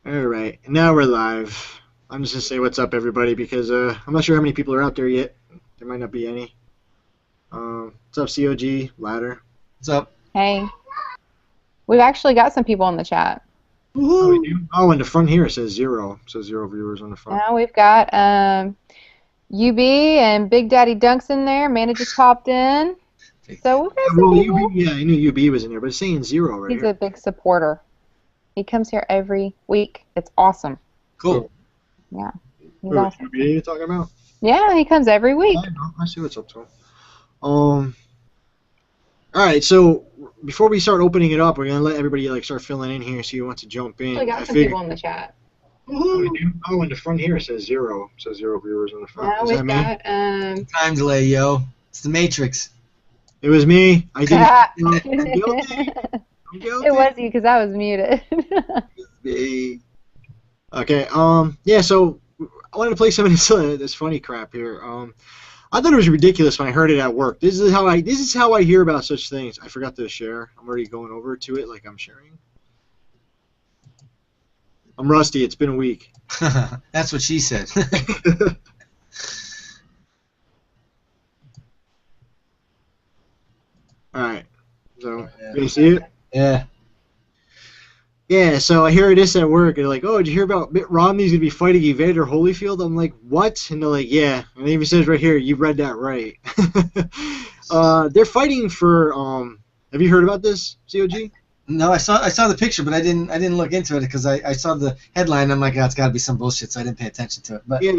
All right, now we're live. I'm just gonna say what's up, everybody, because I'm not sure how many people are out there yet. There might not be any. What's up, COG Ladder? What's up? Hey. We've actually got some people in the chat. Oh, we do? Oh, in the front here it says 0. It says 0 viewers on the front. Now we've got UB and Big Daddy Dunk's in there. Amanda just popped in. So we've got some people. UB, yeah, I knew UB was in there, but it's saying 0 right He's here. a big supporter. He comes here every week. It's awesome. Cool. Yeah. He's Who, awesome. UB you talking about? Yeah, he comes every week. I know. I see what's up to him. All right, so before we start opening it up, we're gonna let everybody start filling in here, see who wants to jump in. We got some people in the chat. Oh, in the front here it says 0. It says 0 viewers on the front. Now Is we've that me? got Time delay, yo. It's the Matrix. It was me. I did. I'm guilty. I'm guilty. It was you because I was muted. Okay. Yeah. So I wanted to play some of this funny crap here. I thought it was ridiculous when I heard it at work. This is how I hear about such things. I forgot to share. I'm already going over to it like I'm sharing. I'm rusty. It's been a week. That's what she said. All right. So you see it? Yeah. Yeah, so I hear this at work, and they're like, oh, did you hear about Mitt Romney's going to be fighting Evander Holyfield? I'm like, what? And they're like, yeah. And it even says right here, you read that right. They're fighting for, have you heard about this, COG? No, I saw the picture, but I didn't look into it because I saw the headline. I'm like, oh, it's got to be some bullshit, so I didn't pay attention to it. But Yeah,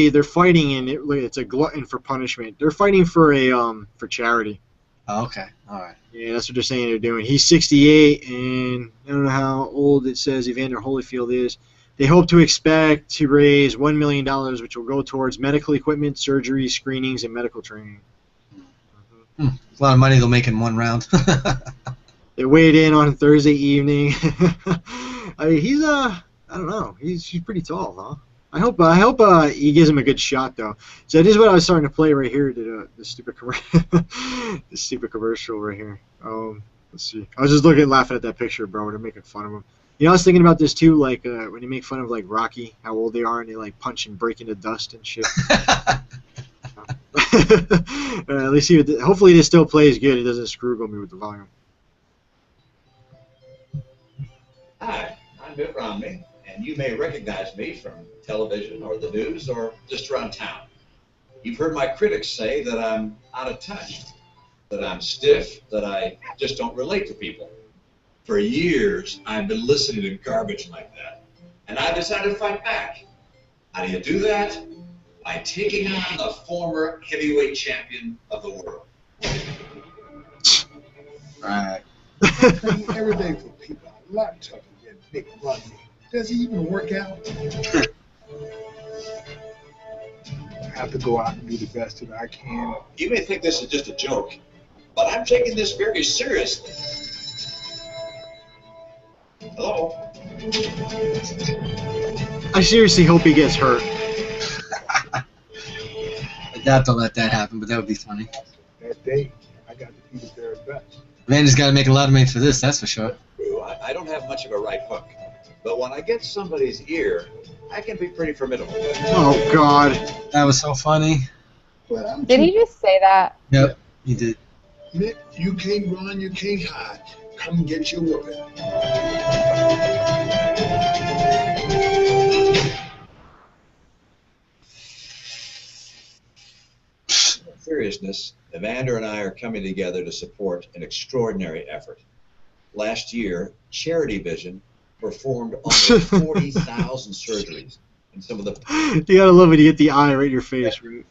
they're fighting, and it's a glutton for punishment. They're fighting for for charity. Oh, okay, all right. Yeah, that's what they're saying they're doing. He's 68, and I don't know how old it says Evander Holyfield is. They hope to expect to raise $1 million, which will go towards medical equipment, surgery, screenings, and medical training. A lot of money they'll make in one round. They weighed in on Thursday evening. I mean, he's I don't know. He's pretty tall, huh? I hope he gives him a good shot though. So this is what I was starting to play right here. The stupid this stupid commercial right here. Let's see. I was just laughing at that picture, bro. They're making fun of him. You know, I was thinking about this too. Like when you make fun of like Rocky, how old they are, and they like punch and break into dust and shit. Let's see. Hopefully, this still plays good. It doesn't screw me with the volume. Hi, I'm Mitt Romney, and you may recognize me from television or the news or just around town. You've heard my critics say that I'm out of touch, that I'm stiff, that I just don't relate to people. For years, I've been listening to garbage like that, and I decided to fight back. How do you do that? By taking on the former heavyweight champion of the world. Right. Every day for people, a lot tougher than Mitt Romney. Does he even work out? I have to go out and do the best that I can. You may think this is just a joke, but I'm taking this very seriously. Hello? I seriously hope he gets hurt. I doubt they'll let that happen, but that would be funny. That day, I got to be the very best. Amanda's got to make a lot of money for this, that's for sure. I don't have much of a right hook, but when I get somebody's ear, I can be pretty formidable. Oh God. That was so funny. But I'm Did he just say that? Yep, he did. Mitt, you can't run, you can't hide. Come get your whooping. In seriousness, Evander and I are coming together to support an extraordinary effort. Last year, Charity Vision performed almost 40,000 surgeries in some of the You gotta love it. You get the eye right in your face, right?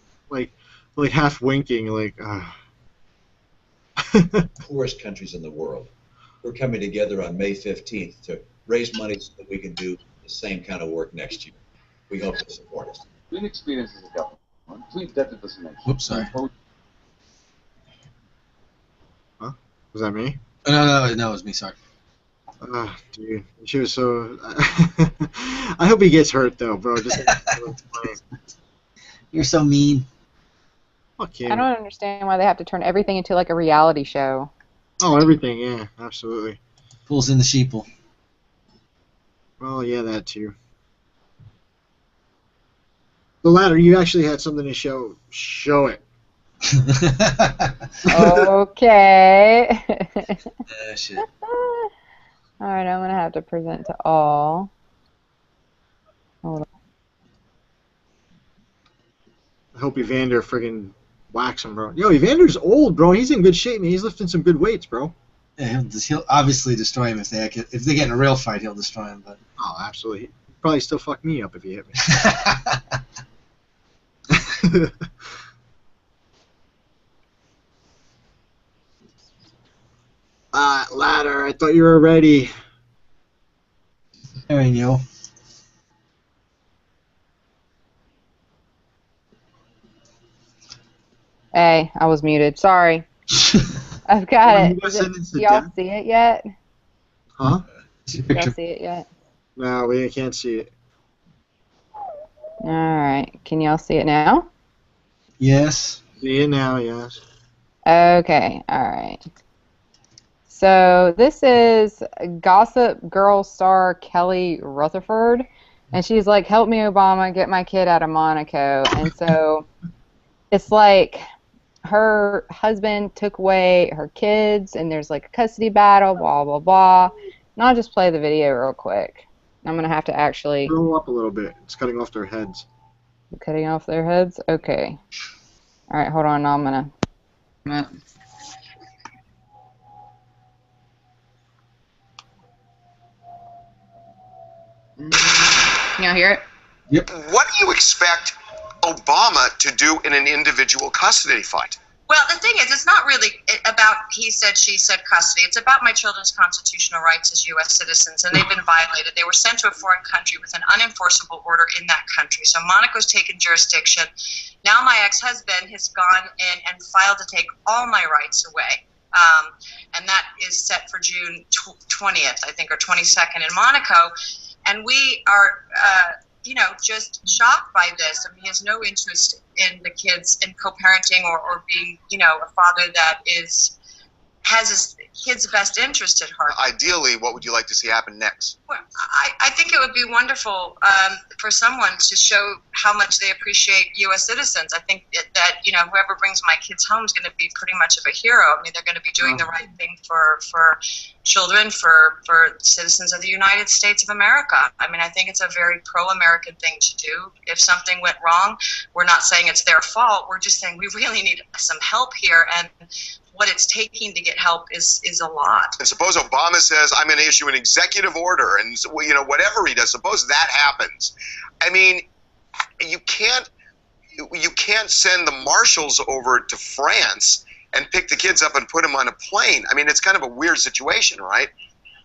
like half winking, like. poorest countries in the world. We're coming together on May 15th to raise money so that we can do the same kind of work next year. We hope you'll support us. Clean experience as a government. Clean debit destination. Oops, sorry. Huh? Was that me? No, it was me, sorry. Dude, she was so. I hope he gets hurt though, bro. Just. You're so mean. Fuck him. I don't understand why they have to turn everything into like a reality show. Oh, everything, yeah, absolutely. Pulls in the sheeple. Well, Oh, yeah, that too. The latter, you actually had something to show. Show it. Okay. Shit. All right, I'm going to have to present to all. Hold on. I hope Evander friggin' whacks him, bro. Yo, Evander's old, bro. He's in good shape, man. He's lifting some good weights, bro. Yeah, he'll obviously destroy him if they get in a real fight. He'll destroy him, but. Oh, absolutely. He'd probably still fuck me up if he hit me. Ladder, I thought you were ready. There you go. Hey, I was muted. Sorry. I've got it. Do y'all see it yet? Huh? Do y'all see it yet? No, we can't see it. All right. Can y'all see it now? Yes. See it now, yes. Okay. All right. So this is Gossip Girl star Kelly Rutherford, and she's like, "Help me, Obama, get my kid out of Monaco." And so it's like her husband took away her kids, and there's like a custody battle, blah, blah, blah. And I'll just play the video real quick. I'm going to have to actually... Roll up a little bit. It's cutting off their heads. Cutting off their heads? Okay. All right, hold on. Now I'm going to... Can y'all hear it? Yep. What do you expect Obama to do in an individual custody fight? Well, the thing is, it's not really about he said, she said custody. It's about my children's constitutional rights as U.S. citizens, and they've been violated. They were sent to a foreign country with an unenforceable order in that country. So Monaco's taken jurisdiction. Now my ex-husband has gone in and filed to take all my rights away. And that is set for June 20th, I think, or 22nd in Monaco. And we are, just shocked by this. I mean, he has no interest in the kids in co-parenting or being, a father that has his kids' best interest at heart. Ideally, what would you like to see happen next? Well, I think it would be wonderful for someone to show how much they appreciate U.S. citizens. I think that whoever brings my kids home is going to be pretty much of a hero. I mean, they're going to be doing the right thing for children, for citizens of the United States of America. I mean, I think it's a very pro-American thing to do. If something went wrong, we're not saying it's their fault. We're just saying we really need some help here, and what it's taking to get help is a lot. And suppose Obama says, I'm going to issue an executive order, and whatever he does, suppose that happens. I mean, you can't send the marshals over to France and pick the kids up and put them on a plane. I mean, it's kind of a weird situation, right?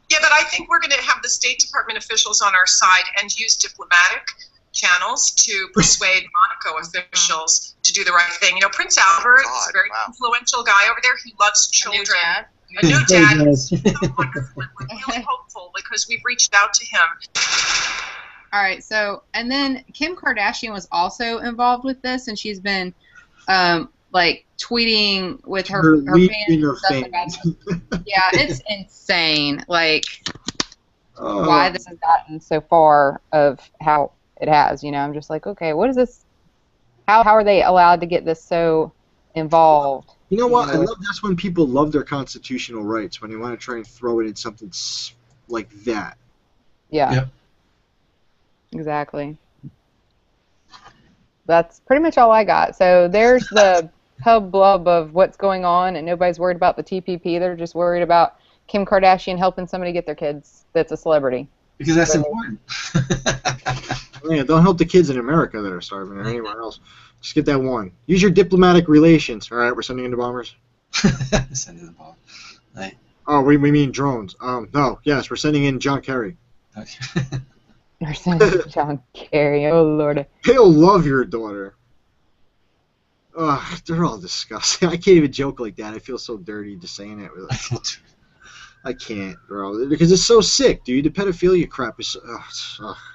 Yeah, but I think we're going to have the State Department officials on our side and use diplomatic channels to persuade Monaco officials to do the right thing. Prince Albert is a very influential guy over there. He loves children. A new dad. Is so wonderful. We're really hopeful because we've reached out to him. All right, so, and then Kim Kardashian was also involved with this, and she's been, tweeting with her fans and stuff about this. Yeah, it's insane, why this has gotten so far of how it has, I'm just like, okay, what is this? How are they allowed to get this so involved? You know what? I love that's when people love their constitutional rights, when they want to try and throw it in something like that. Yeah. Yep. Exactly. That's pretty much all I got. So there's the hubbub of what's going on, and nobody's worried about the TPP. They're just worried about Kim Kardashian helping somebody get their kids that's a celebrity. Because that's important. Yeah, don't help the kids in America that are starving or anywhere else. Just get that one. Use your diplomatic relations. All right, we're sending in the bombers. Sending the bomb. Right. Oh, we mean drones. No, yes, we're sending in John Kerry. Okay. We're sending in John Kerry. Oh, Lord. He'll love your daughter. Ugh, they're all disgusting. I can't even joke like that. I feel so dirty just saying it. I can't, bro, because it's so sick, dude. The pedophilia crap is. I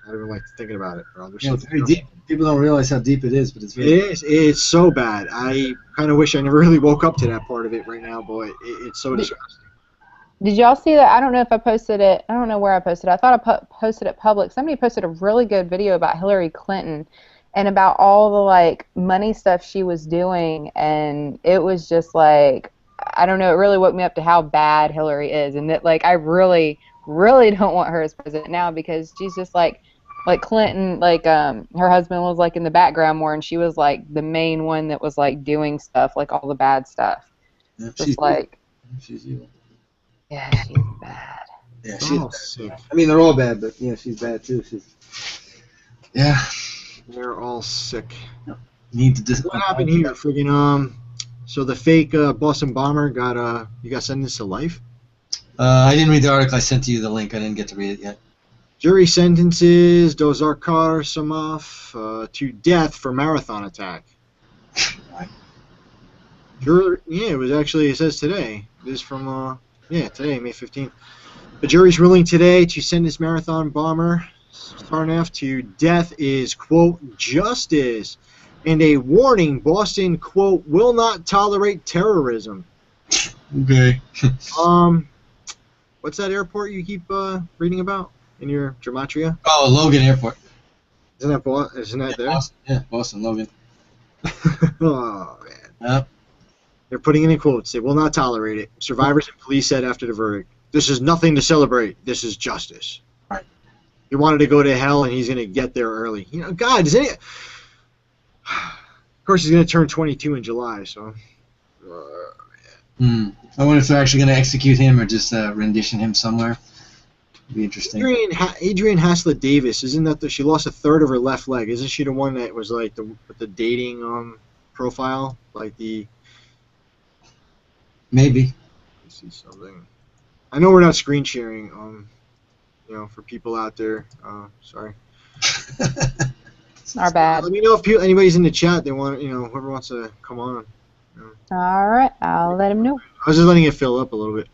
don't even like thinking about it, bro. It's very deep. People don't realize how deep it is, but it's very. It is. It's so bad. I kind of wish I never really woke up to that part of it right now, boy. It's so disgusting. Did y'all see that? I don't know if I posted it. I don't know where I posted it. I thought I posted it public. Somebody posted a really good video about Hillary Clinton and about all the like money stuff she was doing, and it was just like, I don't know, it really woke me up to how bad Hillary is, and that like I really, really don't want her as president now because she's just like Clinton, like her husband was like in the background more, and she was like the main one that was like doing stuff, like all the bad stuff. Yeah, just like. She's evil. Yeah, she's bad. Yeah, she's bad. Sick. I mean, they're all bad, but yeah, she's bad too. Yeah. They're all sick. Need to What happened here? Friggin' so the fake Boston bomber got sentenced to life. I didn't read the article. I sent to you the link. I didn't get to read it yet. Jury sentences Dozar Karsamov to death for marathon attack. Right. Jury, yeah, it was actually, it says today. It is from today, May 15th. The jury's ruling today to sentence marathon bomber Sarnath to death is, quote, justice, and a warning Boston, quote, will not tolerate terrorism. Okay. What's that airport you keep reading about in your gematria? Oh, Logan Airport. Isn't that there? Boston, yeah, Boston, Logan. Oh, man. Yep. They're putting it in quotes. They will not tolerate it. Survivors and police said after the verdict, this is nothing to celebrate. This is justice. Right. He wanted to go to hell, and he's going to get there early. You know, God, does any... Of course, he's going to turn 22 in July, so... I wonder if they're actually going to execute him or just rendition him somewhere. It'd be interesting. Adrian Haslett Davis, isn't that she lost a third of her left leg? Isn't she the one that was like with the dating profile, like the? Maybe. Let's see something. I know we're not screen sharing, for people out there. Sorry. Our bad. Let me know if anybody's in the chat. They want, whoever wants to come on. All right, I'll let him know. I was just letting it fill up a little bit.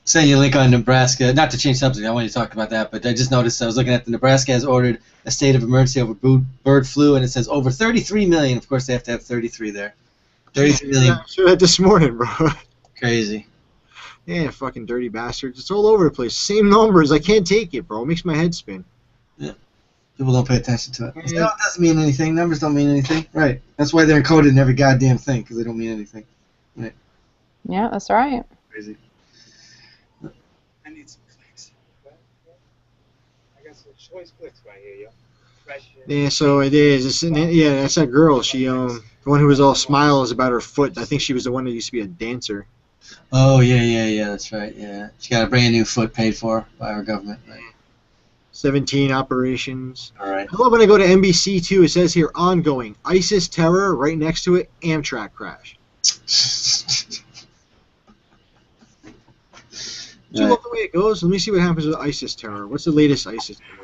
Send you a link on Nebraska. Not to change subject, I want you to talk about that, but I just noticed I was looking at the Nebraska has ordered a state of emergency over bird flu, and it says over 33 million. Of course, they have to have 33 there. 33 million. Yeah, I saw that this morning, bro. Crazy. Yeah, fucking dirty bastards. It's all over the place. Same numbers. I can't take it, bro. It makes my head spin. Yeah. People don't pay attention to it. Yeah. No, it doesn't mean anything. Numbers don't mean anything. Right. That's why they're encoded in every goddamn thing, because they don't mean anything. Right. Yeah, that's right. Crazy. I need some clicks. I got some choice clicks right here, yo. Yeah, so it is. That's that girl. She, the one who was all smiles about her foot. I think she was the one that used to be a dancer. Oh, yeah, that's right, yeah. She got a brand new foot paid for by our government. Right. 17 operations. All right. I love when I go to NBC, too. It says here, ongoing. ISIS terror, right next to it, Amtrak crash. Do you love the way it goes? Let me see what happens with ISIS terror. What's the latest ISIS terror?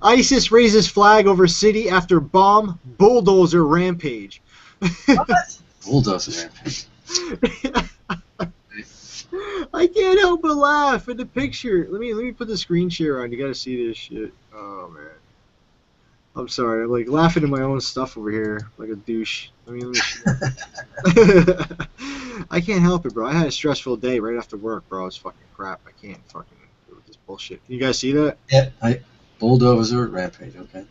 ISIS raises flag over city after bomb bulldozer rampage. What? Bulldozer rampage. I can't help but laugh at the picture. Let me put the screen share on. You gotta see this shit. Oh man. I'm sorry. I'm like laughing at my own stuff over here like a douche. Let me I can't help it, bro. I had a stressful day right after work, bro. It's fucking crap. I can't fucking deal with this bullshit. Can you guys see that? Yeah. Bulldozer rampage. Okay.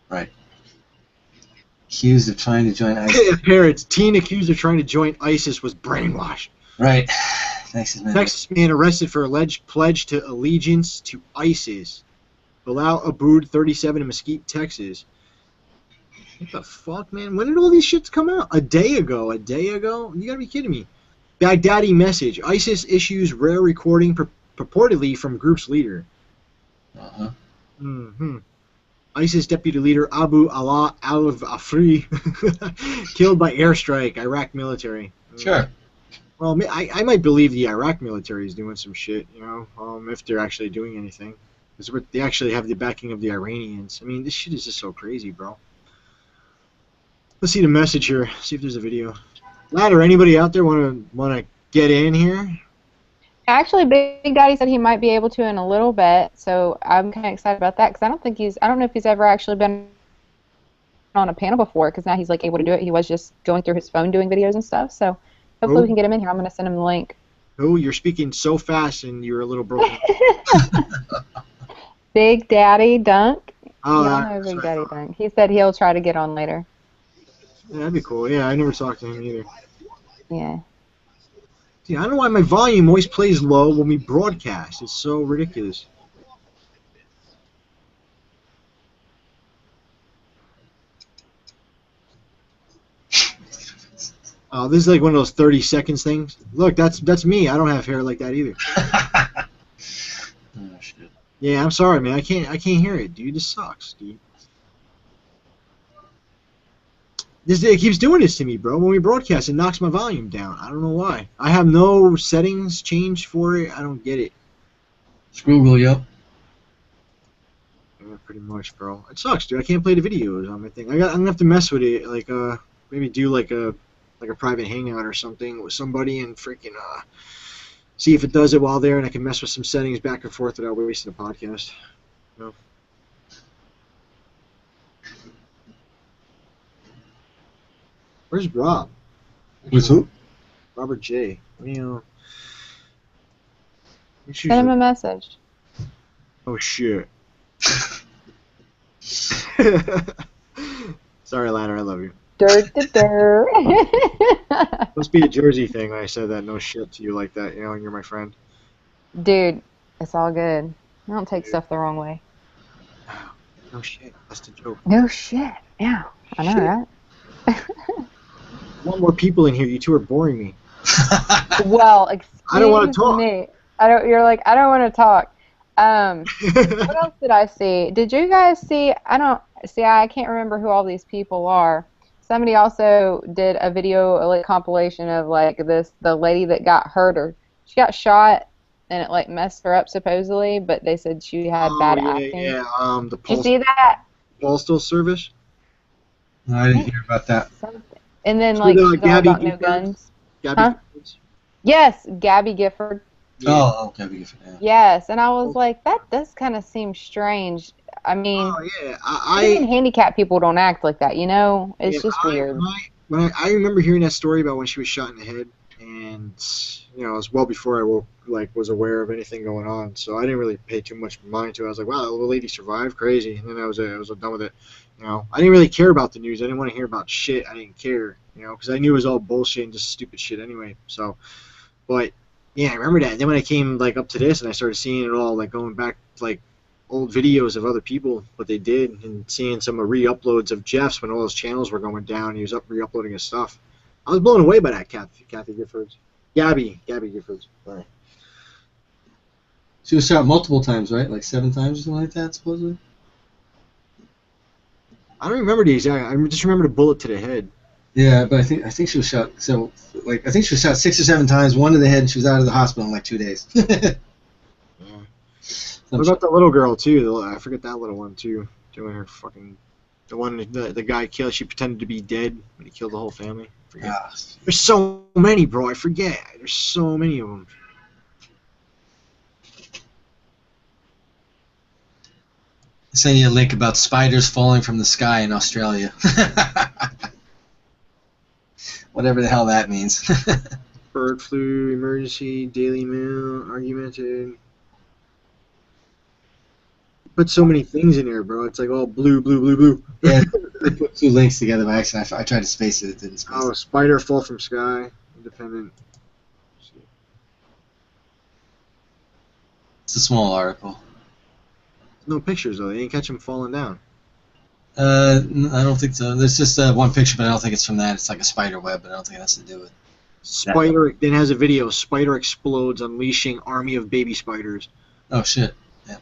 Right. Accused of trying to join ISIS. Parents, teen accused of trying to join ISIS was brainwashed. Right. Texas man arrested for alleged pledge to allegiance to ISIS. Bilal Aboud, 37, in Mesquite, Texas. What the fuck, man? When did all these shits come out? A day ago? You gotta be kidding me. Baghdadi message. ISIS issues rare recording purportedly from group's leader. Uh-huh. ISIS deputy leader Abu Allah al-Afri killed by airstrike, Iraq military. Sure. Well, I might believe the Iraq military is doing some shit, if they're actually doing anything. Because they actually have the backing of the Iranians. I mean, this shit is just so crazy, bro. Let's see the message here. See if there's a video. Ladder, anybody out there want to get in here? actually, Big Daddy said he might be able to in a little bit, so I'm kind of excited about that because I don't know if he's ever actually been on a panel before because now he's like able to do it. He was just going through his phone doing videos and stuff, so hopefully we can get him in here. I'm going to send him the link. Oh, you're speaking so fast and you're a little broken. Big Daddy Dunk. Oh, I know Big Daddy Dunk. He said he'll try to get on later. Yeah, that'd be cool. Yeah, I never talked to him either. Yeah. See, I don't know why my volume always plays low when we broadcast. It's so ridiculous. Oh, this is like one of those 30 seconds things. Look, that's me. I don't have hair like that either. Oh, shit. Yeah, I'm sorry, man. I can't hear it, dude. This sucks, dude. It keeps doing this to me, bro. When we broadcast, it knocks my volume down. I don't know why. I have no settings changed for it. I don't get it. Scroogle, yep. Yeah, pretty much, bro. It sucks, dude. I can't play the videos on my thing. I'm gonna have to mess with it. Like, maybe do like a private hangout or something with somebody and freaking see if it does it while there, and I can mess with some settings back and forth without wasting a podcast. You know? Where's Rob? Who's who? Robert J. Send Send him a message. Oh shit. Sorry, Lana, I love you. Must be a Jersey thing when I said that no shit to you like that, you know, and you're my friend. Dude, it's all good. I don't take stuff the wrong way. No shit, that's the joke. No shit. Yeah, I know, right? One more people in here. You two are boring me. Well, excuse I don't want to talk. me. You're like, I don't want to talk. What else did I see? Did you guys see? I can't remember who all these people are. Somebody also did a video, like compilation of like the lady that got hurt, or she got shot and it like messed her up supposedly, but they said she had bad acting. Yeah, the Did you see that? Postal Service. No, I didn't hear about that. Something. And then like she's all about no guns. Gabby Gifford? Yes, Gabby Gifford. Yeah. Oh, Gabby Gifford. Yeah. Yes, and I was like, that does kind of seem strange. I mean, even handicapped people don't act like that, you know? It's just weird. I remember hearing that story about when she was shot in the head, and you know, it was well before I was aware of anything going on, so I didn't really pay too much mind to it. I was like, wow, the little lady survived, crazy, and then I was done with it. You know, I didn't really care about the news. I didn't want to hear about shit. I didn't care, you know, because I knew it was all bullshit and just stupid shit anyway. So, but yeah, I remember that. And then when I came like up to this and I started seeing it all, like going back like old videos of other people, what they did, and seeing some re-uploads of Jeff's when all those channels were going down, he was re-uploading his stuff. I was blown away by that Kathy Giffords. Gabby Giffords. Sorry. She was shot multiple times, right? Like 7 times or something like that, supposedly? I don't remember the exact. I just remember the bullet to the head. Yeah, but I think she was shot. So I think she was shot 6 or 7 times, one to the head, and she was out of the hospital in like 2 days. Yeah. What about the little girl too? I forget that little one too. Doing her fucking the one the guy killed. She pretended to be dead, but he killed the whole family. There's so many, bro. I forget. There's so many of them. I sent you a link about spiders falling from the sky in Australia. Whatever the hell that means. Bird flu, emergency, Daily Mail, argumented. Put so many things in there, bro. It's like all blue. Yeah, they put 2 links together by accident. I tried to space it. It didn't space it. Spider fall from sky. Independent. It's a small article. No pictures though. They didn't catch him falling down. I don't think so. There's just one picture, but I don't think it's from that. It's like a spider web, but I don't think it has to do with it. Spider then has a video. Spider explodes, unleashing army of baby spiders. Oh shit. Yeah.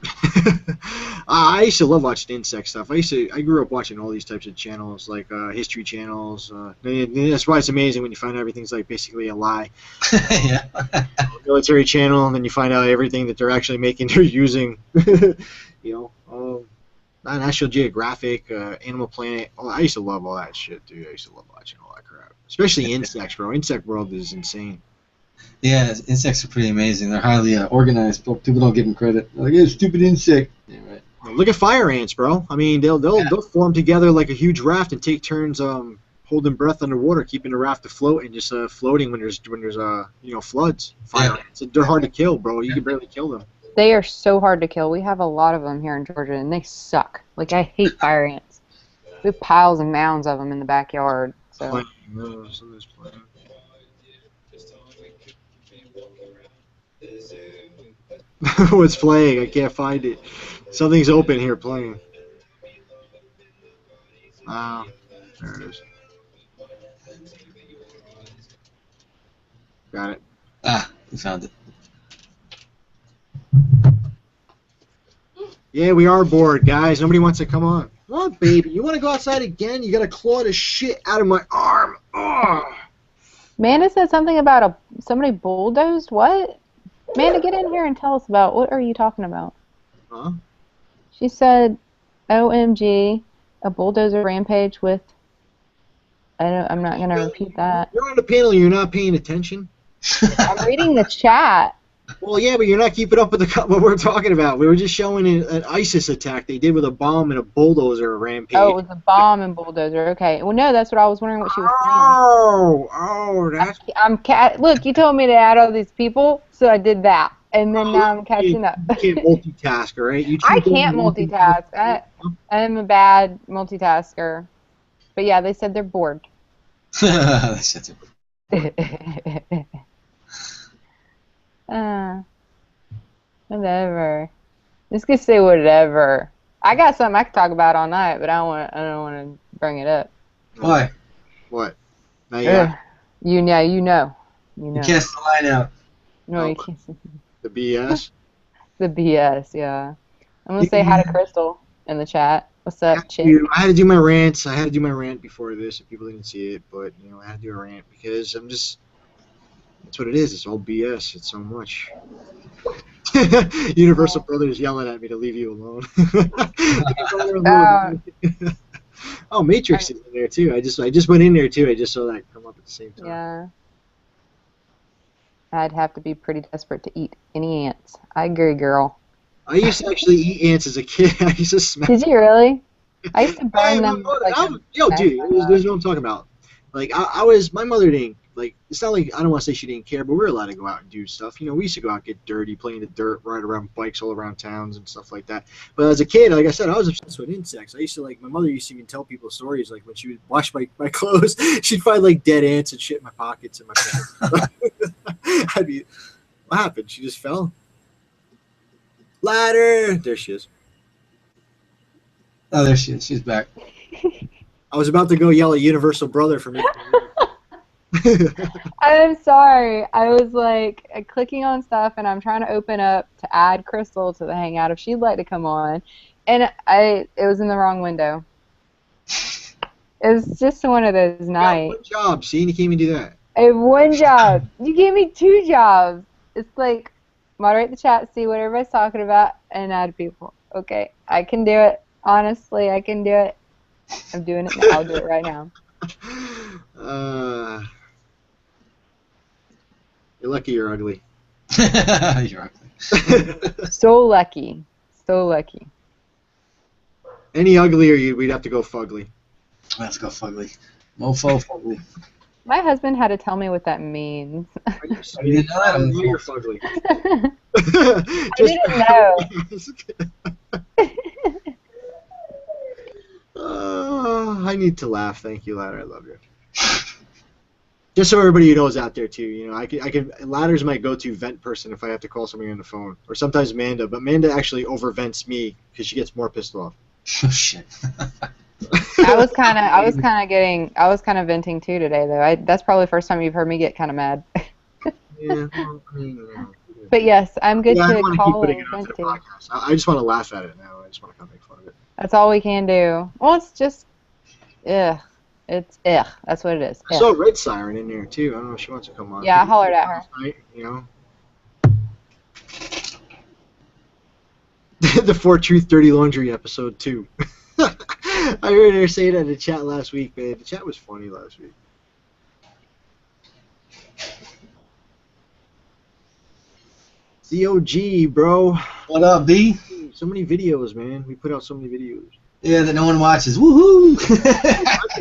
I used to love watching insect stuff. I grew up watching all these types of channels, like history channels. That's why it's amazing when you find out everything's like basically a lie. Yeah. Military channel, and then you find out everything that they're actually making. They're using, you know, National Geographic, Animal Planet. Oh, I used to love all that shit, dude. I used to love watching all that crap, especially insects, bro. Insect World is insane. Yeah, insects are pretty amazing. They're highly organized, but people don't give them credit. They're like, yeah, stupid insect. Yeah, right. Look at fire ants, bro. I mean, they'll form together like a huge raft and take turns holding breath underwater, keeping the raft afloat and just floating when there's floods. Fire ants. They're hard to kill, bro. You can barely kill them. They are so hard to kill. We have a lot of them here in Georgia, and they suck. Like, I hate fire ants. We have piles and mounds of them in the backyard. So. What's playing? I can't find it. Something's open here playing. There it is. Got it. We found it. Yeah, we are bored, guys. Nobody wants to come on. Come on, baby. You want to go outside again? You got to claw the shit out of my arm. Oh. Amanda said something about somebody bulldozed. What? Amanda, get in here and tell us about what are you talking about? Huh? She said, OMG, a bulldozer rampage with... I'm not going to repeat that. You're on the panel and you're not paying attention? I'm reading the chat. Well, yeah, but you're not keeping up with what we're talking about. We were just showing an ISIS attack they did with a bomb and a bulldozer rampage. Oh, it was a bomb and bulldozer. Okay. Well, no, that's what I was wondering what she was saying. That's... Look, you told me to add all these people, so I did that. And then now I'm catching up. You can't multitask, all right? I can't multitask. I am a bad multitasker. But yeah, they said they're bored. They said they're bored. Whatever. Just gonna say whatever. I got something I could talk about all night, but I don't want to bring it up. Why? What? You know. You cast the line out. No, you can't. The BS? The BS, yeah. I'm gonna say hi to Crystal in the chat. What's up, chick? I had to do my rants. I had to do my rant before this if people didn't see it, but I had to do a rant because I'm just... That's what it is. It's all BS. It's so much. Universal Brothers yelling at me to leave you alone. Oh, Matrix is in there too. I just went in there too. I just saw that come up at the same time. Yeah. I'd have to be pretty desperate to eat any ants. I agree, girl. I used to actually eat ants as a kid. I used to smell. Did you really? I used to burn them. Dude, there's what I'm talking about. Like my mother didn't. Like, it's not like, I don't want to say she didn't care, but we were allowed to go out and do stuff. We used to go out and get dirty, play in the dirt, ride around bikes all around towns and stuff like that. But as a kid, like I said, I was obsessed with insects. I used to, my mother used to even tell people stories, like, when she would wash my clothes, she'd find, dead ants and shit in my pockets and my pants. What happened? She just fell? Ladder! There she is. Oh, there she is. She's back. I was about to go yell at Universal Brother for me. I'm sorry. I was clicking on stuff and I'm trying to open up to add Crystal to the Hangout if she'd like to come on, and it was in the wrong window. It was just one of those nights. One job, see, you can't even do that. I have one job. You gave me 2 jobs. It's like moderate the chat, see what everybody's talking about, and add people. Okay, I can do it. Honestly, I can do it. I'm doing it now. I'll do it right now. You're lucky you're ugly. You're ugly. So lucky. So lucky. Any uglier, we'd have to go fugly. Let's go fugly. Mofo fugly. My husband had to tell me what that means. You didn't know that? You're fugly. I didn't know. I need to laugh. Thank you, Ladder. I love you. Just so everybody knows out there too, I can. Ladder's my go-to vent person if I have to call somebody on the phone, or sometimes Manda. But Manda actually overvents me because she gets more pissed off. Oh shit. I was kind of venting too today though. That's probably the first time you've heard me get kind of mad. Yeah. But yes, I'm good I to want to call keep putting it onto the podcast. I just want to laugh at it now. I just want to come make fun of it. That's all we can do. Well, it's just, It's that's what it is. I saw Red Siren in there too. I don't know if she wants to come on. Yeah, I hollered at her. The 4Truth Dirty Laundry episode 2. I heard her say that in the chat last week, man. The chat was funny last week. COG, bro. What up, B? So many videos, man. We put out so many videos. Yeah, that no one watches. Woohoo!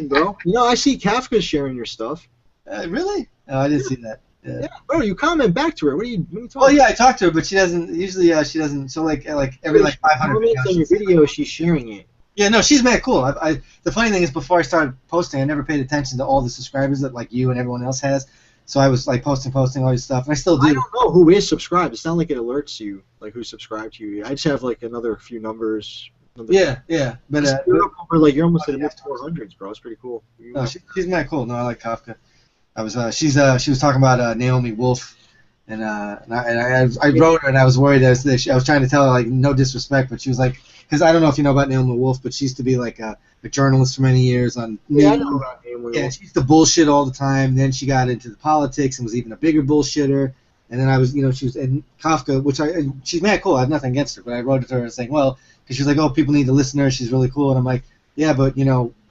Bro. You know, I see Kafka sharing your stuff. Really? Oh, I didn't see that. Yeah. Yeah, bro, you comment back to her. What are you talking Well, yeah, I talked to her, but she doesn't. Usually, she doesn't. So like every like 500 comments on your video, she's sharing it. Yeah, no, she's mad cool. The funny thing is, before I started posting, I never paid attention to all the subscribers that like you and everyone else has. So I was like posting all your stuff, and I still do. I don't know who is subscribed. It's not like it alerts you, like who's subscribed to you. I just have like another few numbers. Yeah, but you're almost at the mid 400s, bro. It's pretty cool. No, she's mad cool. No, I like Kafka. I was she was talking about Naomi Wolf, and I wrote her and I was worried I was trying to tell her like no disrespect, but she was like, because I don't know if you know about Naomi Wolf, but she used to be like a journalist for many years on news. Yeah, I know about Naomi Wolf. Yeah, she used to bullshit all the time. Then she got into the politics and was even a bigger bullshitter. And then I was, she was in Kafka, she's mad cool. I have nothing against her, but I wrote it to her saying, well, because she was like, oh, people need to listen to her. She's really cool. And I'm like, yeah, but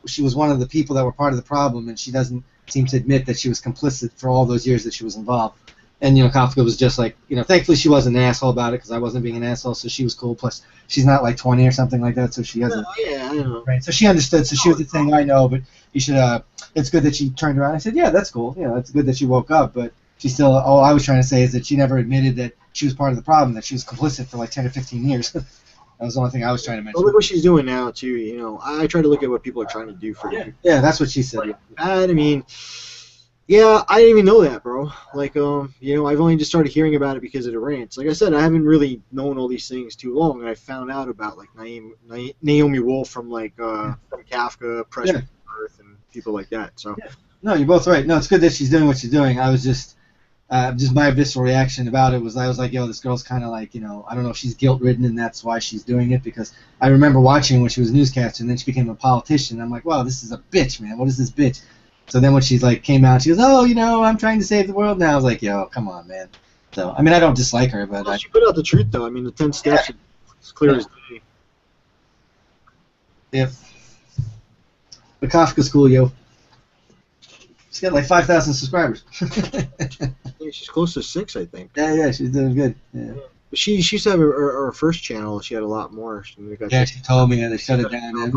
she was one of the people that were part of the problem, and she doesn't seem to admit that she was complicit for all those years that she was involved. And Kafka was just like, thankfully she wasn't an asshole about it because I wasn't being an asshole, so she was cool. Plus, she's not like 20 or something like that, so she hasn't. Oh, yeah, I know. Right. So she understood. So she was saying, I know, but you should. It's good that she turned around. I said, yeah, that's cool. It's good that she woke up, but she still. All I was trying to say is that she never admitted that she was part of the problem, that she was complicit for like 10 or 15 years. That was the only thing I was trying to mention. Well, look what she's doing now too. I try to look at what people are trying to do for you. Yeah, that's what she said. I mean. Yeah, I didn't even know that, bro. Like, I've only just started hearing about it because of the rants. Like I said, I haven't really known all these things too long, and I found out about like Naomi Wolf from from Kafka, Press Earth, and people like that. So. Yeah. No, you're both right. No, it's good that she's doing what she's doing. I was just my visceral reaction about it was I was like, yo, this girl's kind of like, I don't know if she's guilt-ridden and that's why she's doing it, because I remember watching when she was a newscaster and then she became a politician. I'm like, wow, this is a bitch, man. What is this bitch? So then when she came out, she goes, oh, I'm trying to save the world now. I was like, yo, come on, man. So, I mean, I don't dislike her, but... Well, she put out the truth, though. I mean, the 10 steps is clear as day. Yep. But Kafka's cool, yo. She's got like 5,000 subscribers. Yeah, she's close to 6, I think. Yeah, she's doing good. Yeah. But she used to have her first channel. She had a lot more. She told me they shut it down.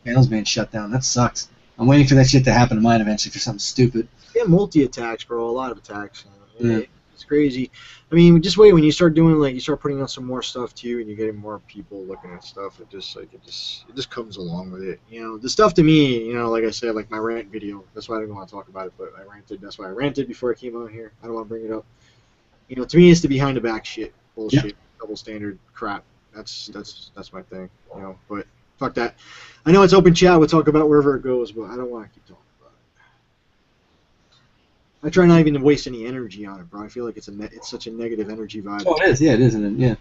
Channel's being shut down. That sucks. I'm waiting for that shit to happen to mine eventually for something stupid. Yeah, multi-attacks, bro. A lot of attacks. It's crazy. I mean, just wait when you start doing you start putting out some more stuff too, and you're getting more people looking at stuff. It just comes along with it. The stuff to me, like I said, like my rant video. That's why I didn't want to talk about it, but I ranted. That's why I ranted before I came on here. I don't want to bring it up. To me, it's the behind the back shit, bullshit, double standard crap. That's my thing. But fuck that. I know it's open chat. We'll talk about wherever it goes, but I don't want to keep talking about it. I try not even to waste any energy on it, bro. I feel like it's such a negative energy vibe. Oh, it is. Yeah, it is. Yeah.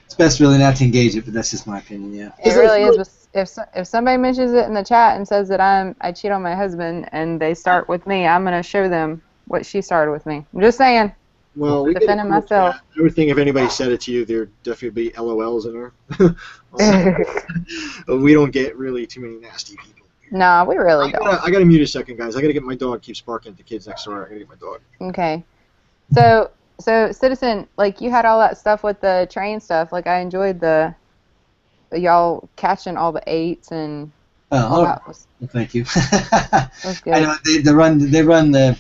It's best really not to engage it, but that's just my opinion. Yeah. It really is. If somebody mentions it in the chat and says that I cheat on my husband and they start with me, I'm gonna show them what she started with me. I'm just saying. Well, we defending myself. I would think if anybody said it to you, there'd definitely be LOLs in her. We don't get really too many nasty people. No, we really don't. I gotta mute a second, guys. I gotta get my dog. Keeps barking at the kids next door. I gotta get my dog. Okay. So Citizen, like you had all that stuff with the train stuff. Like I enjoyed the y'all catching all the 8s and all that. Thank you. That's good. I know they run the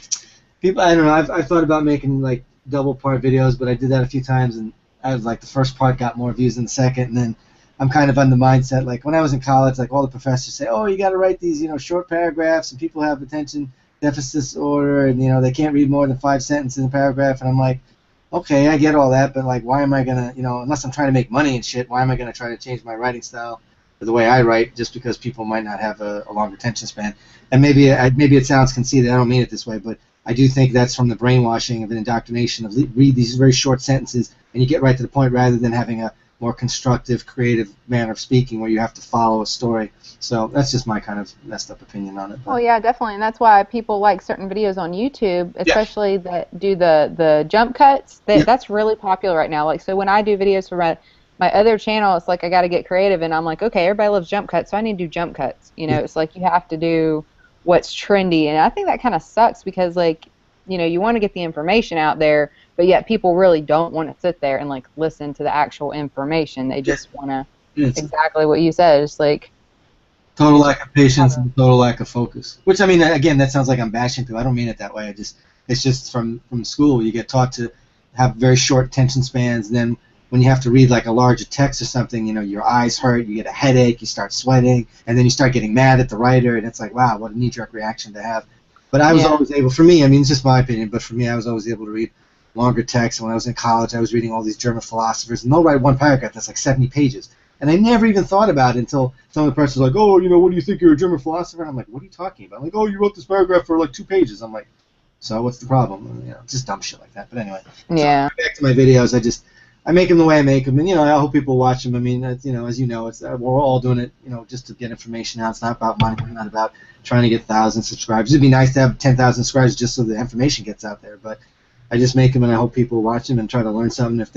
people. I don't know. I've thought about making like double part videos, but I did that a few times, and I was like the first part got more views than the second, and then I'm kind of on the mindset like when I was in college, like all the professors say, oh, you got to write these short paragraphs, and people have attention deficit disorder, and they can't read more than 5 sentences in a paragraph, and I'm like, okay, I get all that, but like why am I gonna unless I'm trying to make money and shit, why am I gonna try to change my writing style or the way I write just because people might not have a long attention span? And maybe it sounds conceited, I don't mean it this way, but I do think that's from the brainwashing of an indoctrination of read these very short sentences and you get right to the point rather than having a more constructive, creative manner of speaking where you have to follow a story. So that's just my kind of messed up opinion on it. But. Well, yeah, definitely, and that's why people like certain videos on YouTube, especially that do the jump cuts. That's really popular right now. Like, so when I do videos for my other channel, it's like I got to get creative, and I'm like, okay, everybody loves jump cuts, so I need to do jump cuts. It's like you have to do what's trendy, and I think that kind of sucks because like you want to get the information out there, but yet people really don't want to sit there and like listen to the actual information. They just want to exactly what you said. It's like total lack of patience and total lack of focus. Which, I mean, again, that sounds like I'm bashing people. I don't mean it that way. It's just from school. You get taught to have very short attention spans, and then when you have to read like a larger text or something, your eyes hurt, you get a headache, you start sweating, and then you start getting mad at the writer, and it's like, wow, what a knee-jerk reaction to have. But I was always able, for me, I mean, it's just my opinion, but for me, I was always able to read longer text. And when I was in college, I was reading all these German philosophers, and they'll write one paragraph that's like 70 pages. And I never even thought about it until some of the person was like, oh, what do you think, you're a German philosopher? And I'm like, what are you talking about? I'm like, oh, you wrote this paragraph for like 2 pages. I'm like, so what's the problem? And, just dumb shit like that. But anyway, yeah. So back to my videos, I make them the way I make them, and I hope people watch them. I mean, as you know, it's we're all doing it, just to get information out. It's not about money. It's not about trying to get 1,000 subscribers. It'd be nice to have 10,000 subscribers just so the information gets out there. But I just make them, and I hope people watch them and try to learn something. If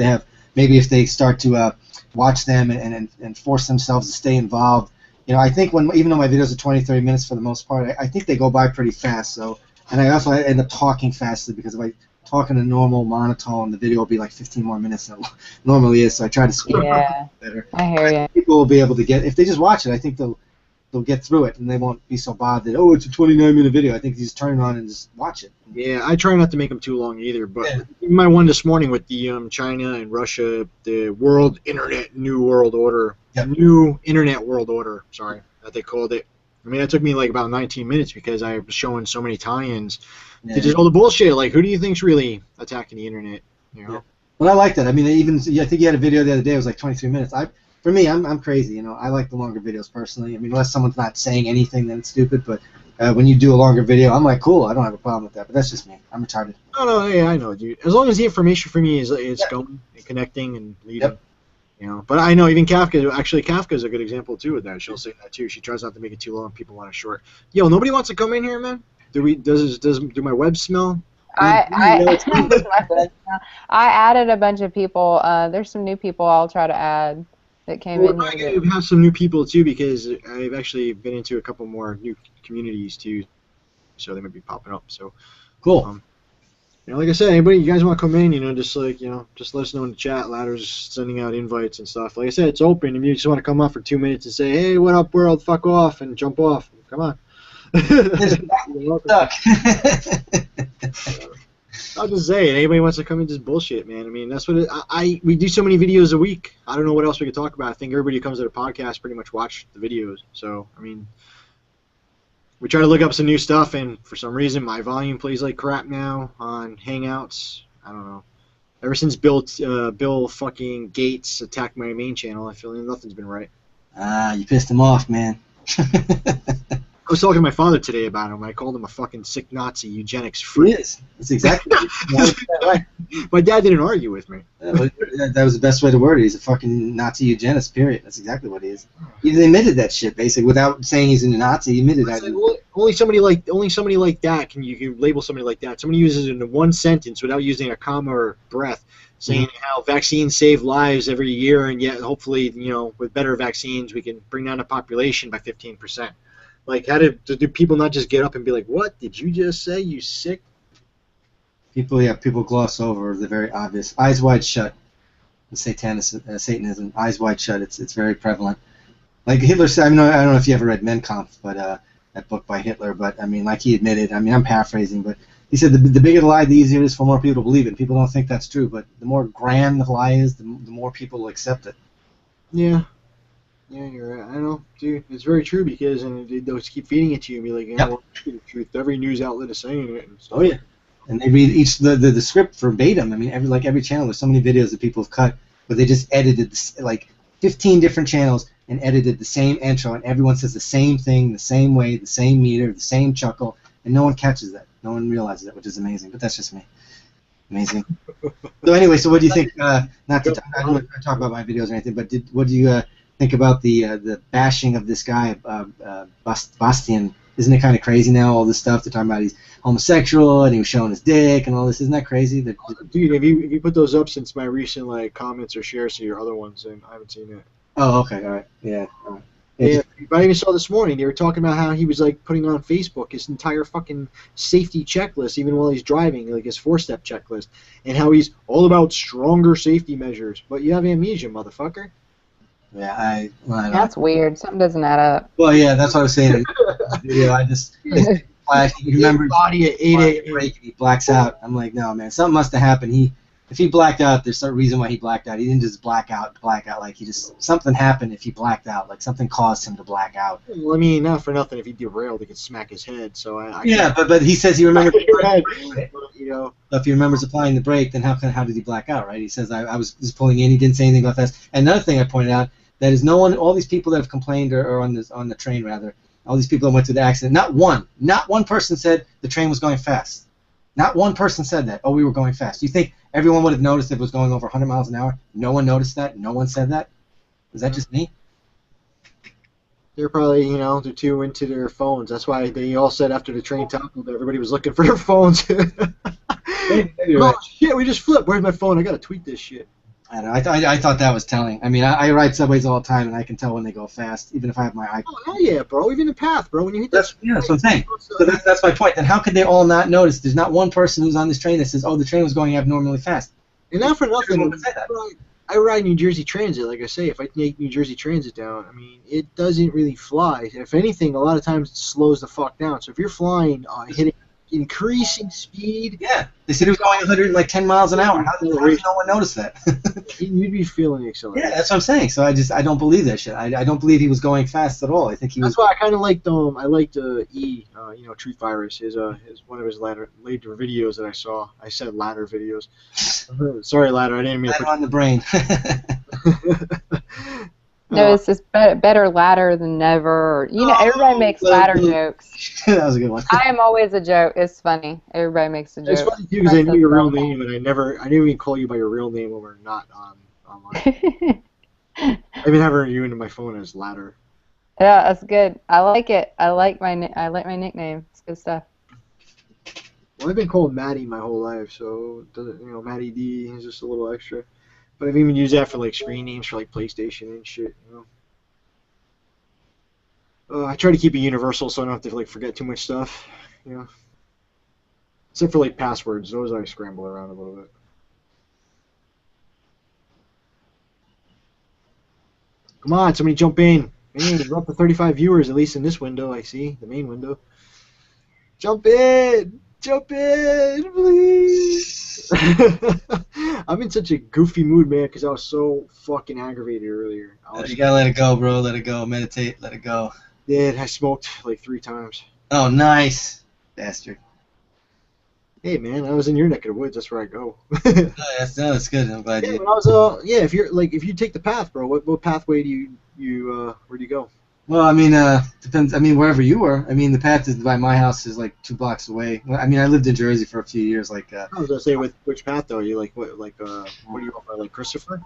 they start to watch them and force themselves to stay involved, I think even though my videos are 20, 30 minutes for the most part, I think they go by pretty fast. So, and I also end up talking fastly because if I talk in a normal monotone, the video will be like 15 more minutes than it normally is. So I try to speed up better. I hear you. People will be able to if they just watch it, I think they'll get through it and they won't be so bothered. Oh, it's a 29-minute video. I think you just turn it on and just watch it. Yeah, I try not to make them too long either. But my one this morning with the China and Russia, the World Internet New World Order, New Internet World Order. Sorry, that they called it. I mean, it took me like about 19 minutes because I was showing so many tie-ins. Yeah. Just all the bullshit. Like, who do you think's really attacking the internet? Yeah. Well, I like that. I mean, I think you had a video the other day. It was like 23 minutes. For me, I'm crazy. I like the longer videos personally. I mean, unless someone's not saying anything, then it's stupid. But when you do a longer video, I'm like, cool. I don't have a problem with that. But that's just me. I'm retarded. Oh no, yeah, I know, dude. As long as the information for me is going and connecting and leading. Yep. But I know even Kafka's a good example too with that. She'll say that too. She tries not to make it too long. People want it short. Yo, nobody wants to come in here, man. Do my web smell? I added a bunch of people. There's some new people I'll try to add that came in here. I have some new people too because I've actually been into a couple more new communities too, so they might be popping up. So cool. Like I said, anybody you guys want to come in, just let us know in the chat. Ladder's sending out invites and stuff. Like I said, it's open. If you just want to come up for 2 minutes and say, hey, what up, world? Fuck off and jump off. Come on. I'll just say it. Anybody wants to come in, just bullshit, man. I mean, that's what we do so many videos a week. I don't know what else we could talk about. I think everybody who comes to the podcast pretty much watch the videos. So, I mean, we try to look up some new stuff, and for some reason, my volume plays like crap now on Hangouts. I don't know. Ever since Bill fucking Gates attacked my main channel, I feel nothing's been right. You pissed him off, man. I was talking to my father today about him. I called him a fucking sick Nazi eugenics freak. He is. That's exactly My dad didn't argue with me. That was the best way to word it. He's a fucking Nazi eugenist, period. That's exactly what he is. He admitted that shit, basically, without saying he's a Nazi. He admitted that. Like, well, only somebody like that can you label somebody like that. Somebody uses it in one sentence without using a comma or breath, saying how vaccines save lives every year, and yet hopefully, with better vaccines, we can bring down the population by 15%. Like, do people not just get up and be like, what did you just say, you sick? People gloss over the very obvious. Eyes wide shut. The Satanism, eyes wide shut. It's very prevalent. Like Hitler said, I don't know if you ever read Mein Kampf, but that book by Hitler, but I mean, like he admitted, I'm paraphrasing, but he said the bigger the lie, the easier it is for more people to believe it. People don't think that's true, but the more grand the lie is, the more people will accept it. Yeah. Yeah, you're right. I know, dude. It's very true because they'll just keep feeding it to you and be like, the truth. Every news outlet is saying it. And stuff. Oh yeah, and they read the script verbatim. I mean, every channel. There's so many videos that people have cut where they just edited like 15 different channels and edited the same intro, and everyone says the same thing, the same way, the same meter, the same chuckle, and no one catches that. No one realizes that, which is amazing. But that's just me. Amazing. So anyway, what do you think? I don't want to talk about my videos or anything, but what do you think about the bashing of this guy, Bastian? Isn't it kind of crazy now, all this stuff? They're talking about he's homosexual and he was showing his dick and all this. Isn't that crazy? Dude, if you put those up since my recent comments or shares to your other ones, then I haven't seen it. Oh, okay, all right, yeah. All right. Yeah, I even saw this morning they were talking about how he was like putting on Facebook his entire fucking safety checklist, even while he's driving, like his 4-step checklist, and how he's all about stronger safety measures. But you have amnesia, motherfucker. Yeah, That's weird. Something doesn't add up. Well, yeah, that's what I was saying. I just he remembers body at 8 a.m. break and he blacks out. I'm like, no, man, something must have happened. If he blacked out, there's some reason why he blacked out. He didn't just black out. Like something happened if he blacked out. Like something caused him to black out. Well, I mean, not for nothing. If he derailed, he could smack his head. So but he says he remembers. You know. So if he remembers applying the brake, then how did he black out, right? He says I was just pulling in. He didn't say anything about that. And another thing I pointed out that is no one. All these people that have complained or on the train rather. All these people that went through the accident. Not one person said the train was going fast. Not one person said that. Oh, we were going fast. You think everyone would have noticed if it was going over 100 miles an hour? No one noticed that? No one said that? Was that just me? They're probably, they're too into their phones. That's why they all said after the train toppled, everybody was looking for their phones. Oh, shit, we just flipped. Where's my phone? I got to tweet this shit. I don't know. I thought that was telling. I mean, I ride subways all the time, and I can tell when they go fast, even if I have my iPhone. Oh, hell yeah, bro. Even the path, bro. When you hit that's what I'm saying. So that's my point. Then how could they all not notice? There's not one person who's on this train that says, oh, the train was going abnormally fast. And not for nothing, I ride New Jersey Transit. Like I say, if I take New Jersey Transit down, I mean, it doesn't really fly. If anything, a lot of times it slows the fuck down. So if you're flying, hitting increasing speed. Yeah, they said it was going 110 miles an hour. How did no one notice that? You'd be feeling the acceleration. Yeah, that's what I'm saying. So I don't believe that shit. I don't believe he was going fast at all. I think he was. That's why I kind of liked I liked Truth Virus. His one of his later videos that I saw. I said ladder videos. Sorry, ladder. I didn't mean to put on the brain. No, it's just better ladder than never. Everybody makes ladder jokes. That was a good one. I am always a joke. It's funny. Everybody makes a joke. It's funny too because I knew your real name, and I didn't even call you by your real name when we're not online. I've been having you into my phone as ladder. Yeah, that's good. I like it. I like my nickname. It's good stuff. Well, I've been called Maddie my whole life, so Maddie D is just a little extra. But I've even used that for like screen names for like PlayStation and shit. I try to keep it universal so I don't have to like forget too much stuff. Except for like passwords, those I scramble around a little bit. Come on, somebody jump in. Man, we're up to 35 viewers at least in this window. I see the main window. Jump in. Jump in, please. I'm in such a goofy mood, man, because I was so fucking aggravated earlier. You gotta let it go, bro. Let it go. Meditate. Let it go. Yeah, I smoked like 3 times. Oh, nice, bastard. Hey, man, I was in your neck of the woods. That's where I go. That's good. I'm glad you. When I was, if you take the path, bro, what pathway do you where do you go? Well, I mean, depends. I mean, wherever you were. I mean, the path is by my house is like 2 blocks away. I mean, I lived in Jersey for a few years. I was gonna say, which path though? Are you what do you want, like Christopher?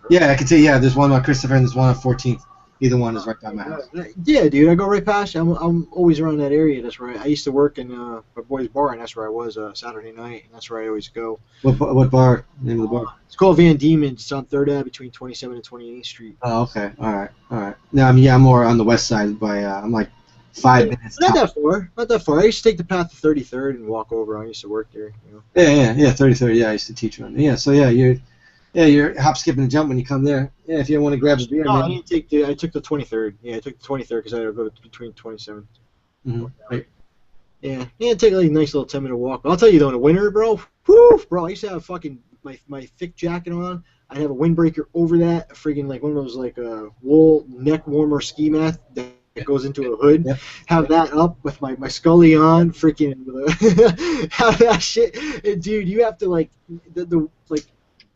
Yeah, I can say there's one on Christopher and there's one on 14th. Either one is right by my house. Yeah, dude, I go right past you. I'm always around that area. That's where I used to work in my boy's bar, and that's where I was Saturday night, and that's where I always go. What bar? Name of the bar? It's called Van Diemen's. It's on 3rd Ave between 27th and 28th Street. Oh, okay. All right. No, I'm more on the west side. I'm like 5 minutes. Not that far. I used to take the path to 33rd and walk over. I used to work there. Yeah. 33rd. Yeah, I used to teach around there. Yeah. So you're hop, skip, and jump when you come there. Yeah, if you want to grab a beer. No, I took the 23rd. Yeah, I took the 23rd because I had to go between 27th. Mm-hmm. Right. Yeah, take like a nice little 10-minute walk. But I'll tell you though, in the winter, bro, I used to have fucking my thick jacket on. I'd have a windbreaker over that, friggin' like one of those like wool neck warmer ski mat that goes into a hood. Yep. Have that up with my Scully on, freaking have that shit. And dude, you have to like the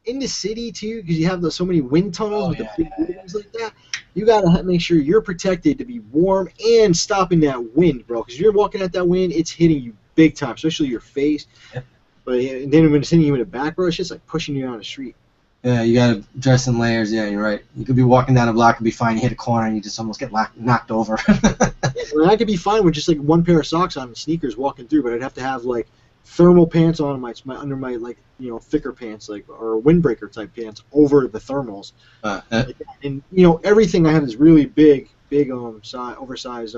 in the city too, because you have so many wind tunnels the big buildings like that. You gotta make sure you're protected to be warm and stopping that wind, bro. Because you're walking at that wind, it's hitting you big time, especially your face. Yep. But then when it's hitting you in the back, bro, it's just like pushing you down the street. Yeah, you gotta dress in layers. Yeah, you're right. You could be walking down a block and be fine. You hit a corner and you just almost get knocked over. I could be fine with just like one pair of socks on and sneakers walking through, but I'd have to have like thermal pants on under my like thicker pants or windbreaker type pants over the thermals. And everything I have is really big big oversized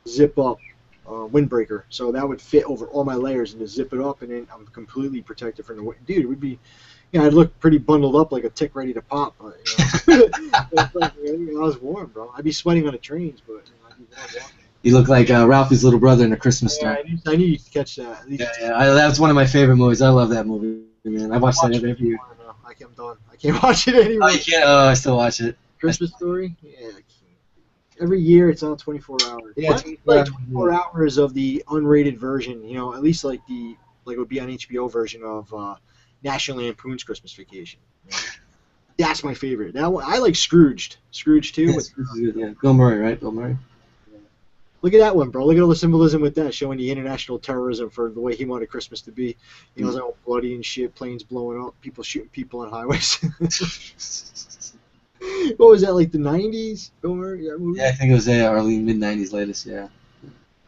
zip up windbreaker, so that would fit over all my layers and just zip it up, and then I'm completely protected from the wind. Dude, it would be, I'd look pretty bundled up like a tick ready to pop. But, I was warm, bro. I'd be sweating on the trains, but I'd be warm. You look like Ralphie's little brother in A Christmas Story. I knew you'd catch that. That's one of my favorite movies. I love that movie, man. I watch that every year. I'm done. I can't watch it anymore. Oh, you can't? Oh, I still watch it. Christmas Story? Yeah, I can't. Every year it's on 24 hours. Yeah, like 24 hours of the unrated version, at least like it would be on HBO version of National Lampoon's Christmas Vacation. That's my favorite. That one, I like Scrooged. Scrooge too. Yeah, Bill Murray, right? Bill Murray. Look at that one, bro. Look at all the symbolism with that, showing the international terrorism for the way he wanted Christmas to be. It was all bloody and shit, planes blowing up, people shooting people on highways. What was that, like the 90s? Bill Murray? Yeah, I think it was early, mid-90s latest, yeah.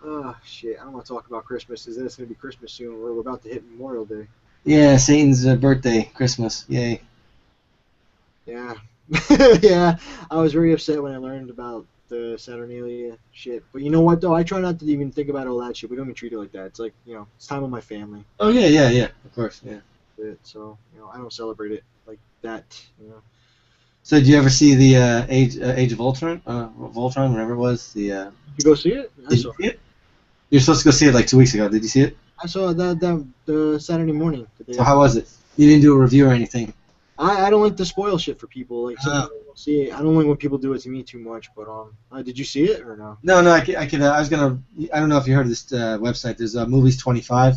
Oh, shit. I don't want to talk about Christmas, because then it's going to be Christmas soon. We're about to hit Memorial Day. Yeah, Satan's birthday, Christmas, yay. Yeah. Yeah, I was very upset when I learned about the Saturnalia shit. But you know what, though? I try not to even think about all that shit. We don't even treat it like that. It's like, it's time with my family. Oh, yeah, of course, yeah. So, I don't celebrate it like that, So, did you ever see the Age of Ultron? Voltron, whatever it was. You go see it? Did you see it? You were supposed to go see it like 2 weeks ago. Did you see it? I saw the Saturday morning. So how was it? You didn't do a review or anything? I don't like to spoil shit for people. Like, sometimes I don't see it. I don't like when people do it to me too much. But did you see it or no? No. I don't know if you heard of this website. There's Movies 25,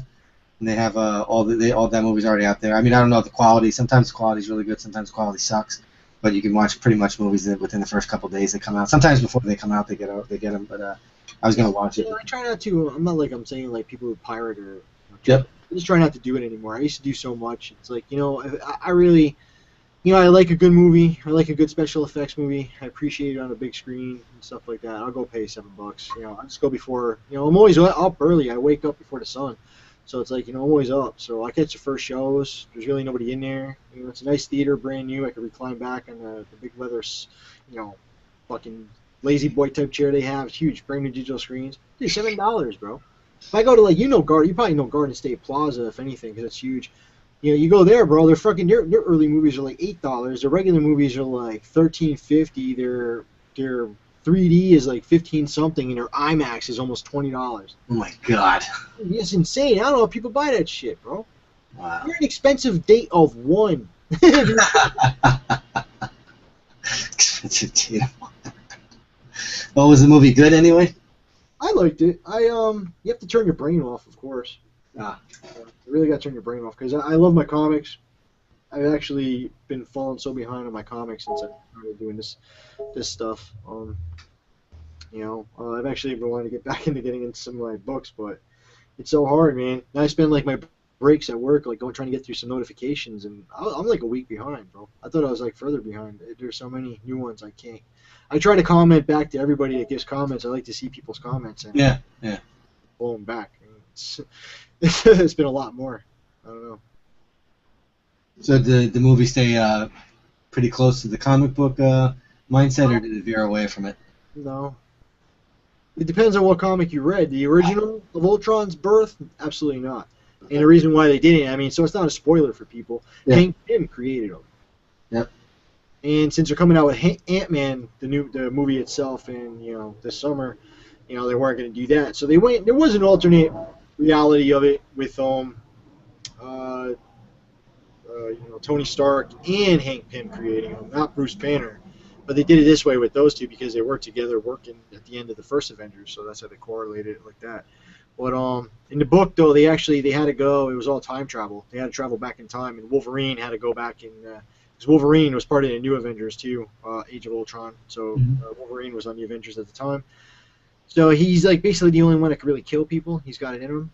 and they have all that movies already out there. I mean, I don't know the quality. Sometimes the quality's really good. Sometimes the quality sucks. But you can watch pretty much movies within the first couple of days they come out. Sometimes before they come out, they get them. But I was gonna watch it. I try not to. I'm not like I'm saying like people who pirate or. Yep. I just try not to do it anymore. I used to do so much. It's like I really, I like a good movie. I like a good special effects movie. I appreciate it on a big screen and stuff like that. I'll go pay $7. I just go before. I'm always up early. I wake up before the sun. So it's like, I'm always up. So I catch the first shows. There's really nobody in there. It's a nice theater, brand new. I can recline back on the big leather, fucking lazy boy type chair they have. It's huge, brand new digital screens. Dude, $7, bro. If I go to you probably know Garden State Plaza, if anything, because it's huge. You go there, bro. They're fucking their early movies are like $8. Their regular movies are like $13.50. Their 3D is like 15 something, and their IMAX is almost $20. Oh my god. It's insane. I don't know if people buy that shit, bro. Wow. You're an expensive date of one. Expensive date of one. Well, was the movie good anyway? I liked it. You have to turn your brain off, of course. You really got to turn your brain off, because I love my comics. I've actually been falling so behind on my comics since I started doing this stuff. I've actually been wanting to get back into getting into some of my books, but it's so hard, man. Now I spend like my breaks at work, like trying to get through some notifications, and I'm like a week behind, bro. I thought I was like further behind. There's so many new ones I can't. I try to comment back to everybody that gives comments. I like to see people's comments and blow them back. It's been a lot more. I don't know. So did the movie stay pretty close to the comic book mindset, or did it veer away from it? No. It depends on what comic you read. The original of Ultron's birth? Absolutely not. And the reason why they didn't, so it's not a spoiler for people. Yeah. Hank Pym created them. Yep. And since they're coming out with Ant-Man, the movie itself, in this summer, they weren't going to do that. So they went. There was an alternate reality of it with Tony Stark and Hank Pym creating them, not Bruce Banner. But they did it this way with those two because they worked together working at the end of the first Avengers, so that's how they correlated it like that. But in the book, though, they had to go. It was all time travel. They had to travel back in time, and Wolverine had to go back in. Because Wolverine was part of the new Avengers too, Age of Ultron. So Wolverine was on the Avengers at the time. So he's like basically the only one that could really kill people. He's got it in him.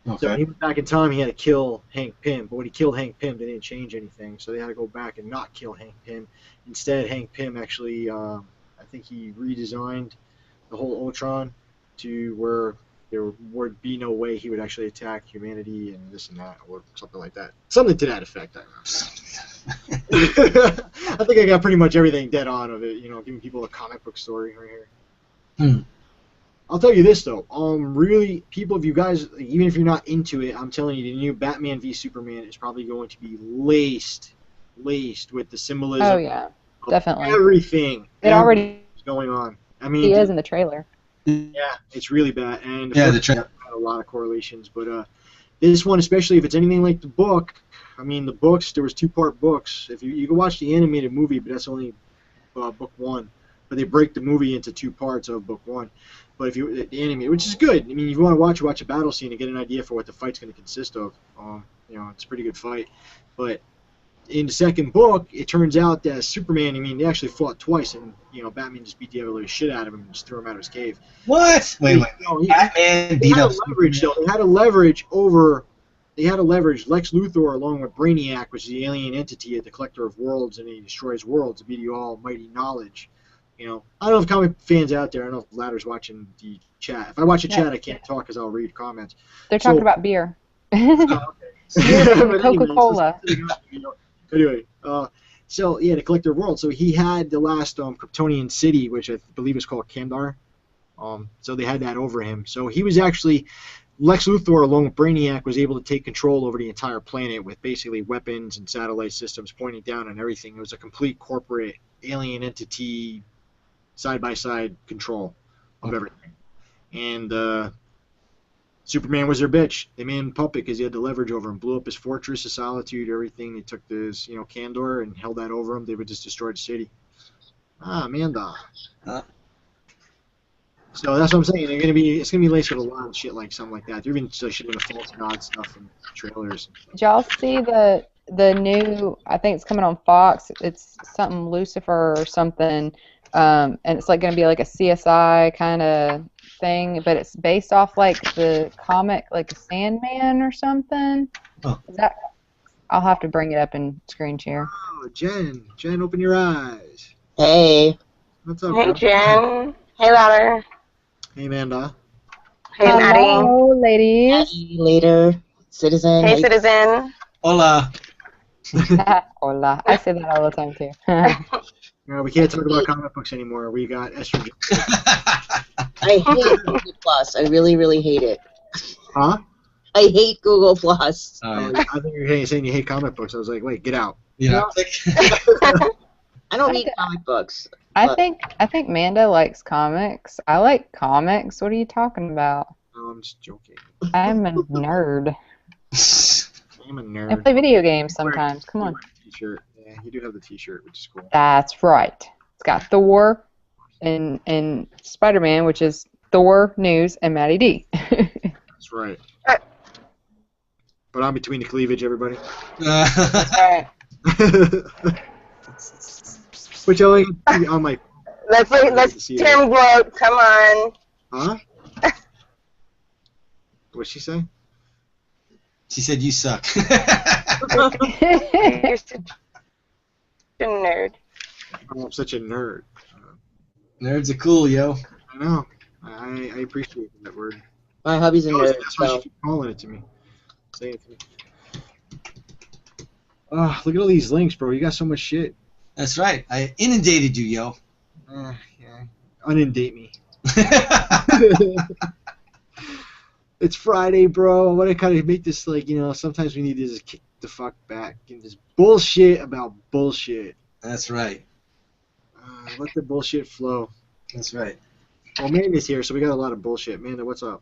Okay. So when he went back in time, he had to kill Hank Pym. But when he killed Hank Pym, they didn't change anything. So they had to go back and not kill Hank Pym. Instead, Hank Pym actually, I think he redesigned the whole Ultron to where there would be no way he would actually attack humanity and this and that, or something like that. Something to that effect, I don't know. I think I got pretty much everything dead on of it. Giving people a comic book story right here. I'll tell you this though. Really, people, if you guys, even if you're not into it, I'm telling you, the new Batman v Superman is probably going to be laced with the symbolism. Oh yeah, definitely. Everything. It already is going on. I mean, he is in the trailer. Yeah, it's really bad, and the trailer had a lot of correlations. But this one, especially if it's anything like the book. I mean, the books. There was 2-part books. If you can watch the animated movie, but that's only book 1. But they break the movie into 2 parts of book 1. But if you the animated, which is good. I mean, if you want to watch a battle scene and get an idea for what the fight's going to consist of, it's a pretty good fight. But in the second book, it turns out that Superman, I mean, they actually fought twice, and Batman just beat the ever shit out of him and just threw him out of his cave. What? Wait. Batman beat up leverage though. They had a leverage over. They had a leverage. Lex Luthor, along with Brainiac, which is the alien entity, the collector of worlds, and he destroys worlds to be the almighty knowledge. I don't know if comic fans out there. I don't know if Ladder's watching the chat. If I watch the chat, I can't talk because I'll read comments. They're talking about beer. Coca-Cola. Anyway, so yeah, the collector of worlds. So he had the last Kryptonian city, which I believe is called Kandar. So they had that over him. So he was actually Lex Luthor, along with Brainiac, was able to take control over the entire planet with basically weapons and satellite systems pointing down on everything. It was a complete corporate alien entity, side-by-side control of everything. And Superman was their bitch. They made him puppet because he had the leverage over him. Blew up his fortress of solitude, everything. They took this, Kandor and held that over him. They would just destroy the city. Amanda. So that's what I'm saying. It's gonna be laced with a lot of shit like something like that. They're even shit in the false god stuff and trailers. Did y'all see the new? I think it's coming on Fox. It's something Lucifer or something, and it's like gonna be like a CSI kind of thing, but it's based off like the comic, like a Sandman or something. Oh. Is that? I'll have to bring it up in screen share. Oh, Jen, open your eyes. Hey. What's up? Hey, bro? Jen. Hey, Ladder. Hey, Amanda. Hey, Maddie. Hello, ladies. Maddie, later. Citizen. Hey, Citizen. Hola. Hola. I say that all the time too. We can't talk about comic books anymore. We got estrogen. I hate Google Plus. I really, really hate it. Huh? I hate Google Plus. I think you're saying you hate comic books. I was like, wait, get out. Yeah. I don't need comic books. I think Manda likes comics. I like comics. What are you talking about? No, I'm just joking. I'm a nerd. I'm a I nerd. play video games sometimes. Come on. T-shirt. Yeah, you do have the T-shirt, which is cool. That's right. It's got Thor and Spider-Man, which is Thor, News, and Matty D. That's right. But I'm between the cleavage, everybody. Alright. Which I like on my. Let's Tim gloat. Come on. Huh? What'd she say? She said you suck. You're such a nerd. I'm such a nerd. Nerds are cool, yo. I know. I appreciate that word. My hubby's a nerd. That's why she keeps calling it to me. Saying it to me. Look at all these links, bro. You got so much shit. That's right. I inundated you, yo. Yeah. Inundate me. It's Friday, bro. I want to kind of make this like, sometimes we need to just kick the fuck back. And this bullshit about bullshit. That's right. Let the bullshit flow. That's right. Well, Amanda's here, so we got a lot of bullshit. Amanda, what's up?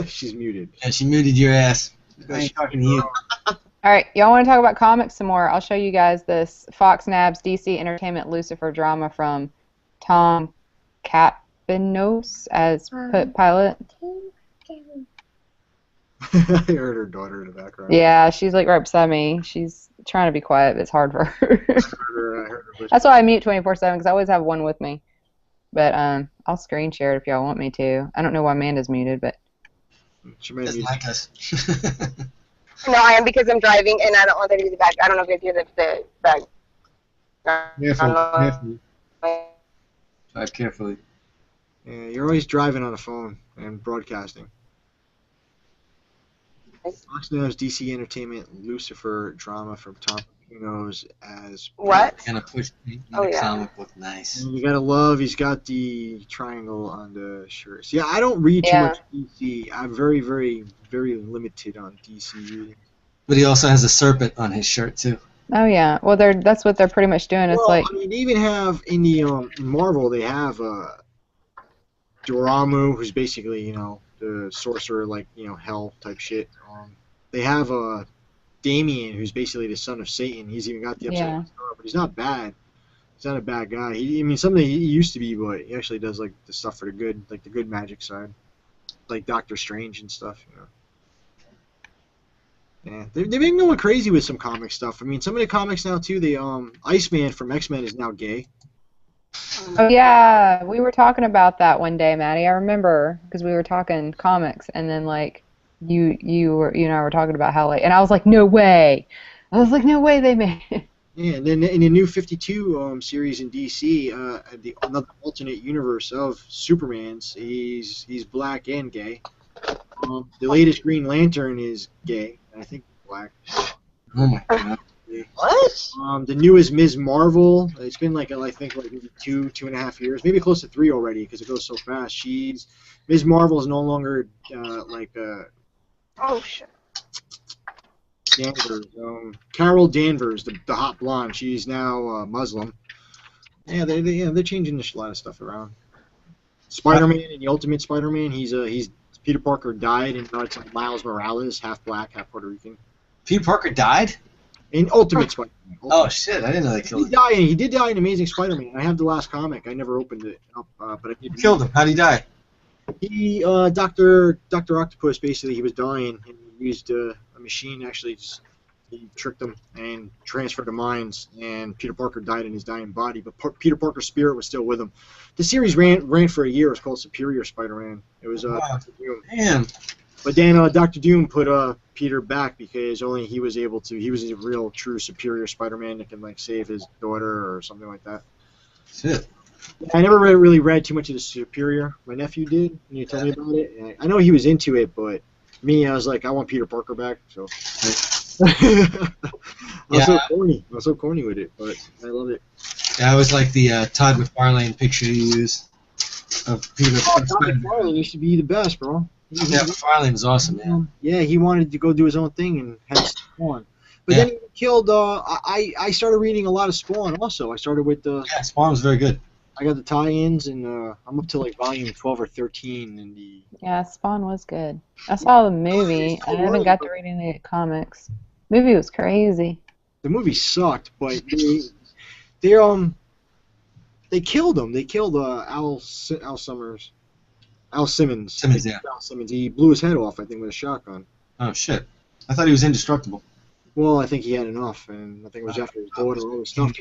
She's muted. And she muted your ass. I ain't talking to you. All right, y'all want to talk about comics some more? I'll show you guys this Fox Nabs DC Entertainment Lucifer drama from Tom Kapinos as pilot. I heard her daughter in the background. Yeah, she's like right beside me. She's trying to be quiet, but it's hard for her. I heard her That's why I mute 24/7 because I always have one with me. But I'll screen share it if y'all want me to. I don't know why Amanda's muted, but she may doesn't like us. No, I am because I'm driving and I don't want there to be the back. I don't know if you hear the back. Careful. Drive carefully. Yeah, you're always driving on a phone and broadcasting. Fox News, DC Entertainment, Lucifer drama from Tom Pino's as. What? Kind of push comic book, nice. And you gotta love. He's got the triangle on the shirts. Yeah, I don't read too Yeah. much DC. I'm very, very, very limited on DC reading. But he also has a serpent on his shirt too. Oh yeah. Well, that's what they're pretty much doing. It's Well, like I mean, they even have in the in Marvel, they have Dormammu, who's basically the sorcerer, like hell type shit. They have Damien, who's basically the son of Satan. He's even got the upside down star, but he's not bad. He's not a bad guy. I mean, something he used to be, but he actually does like the stuff for the good, like the good magic side, like Doctor Strange and stuff. Yeah, they've been going crazy with some comic stuff. I mean, some of the comics now too. The Iceman from X-Men is now gay. oh yeah, we were talking about that one day, Maddie. I remember because we were talking comics, and then like you and I were talking about how and I was like, no way. I was like, no way they made it. Yeah, and then in the new 52 series in DC, another alternate universe of Superman's, he's black and gay. The latest Green Lantern is gay, I think black. Oh my god. Yeah. What? The newest Ms. Marvel, it's been like I think like maybe 2.5 years, maybe close to 3 already because it goes so fast. Ms. Marvel is no longer Oh shit. Danvers, Carol Danvers, the hot blonde. She's now Muslim. Yeah, they're changing a lot of stuff around. Spider-Man and the Ultimate Spider-Man, he's Peter Parker died, and now it's like Miles Morales, half black, half Puerto Rican. Peter Parker died? In Ultimate Spider-Man. Oh shit! I didn't know they killed him. He did die in Amazing Spider-Man. I have the last comic. I never opened it up, but I did. Killed him. How'd he die? He Doctor Octopus basically he was dying and he used a machine actually. He tricked him and transferred the minds, and Peter Parker died in his dying body, but Peter Parker's spirit was still with him. The series ran for a year. It was called Superior Spider-Man. It was Dr. Doom. Damn. But then Dr. Doom put Peter back because only he was able to. He was a real, true Superior Spider-Man that can like save his daughter or something like that. Shit. I never really read too much of the Superior. My nephew did, and he told me about it. And I know he was into it, but me, I was like, I want Peter Parker back. So I was so corny with it, but I love it. Yeah, I was like the Todd McFarlane picture you use of Peter. Todd McFarlane used to be the best, bro. Yeah, McFarlane was awesome, man. Yeah, he wanted to go do his own thing and had Spawn. But then he killed. I started reading a lot of Spawn. Also, I started with Yeah, Spawn was very good. I got the tie-ins, and I'm up to like volume 12 or 13 in the. Yeah, Spawn was good. I saw the movie. I haven't got to read any of the comics. Movie was crazy. The movie sucked, but they killed him. They killed Al Simmons. Al Simmons, yeah. Al Simmons. He blew his head off, I think, with a shotgun. Oh shit! I thought he was indestructible. Well, I think he had enough, and I think it was after his daughter all this stuff.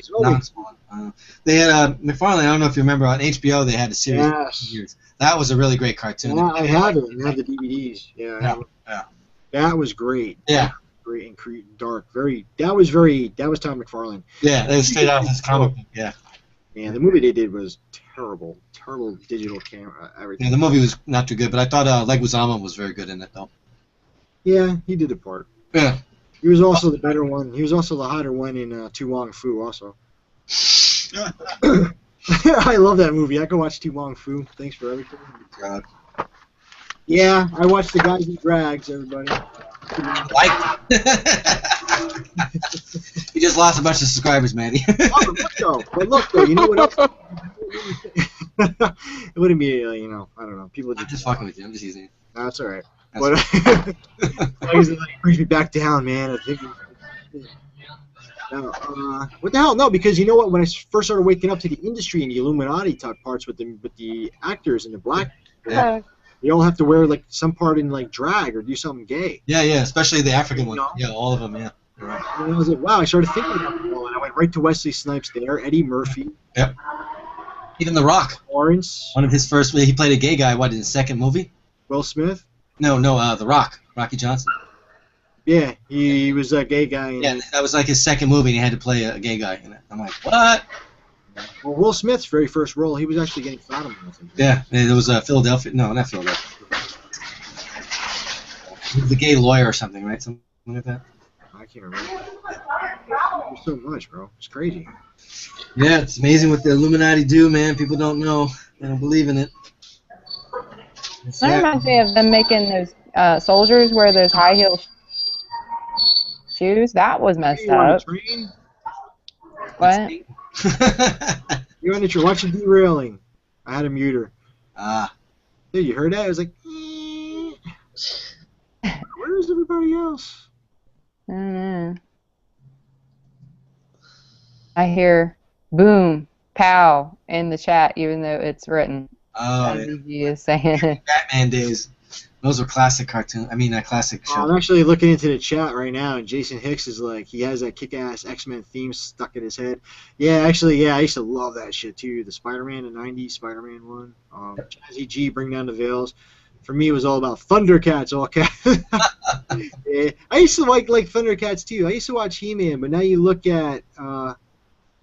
They had McFarlane. I don't know if you remember on HBO. They had a series. Yes. That was a really great cartoon. Yeah, I have it. I have the DVDs. Yeah. That was great. Yeah. Great and dark. That was Tom McFarlane. Yeah, they stayed out of his comic book. Yeah. Man, the movie they did was terrible. Terrible digital camera, everything. Yeah, the movie was not too good, but I thought Leguizamo was very good in it, though. Yeah, he did the part. Yeah. He was also the better one. He was also the hotter one in Tu Wong Fu, also. I love that movie. I can watch Tu Wong Fu. Thanks for everything. God. Yeah, I watched The Guys Eat Drags, everybody. Like You just lost a bunch of subscribers, Maddie. But look, though, you know what else? It wouldn't be, I don't know. People I'm just fucking with you. I'm just using it. No, that's all right. But it brings me back down, man. I think. What the hell? No, because you know what? When I first started waking up to the industry and the Illuminati type parts with the actors and the black, they all have to wear like some part in like drag or do something gay. Yeah, especially the African one. Yeah, all of them. Yeah. Right. And I was like, wow. I started thinking about them all, and I went right to Wesley Snipes there, Eddie Murphy. Yep. Even The Rock. Lawrence. One of his first. He played a gay guy. What in his second movie? Will Smith. No, The Rock. Rocky Johnson. Yeah, he was a gay guy. Yeah, that was like his second movie, and he had to play a gay guy in it. I'm like, what? Well, Will Smith's very first role, he was actually getting sodomized. Yeah, it was Philadelphia. No, not Philadelphia. He was a gay lawyer or something, right? Something like that. I can't remember. There's so much, bro. It's crazy. Yeah, it's amazing what the Illuminati do, man. People don't know. They don't believe in it. That reminds me of them making those soldiers wear those high heel shoes. That was messed up. What? You're on the train. Watch the derailing. I had a muter. Ah. Dude, you heard that? I was like, where's everybody else? I hear boom, pow in the chat, even though it's written. Oh, yeah. Is saying it. Batman days. Those were classic cartoons. I mean, classic shows. I'm actually looking into the chat right now, and Jason Hicks is like, he has that kick-ass X-Men theme stuck in his head. Yeah, actually, yeah, I used to love that shit too. The Spider-Man, the '90s Spider-Man one. Jazzy G, Bring Down the Veils. For me, it was all about Thundercats, all cats. Yeah, I used to like Thundercats too. I used to watch He-Man, but now you look at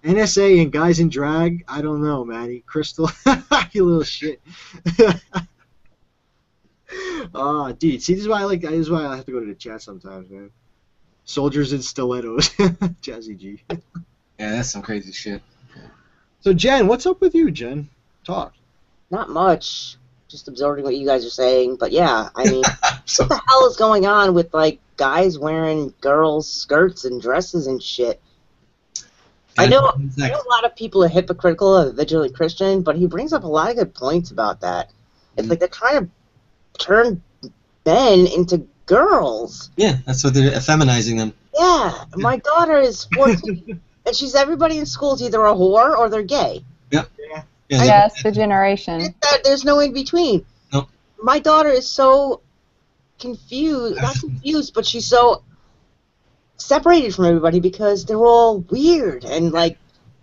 NSA and Guys in Drag. I don't know, Maddie. Crystal, you little shit. Dude, see, this is why I have to go to the chat sometimes, man. Soldiers in stilettos, Jazzy G. Yeah, that's some crazy shit. So, Jen, what's up with you, Jen? Talk. Not much. Just absorbing what you guys are saying, but yeah, I mean, what the hell is going on with like guys wearing girls' skirts and dresses and shit? I know a lot of people are hypocritical of Vigilant Christian, but he brings up a lot of good points about that. It's like they're trying to turn men into girls. Yeah, that's what they're effeminizing them. Yeah, my daughter is 14, and everybody in school is either a whore or they're gay. Yep. Yeah. Yes, the generation. There's no in between. Nope. My daughter is so confused, not confused, but she's so separated from everybody because they're all weird, and like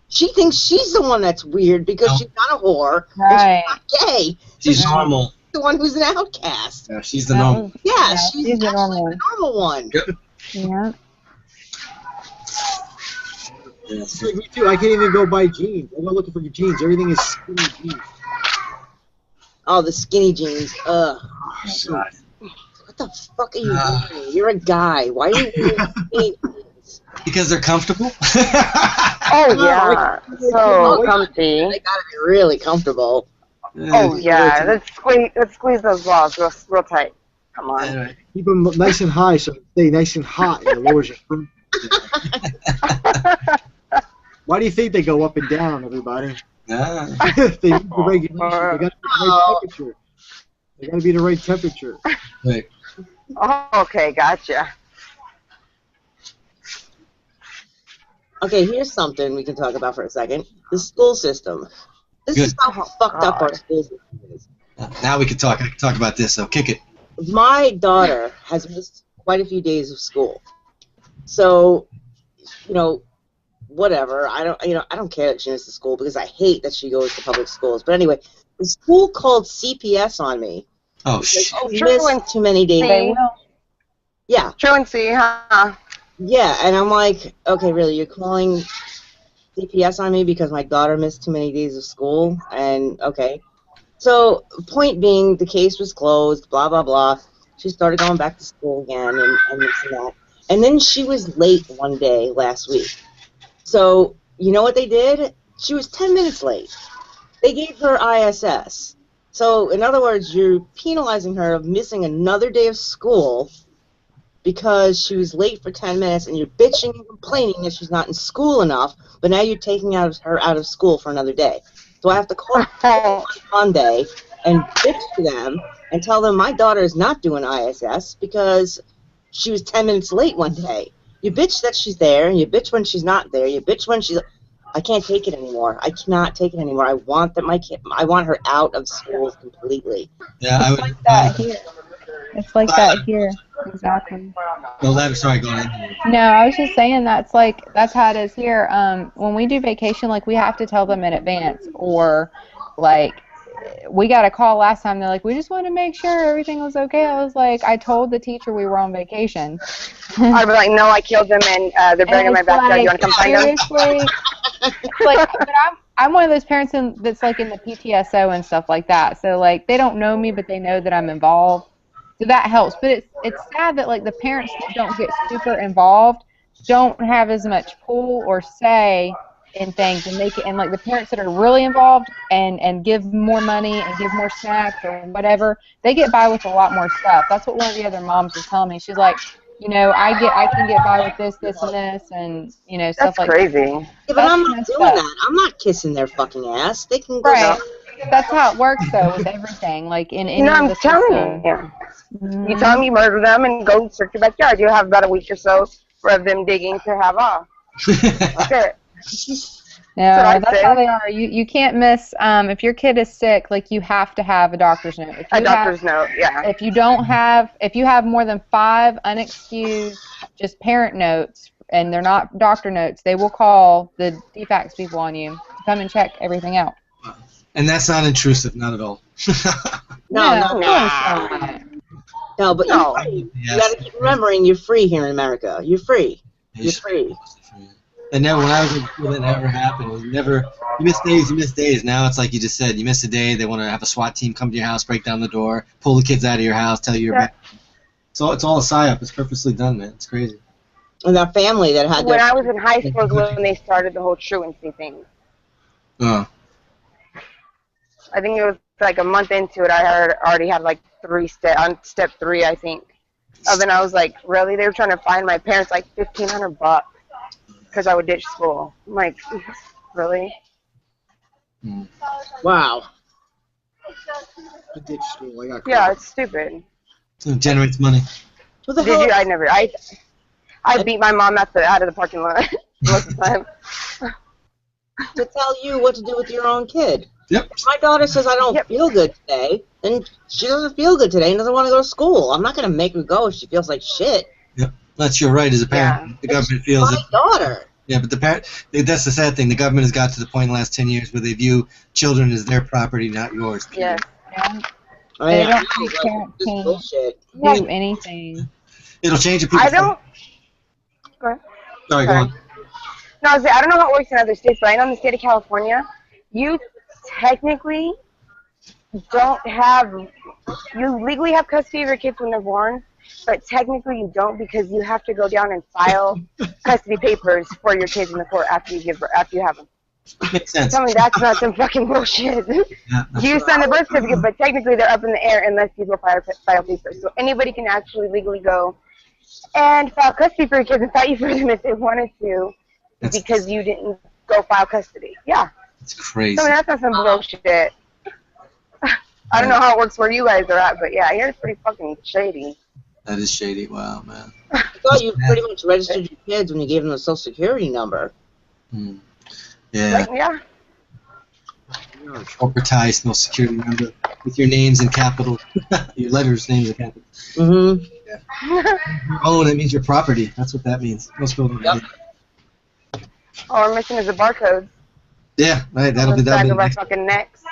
she thinks she's the one that's weird because she's not a whore, right? And she's not gay. She's normal. The one who's an outcast. Yeah, she's the normal. Yeah, she's the actually the normal one. Yep. Yeah. It's like me too. I can't even go buy jeans. I'm not looking for jeans. Everything is skinny jeans. Oh, the skinny jeans. Ugh. So, what the fuck are you wearing? You're a guy. Why are you wearing skinny jeans? Because they're comfortable. Oh yeah, so comfy. They gotta be really comfortable. Oh yeah, let's squeeze those balls real tight. Come on. Anyway. keep them nice and high so they stay nice and hot and it lowers your fruit. Why do you think they go up and down, everybody? They need the regulation. They got to be the right temperature. Right. Oh, okay, gotcha. Okay, here's something we can talk about for a second. The school system. This is how fucked up our school system is. Now we can talk. I can talk about this. So kick it. My daughter has missed quite a few days of school. So, whatever. I don't care that she misses school because I hate that she goes to public schools. But anyway, the school called CPS on me. Oh shit! You missed too many days. They will. Yeah. Truancy, huh? Yeah, and I'm like, okay, really, you're calling CPS on me because my daughter missed too many days of school? And, okay. So, point being, the case was closed, blah, blah, blah. She started going back to school again and this and that. And then she was late one day last week. So, you know what they did? She was 10 minutes late. They gave her ISS. So, in other words, you're penalizing her of missing another day of school because she was late for 10 minutes, and you're bitching and complaining that she's not in school enough, but now you're taking her out of school for another day. So I have to call on Monday and bitch to them and tell them my daughter is not doing ISS because she was 10 minutes late one day. You bitch that she's there, and you bitch when she's not there. You bitch when she's... I can't take it anymore. I cannot take it anymore. I want I want her out of school completely. Yeah, it's like that here. It's like that here. Exactly. Well, sorry, go ahead. No, I was just saying that's how it is here. When we do vacation, like we have to tell them in advance, or like we got a call last time. They're like, we just want to make sure everything was okay. I was like, I told the teacher we were on vacation. I'd be like, no, I killed them, and they're buried in my backyard. You want to come find them? Seriously. Like, but I'm one of those parents that's like in the PTSO and stuff like that. So like they don't know me, but they know that I'm involved. So that helps. But it's sad that like the parents that don't get super involved don't have as much pull or say in things, and like the parents that are really involved and give more money and give more snacks or whatever, they get by with a lot more stuff. That's what one of the other moms was telling me. She's like, you know, I can get by with this, and you know, stuff like that. That's crazy. Yeah, but I'm not doing that. I'm not kissing their fucking ass. They can go down. That's how it works, though, with everything. Like in any I'm of the telling you. You tell them you murder them and go search your backyard. You'll have about a week or so of them digging to have off. That's it. Yeah, that's how they are. You can't miss. If your kid is sick, like you have to have a doctor's note. A doctor's note, yeah. If you have more than 5 unexcused just parent notes, and they're not doctor notes, they will call the DFACS people on you to come and check everything out. And that's not intrusive, not at all. No, but you're free. You gotta keep remembering you're free here in America. You're free. You're free. And never, when I was in school, that never happened. You miss days. Now it's like you just said, you miss a day, they want to have a SWAT team come to your house, break down the door, pull the kids out of your house, tell you you're back. So it's all a psyop. It's purposely done, man. It's crazy. And that family that had when I was in high school when they started the whole truancy thing. Oh. I think it was like a month into it. I already had like 3 on step 3, I think. And then I was like, really? They were trying to find my parents like $1,500 because I would ditch school. I'm like, really? Wow. I ditch school. I got yeah, it's stupid. So it generates money. What the Did hell? you? I beat my mom out of the parking lot most of the time. To tell you what to do with your own kid. Yep. If my daughter says I don't feel good today, then she doesn't feel good today and doesn't want to go to school. I'm not going to make her go if she feels like shit. Yep. That's your right as a parent. Yeah. The government feels my daughter. Yeah, but that's the sad thing. The government has got to the point in the last 10 years where they view children as their property, not yours. Yeah. They don't think parents can do anything. It'll change your I don't. Go ahead. Sorry, go on. No, I don't know how it works in other states, but I know in the state of California, you technically you legally have custody of your kids when they're born, but technically you don't because you have to go down and file custody papers for your kids in the court after you have them. Makes sense. Tell me that's not some fucking bullshit. Yeah, you sign the birth certificate, but technically they're up in the air unless you go file papers. So anybody can actually legally go and file custody for your kids and fight you for them if they wanted to because you didn't go file custody. Yeah. It's crazy. So that's not some bullshit. I don't know how it works where you guys are at, but yeah, here it's pretty fucking shady. That is shady. Wow, man. I thought you pretty much registered your kids when you gave them a social security number. Yeah. Like, yeah. Corporatized social security number with your names in capital. Your letters, names in capital. Mm-hmm. Yeah. Oh, that means your property. That's what that means. Most people don't know. All we're missing is the barcode. Yeah, right. That'll be back of our fucking necks.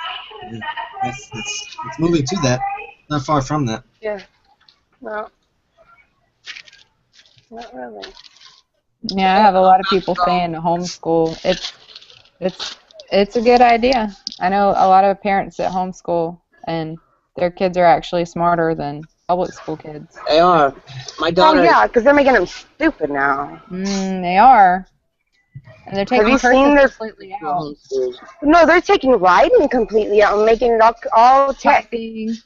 Yeah. It's moving to that. Not far from that. Yeah. No. Not really. Yeah, I have a lot of people saying homeschool. It's a good idea. I know a lot of parents that homeschool, and their kids are actually smarter than public school kids. They are. My daughter. Oh yeah, because they're making them stupid now. They are. And they're taking cursive completely out. No, they're taking writing completely out and making it all text.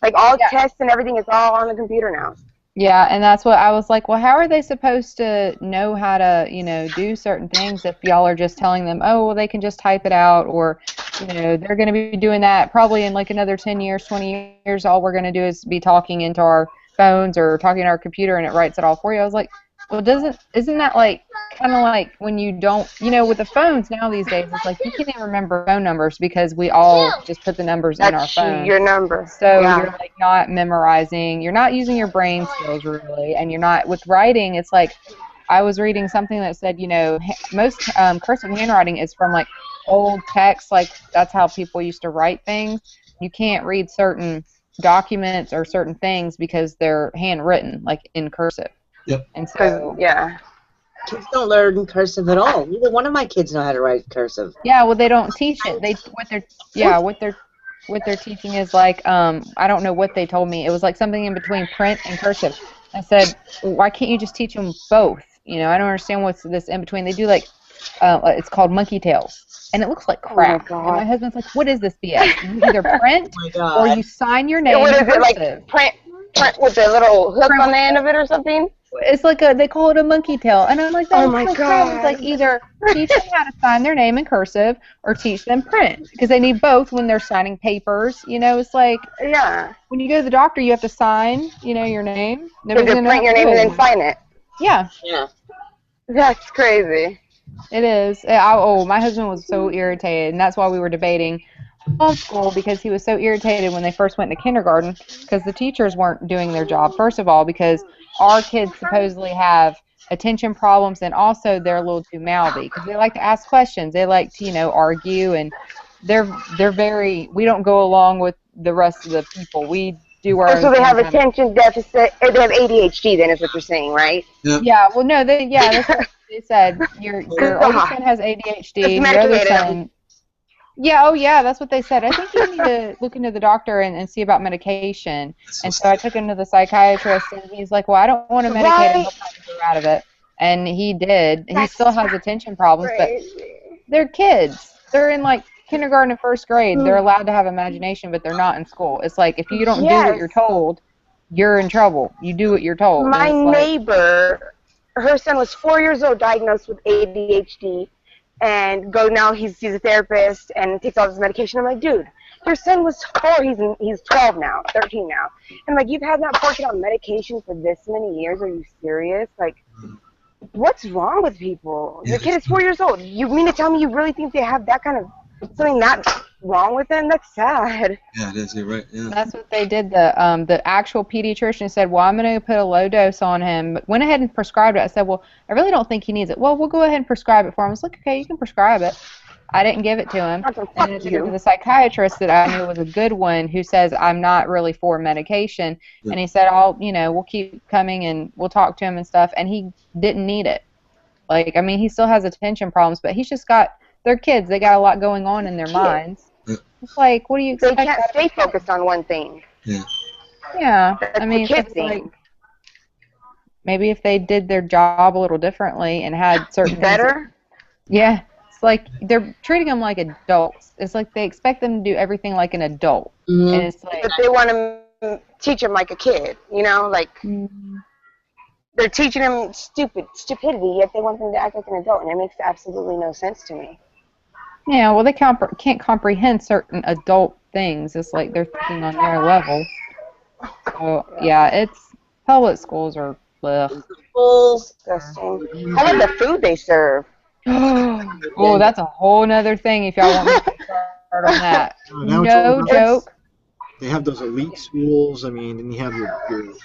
Like all tests and everything is all on the computer now. Yeah, and that's what I was like, well, how are they supposed to know how to, do certain things if y'all are just telling them, oh, well, they can just type it out, or, they're going to be doing that probably in like another 10 years, 20 years, all we're going to do is be talking into our phones or talking to our computer and it writes it all for you. I was like, well, isn't that like kind of like when you don't, with the phones now these days, it's like you can't even remember phone numbers because we all just put the numbers in our phone. Your number. So you're like not memorizing, you're not using your brain skills really, and you're not, with writing, it's like, I was reading something that said, most cursive handwriting is from like old text, like that's how people used to write things. You can't read certain documents or certain things because they're handwritten, like in cursive. Yep. And so, kids don't learn cursive at all. Neither one of my kids know how to write cursive. Yeah, well, they don't teach it. With their what they're teaching is like, I don't know what they told me. It was like something in between print and cursive. I said, why can't you just teach them both? You know, I don't understand what's this in between. They do like, it's called monkey tails, and it looks like crap. Oh my God. And my husband's like, what is this BS? You either print Oh or you sign your name What in is it, like cursive. print with the little hook on the end of it or something? It's like they call it a monkey tail, and I'm like, that Oh looks my like crap. God. It's like either teach them how to sign their name in cursive or teach them print, because they need both when they're signing papers. You know, it's like when you go to the doctor, you have to sign, you know, your name. You have to print your name and then sign it. Yeah. Yeah. That's crazy. It is. My husband was so irritated, and that's why we were debating homeschool, because he was so irritated when they first went to kindergarten because the teachers weren't doing their job. First of all, because our kids supposedly have attention problems, and also they're a little too mouthy because they like to ask questions. They like to, you know, argue, and they're very. We don't go along with the rest of the people. We do our own So they have thing. attention deficit, or they have ADHD then is what you're saying, right? Yeah, well, no, that's what they said. Your oldest son has ADHD, and your other son... Yeah, that's what they said. I think you need to look into the doctor and see about medication. And so I took him to the psychiatrist, and he's like, well, I don't want to medicate him. He'll probably grow out of it. And he did. He still has attention problems, but they're kids. They're in, like, kindergarten and first grade. They're allowed to have imagination, but they're not in school. It's like, if you don't do what you're told, you're in trouble. You do what you're told. My neighbor, her son was 4 years old, diagnosed with ADHD. And now he's a therapist and takes all this medication. I'm like, dude, your son was 4. He's 12 now, 13 now. And like, you've had that poor kid on medication for this many years. Are you serious? Like, what's wrong with people? Your kid is 4 years old. You mean to tell me you really think they have that kind of something that wrong with them? That's sad. Yeah, it is. You're right. Yeah. That's what they did. The actual pediatrician said, well, I'm going to put a low dose on him. But went ahead and prescribed it. I said, well, I really don't think he needs it. Well, we'll go ahead and prescribe it for him. I was like, okay, you can prescribe it. I didn't give it to him. And I took it to the psychiatrist that I knew was a good one, who says I'm not really for medication. And he said, we'll keep coming and we'll talk to him and stuff. And he didn't need it. Like, I mean, he still has attention problems, but he's just got, they're kids. They got a lot going on in their minds. It's like, what do you expect? They can't stay focused on one thing. Yeah. That's I mean, the kid it's thing. like, maybe if they did their job a little differently and had certain better. Yeah. It's like they're treating them like adults. It's like they expect them to do everything like an adult. And it's like, But they want to teach them like a kid, you know, like they're teaching them stupidity, yet they want them to act like an adult, and it makes absolutely no sense to me. yeah, well, they can't comprehend certain adult things. It's like they're thinking on their level. So, yeah, public schools are ugh. Disgusting. How about the food they serve? Oh, that's a whole nother thing if y'all want me to start on that. No joke. They have those elite schools. I mean, and you have your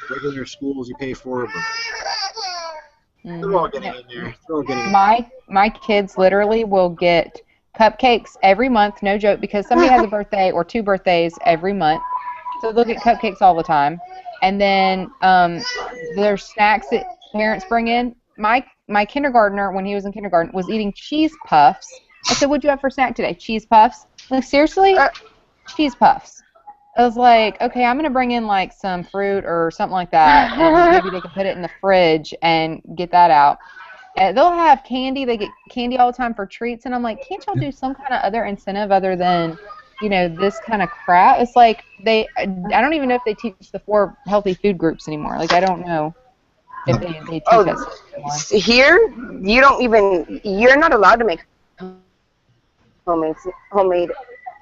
regular schools you pay for, but they're all getting in there. They're all getting in there. My kids literally will get cupcakes every month, no joke, because somebody has a birthday or 2 birthdays every month. So they'll get cupcakes all the time. And then there's snacks that parents bring in. My kindergartner, when he was in kindergarten, was eating cheese puffs. I said, what'd you have for snack today? Cheese puffs? Like, seriously? Cheese puffs. I was like, okay, I'm going to bring in, like, some fruit or something like that, and maybe they can put it in the fridge and get that out. They'll have candy. They get candy all the time for treats, and I'm like, can't y'all do some kind of other incentive other than, this kind of crap? It's like I don't even know if they teach the 4 healthy food groups anymore. Like, I don't know if they teach us anymore. Here, you're not allowed to make homemade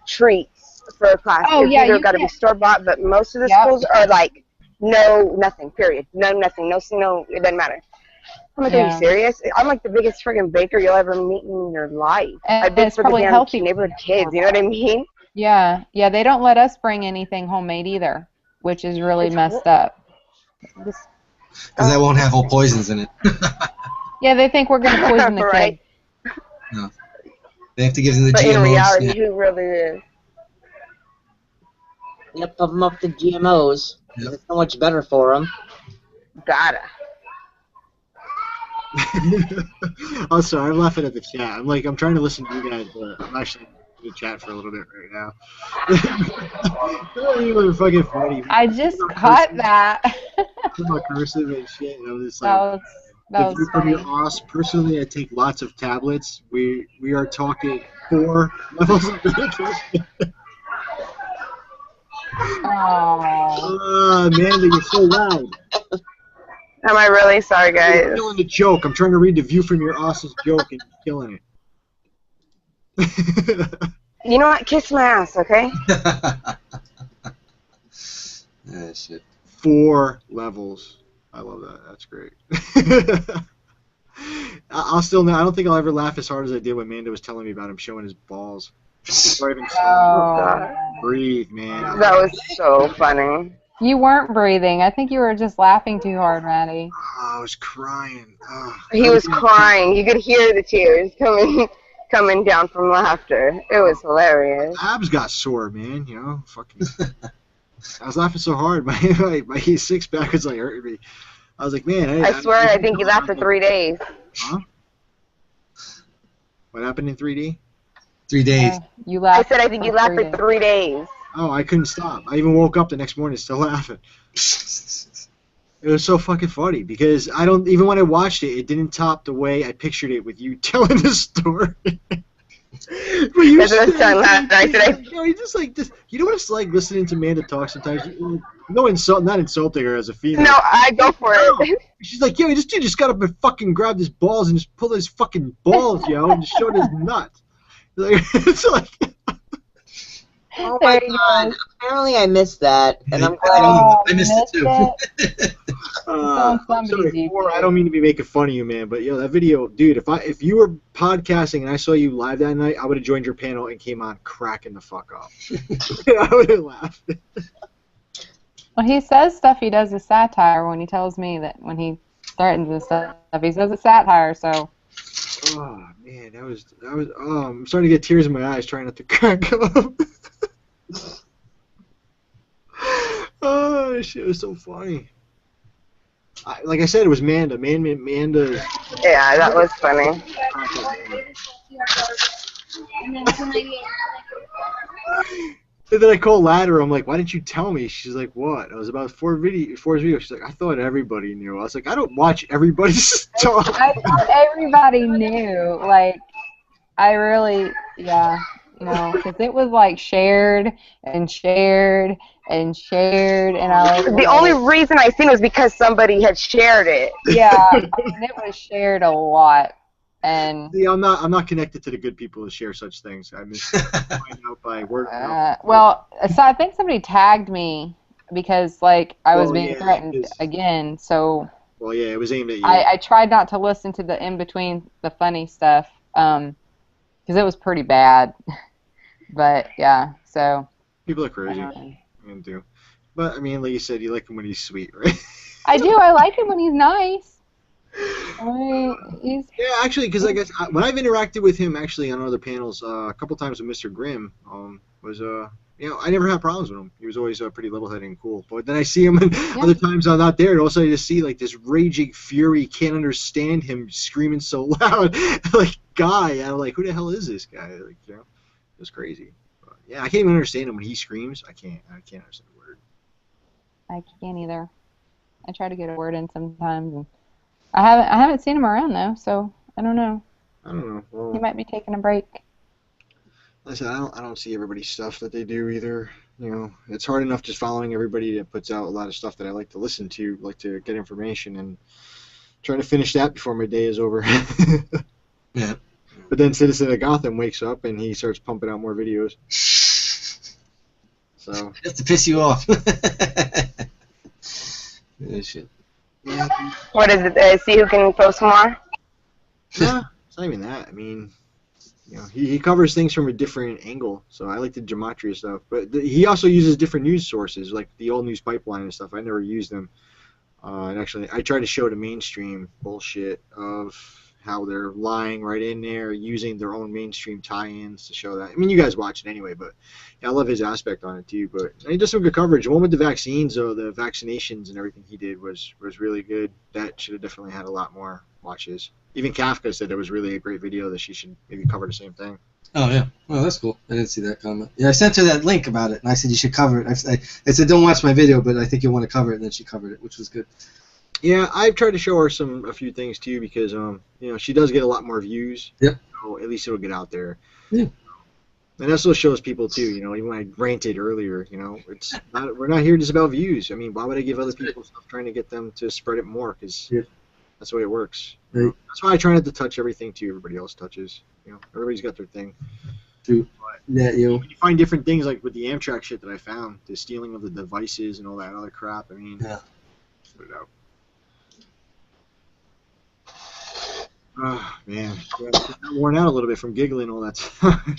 treats for a class. Oh, yeah, You've got to be store-bought, but most of the schools are like, no, nothing, period. No, nothing, no, it doesn't matter. I'm like, are you serious? I'm like the biggest friggin' baker you'll ever meet in your life. I've been for the damn healthy neighborhood kids, you know what I mean? Yeah, they don't let us bring anything homemade either, which is really messed up. Because that won't have all poisons in it. Yeah, they think we're going to poison the kid. No. They have to give them the but GMOs. In reality, who really is? Yep, pump them up the GMOs. Yep. It's so much better for them. Gotta. Oh, sorry, I'm laughing at the chat. I'm trying to listen to you guys, but I'm actually to chat for a little bit right now. You were fucking funny. I just caught that. About cursive and shit. You know, this That was from funny. your os. Personally, I take lots of tablets. We are talking 4 levels of medication. Oh. Amanda, you're so loud. Am I really sorry, guys? You're killing the joke. I'm trying to read the view from your os's joke and you're killing it. You know what? Kiss my ass, okay? Shit. 4 levels. I love that. That's great. I'll still know. I don't think I'll ever laugh as hard as I did when Amanda was telling me about him showing his balls. Before I even saw him. Breathe, man. That was so funny. You weren't breathing. I think you were just laughing too hard, Maddie. Oh, I was crying. He was crying. You could hear the tears coming down from laughter. It was hilarious. Abs got sore, man. You know, fucking. I was laughing so hard, my 6-pack was like hurting me. I was like, man. I swear, I think you laughed for 3 days. Huh? What happened in 3D? 3 days. You laughed. I said I think you laughed for 3 days. Oh, I couldn't stop. I even woke up the next morning still laughing. It was so fucking funny because even when I watched it, it didn't top the way I pictured it with you telling the story. But you That's what I said. You know, you just like this. You know what it's like listening to Amanda talk sometimes. Not insulting her as a female. No, I go for it. She's like, yo, this dude just got up and fucking grabbed his balls and just pulled his fucking balls, yo, and just showed his nut. Like, it's like. Oh my god! Apparently, I missed that, and I'm glad. I missed it too. I'm sorry, I don't mean to be making fun of you, man, but yo, that video, dude. If you were podcasting and I saw you live that night, I would have joined your panel and came on cracking the fuck up. I would have laughed. Well, he says stuff he does as satire when he tells me that when he threatens and stuff. He says it's satire, so. Oh man, that was. I'm starting to get tears in my eyes trying not to crack up. Oh, this shit was so funny. Like I said, it was Manda. Manda. Yeah, that was funny. And then I called Ladder. I'm like, why didn't you tell me? She's like, what? It was about 4's video. She's like, I thought everybody knew. I was like, I don't watch everybody's stuff. I thought everybody knew. Like, I really, yeah. You know, because it was like shared and shared and shared, and I was The like, only reason I seen it was because somebody had shared it. Yeah, I mean, it was shared a lot, and See, I'm not connected to the good people who share such things. I mean, find out by word. well, so I think somebody tagged me because like I was being threatened because- again, so Well, yeah, it was aimed at you. I tried not to listen to the in between the funny stuff, because it was pretty bad. But yeah, so People are crazy. I do. But I mean, like you said, you like him when he's sweet, right? I do. I like him when he's nice. I mean, Yeah, actually, because I guess when I've interacted with him actually on other panels, a couple times with Mr. Grimm, was you know, I never had problems with him. He was always pretty level-headed and cool. But then I see him and other times I'm not there, and also I just see like this raging fury, can't understand him screaming so loud, like guy. And I'm like, who the hell is this guy? Like, you know, it's crazy. But, yeah, I can't even understand him when he screams. I can't understand a word. I can't either. I try to get a word in sometimes, and I haven't seen him around though, so I don't know. Well, He might be taking a break. Listen, I don't see everybody's stuff that they do either. You know, it's hard enough just following everybody that puts out a lot of stuff that I like to listen to, like to get information, and trying to finish that before my day is over. Yeah. But then Citizen of Gotham wakes up and he starts pumping out more videos. So just to piss you off. Yeah, shit. What is it? See who can post more? Yeah, it's not even that. I mean, you know, he covers things from a different angle. So I like the gematria stuff, but he also uses different news sources, like the old news pipeline and stuff. I never used them. And actually, I try to show the mainstream bullshit of how they're lying right in there, using their own mainstream tie-ins to show that. I mean, you guys watch it anyway, but yeah, I love his aspect on it too. But he does some good coverage. The one with the vaccines, though, the vaccinations and everything he did was really good. That should have definitely had a lot more watches. Even Kafka said it was really a great video that she should maybe cover the same thing. Oh, yeah. Well, that's cool. I didn't see that comment. Yeah, I sent her that link about it, and I said you should cover it. I said don't watch my video, but I think you'll want to cover it, and then she covered it, which was good. Yeah, I've tried to show her a few things too because she does get a lot more views. Yep. So at least it'll get out there. Yeah. And also shows people too, even when I ranted earlier, we're not here just about views. I mean, why would I give other people stuff trying to get them to spread it more? Because that's the way it works. Right. That's why I try not to touch everything too everybody else touches. Everybody's got their thing. True. Yeah, you find different things like with the Amtrak shit that I found, the stealing of the devices and all that other crap. I mean, put it out. Oh, man. Yeah, I'm worn out a little bit from giggling all that time.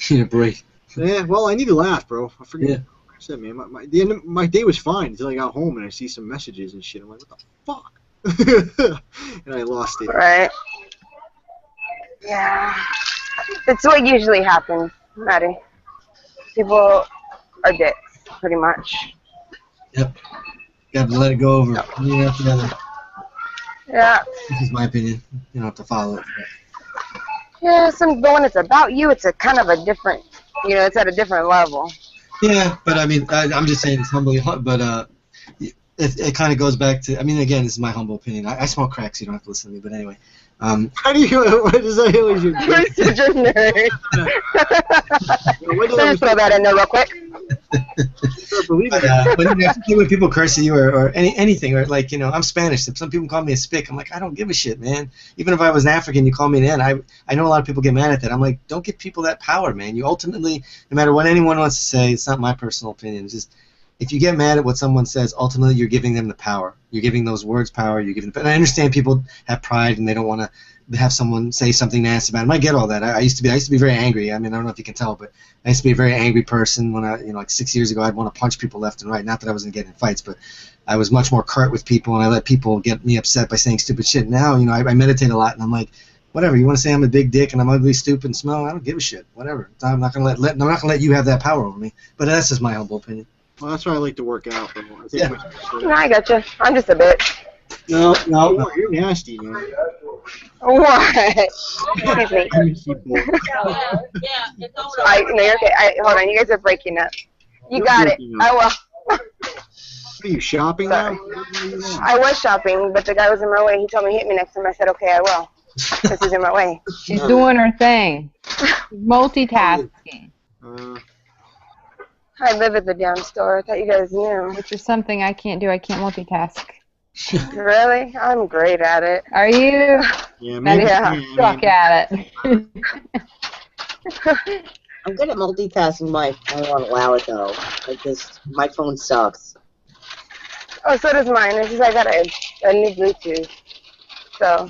Need a break. Yeah, well, I need to laugh, bro. I forget. Yeah. Like I said, man, the end of my day was fine until I got home and I see some messages and shit. I'm like, what the fuck? And I lost it. Right. Yeah. That's what usually happens, Maddie. People are dicks, pretty much. Yep. Got to let it go over. Yeah. This is my opinion. You don't have to follow it. Yeah, but when it's about you, it's a kind of a different, it's at a different level. Yeah, but I mean, I'm just saying it's humbly, but it kind of goes back to, I mean, again, this is my humble opinion. I smoke crack, so you don't have to listen to me, but anyway. How do you, what does that always do? You're such a nerd. Let's throw that in there real quick. When people curse at you or anything, or like, I'm Spanish. If some people call me a spick, I'm like, I don't give a shit, man. Even if I was an African, you call me an N. I know a lot of people get mad at that. I'm like, don't give people that power, man. You ultimately, no matter what anyone wants to say, it's not my personal opinion. It's just, if you get mad at what someone says, ultimately you're giving them the power. You're giving those words power. And I understand people have pride and they don't want to have someone say something nasty about them. I get all that. I used to be very angry. I mean, I don't know if you can tell, but I used to be a very angry person. When like 6 years ago, I'd want to punch people left and right. Not that I wasn't getting in fights, but I was much more curt with people, and I let people get me upset by saying stupid shit. Now, I meditate a lot, and I'm like, whatever. You want to say I'm a big dick and I'm ugly, stupid, and smell? I don't give a shit. Whatever. I'm not gonna let you have that power over me. But that's just my humble opinion. Well, that's why I like to work out. No, I got you. I'm just a bitch. No. You're nasty, man. What? Excuse me. Yeah, it's over. No, you're okay. Hold on, you guys are breaking up. You got it. I will. What are you, shopping now? I was shopping, but the guy was in my way. He told me to hit me next time. I said, okay, I will. Because he's in my way. She's doing her thing. Multitasking. I live at the damn store. I thought you guys knew. Which is something I can't do. I can't multitask. Really? I'm great at it. Are you? Yeah, maybe. Yeah. Suck at it. I'm good at multitasking, but I won't allow it though. My phone sucks. Oh, so does mine. It's just I got a new Bluetooth. So.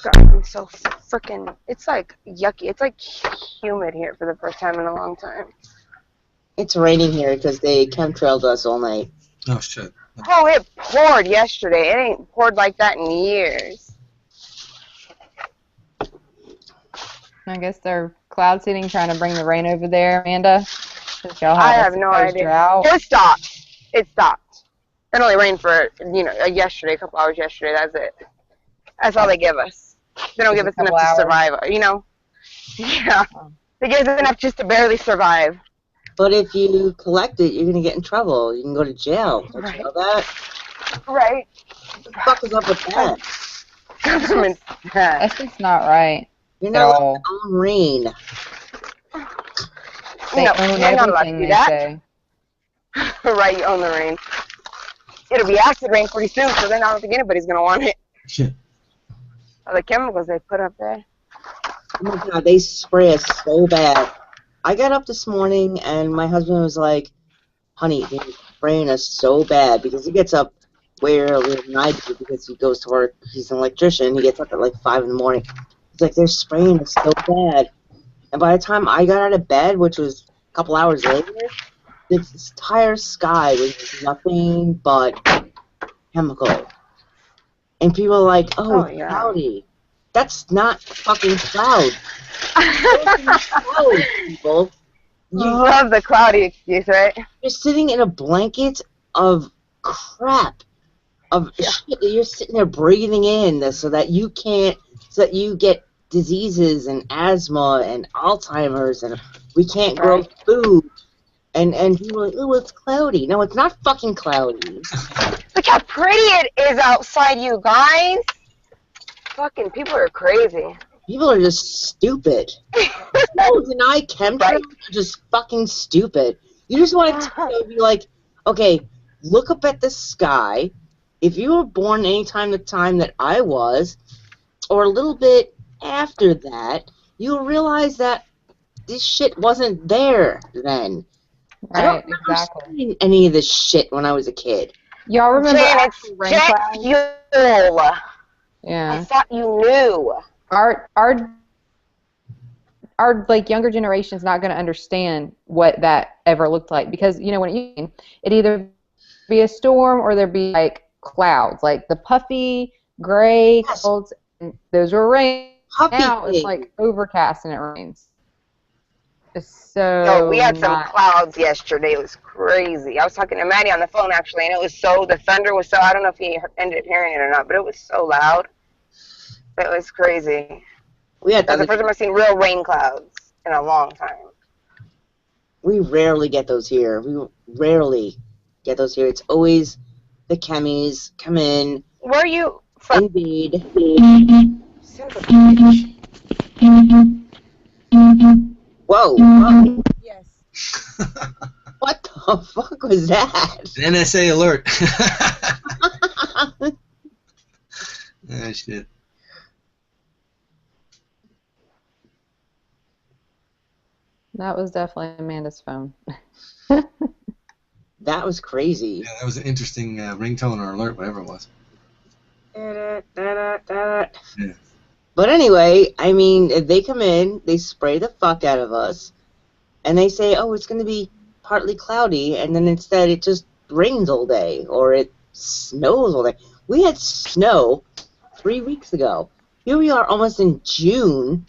God, I'm so freaking. It's like yucky. It's like humid here for the first time in a long time. It's raining here because they chemtrailed us all night. Oh, shit. Oh, it poured yesterday. It ain't poured like that in years. I guess they're cloud seeding, trying to bring the rain over there, Amanda. I have no idea. Drought. It stopped. It stopped. It only rained for, yesterday, a couple hours yesterday. That's it. That's all they give us. They don't give us enough to survive, Yeah. They give us enough just to barely survive. But if you collect it, you're going to get in trouble. You can go to jail. Don't you know that? Right. What the fuck is up with that? Government. That's just not right. You're not allowed to own rain. They own everything, they say. Right, you own the rain. It'll be acid rain pretty soon, so then I don't think anybody's going to want it. Shit. All the chemicals they put up there. Oh my God, they spray us so bad. I got up this morning and my husband was like, honey, they're spraying us so bad, because he gets up way earlier than I do because he goes to work. He's an electrician. He gets up at like 5 in the morning. He's like, they're spraying us so bad. And by the time I got out of bed, which was a couple hours later, this entire sky was nothing but chemical. And people are like, oh it's cloudy. That's not fucking cloud. Cloud, people. You love the cloudy excuse, right? You're sitting in a blanket of crap. of shit that you're sitting there breathing in so that you get diseases and asthma and Alzheimer's, and we can't grow food. And people are like, oh, it's cloudy. No, it's not fucking cloudy. Look how pretty it is outside, you guys. Fucking people are crazy. People are just stupid. People deny chemtrails are just fucking stupid. You just want to be like, okay, look up at the sky. If you were born any time the time that I was, or a little bit after that, you'll realize that this shit wasn't there then. I don't remember seeing any of this shit when I was a kid. Y'all remember jet fuel. Yeah. I thought you knew. Our like younger generation's not going to understand what that ever looked like, because when it either be a storm or there'd be like clouds, like the puffy gray clouds. And those were rain. Now it's like overcast and it rains. So we had some clouds yesterday. It was crazy. I was talking to Maddie on the phone actually, and the thunder was so, I don't know if he ended up hearing it or not, but it was so loud. It was crazy. That was the first time I've seen real rain clouds in a long time. We rarely get those here. It's always the chemies come in. Where are you from? Invade. Whoa. Yes. What the fuck was that? NSA alert. Ah, shit. That was definitely Amanda's phone. That was crazy. Yeah, that was an interesting ringtone or alert, whatever it was. Yeah. But anyway, I mean, they come in, they spray the fuck out of us, and they say, oh, it's going to be partly cloudy, and then instead it just rains all day, or it snows all day. We had snow 3 weeks ago. Here we are almost in June,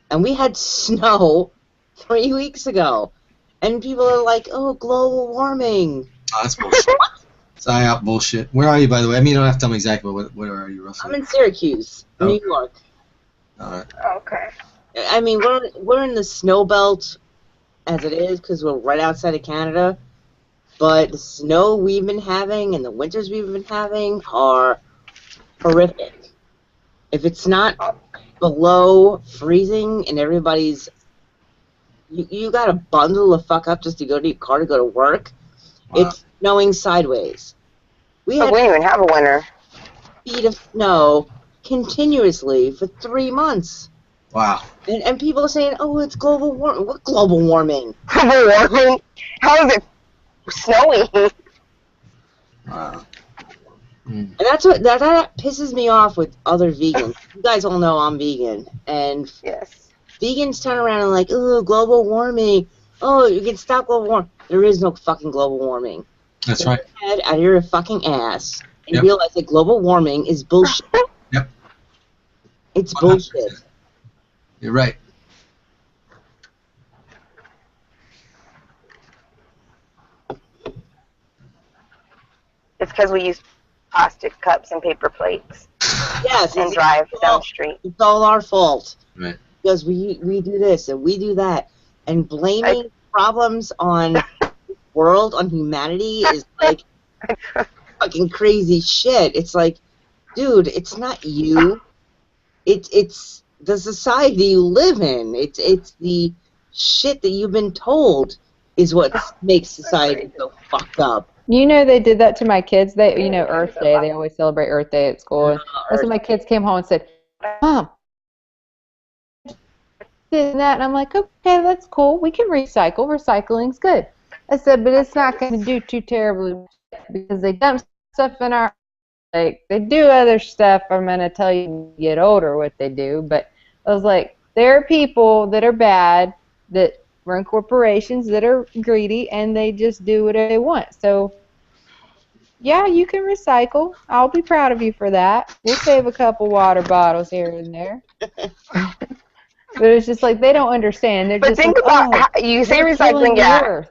and we had snow 3 weeks ago. And people are like, oh, global warming. Oh, that's bullshit. PSYOP bullshit. Where are you, by the way? I mean, you don't have to tell me exactly, but where are you roughly? I'm in Syracuse, New York. All right. Okay. I mean, we're in the snow belt as it is because we're right outside of Canada. But the snow we've been having and the winters we've been having are horrific. If it's not below freezing and everybody's... You got to bundle the fuck up just to go to your car to go to work. Wow. It's snowing sideways. We didn't even have a winter. Feet of snow continuously for 3 months. Wow. And people are saying, oh, it's global warming. What global warming? Global warming? How is it snowing? Wow. And that's what that pisses me off with other vegans. You guys all know I'm vegan. And yes. Vegans turn around and like, oh, global warming. Oh, you can stop global warming. There is no fucking global warming. That's right. Get your head out of your fucking ass and realize that global warming is bullshit. Yep. It's bullshit. You're right. It's because we use plastic cups and paper plates. Yes. And drive down the street. It's all our fault. Right. Because we do this and we do that. And blaming problems on the world, on humanity, is like fucking crazy shit. It's like, dude, it's not you. It's the society you live in. It's the shit that you've been told is what makes society so fucked up. They did that to my kids. They, Earth Day. They always celebrate Earth Day at school. And so my kids came home and said, Mom, this and that. And I'm like, okay, that's cool. We can recycle. Recycling's good. I said, but it's not going to do too terribly because they dump stuff in our, like, they do other stuff. I'm going to tell you when you get older what they do. But I was like, there are people that are bad that run corporations that are greedy and they just do whatever they want. So, yeah, you can recycle. I'll be proud of you for that. We'll save a couple water bottles here and there. But it's just like they don't understand. They're but just think like, about how you say recycling, yeah.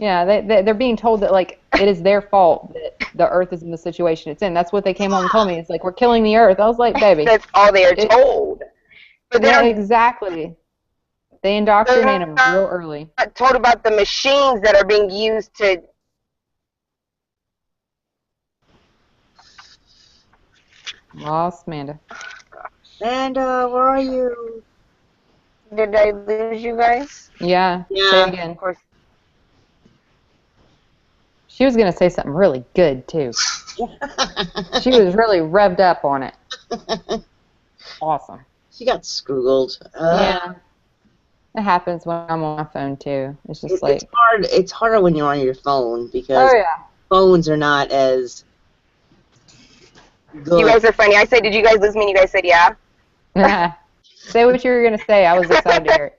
Yeah, they're being told that, like, it is their fault that the Earth is in the situation it's in. That's what they came home and told me. It's like, we're killing the Earth. I was like, baby. That's all they are told. But Yeah, they're exactly. They indoctrinate them real early. not told about the machines that are being used to. Lost Amanda. Amanda, where are you? Did I lose you guys? Yeah, Yeah. say it again. Of course. She was going to say something really good, too. She was really revved up on it. Awesome. She got screwed. Yeah. It happens when I'm on my phone, too. It's just like... It's hard. It's harder when you're on your phone because phones are not as good. You guys are funny. I said, did you guys lose me? And you guys said, yeah. Say what you were going to say. I was excited to hear it.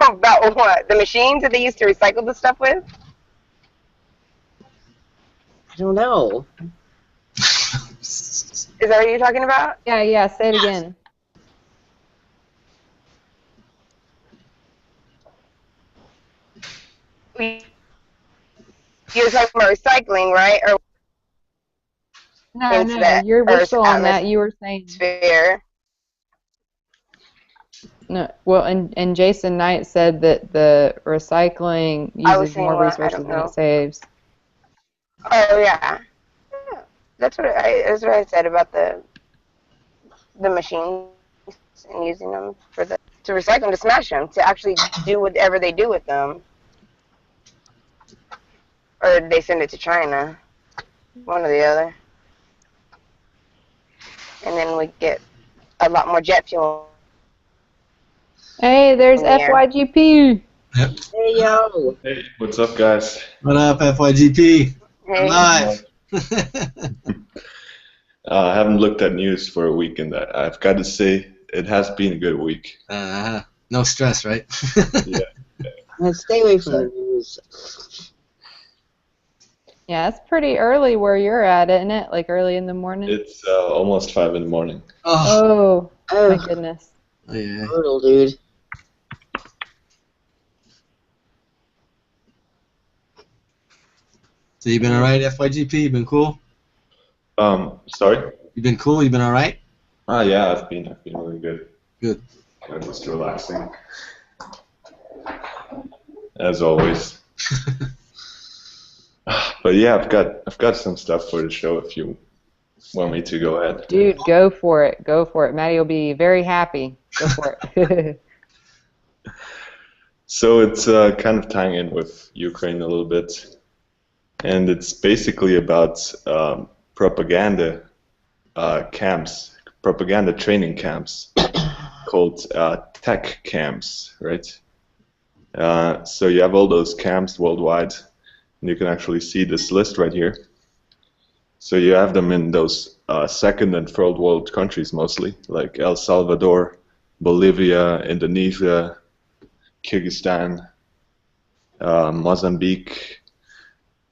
About what? The machines that they used to recycle the stuff with? I don't know. Is that what you're talking about? Yeah, say it again. You're talking about recycling, right? Or No, we're still on that. You were saying... Sphere. No, well, and Jason Knight said that the recycling uses more resources than it saves. Oh yeah, that's what I said about the machines and using them to recycle them, to smash them, to actually do whatever they do with them, or they send it to China, one or the other, and then we get a lot more jet fuel. Hey, there's FYGP. Yep. Hey, yo. Hey, what's up, guys? What up, FYGP? Hey. Live. I haven't looked at news for a week, and I've got to say it has been a good week. No stress, right? Yeah. Stay away from the news. Yeah, it's pretty early where you're at, isn't it? Like early in the morning? It's almost 5 in the morning. Oh my goodness. Oh, yeah. Brutal, dude. So you been alright, FYGP? You been cool? Sorry? You been cool? You been alright? Yeah, I've been really good. Good. I'm just relaxing. As always. But yeah, I've got some stuff for the show if you want me to go ahead. Dude, go for it. Go for it. Maddie will be very happy. Go for it. So it's kind of tying in with Ukraine a little bit. And it's basically about propaganda camps, propaganda training camps called tech camps, right? So you have all those camps worldwide, and you can actually see this list right here. So you have them in those second and third world countries mostly, like El Salvador, Bolivia, Indonesia, Kyrgyzstan, Mozambique.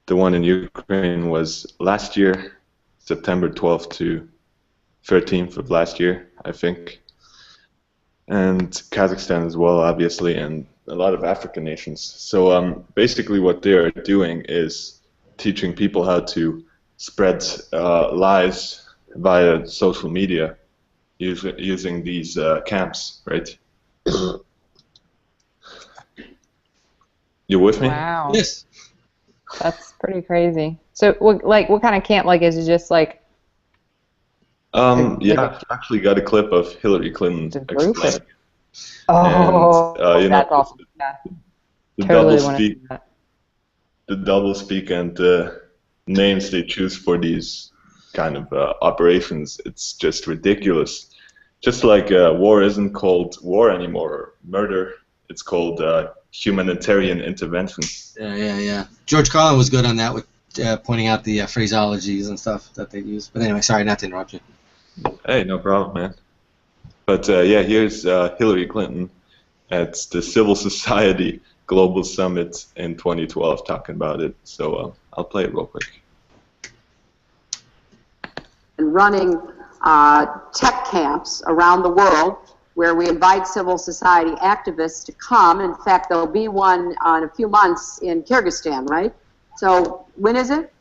The one in Ukraine was last year, September 12th to 13th of last year, I think. And Kazakhstan as well, obviously, and a lot of African nations. So basically what they're doing is teaching people how to spread lies via social media using these camps, right? You with me? Wow. Yes. That's pretty crazy. So, what kind of camp? Like, is it just like... Yeah, I've actually got a clip of Hillary Clinton explaining. Oh, and, that's awesome. Yeah. The Totally double wanna speak, see that. the double speak, and the names they choose for these kind of operations. It's just ridiculous. Just like war isn't called war anymore, or murder. It's called humanitarian intervention. Yeah. George Carlin was good on that with pointing out the phraseologies and stuff that they use. But anyway, sorry, not to interrupt you. Hey, no problem, man. But yeah, here's Hillary Clinton at the Civil Society Global Summit in 2012 talking about it. So I'll play it real quick. And running tech camps around the world where we invite civil society activists to come. In fact, there'll be one in a few months in Kyrgyzstan, right? So when is it?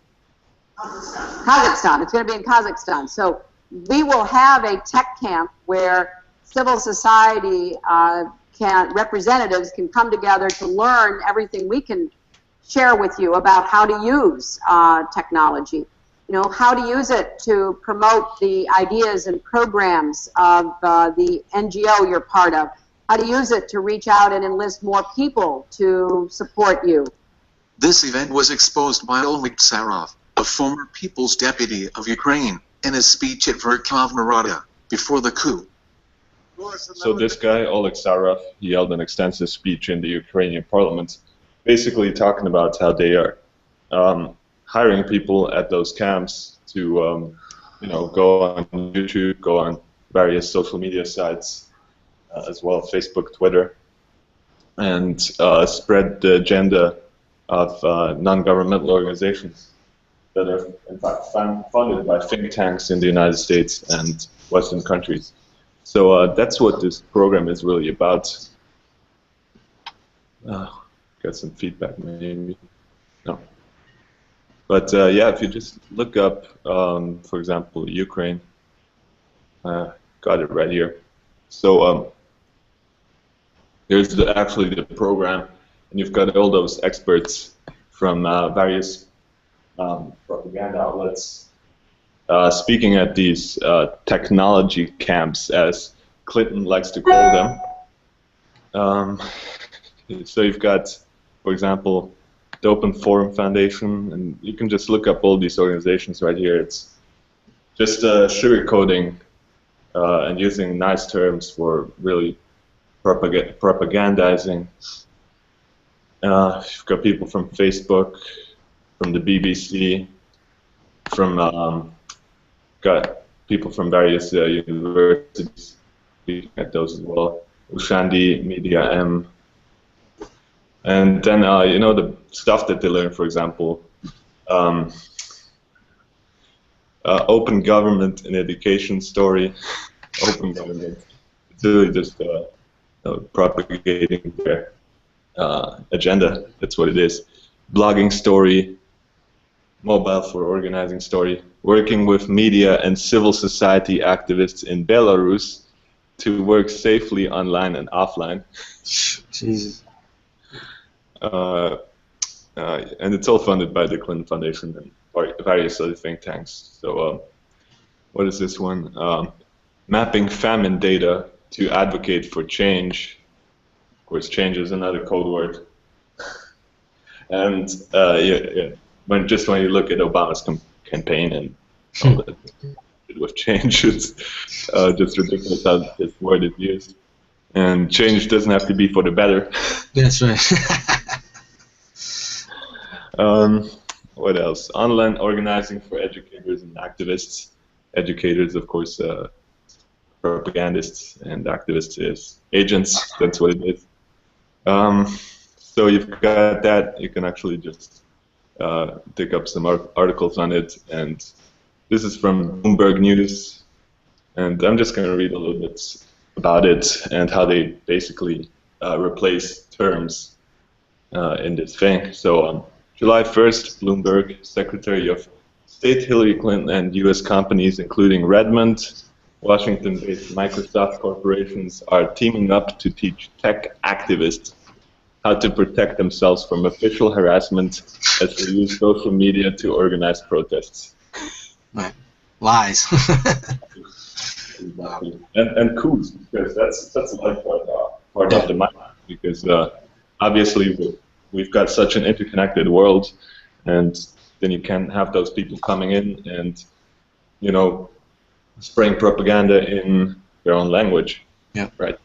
Kazakhstan. It's going to be in Kazakhstan. So we will have a tech camp where civil society representatives can come together to learn everything we can share with you about how to use technology. You know, how to use it to promote the ideas and programs of the NGO you're part of. How to use it to reach out and enlist more people to support you. This event was exposed by Oleg Tsarov, a former People's Deputy of Ukraine, in his speech at Verkhovna Rada before the coup. So this guy, Oleg Tsarov, he held an extensive speech in the Ukrainian parliament, basically talking about how they are hiring people at those camps to, go on YouTube, go on various social media sites, as well as Facebook, Twitter, and spread the agenda of non-governmental organizations that are, in fact, funded by think tanks in the United States and Western countries. So that's what this program is really about. Got some feedback, maybe. No. But yeah, if you just look up, for example, Ukraine, got it right here. So here's actually the program, and you've got all those experts from various propaganda outlets speaking at these technology camps, as Clinton likes to call them. So you've got, for example, the Open Forum Foundation, and you can just look up all these organizations right here. It's just sugarcoating and using nice terms for really propagandizing. You've got people from Facebook, from the BBC, from got people from various universities at those as well. Ushandi, Media M. And then, the stuff that they learn, for example, open government and education story, open government. It's really just propagating their agenda. That's what it is. Blogging story, mobile for organizing story, working with media and civil society activists in Belarus to work safely online and offline. Jesus. And it's all funded by the Clinton Foundation and various other think tanks. So what is this one? Mapping famine data to advocate for change. Of course, change is another code word. And when you look at Obama's campaign and all that with change, it's just ridiculous how this word is used. And change doesn't have to be for the better. That's right. What else? Online organizing for educators and activists. Educators, of course, propagandists, and activists is agents. That's what it is. So you've got that. You can actually just dig up some articles on it. And this is from Bloomberg News. And I'm just going to read a little bit about it and how they basically replace terms in this thing. So July 1st, Bloomberg, Secretary of State Hillary Clinton and U.S. companies, including Redmond, Washington-based Microsoft corporations, are teaming up to teach tech activists how to protect themselves from official harassment as they use social media to organize protests. Right. Lies. Exactly. And coups, because that's a large part of the mind, because obviously we've got such an interconnected world, and then you can have those people coming in and, spraying propaganda in their own language. Yeah. Right.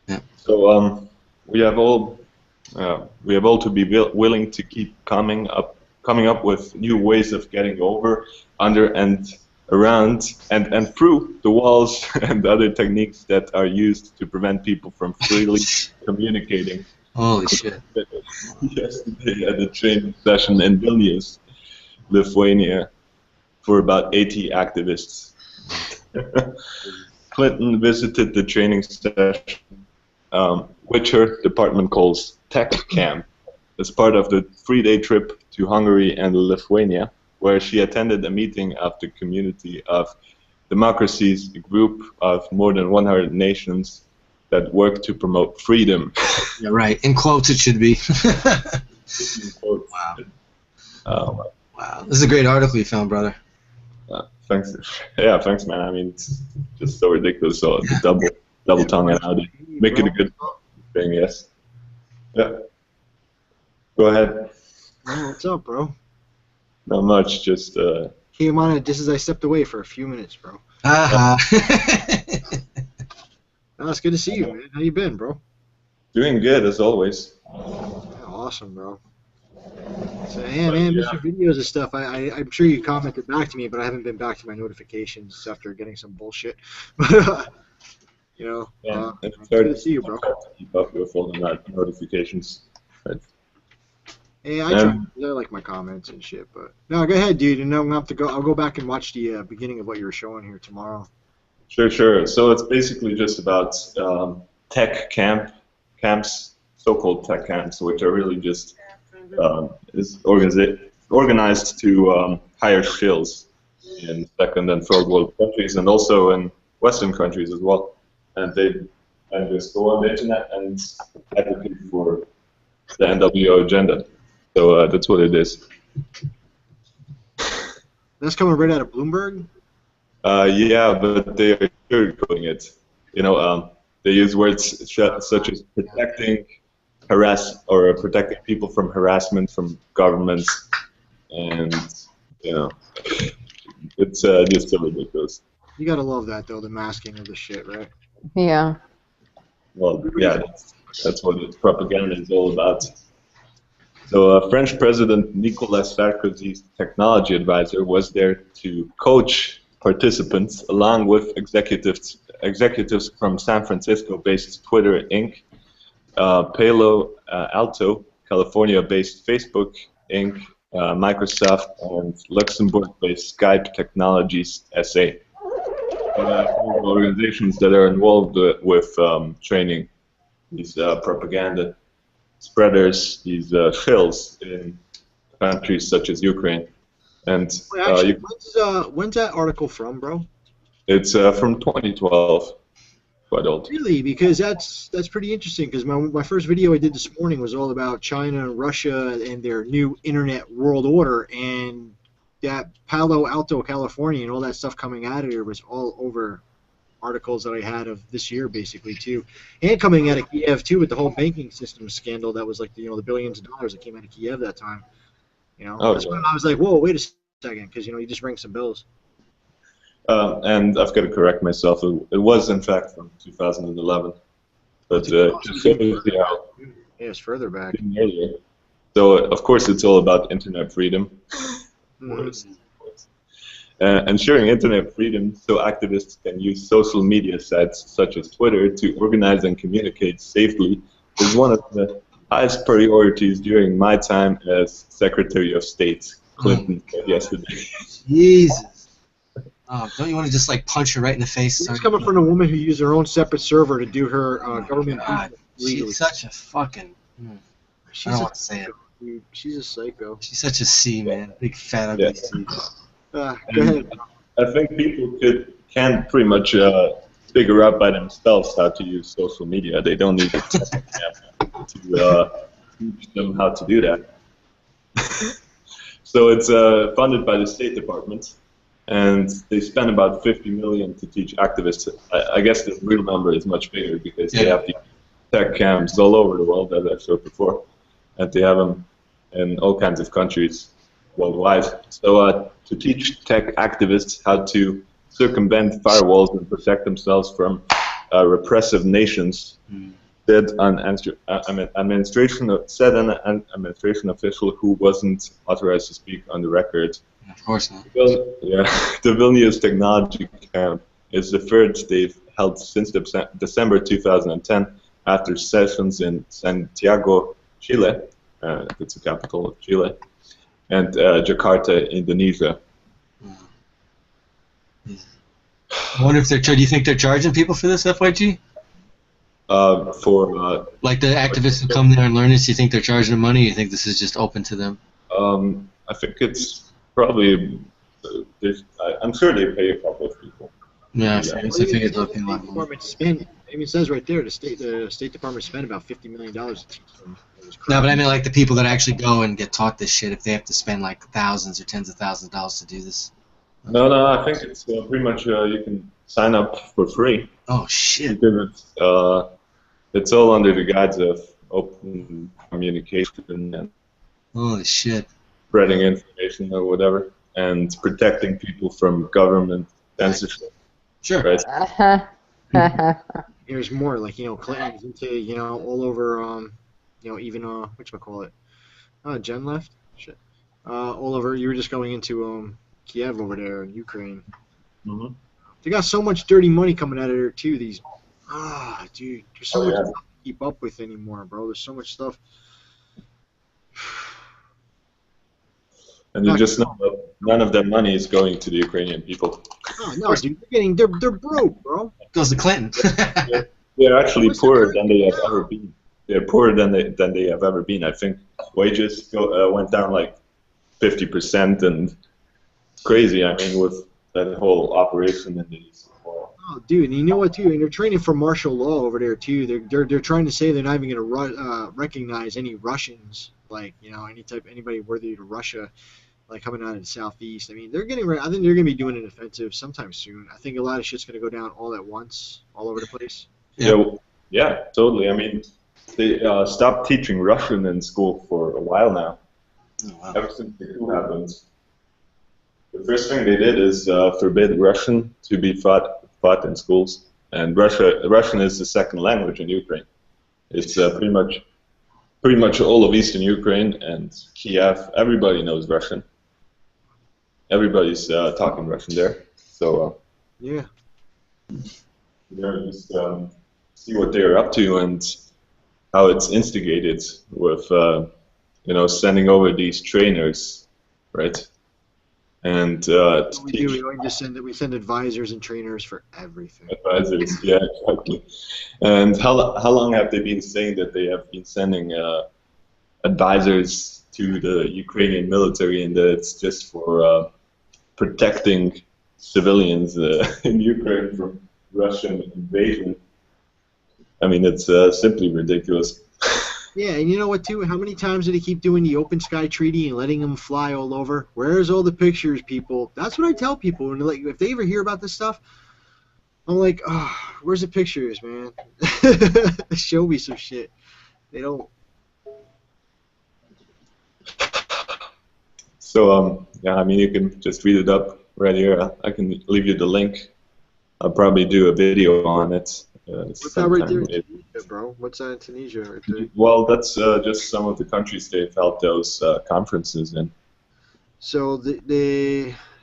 Yeah. So we have all to be willing to keep coming up with new ways of getting over, under, and around, and through the walls and other techniques that are used to prevent people from freely communicating. Holy shit. Yesterday at a training session in Vilnius, Lithuania, for about 80 activists. Clinton visited the training session, which her department calls Tech Camp, as part of the 3-day trip to Hungary and Lithuania, where she attended a meeting of the Community of Democracies, a group of more than 100 nations that work to promote freedom. Yeah, right. In quotes, it should be. Wow. Wow. This is a great article you found, brother. Thanks. Yeah, thanks, man. I mean, it's just so ridiculous. So the double tongue and how to make it a good thing. Yes. Yeah. Go ahead. Well, what's up, bro? Not much. Just. Came on it just as I stepped away for a few minutes, bro. Uh-huh. No, it's good to see you, man. How you been, bro? Doing good as always. Yeah, awesome, bro. So, yeah, man, miss your videos and stuff. I'm sure you commented back to me, but I haven't been back to my notifications after getting some bullshit. You know, it's good hard to see you, bro. to keep up with all the notifications. But, Yeah, I like my comments and shit, but no, go ahead, dude. And I'm gonna have to go. I'll go back and watch the beginning of what you were showing here tomorrow. Sure. So it's basically just about tech camps, so-called tech camps, which are really just is organized to hire shills in second and third world countries, and also in Western countries as well. And they just go on the internet and advocate for the NWO agenda. So that's what it is. That's coming right out of Bloomberg? Yeah, but they are sugarcoating it. You know, they use words such as protecting people from harassment from governments, and you know, it's just so ridiculous. You gotta love that, though, the masking of the shit, right? Yeah. Well, yeah, that's what propaganda is all about. So French President Nicolas Sarkozy's technology advisor was there to coach participants, along with executives from San Francisco-based Twitter Inc., Palo Alto, California-based Facebook Inc., Microsoft, and Luxembourg-based Skype Technologies SA. Organizations that are involved with training these propaganda spreaders, these shills in countries such as Ukraine. And Actually, when's that article from, bro? It's from 2012. Quite old. Really? Because that's pretty interesting. Because my first video I did this morning was all about China and Russia and their new internet world order, and that Palo Alto, California, and all that stuff coming out of here was all over articles that I had of this year, basically, too, and coming out of Kiev too, with the whole banking system scandal that was like the billions of dollars that came out of Kiev that time. You know, that's when I was like, whoa, wait a second, because you just rang some bells. And I've got to correct myself. It was in fact from 2011, but just shows you how. Yeah, it's further back. Earlier. So of course it's all about internet freedom. Ensuring internet freedom so activists can use social media sites such as Twitter to organize and communicate safely is one of the highest priorities during my time as Secretary of State. Clinton said yesterday. Jesus. Oh, don't you want to just like punch her right in the face? It's coming from a woman who used her own separate server to do her government. God, she's such a fucking. I don't want to say it. Dude, she's a psycho. She's such a C, man. Big fat ugly C. Go ahead. I think people can pretty much figure out by themselves how to use social media. They don't need to teach them how to do that. So it's funded by the State Department, and they spend about $50 million to teach activists. I guess the real number is much bigger because they have the tech camps all over the world, as I've showed before, and they have them in all kinds of countries worldwide. So to teach tech activists how to circumvent firewalls and protect themselves from repressive nations, said an administration official who wasn't authorized to speak on the record. Of course not. The Vilnius Technology Camp is the third they've held since December 2010 after sessions in Santiago, Chile, that's the capital of Chile, and Jakarta, Indonesia. I wonder if they're. Do you think they're charging people for this, FYG? Like the activists who come there and learn this, you think they're charging them money? Or you think this is just open to them? I think it's probably. I'm sure they pay a couple of people. Yeah, I figured it's looking like spend. I mean, it says right there the State Department spent about $50 million to teach them. No, but I mean like the people that actually go and get taught this shit. If they have to spend like thousands or tens of thousands of dollars to do this. No, I think it's pretty much you can sign up for free. Oh shit! Because it's all under the guise of open communication and holy shit, spreading information or whatever, and protecting people from government censorship. Sure. Right. There's more, like, Clinton's into, all over, even, whatchamacallit? Jen left? Shit. All over, you were just going into, Kiev over there in Ukraine. Mm-hmm. They got so much dirty money coming out of there, too, dude, there's so much stuff to keep up with anymore, bro. There's so much stuff. And you just know that none of that money is going to the Ukrainian people. Oh, no, dude, they're broke, bro. It goes to Clinton. They're actually poorer than they have ever been. They're poorer than they have ever been. I think wages went down like 50%, and crazy. I mean, with that whole operation in the East. Oh, dude, and you know what, too? And they're training for martial law over there, too. They're trying to say they're not even going to recognize any Russians, like, anybody worthy to Russia, like, coming out of the southeast. I mean, they're getting ready. I think they're going to be doing an offensive sometime soon. I think a lot of shit's going to go down all at once, all over the place. Yeah, totally. I mean, they stopped teaching Russian in school for a while now. Oh, wow. Ever since the coup happened. The first thing they did is forbid Russian to be taught in schools. And Russian is the second language in Ukraine. It's pretty much all of Eastern Ukraine and Kiev. Everybody knows Russian. Everybody's talking Russian there. So yeah, just see what they're up to and how it's instigated with sending over these trainers, right? And we send advisors and trainers for everything. Advisors, yeah, exactly. And how long have they been saying that they have been sending advisors to the Ukrainian military, and that it's just for protecting civilians in Ukraine from Russian invasion? I mean, it's simply ridiculous. Yeah, and you know what, too? How many times did he keep doing the open sky treaty and letting them fly all over? Where's all the pictures, people? That's what I tell people. When, like, if they ever hear about this stuff, I'm like, oh, where's the pictures, man? Show me some shit. They don't. So, yeah, I mean, you can just read it up right here. I can leave you the link. I'll probably do a video on it. What's that right there in Tunisia, bro? What's that in Tunisia right there? Well, that's just some of the countries they've held those conferences in. So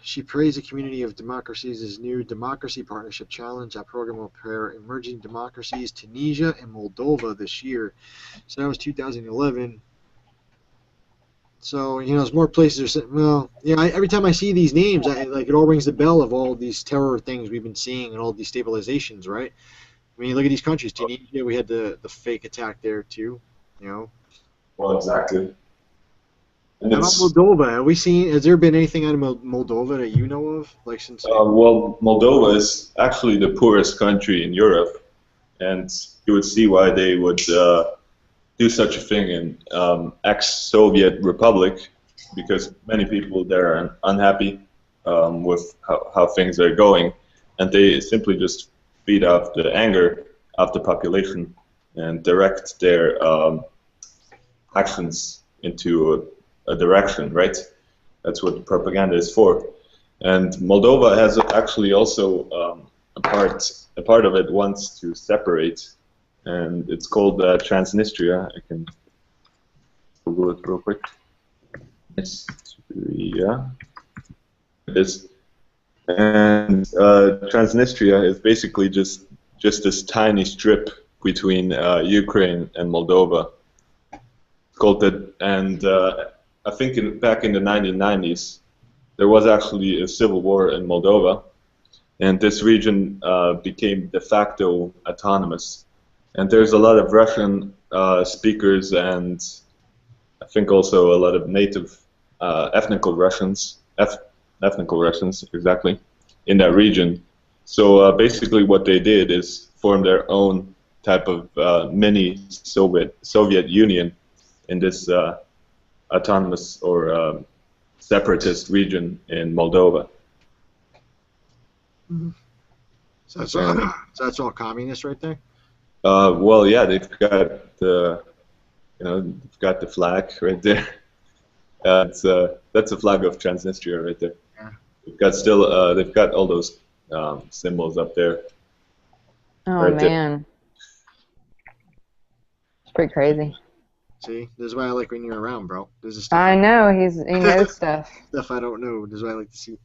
she praised the community of democracies' new Democracy Partnership Challenge. That program will pair emerging democracies, Tunisia and Moldova, this year. So that was 2011. So, there's more places. Every time I see these names, it all rings the bell of all these terror things we've been seeing and all these destabilizations, right? I mean, look at these countries. Tunisia, we had the fake attack there too. Well, exactly. And how about Moldova? Have we seen? Has there been anything out of Moldova that you know of, like since? Well, Moldova is actually the poorest country in Europe, and you would see why they would do such a thing in ex-Soviet republic, because many people there are unhappy with how things are going, and they simply just feed off the anger of the population and direct their actions into a direction, right? That's what propaganda is for. And Moldova has actually also a part of it wants to separate, and it's called Transnistria. I can Google it real quick. Transnistria. It is. And Transnistria is basically just this tiny strip between Ukraine and Moldova. Called it, and I think back in the 1990s, there was actually a civil war in Moldova, and this region became de facto autonomous. And there's a lot of Russian speakers, and I think also a lot of native ethnical Russians, exactly, in that region. So basically what they did is form their own type of mini Soviet Union in this autonomous or separatist region in Moldova. Mm-hmm. So that's all communist right there? Well, yeah, they've got the, they've got the flag right there. That's the flag of Transnistria right there. Yeah. They've got all those symbols up there. Oh right man, it's pretty crazy. See, this is why I like when you're around, bro. This is I know he knows stuff. Stuff I don't know. This is why I like to see.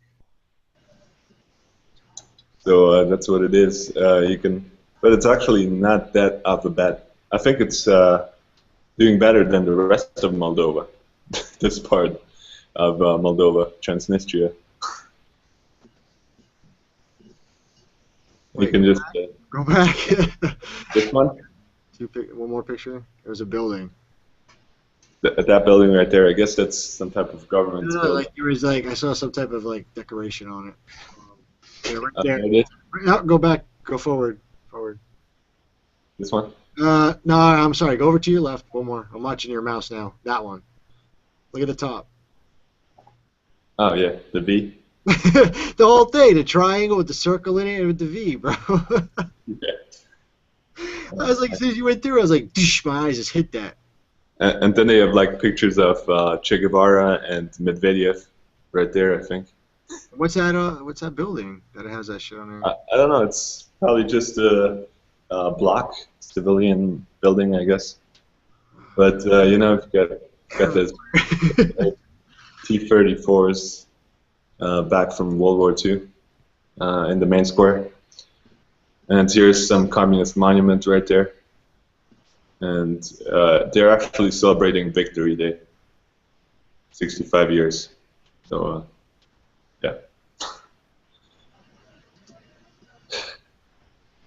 So that's what it is. You can, but it's actually not that off the bat. I think it's doing better than the rest of Moldova. This part of Moldova, Transnistria. Wait, you can just go back. This one. One more picture. There's a building. That building right there. I guess that's some type of government. No, building. like it was like I saw some type of like decoration on it. Yeah, right there. It is? No, go back. Go forward. Forward. This one. No, I'm sorry. Go over to your left. One more. I'm watching your mouse now. That one. Look at the top. Oh yeah, the V. The whole thing, the triangle with the circle in it and with the V, bro. Yeah. I was like, as soon as you went through, I was like, my eyes just hit that. And then they have like pictures of Che Guevara and Medvedev right there, I think. What's that building that has that shit on there? I don't know. It's probably just a block, civilian building, I guess. But you've got those T-34s back from World War II in the main square. And here's some communist monument right there. And they're actually celebrating Victory Day, 65 years. So, yeah.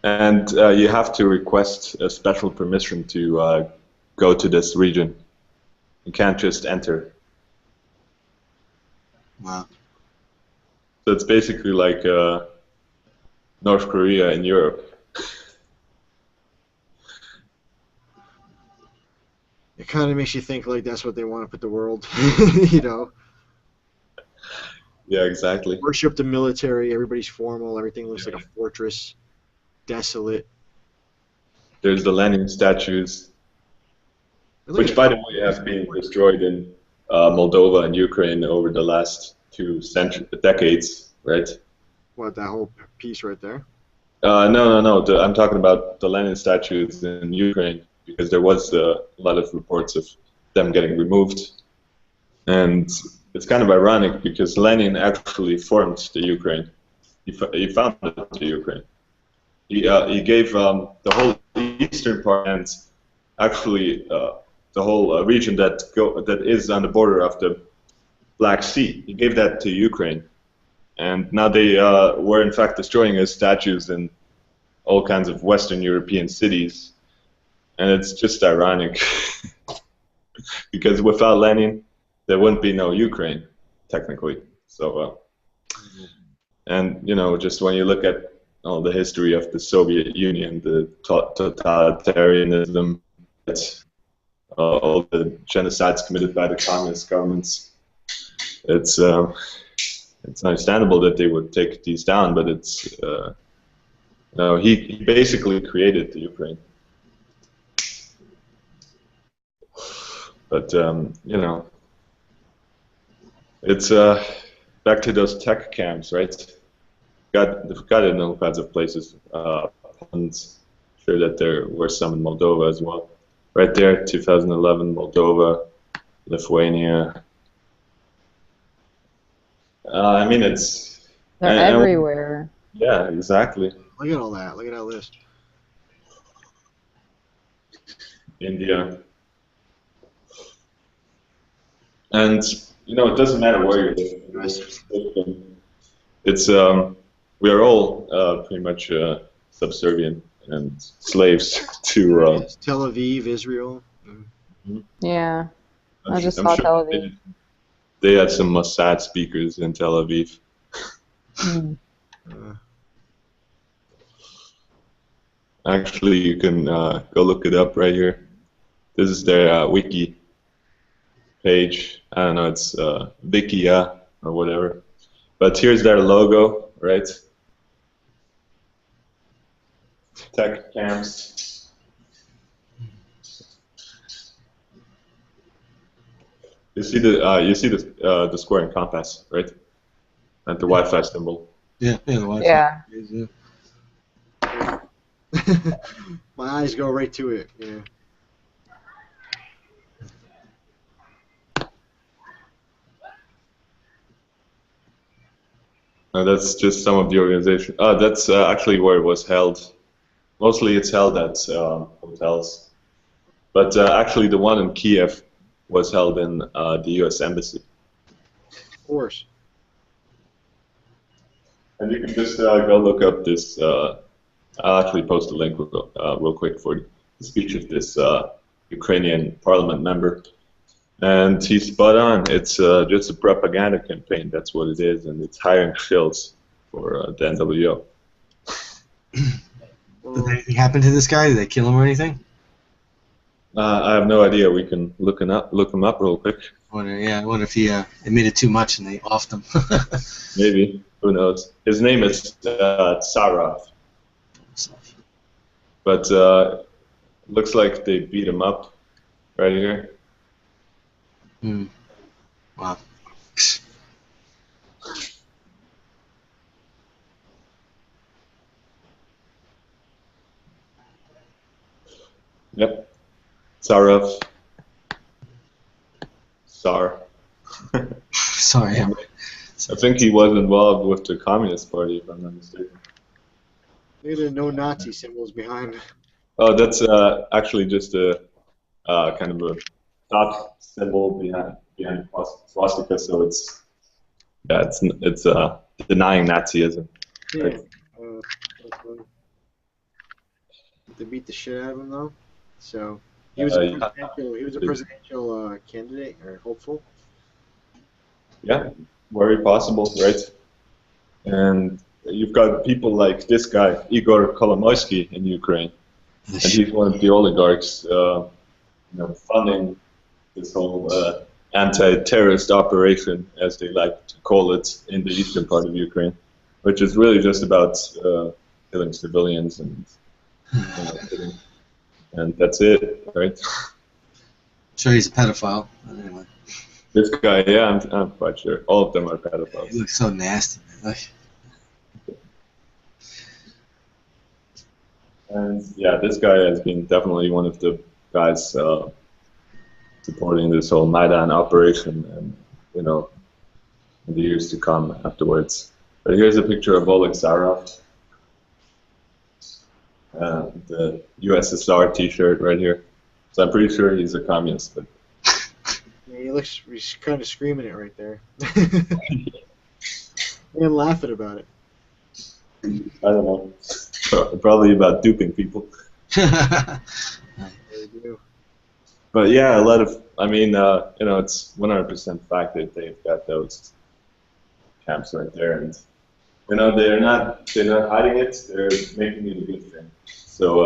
And you have to request a special permission to go to this region. You can't just enter. Wow. So it's basically like North Korea in Europe. It kind of makes you think like that's what they want to put the world, Yeah, exactly. Worship the military, everybody's formal, everything looks like a fortress, desolate. There's the Lenin statues, which, by the way, have been destroyed in Moldova and Ukraine over the last 2 decades, right? What, that whole piece right there? No. I'm talking about the Lenin statues in Ukraine, because there was a lot of reports of them getting removed. And it's kind of ironic because Lenin actually formed the Ukraine. He founded the Ukraine. He gave the whole eastern part and actually the whole region that is on the border of the Black Sea. He gave that to Ukraine. And now they were in fact destroying his statues in all kinds of Western European cities. And it's just ironic because without Lenin, there wouldn't be no Ukraine, technically. So, and just when you look at all the history of the Soviet Union, the totalitarianism, all the genocides committed by the communist governments, it's understandable that they would take these down, but it's he basically created the Ukraine. But it's back to those tech camps, right? They've got it in all kinds of places. I'm sure that there were some in Moldova as well. Right there, 2011, Moldova, Lithuania. It's... They're everywhere. Yeah, exactly. Look at all that. Look at that list. India. And, it doesn't matter where you're living. It's, we are all pretty much subservient and slaves to. Tel Aviv, Israel. Yeah. I just I'm saw sure Tel Aviv. They had some Mossad speakers in Tel Aviv. Actually, you can go look it up right here. This is their wiki page. I don't know, it's Wikia or whatever. But here's their logo, right? Tech camps. You see the square and compass, right? And the Wi-Fi symbol. Yeah, the Wi-Fi. Yeah. My eyes go right to it. Yeah. That's just some of the organization. That's actually where it was held. Mostly it's held at hotels. But actually the one in Kiev was held in the U.S. Embassy. Of course. And you can just go look up this. I'll actually post a link real quick for the speech of this Ukrainian parliament member. And he's spot on. It's just a propaganda campaign. That's what it is. And it's hiring shills for the NWO. Did anything happen to this guy? Did they kill him or anything? I have no idea. We can look him up real quick. I wonder if he admitted too much and they offed him. Maybe. Who knows? His name is Tsarov. But looks like they beat him up right here. Wow. Yep. Tsarov. Tsar. Sorry. I think he was involved with the Communist Party, if I'm not mistaken. There are no Nazi symbols behind. Oh, that's actually just a kind of a thought symbol behind swastika. So it's denying Nazism. Yeah. Right? They beat the shit out of him though. So he was a presidential candidate or hopeful. Yeah, very possible, right? And you've got people like this guy, Igor Kolomoisky in Ukraine, and he's one of the oligarchs, funding this whole anti-terrorist operation, as they like to call it, in the eastern part of Ukraine, which is really just about killing civilians and that's it, right? Sure, he's a pedophile. But anyway. This guy, yeah, I'm quite sure. All of them are pedophiles. He looks so nasty, man. And yeah, this guy has been definitely one of the guys supporting this whole Maidan operation, and in the years to come afterwards. But here's a picture of Oleg Sarov, the USSR T-shirt right here. So I'm pretty sure he's a communist, but. Yeah, he's kind of screaming it right there. And laughing about it. I don't know. Probably about duping people. But yeah, a lot of, it's 100% fact that they've got those camps right there, and they're not hiding it. They're making it a good thing. So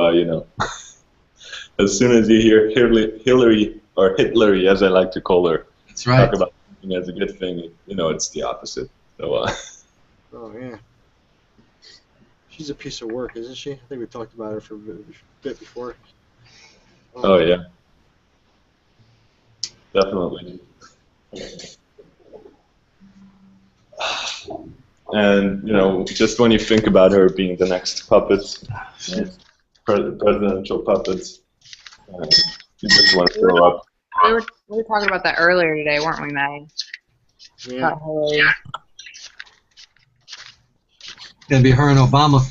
as soon as you hear Hillary or Hitlery, as I like to call her, that's right, talk about something as a good thing, it's the opposite. So. Oh yeah. She's a piece of work, isn't she? I think we talked about her for a bit before. Oh yeah. Definitely. And just when you think about her being the next puppet, presidential puppet, you just want to throw up. We were talking about that earlier today, weren't we, Maggie? Yeah. Gonna be her and Obama.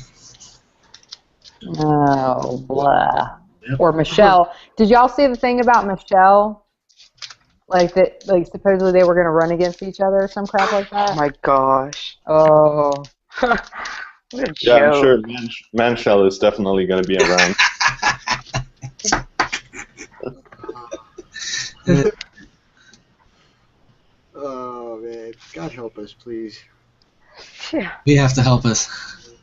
Oh, blah. Yep. Or Michelle. Did y'all see the thing about Michelle? Like supposedly they were gonna run against each other or some crap like that? Oh my gosh. Oh. Yeah, I'm sure Manshell is definitely going to be around. Oh man, God help us, please. We have to help us.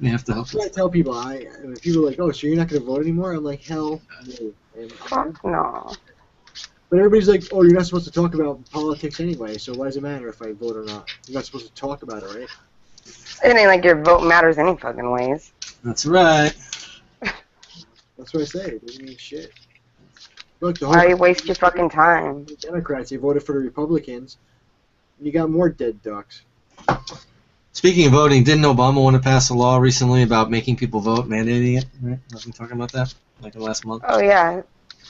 We have to help I us. tell people, when people are like, "Oh, so you're not going to vote anymore?" I'm like, "Hell no." Fuck no. But everybody's like, "Oh, you're not supposed to talk about politics anyway, so why does it matter if I vote or not? You're not supposed to talk about it, right?" It ain't like your vote matters any fucking ways. That's right. That's what I say. It doesn't mean shit. Look, the Why whole you waste your fucking time? Democrats, they voted for the Republicans. And you got more dead ducks. Speaking of voting, didn't Obama want to pass a law recently about making people vote, mandating it? Right? Wasn't he talking about that like last month? Oh yeah,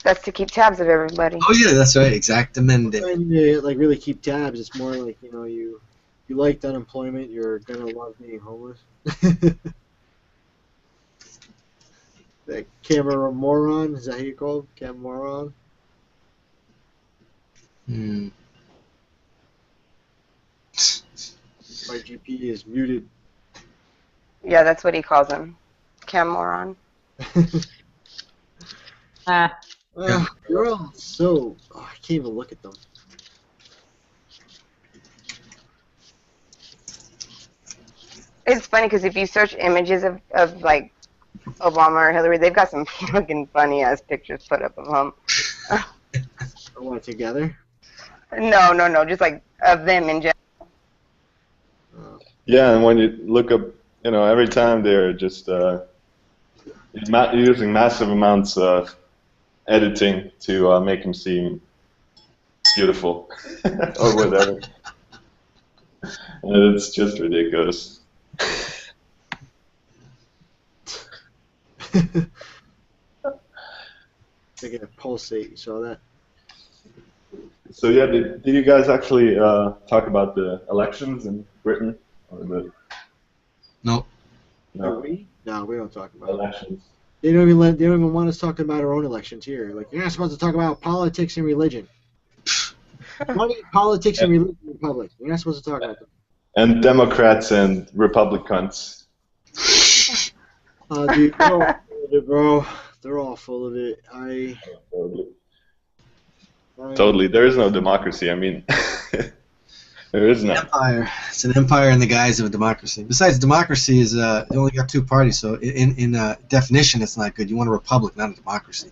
that's to keep tabs of everybody. Oh yeah, that's right. Exactamente. And you like really keep tabs. It's more like you liked unemployment. You're gonna love being homeless. That camera moron, is that how you call it? Camera moron? Hmm. My GP is muted. Yeah, that's what he calls him. Cam moron. They're all so... Oh, I can't even look at them. It's funny because if you search images of like Obama or Hillary, they've got some fucking funny ass pictures put up of them. What, together? No, just like of them in general. Yeah, and when you look up, every time they're just using massive amounts of editing to make him seem beautiful or whatever. And it's just ridiculous. Making it pulsate, you saw that? So yeah, did you guys actually talk about the elections in Britain? Or the... Nope. No. No, we don't talk about elections. They don't even want us talking about our own elections here. Like, you're not supposed to talk about politics and religion. Money, politics, and religion in public. You're not supposed to talk about them. And Democrats and Republicans. Dude, they're all full of it, bro. They're all full of it. Totally. There is no democracy. I mean, there is none. Empire. It's an empire in the guise of a democracy. Besides, democracy is you only got two parties, so in definition, it's not good. You want a republic, not a democracy.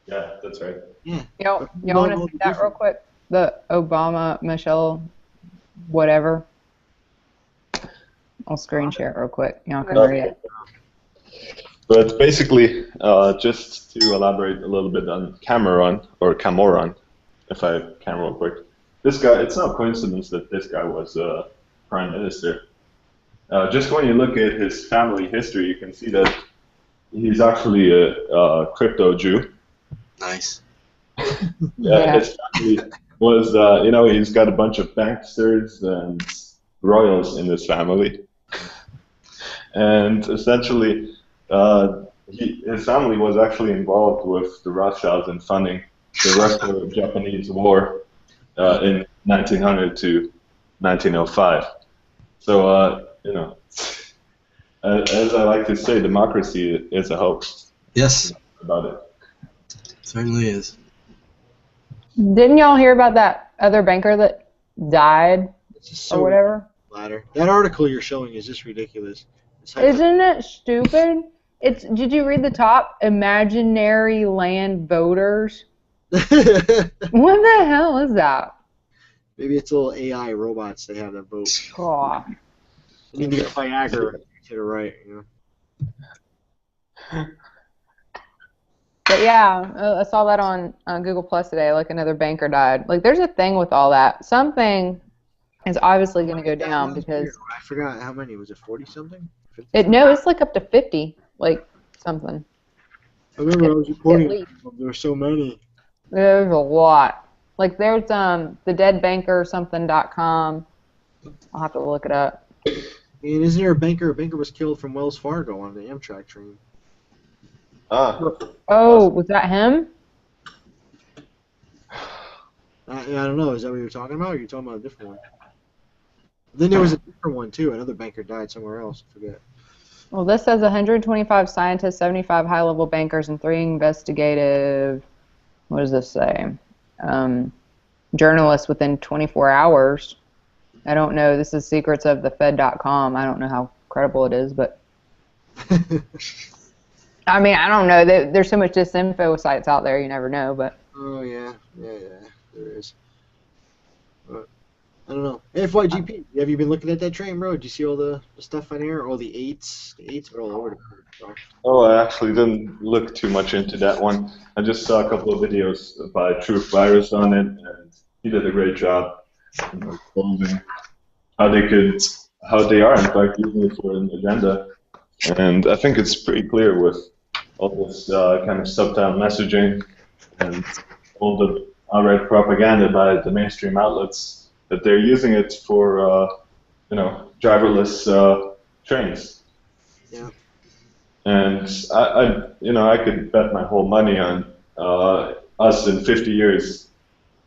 Yeah, that's right. Yeah. Y'all want to see that real quick? The Obama, Michelle, whatever. I'll screen share it real quick. Y'all can read it. But basically, just to elaborate a little bit on Cameron, if I can real quick. This guy, it's no coincidence that this guy was prime minister. Just when you look at his family history, you can see that he's actually a crypto Jew. Nice. Yeah, his family was, he's got a bunch of banksters and royals in his family. And essentially, his family was actually involved with the Rothschilds in funding the Russo-Japanese War in 1900 to 1905. So, as I like to say, democracy is a hoax. Yes. About it. Certainly is. Didn't y'all hear about that other banker that died or whatever? Ladder. That article you're showing is just ridiculous. Isn't it stupid? Did you read the top? Imaginary land voters. What the hell is that? Maybe it's little AI robots they have that vote. Oh. You need to get Viagra to the right, But yeah, I saw that on Google Plus today. Like another banker died. Like there's a thing with all that. Something is obviously going to go down because I forgot how many. Was it 40 something? it's like up to 50, like something. I remember I was reporting. There were so many. There's a lot. Like there's the deadbanker.com. I'll have to look it up. And isn't there a banker? A banker was killed from Wells Fargo on the Amtrak train. Oh, was that him? I don't know. Is that what you were talking about? Or are you talking about a different one? Then there was a different one too. Another banker died somewhere else. I forget. Well, this says 125 scientists, 75 high-level bankers, and 3 investigative. What does this say? Journalists within 24 hours. I don't know. This is secrets of the Fed.com. I don't know how credible it is, but I mean, I don't know. There's so much disinfo sites out there. You never know, but. Oh yeah, there is. But I don't know. FYGP, have you been looking at that train, bro? Did you see all the stuff on here? All the eights? The eights are all over the place, bro. Oh, I actually didn't look too much into that one. I just saw a couple of videos by Truth Virus on it, and he did a great job exposing how they are in fact using it for an agenda. And I think it's pretty clear with all this kind of subtle messaging and all the outright propaganda by the mainstream outlets that they're using it for, driverless trains. Yeah. And I could bet my whole money on us in 50 years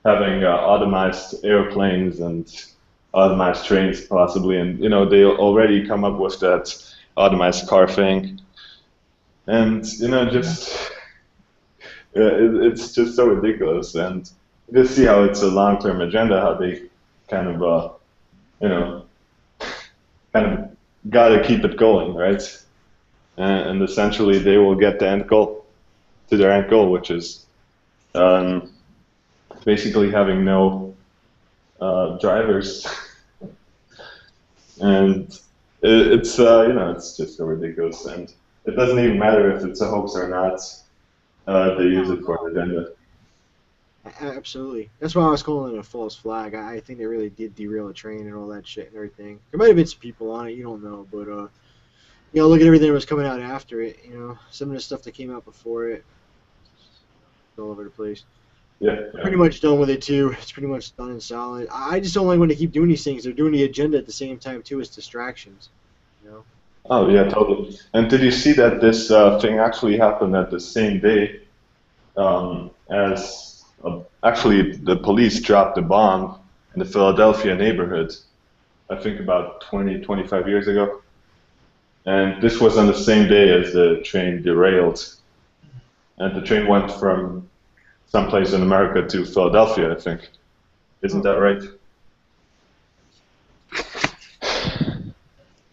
having automized airplanes and automized trains possibly, and they already come up with that automized car thing, and it's just so ridiculous, and you just see how it's a long-term agenda, how they kind of got to keep it going, right? And essentially they will get their end goal, which is basically having no drivers, and it's just so ridiculous, and it doesn't even matter if it's a hoax or not. They use it for an agenda. Absolutely. That's why I was calling it a false flag. I think they really did derail a train and all that shit and everything. There might have been some people on it, you don't know, but look at everything that was coming out after it. Some of the stuff that came out before it, it's all over the place. Yeah. Pretty much done with it too. It's pretty much done and solid. I just don't like when they keep doing these things. They're doing the agenda at the same time too as distractions. Oh yeah, totally. And did you see that this thing actually happened at the same day as actually the police dropped a bomb in the Philadelphia neighborhood? I think about 25 years ago. And this was on the same day as the train derailed. And the train went from someplace in America to Philadelphia, I think. Isn't that right?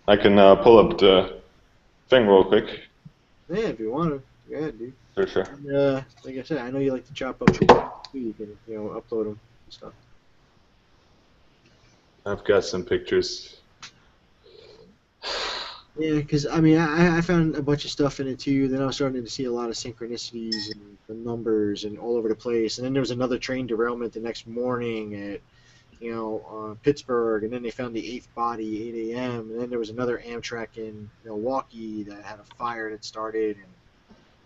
I can pull up the thing real quick. Yeah, if you want to. Go ahead, dude. For sure. And, like I said, I know you like to chop up videos too. You can, upload them and stuff. I've got some pictures. Yeah, because, I found a bunch of stuff in it too. Then I was starting to see a lot of synchronicities and the numbers and all over the place. And then there was another train derailment the next morning at, Pittsburgh. And then they found the 8th body, 8 a.m. And then there was another Amtrak in Milwaukee that had a fire that started. And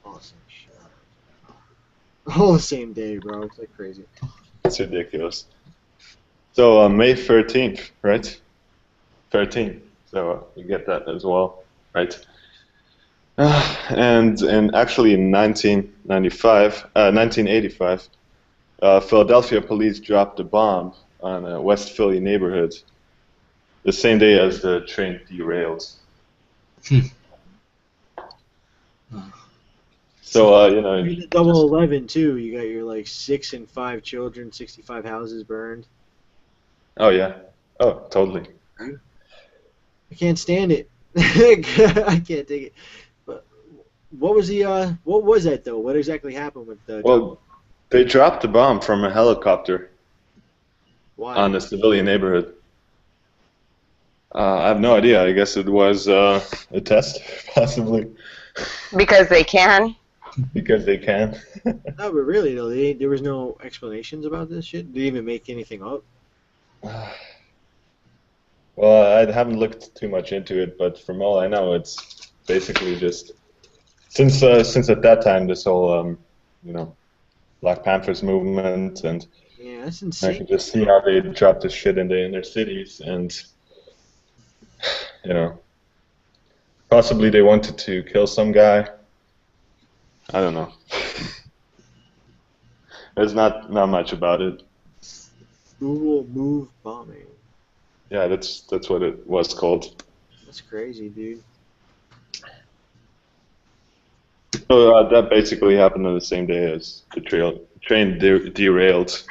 all the same shit. All the same day, bro. It's like crazy. It's ridiculous. So, May 13th, right? 13th. So you get that as well, right? And actually in 1985, Philadelphia police dropped a bomb on a West Philly neighborhood the same day as the train derailed. So the double 11 too. You got your 6 and 5 children, 65 houses burned. Oh yeah. Oh, totally. I can't stand it. I can't take it. But what was that though? What exactly happened with the? Well, they dropped a bomb from a helicopter. Why? On a civilian neighborhood. I have no idea. I guess it was a test, possibly. Because they can. Because they can. No, but really though, there was no explanations about this shit. Did they even make anything up? Well, I haven't looked too much into it, but from all I know, it's basically just since at that time this whole Black Panthers movement, and yeah, that's insane. I can just see how they dropped this shit in their cities, and possibly they wanted to kill some guy. I don't know. There's not much about it. Google move bombing. Yeah, that's what it was called. That's crazy, dude. So that basically happened on the same day as the train derailed.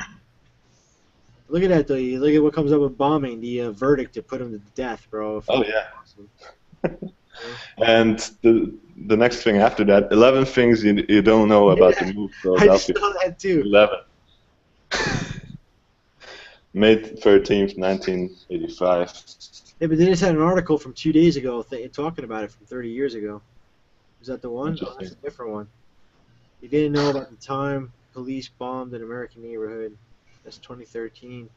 Look at that, though. You look at what comes up with bombing, the verdict to put him to death, bro. Oh, yeah. And the next thing after that, 11 things you don't know about the move Philadelphia. I saw that, too. 11. May 13th, 1985. Yeah, but they just had an article from 2 days ago talking about it from 30 years ago. Is that the one? Oh, that's a different one. You didn't know about the time police bombed an American neighborhood. That's 2013.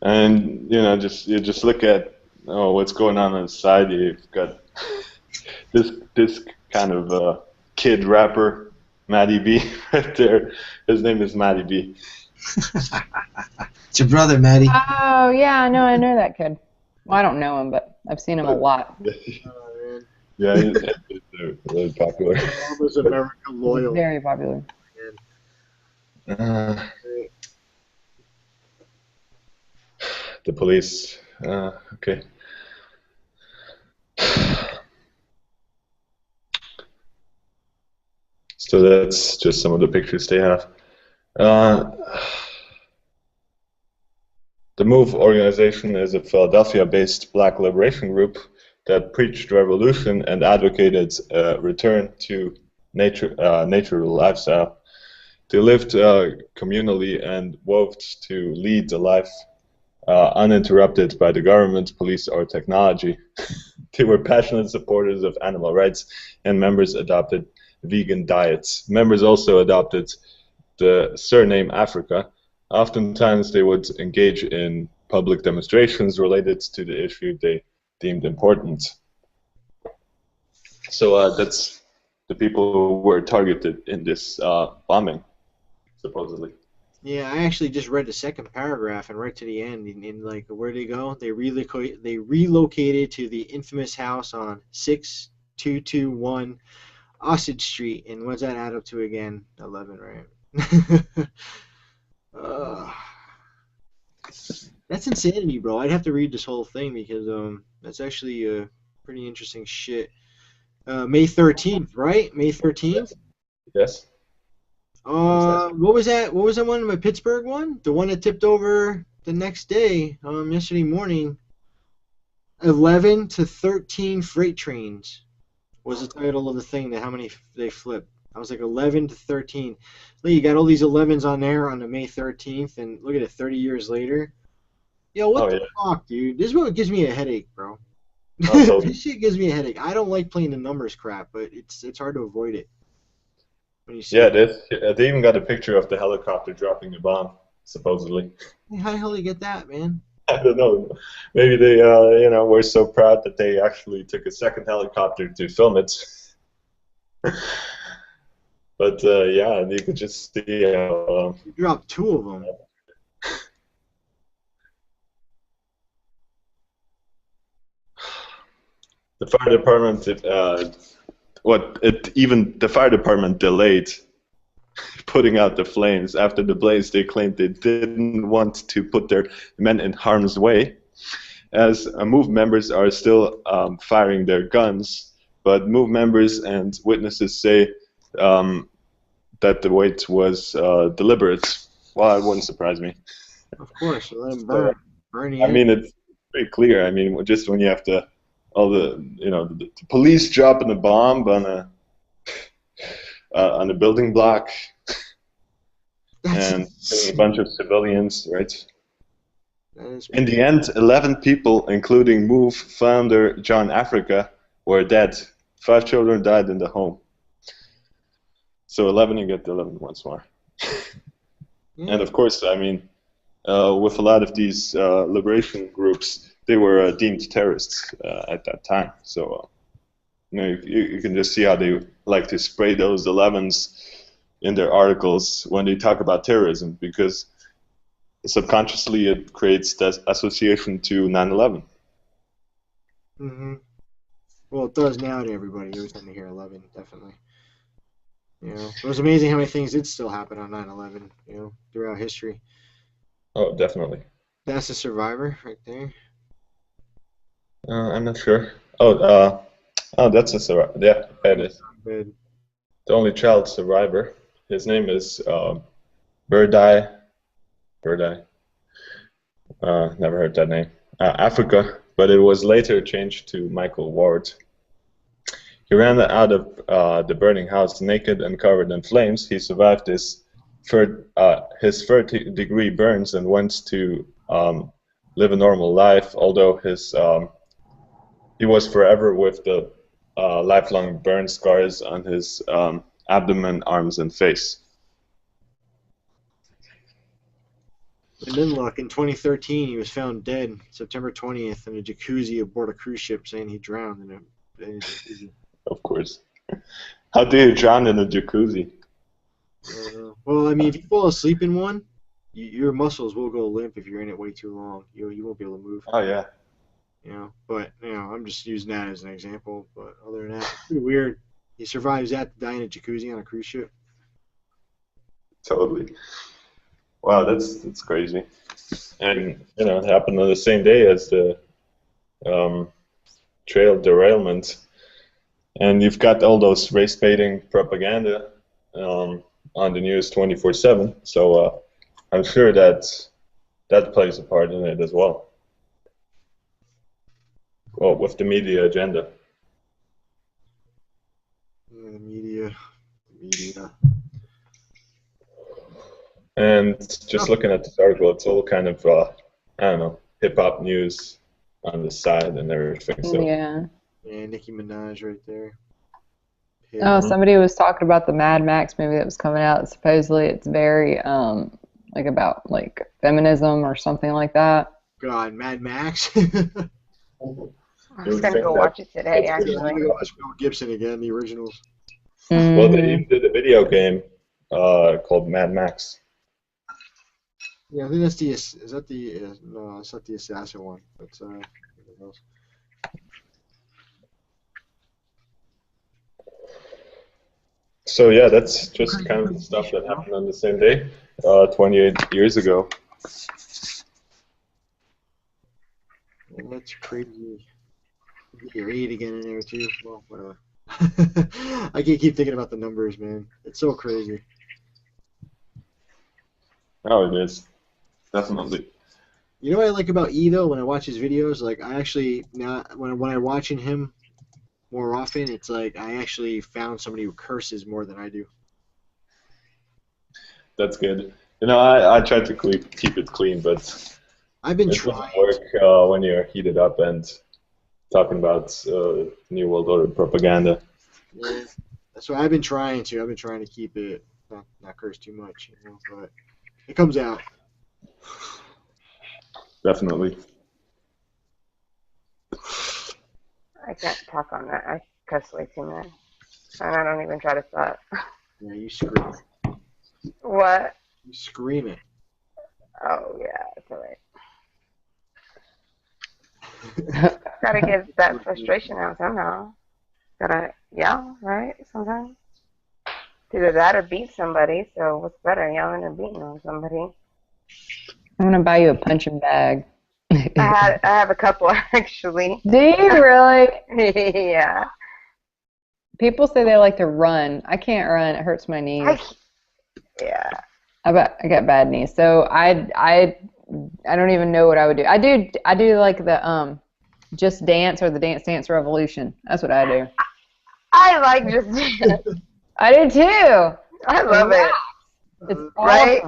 And you just look at what's going on inside. You've got this kind of kid rapper, Matty B, right there. His name is Matty B. It's your brother, Matty. Oh, yeah, I know that kid. Well, I don't know him, but I've seen him a lot. Yeah, he's really popular. Almost America loyal. Very popular. The police. Okay. So that's just some of the pictures they have. The MOVE organization is a Philadelphia-based black liberation group that preached revolution and advocated a return to natural lifestyle. They lived communally and vowed to lead a life uninterrupted by the government, police, or technology. They were passionate supporters of animal rights, and members adopted vegan diets. Members also adopted the surname Africa. Oftentimes they would engage in public demonstrations related to the issue they deemed important. So that's the people who were targeted in this bombing, supposedly. Yeah, I actually just read the second paragraph and right to the end. And like, where'd they go? They relocated to the infamous house on 6221 Osage Street. And what's that add up to again? 11, right? That's insanity, bro. I'd have to read this whole thing because that's actually pretty interesting shit. May 13th, right? May 13th? Yes. What was that? What was that one? My Pittsburgh one? The one that tipped over the next day, yesterday morning. 11 to 13 freight trains was the title of the thing. That how many they flipped. I was like 11 to 13. Look, you got all these 11s on there on the May 13th, and look at it, 30 years later. Yo, what the fuck, dude? This is what gives me a headache, bro. This shit gives me a headache. I don't like playing the numbers crap, but it's hard to avoid it. When you see they even got a picture of the helicopter dropping the bomb, supposedly. Hey, how the hell do you get that, man? I don't know. Maybe they, were so proud that they actually took a second helicopter to film it. But yeah, you could just see. You dropped two of them. The fire department, the fire department delayed putting out the flames. After the blaze, they claimed they didn't want to put their men in harm's way, as MOVE members are still firing their guns. But MOVE members and witnesses say that the wait was deliberate. Well, it wouldn't surprise me. Of course, let them burn. I mean, it's pretty clear. I mean, just when you have to, the police dropping a bomb on a building block and a bunch of civilians, right? In the end, 11 people, including MOVE founder John Africa, were dead. 5 children died in the home. So 11, you get the 11 once more. And of course, I mean, with a lot of these liberation groups, they were deemed terrorists at that time. So you can just see how they like to spray those 11s in their articles when they talk about terrorism, because subconsciously it creates that association to 9/11. Mm-hmm. Well, it does now to everybody. You always tend to hear 11, definitely. It was amazing how many things did still happen on 9/11, throughout history. Oh, definitely. That's the survivor right there. I'm not sure. That's a survivor. Yeah, that is. Good. The only child survivor. His name is Birdie. Never heard that name. Africa, but it was later changed to Michael Ward. He ran out of the burning house naked and covered in flames. He survived his third-degree burns and went to live a normal life, although he was forever with the lifelong burn scars on his abdomen, arms, and face. And then look, in 2013, he was found dead September 20th in a jacuzzi aboard a cruise ship, saying he drowned in a jacuzzi. Of course. How do you drown in a jacuzzi? Well, I mean, if you fall asleep in one, your muscles will go limp if you're in it way too long. You won't be able to move. Oh, yeah. But I'm just using that as an example. But other than that, it's pretty weird. He survives that to die in a jacuzzi on a cruise ship. Totally. Wow, that's crazy. And it happened on the same day as the trail derailment. And you've got all those race baiting propaganda on the news 24/7. So I'm sure that plays a part in it as well. Well, with the media agenda. The media. And just looking at this article, it's all kind of, hip-hop news on the side and everything. So. Yeah. Yeah, Nicki Minaj right there. Oh, somebody was talking about the Mad Max movie that was coming out. Supposedly it's very, about feminism or something like that. God, Mad Max? I'm just going to go watch it today, actually. I'm going to watch Mel Gibson again, the originals. Well, they even did a video game called Mad Max. Yeah, I think that's no, it's not the Assassin one. That's something else. So yeah, that's just kind of the stuff that happened on the same day, 28 years ago. Well, that's crazy. Get your 8 again in there too. Well, whatever. I can't keep thinking about the numbers, man. It's so crazy. Oh, it is. Definitely. You know what I like about E though? When I watch his videos, I actually now when I'm watching him more often, it's like I actually found somebody who curses more than I do. That's good. I try to keep it clean, but I've been it trying. Doesn't work when you're heated up and talking about New World Order propaganda. Yeah, that's what I've been trying to. I've been trying to keep it not curse too much, but it comes out. Definitely. I can't talk on that. I cuss way too much. And I don't even try to stop. Yeah, you scream it. What? You scream it. Oh, yeah, it's alright. Gotta get that frustration out somehow. Gotta yell, right? Sometimes. Either that or beat somebody, so what's better, yelling or beating on somebody? I'm gonna buy you a punching bag. I have a couple actually. Do you really? Yeah. People say they like to run. I can't run. It hurts my knees. Yeah. I got bad knees, so I don't even know what I would do. I do like the Just Dance or the Dance Dance Revolution. That's what I do. I like Just Dance. I do too. I love it. It's awesome. Right?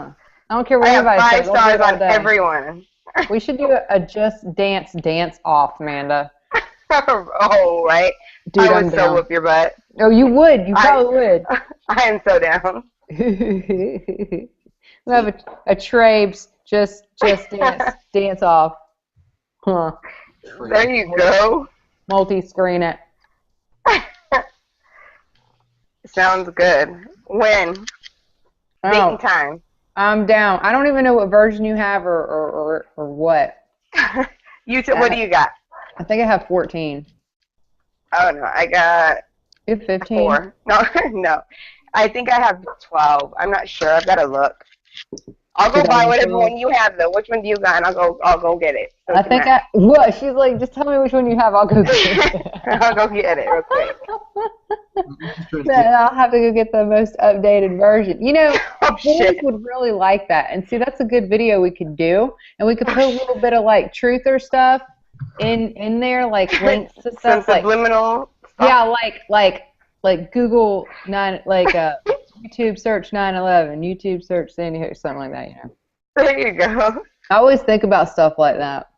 I don't care what I have anybody 5 says. stars on everyone. We should do a Just Dance off, Amanda. Oh, right. Dude, I would so whip your butt. Oh, you would. You probably would. I am so down. We have a Trabes Just Dance off. Huh. There you go. Multi-screen it. Sounds good. When? Date time. I'm down. I don't even know what version you have or what. What do you got? I think I have 14. Oh, no. I got... You have 15? 4. No. I think I have 12. I'm not sure. I've got to look. I'll go buy whatever one you have though. Which one do you got? And I'll go get it. So I think what? She's like, just tell me which one you have. I'll go get it. I'll go get it real quick. Then I'll have to go get the most updated version. You know, boys would really like that. And see, that's a good video we could do. And we could put a little bit of like truther stuff in there, like links to stuff, some subliminal. Yeah, like Google YouTube search 9/11, YouTube search Sandy Hook, something like that. You know. There you go. I always think about stuff like that.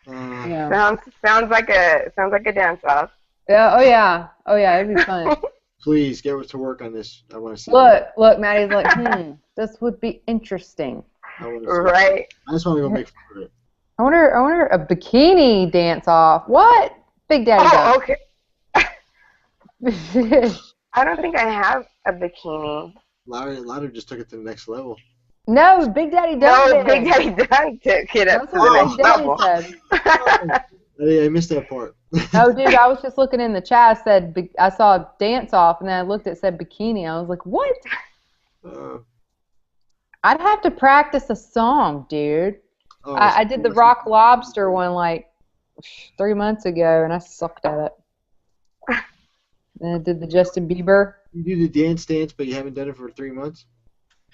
Yeah. Sounds like a dance off. Yeah. Oh yeah. It'd be fun. Please get to work on this. I want to see. Look. Maddie's like, this would be interesting. Right. I just want to go make fun of it. I wonder a bikini dance off. What? Big Daddy. Oh, okay. I don't think I have a bikini. Louder just took it to the next level. No, Big Daddy Doug. No, Big Daddy Doug took it up to the next level. I missed that part. Oh, dude, I was just looking in the chat. I saw dance off, and then I looked. It said bikini. I was like, what? I'd have to practice a song, dude. Oh, I did the Rock Lobster one like 3 months ago, and I sucked at it. And I did the Justin Bieber. You do the dance, but you haven't done it for 3 months?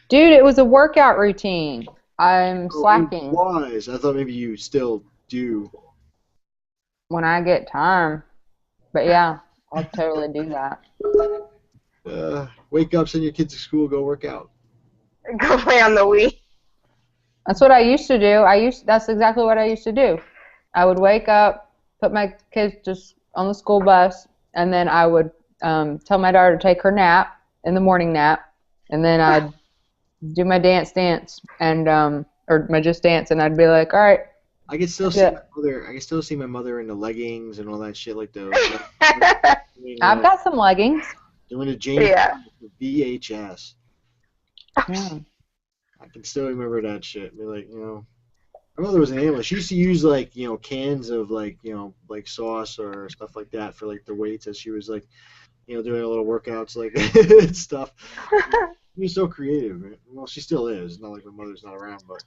Dude, it was a workout routine. I'm slacking. Wise. I thought maybe you still do. When I get time. But yeah, I'll totally do that. Wake up, send your kids to school, go work out. Go play on the Wii. That's what I used to do. That's exactly what I used to do. I would wake up, put my kids just on the school bus, and then I would tell my daughter to take her nap, in the morning nap, and then I'd do my dance, and or my just dance, and I'd be like, all right. I can still see my mother. I can still see my mother in the leggings and all that shit, like the. I've got some leggings. Doing a James VHS. Yeah. I can still remember that shit. Be like, my mother was an analyst. She used to use like, cans of like, like sauce or stuff like that for like the weights as she was like, doing a little workouts like stuff. She was so creative. Man. Well, she still is. Not like my mother's not around, but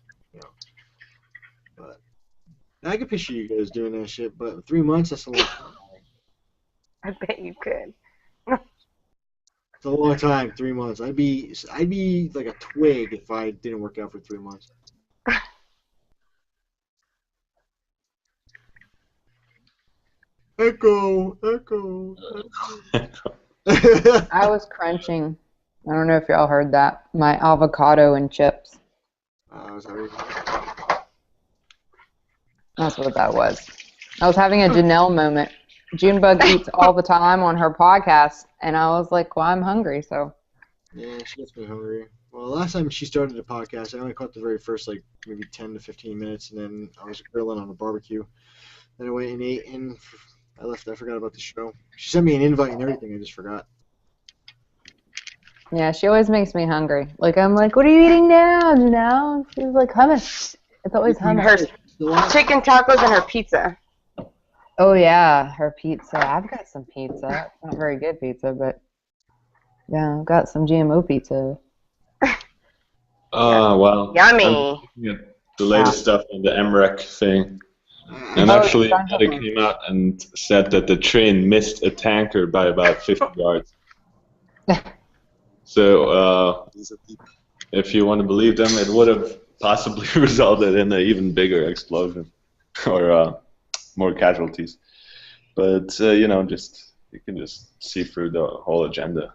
But I could picture you guys doing that shit. But 3 months, that's a long time. I bet you could. It's a long time, 3 months. I'd be like a twig if I didn't work out for 3 months. Echo. I was crunching. I don't know if y'all heard that. My avocado and chips. That's what that was. I was having a Janelle moment. Junebug eats all the time on her podcast, and I was like, well, I'm hungry, so. Yeah, she gets me hungry. Well, last time she started the podcast, I only caught the very first, like, maybe 10 to 15 minutes, and then I was grilling on a barbecue. Then I went and ate, and I left. I forgot about the show. She sent me an invite and everything. I just forgot. Yeah, she always makes me hungry. Like, I'm like, what are you eating now, Janelle? She's like, hummus. It's always hummus. Her chicken tacos and her pizza. Oh, yeah, her pizza. I've got some pizza. Not very good pizza, but yeah, I've got some GMO pizza. Well. Yummy. I'm looking at the latest stuff on the MREC thing. And actually, they came out and said that the train missed a tanker by about 50 yards. So, if you want to believe them, it would have possibly resulted in an even bigger explosion or more casualties. But you can just see through the whole agenda.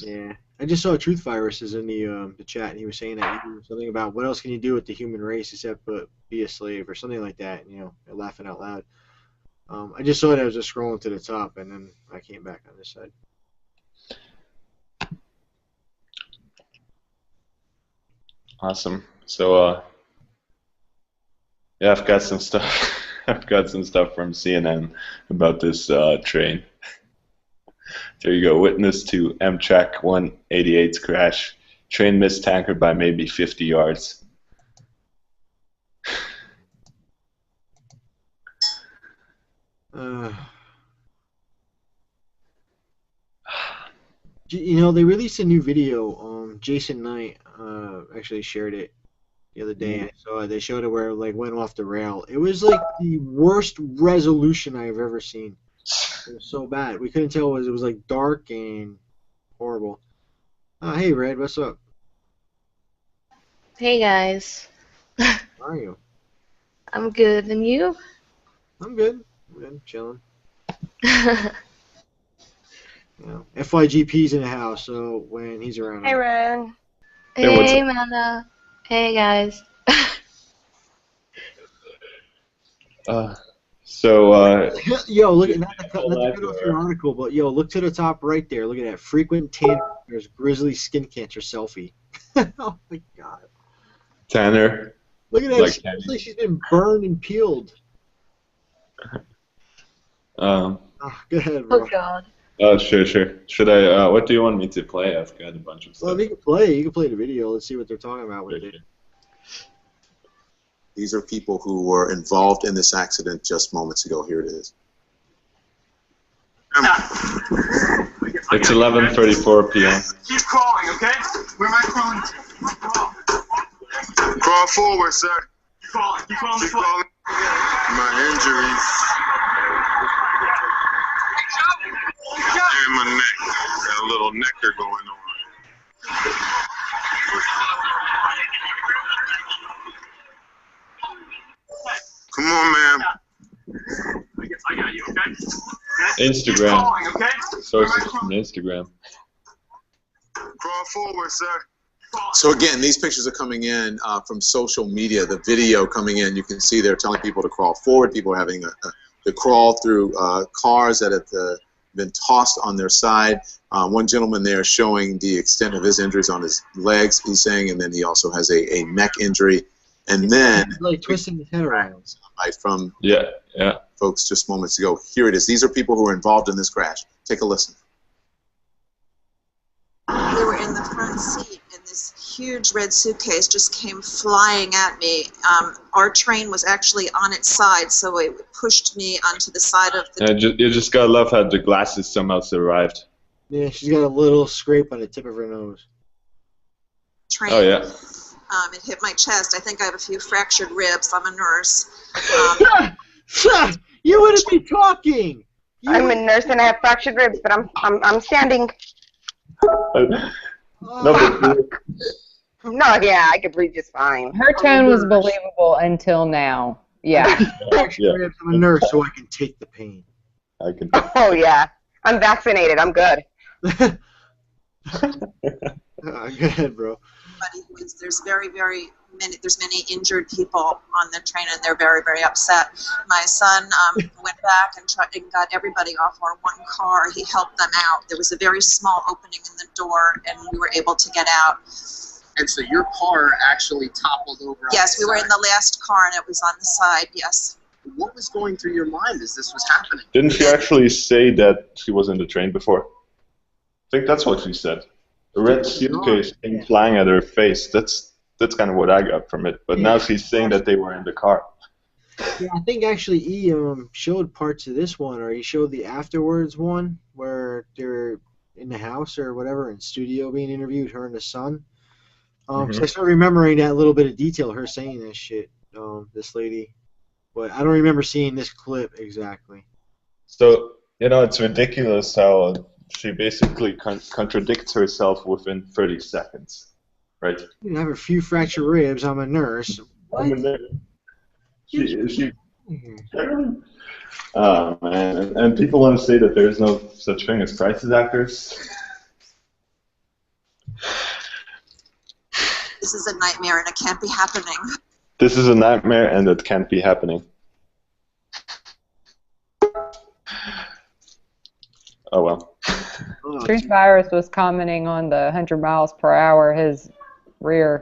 Yeah, I just saw Truth Virus is in the chat, and he was saying that something about what else can you do with the human race except but be a slave or something like that. Laughing out loud. I just saw it. I was just scrolling to the top, and then I came back on this side. Awesome. So, yeah, I've got some stuff. I've got some stuff from CNN about this train. There you go. Witness to Amtrak 188's crash. Train missed tanker by maybe 50 yards. They released a new video Jason Knight actually shared it the other day. I saw it. They showed it where it like went off the rail. It was like the worst resolution I've ever seen. It was so bad. We couldn't tell it was like dark and horrible. Hey Red, what's up? Hey guys. How are you? I'm good, and you? I'm good. I'm chilling. FYGP's in the house, so when he's around. Hey, Ren. Hey, Amanda. Hey, guys. Yo, look at not to cut off your article, but yo, look to the top right there. Look at that. Frequent Tanner's grizzly skin cancer selfie. Oh my god. Tanner. Look at that. Like it's like she's been burned and peeled. Oh, go ahead, bro. Oh god. Oh, sure. Should I? What do you want me to play? I've got a bunch of stuff. Well, if you can play the video. Let's see what they're talking about with it. These are people who were involved in this accident just moments ago. Here it is. It's 11:34 p.m. Keep crawling, okay? Where am I crawling to? Crawl forward, sir. Keep crawling. Keep crawling. Keep crawling. My injuries. And my neck. Got a little necker going on. Come on, man. I got you, okay? Instagram. Okay? Sources from Instagram. Crawl forward, sir. So again, these pictures are coming in from social media. The video coming in, you can see they're telling people to crawl forward. People are having to crawl through cars that have been tossed on their side. One gentleman there showing the extent of his injuries on his legs, he's saying, and then he also has a neck injury. And then he's like twisting his head around. From yeah, folks just moments ago. Here it is. These are people who are involved in this crash. Take a listen. We were in the front seat, and this huge red suitcase just came flying at me. Our train was actually on its side, so it pushed me onto the side of the You just gotta love how the glasses somehow survived. Yeah, she's got a little scrape on the tip of her nose. train. Oh yeah. It hit my chest. I think I have a few fractured ribs. I'm a nurse. You wouldn't be talking. I'm a nurse and I have fractured ribs, but I'm standing. No, yeah, I could breathe just fine. Her tone was believable until now. Yeah. I'm a nurse, so I can take the pain. I can. Oh yeah, I'm vaccinated. I'm good. Go ahead, bro. There's there's many injured people on the train, and they're very, very upset. My son went back and got everybody off our one car. He helped them out. There was a very small opening in the door, and we were able to get out. And so your car actually toppled over. Yes, we were in the last car, and it was on the side. Yes. What was going through your mind as this was happening? Didn't she actually say that she was in the train before? I think that's what she said. The red suitcase came flying at her face. That's kind of what I got from it. But now she's saying that they were in the car. Yeah, I think actually he showed parts of this one, or he showed the afterwards one where they're in the house or whatever, in studio being interviewed, her and the son. So I start remembering that little bit of detail, her saying this shit, this lady. But I don't remember seeing this clip exactly. So, it's ridiculous how she basically contradicts herself within 30 seconds, right? I have a few fractured ribs. I'm a nurse. I'm a nurse. Oh, man. And people want to say that there's no such thing as crisis actors. This is a nightmare, and it can't be happening. This is a nightmare, and it can't be happening. Oh, well. Truth Virus was commenting on the 100 miles per hour, his rear.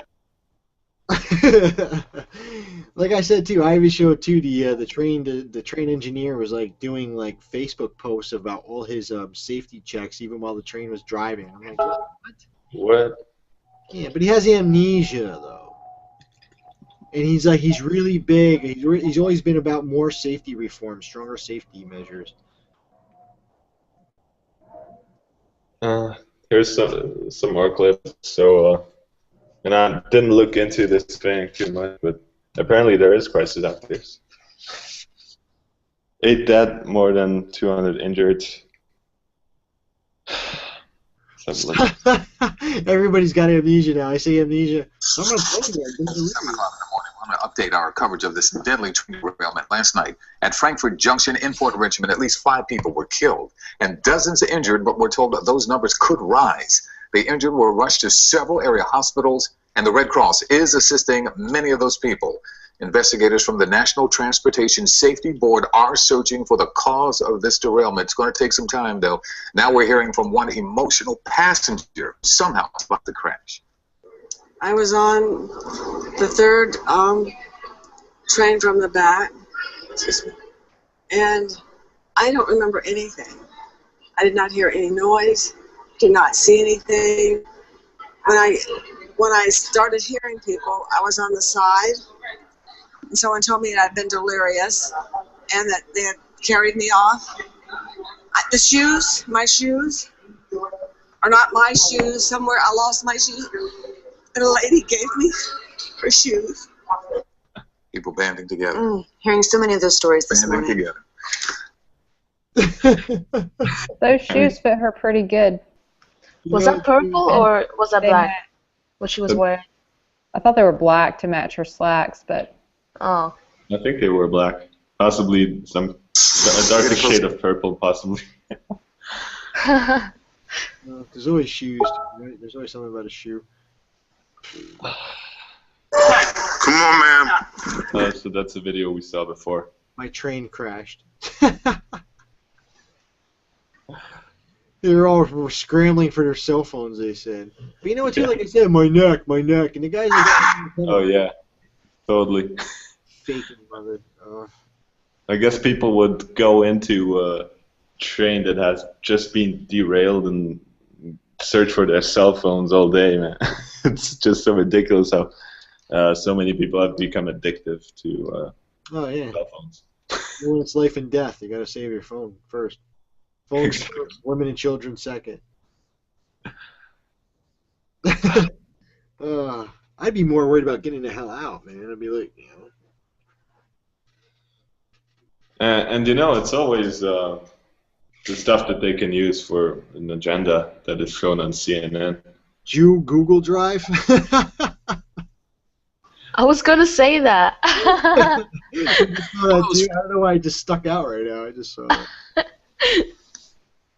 Like I said too, I even showed too the train engineer was like doing like Facebook posts about all his safety checks even while the train was driving. I'm like, what? What? Yeah, but he has amnesia though, and he's really big. He's always been about more safety reform, stronger safety measures. here's some more clips. So, and I didn't look into this thing too much, but apparently there is crisis out there. 8 dead, more than 200 injured. Everybody's got amnesia now. I say amnesia. I'm gonna play that. 7 o'clock in the morning. I'm going to update our coverage of this deadly train derailment last night at Frankfurt Junction in Port Richmond. At least 5 people were killed and dozens injured, but we're told that those numbers could rise. The injured were rushed to several area hospitals, and the Red Cross is assisting many of those people. Investigators from the National Transportation Safety Board are searching for the cause of this derailment. It's going to take some time, though. Now we're hearing from one emotional passenger who somehow about the crash. I was on the third train from the back, and I don't remember anything. I did not hear any noise, did not see anything. When I started hearing people, I was on the side, and someone told me that I'd been delirious and that they had carried me off. The shoes, my shoes, are not my shoes. Somewhere I lost my shoes, and a lady gave me her shoes. People banding together. Hearing so many of those stories this Banding morning. together. Those shoes fit her pretty good. Was that purple or was that black? What she was wearing? I thought they were black to match her slacks, but. Oh. I think they were black. Possibly a darker shade of purple, possibly. There's always shoes, right? There's always something about a shoe. Come on, man. So that's a video we saw before. My train crashed. They were all scrambling for their cell phones, they said. But you know what, too? Like I said, my neck. And the guy's like... Oh, yeah. Totally. Faking mother. I guess people would go into a train that has just been derailed and search for their cell phones all day, man. It's just so ridiculous how so many people have become addictive to cell phones. When it's life and death, you gotta save your phone first. Phones first, women and children second. I'd be more worried about getting the hell out, man. I'd be like, you know. And you know, it's always the stuff that they can use for an agenda that is shown on CNN. Google Drive? I was gonna say that. I don't know why I just stuck out right now. I just saw it.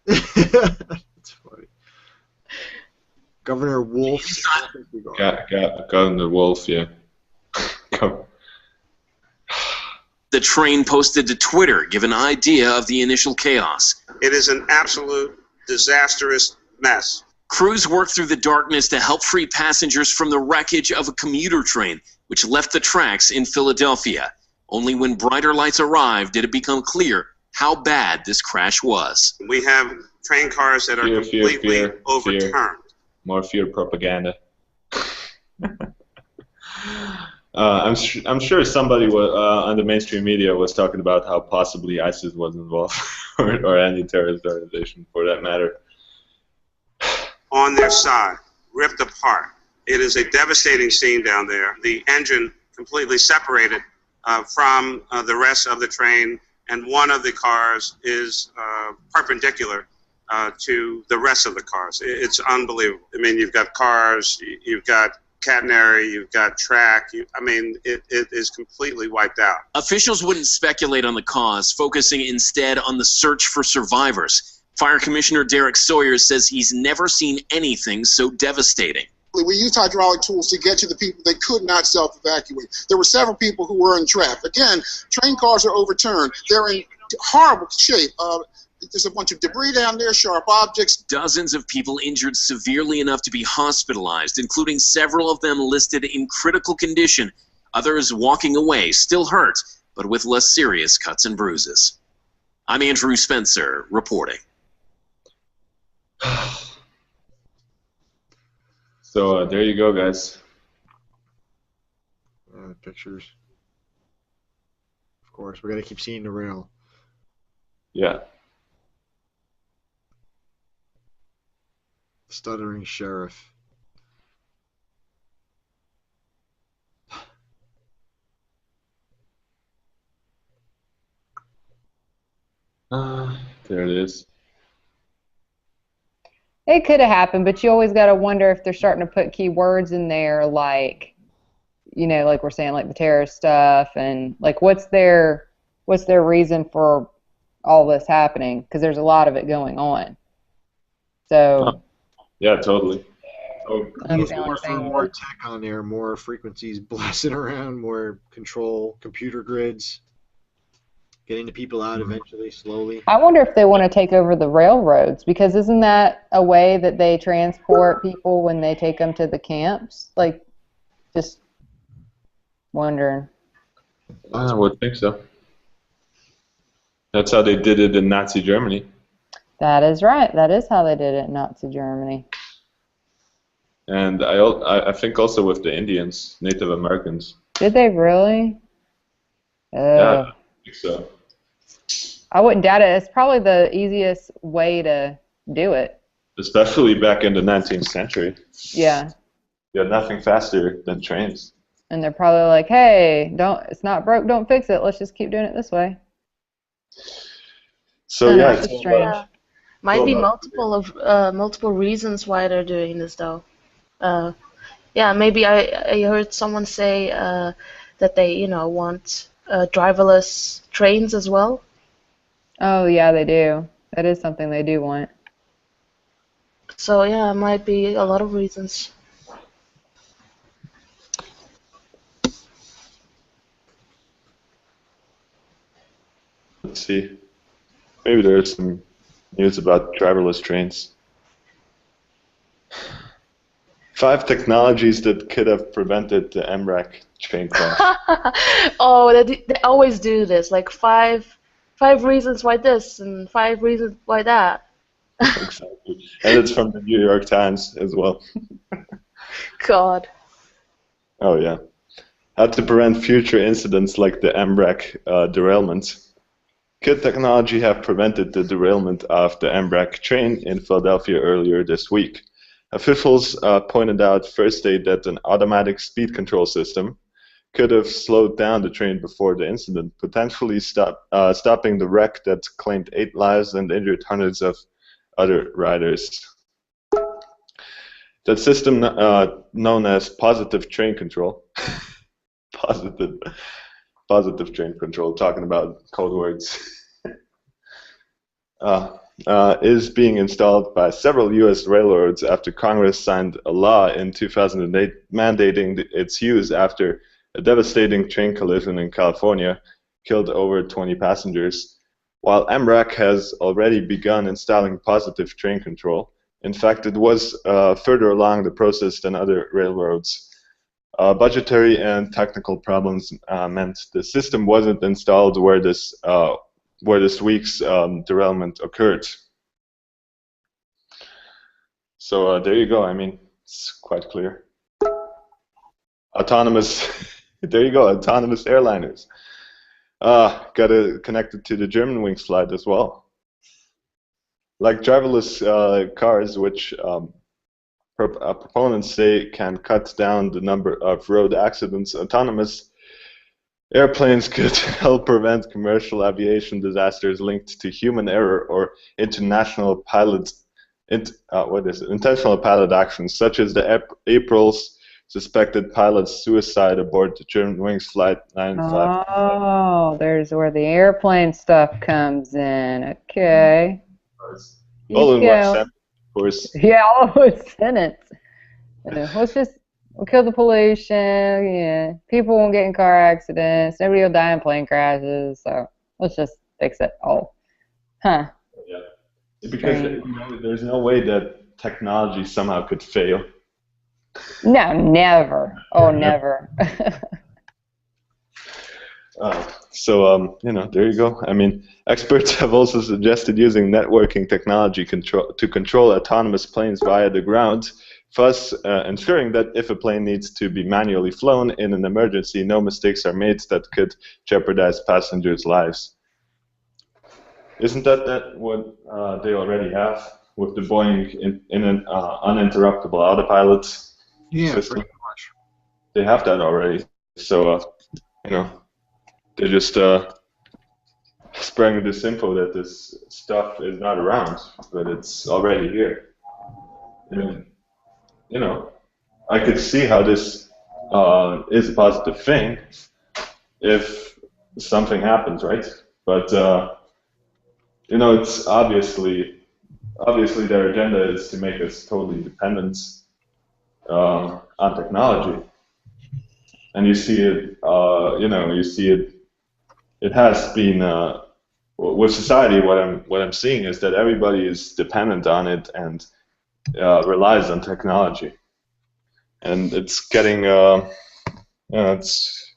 That's funny. Governor Wolf. Governor Wolf, yeah. The train posted to Twitter, give an idea of the initial chaos. It is an absolute disastrous mess. Crews worked through the darkness to help free passengers from the wreckage of a commuter train, which left the tracks in Philadelphia. Only when brighter lights arrived did it become clear how bad this crash was. We have train cars that are completely overturned. Fear. More fear propaganda. I'm sure somebody on the mainstream media was talking about how possibly ISIS was involved, or any terrorist organization for that matter. On their side, ripped apart. It is a devastating scene down there. The engine completely separated from the rest of the train, and one of the cars is perpendicular to the rest of the cars. It's unbelievable. I mean, you've got cars, you've got catenary, you've got track. It is completely wiped out. Officials wouldn't speculate on the cause, focusing instead on the search for survivors. Fire Commissioner Derek Sawyer says he's never seen anything so devastating. We used hydraulic tools to get to the people that could not self-evacuate. There were several people who were entrapped. Again, train cars are overturned. They're in horrible shape. There's a bunch of debris down there, sharp objects. Dozens of people injured severely enough to be hospitalized, including several of them listed in critical condition. Others walking away, still hurt, but with less serious cuts and bruises. I'm Andrew Spencer, reporting. So there you go, guys. Pictures. Of course, we're gonna keep seeing the rail. Yeah. Stuttering sheriff. There it is. It could have happened, but you always got to wonder if they're starting to put key words in there, like, you know, like we're saying, like the terrorist stuff, and like what's their reason for all this happening? Because there's a lot of it going on. So. Yeah, totally. Oh, more tech on there, more frequencies blasting around, more control, computer grids, getting the people out eventually, slowly. I wonder if they want to take over the railroads, because isn't that a way that they transport people when they take them to the camps? Like, just wondering. I would think so. That's how they did it in Nazi Germany. That is right. That is how they did it in Nazi Germany. And I think also with the Indians, Native Americans. Did they really? Yeah, I think so. I wouldn't doubt it. It's probably the easiest way to do it. Especially back in the 19th century. Yeah. You had nothing faster than trains. And they're probably like, hey, it's not broke, don't fix it. Let's just keep doing it this way. So yeah, it's strange. Might be multiple reasons why they're doing this though. Yeah, maybe I heard someone say that they want driverless trains as well. Oh yeah, they do. That is something they do want. So yeah, it might be a lot of reasons. Let's see. Maybe there's some news about driverless trains. 5 technologies that could have prevented the MRAC train crash. Oh, they always do this. Like five reasons why this and 5 reasons why that. Exactly. And it's from the New York Times as well. God. Oh yeah. How to prevent future incidents like the MRAC derailment. Could technology have prevented the derailment of the MRAC train in Philadelphia earlier this week? Officials pointed out Thursday that an automatic speed control system could have slowed down the train before the incident, potentially stopping the wreck that claimed 8 lives and injured hundreds of other riders. That system, known as positive train control, positive train control, talking about code words, is being installed by several U.S. railroads after Congress signed a law in 2008 mandating its use after a devastating train collision in California killed over 20 passengers. While MRAC has already begun installing positive train control, in fact, it was further along the process than other railroads. Budgetary and technical problems meant the system wasn't installed where this week's derailment occurred. So there you go. I mean, it's quite clear. Autonomous. There you go. Autonomous airliners. Got to connect it to the Germanwings flight as well. Like driverless cars, which proponents say can cut down the number of road accidents, autonomous airplanes could help prevent commercial aviation disasters linked to human error or intentional pilot actions, such as the April's suspected pilot's suicide aboard the Germanwings flight 955. Oh, there's where the airplane stuff comes in. Okay. All in one sentence, of course. Yeah, all in one sentence. We'll kill the pollution. Yeah, people won't get in car accidents. Nobody will die in plane crashes. So let's just fix it all. Huh. Yeah. Because there's no way that technology somehow could fail. No, never. Oh, never. There you go. I mean, experts have also suggested using networking technology to control autonomous planes via the ground, thus ensuring that if a plane needs to be manually flown in an emergency, no mistakes are made that could jeopardize passengers' lives. Isn't that what they already have? with the Boeing in an uninterruptible autopilot system. Pretty much. They have that already. So, they just spreading this info that this stuff is not around, but it's already here. And, I could see how this is a positive thing if something happens, right? But, it's obviously their agenda is to make us totally dependent on technology. And you see it, it has been, with society, what I'm seeing is that everybody is dependent on it and relies on technology. And it's getting, it's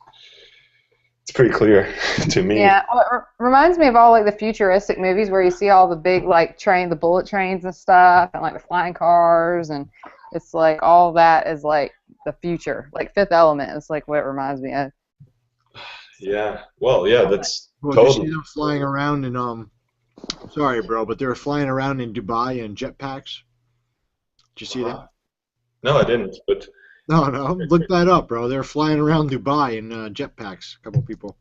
pretty clear to me. Yeah, well, it reminds me of all like the futuristic movies where you see all the big like the bullet trains and stuff, and like the flying cars, and it's like all that is like the future, like Fifth Element. It's like what it reminds me of. Yeah, well, yeah, that's Well, totally. did you see them flying around in sorry, bro, but they were flying around in Dubai in jetpacks. Did you see that? No, I didn't. But no, look that up, bro. They were flying around Dubai in jetpacks. A couple people.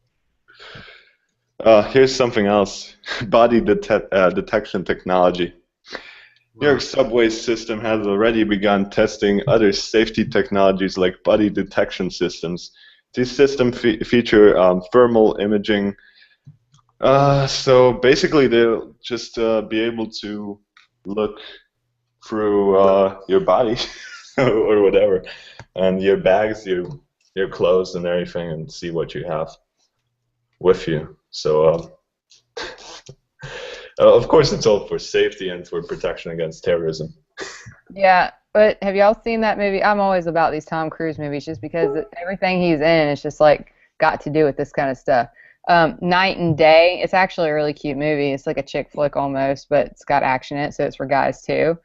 Here's something else. Body detection technology. New York subway system has already begun testing other safety technologies like body detection systems. These systems feature thermal imaging. So basically, they'll just be able to look through your body or whatever, and your bags, your clothes, and everything, and see what you have with you. So, of course, it's all for safety and for protection against terrorism. Yeah, but have y'all seen that movie? I'm always about these Tom Cruise movies just because everything he's in is just like got to do with this kind of stuff. Night and Day, it's actually a really cute movie. It's like a chick flick almost, but it's got action in it, so it's for guys too.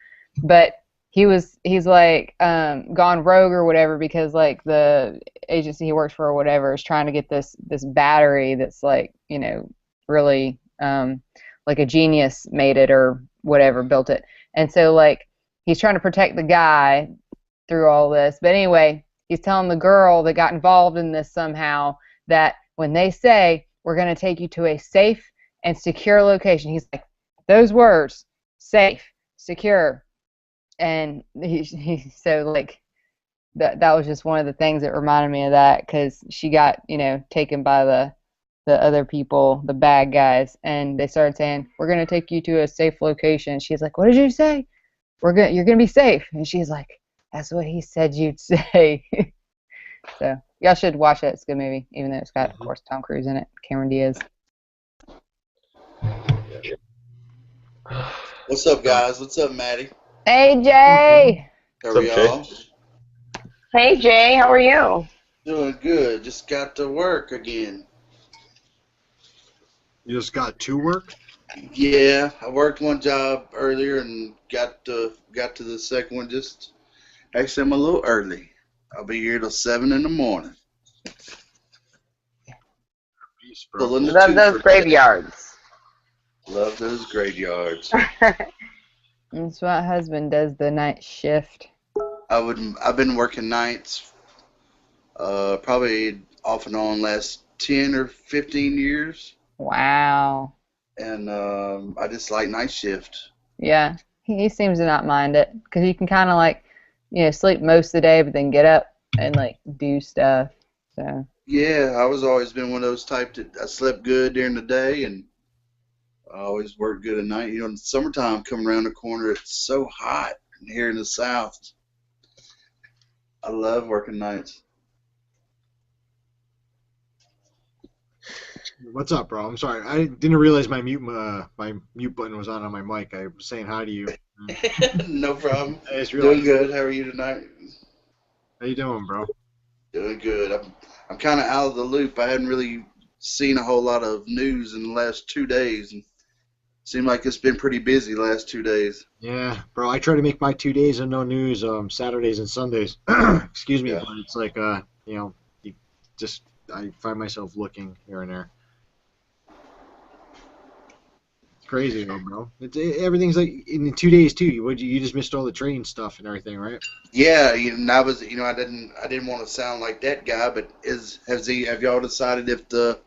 But he's like gone rogue or whatever because like the agency he works for or whatever is trying to get this battery that's like, really like a genius made it or whatever, built it. And so like he's trying to protect the guy through all this. But anyway, he's telling the girl that got involved in this somehow that when they say, we're going to take you to a safe and secure location, he's like, those words, safe, secure. And he so like that was just one of the things that reminded me of that, because she got taken by the other people, the bad guys, and they started saying, we're going to take you to a safe location. She's like, what did you say? You're going to be safe. And she's like, that's what he said you'd say. So y'all should watch it. It's a good movie, even though it's got, of course, Tom Cruise in it, Cameron Diaz. What's up, guys? What's up, Maddie? Hey, Jay. How are y'all? Hey, Jay. How are you? Doing good. Just got to work again. You just got to work? Yeah, I worked one job earlier and got to the second one just. Actually, I'm a little early. I'll be here till 7 in the morning. Love those graveyards. Love those graveyards. That's my husband does, the night shift. I've been working nights probably off and on last 10 or 15 years. Wow. And I just like night shift. Yeah, he seems to not mind it, because you can kind of like, sleep most of the day, but then get up and like do stuff. So. Yeah, I was always been one of those type that I slept good during the day and I always worked good at night. In the summertime coming around the corner, it's so hot here in the South. I love working nights. What's up, bro? I'm sorry. I didn't realize my mute button was on my mic. I was saying hi to you. No problem. I just Doing realized. good. How are you tonight? How you doing, bro? Doing good. I'm kind of out of the loop. I hadn't really seen a whole lot of news in the last 2 days. And seemed like it's been pretty busy the last 2 days. Yeah, bro. I try to make my 2 days of no news Saturdays and Sundays. Excuse me, but it's like I find myself looking here and there. crazy though, bro. Everything's like in 2 days too. You just missed all the train stuff and everything, right? Yeah, and I was, I didn't want to sound like that guy, but have y'all decided if the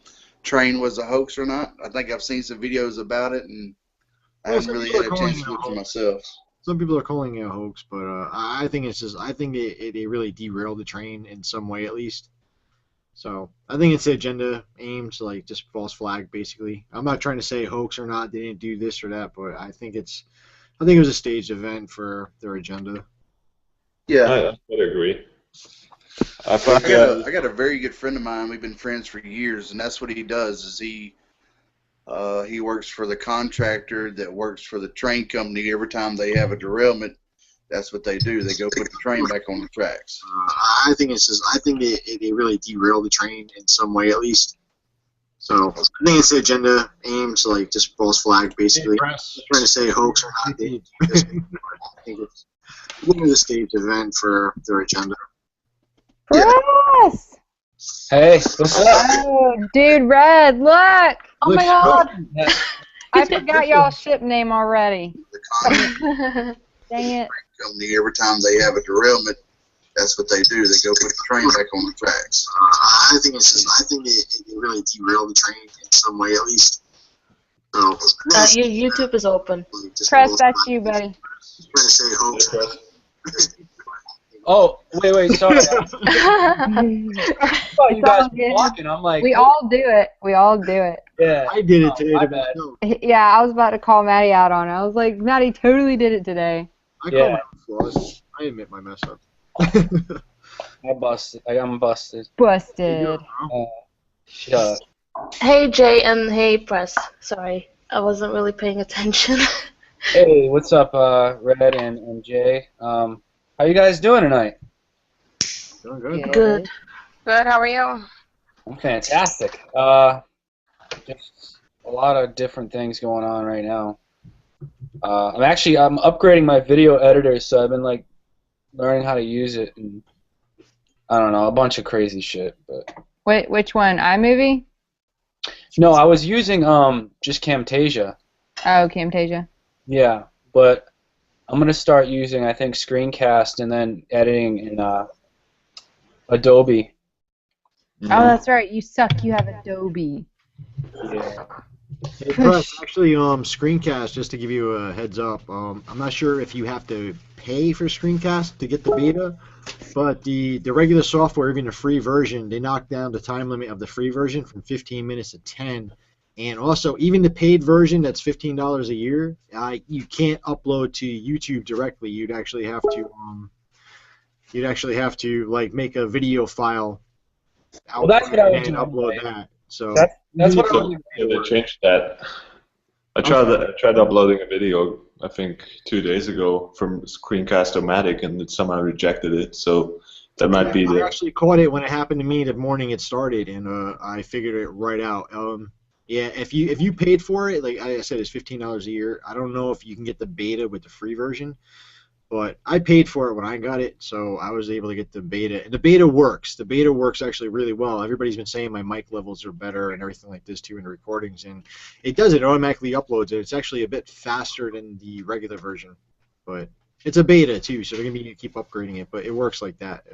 train was a hoax or not? I think I've seen some videos about it, and I haven't really had a chance to look for myself. Some people are calling it a hoax, but I think they really derailed the train in some way at least. So I think it's the agenda aimed to like just false flag basically. I'm not trying to say hoax or not. They didn't do this or that, but I think it was a staged event for their agenda. Yeah, I would agree. I got a very good friend of mine. We've been friends for years, and that's what he does. Is he works for the contractor that works for the train company. Every time they have a derailment, that's what they do. They go put the train back on the tracks. I think they really derailed the train in some way at least. So I think it's the agenda aimed to like just false flag basically. I'm trying to say hoax or not. They didn't do this. I think it's a staged event for their agenda. Press! Hey, what's up? Oh, dude, Red, look! Oh my God! I forgot y'all's ship name already. Dang it. Company, every time they have a derailment, that's what they do. They go put the train back on the tracks. I think they really derailed the train in some way at least. So Your YouTube is open. Press, that's you, buddy. Trying to say hoax. Oh, wait, sorry. I thought you guys were talking. I'm like, we all do it. yeah. I did it today. My bad. Yeah, I was about to call Maddie out on it. I was like, Maddie totally did it today. I call my flaws. I admit my mess up. I'm busted. Busted. Shut up. Hey Jay and hey Press. Sorry, I wasn't really paying attention. Hey, what's up, Red and Jay? How you guys doing tonight? Doing good. Good. Good. How are you? I'm fantastic. Just a lot of different things going on right now. I'm upgrading my video editor, so I've been like learning how to use it, and I don't know, a bunch of crazy shit. But Wait, which one? iMovie? no, I was using just Camtasia. Oh, Camtasia. Yeah, but I'm gonna start using, I think, Screencast and then editing in Adobe. Oh, that's right. You suck. You have Adobe. Yeah. Hey, Press, actually, Screencast, just to give you a heads up, I'm not sure if you have to pay for Screencast to get the beta, but the regular software, even the free version, they knocked down the time limit of the free version from 15 minutes to 10. And also, even the paid version that's $15 a year, you can't upload to YouTube directly. You'd actually have to like make a video file out and upload that. So that's what I was yeah, they changed that. I tried uploading a video, I think 2 days ago from Screencast-O-Matic, and it somehow rejected it. So that might be I actually caught it when it happened to me the morning it started, and I figured it right out. Yeah, if you paid for it, like I said, it's $15 a year. I don't know if you can get the beta with the free version, but I paid for it when I got it, so I was able to get the beta. And the beta works. The beta works actually really well. Everybody's been saying my mic levels are better and everything like this too in the recordings, and it does it. It automatically uploads it. It's actually a bit faster than the regular version, but it's a beta too, so they're gonna need to keep upgrading it. But it works like that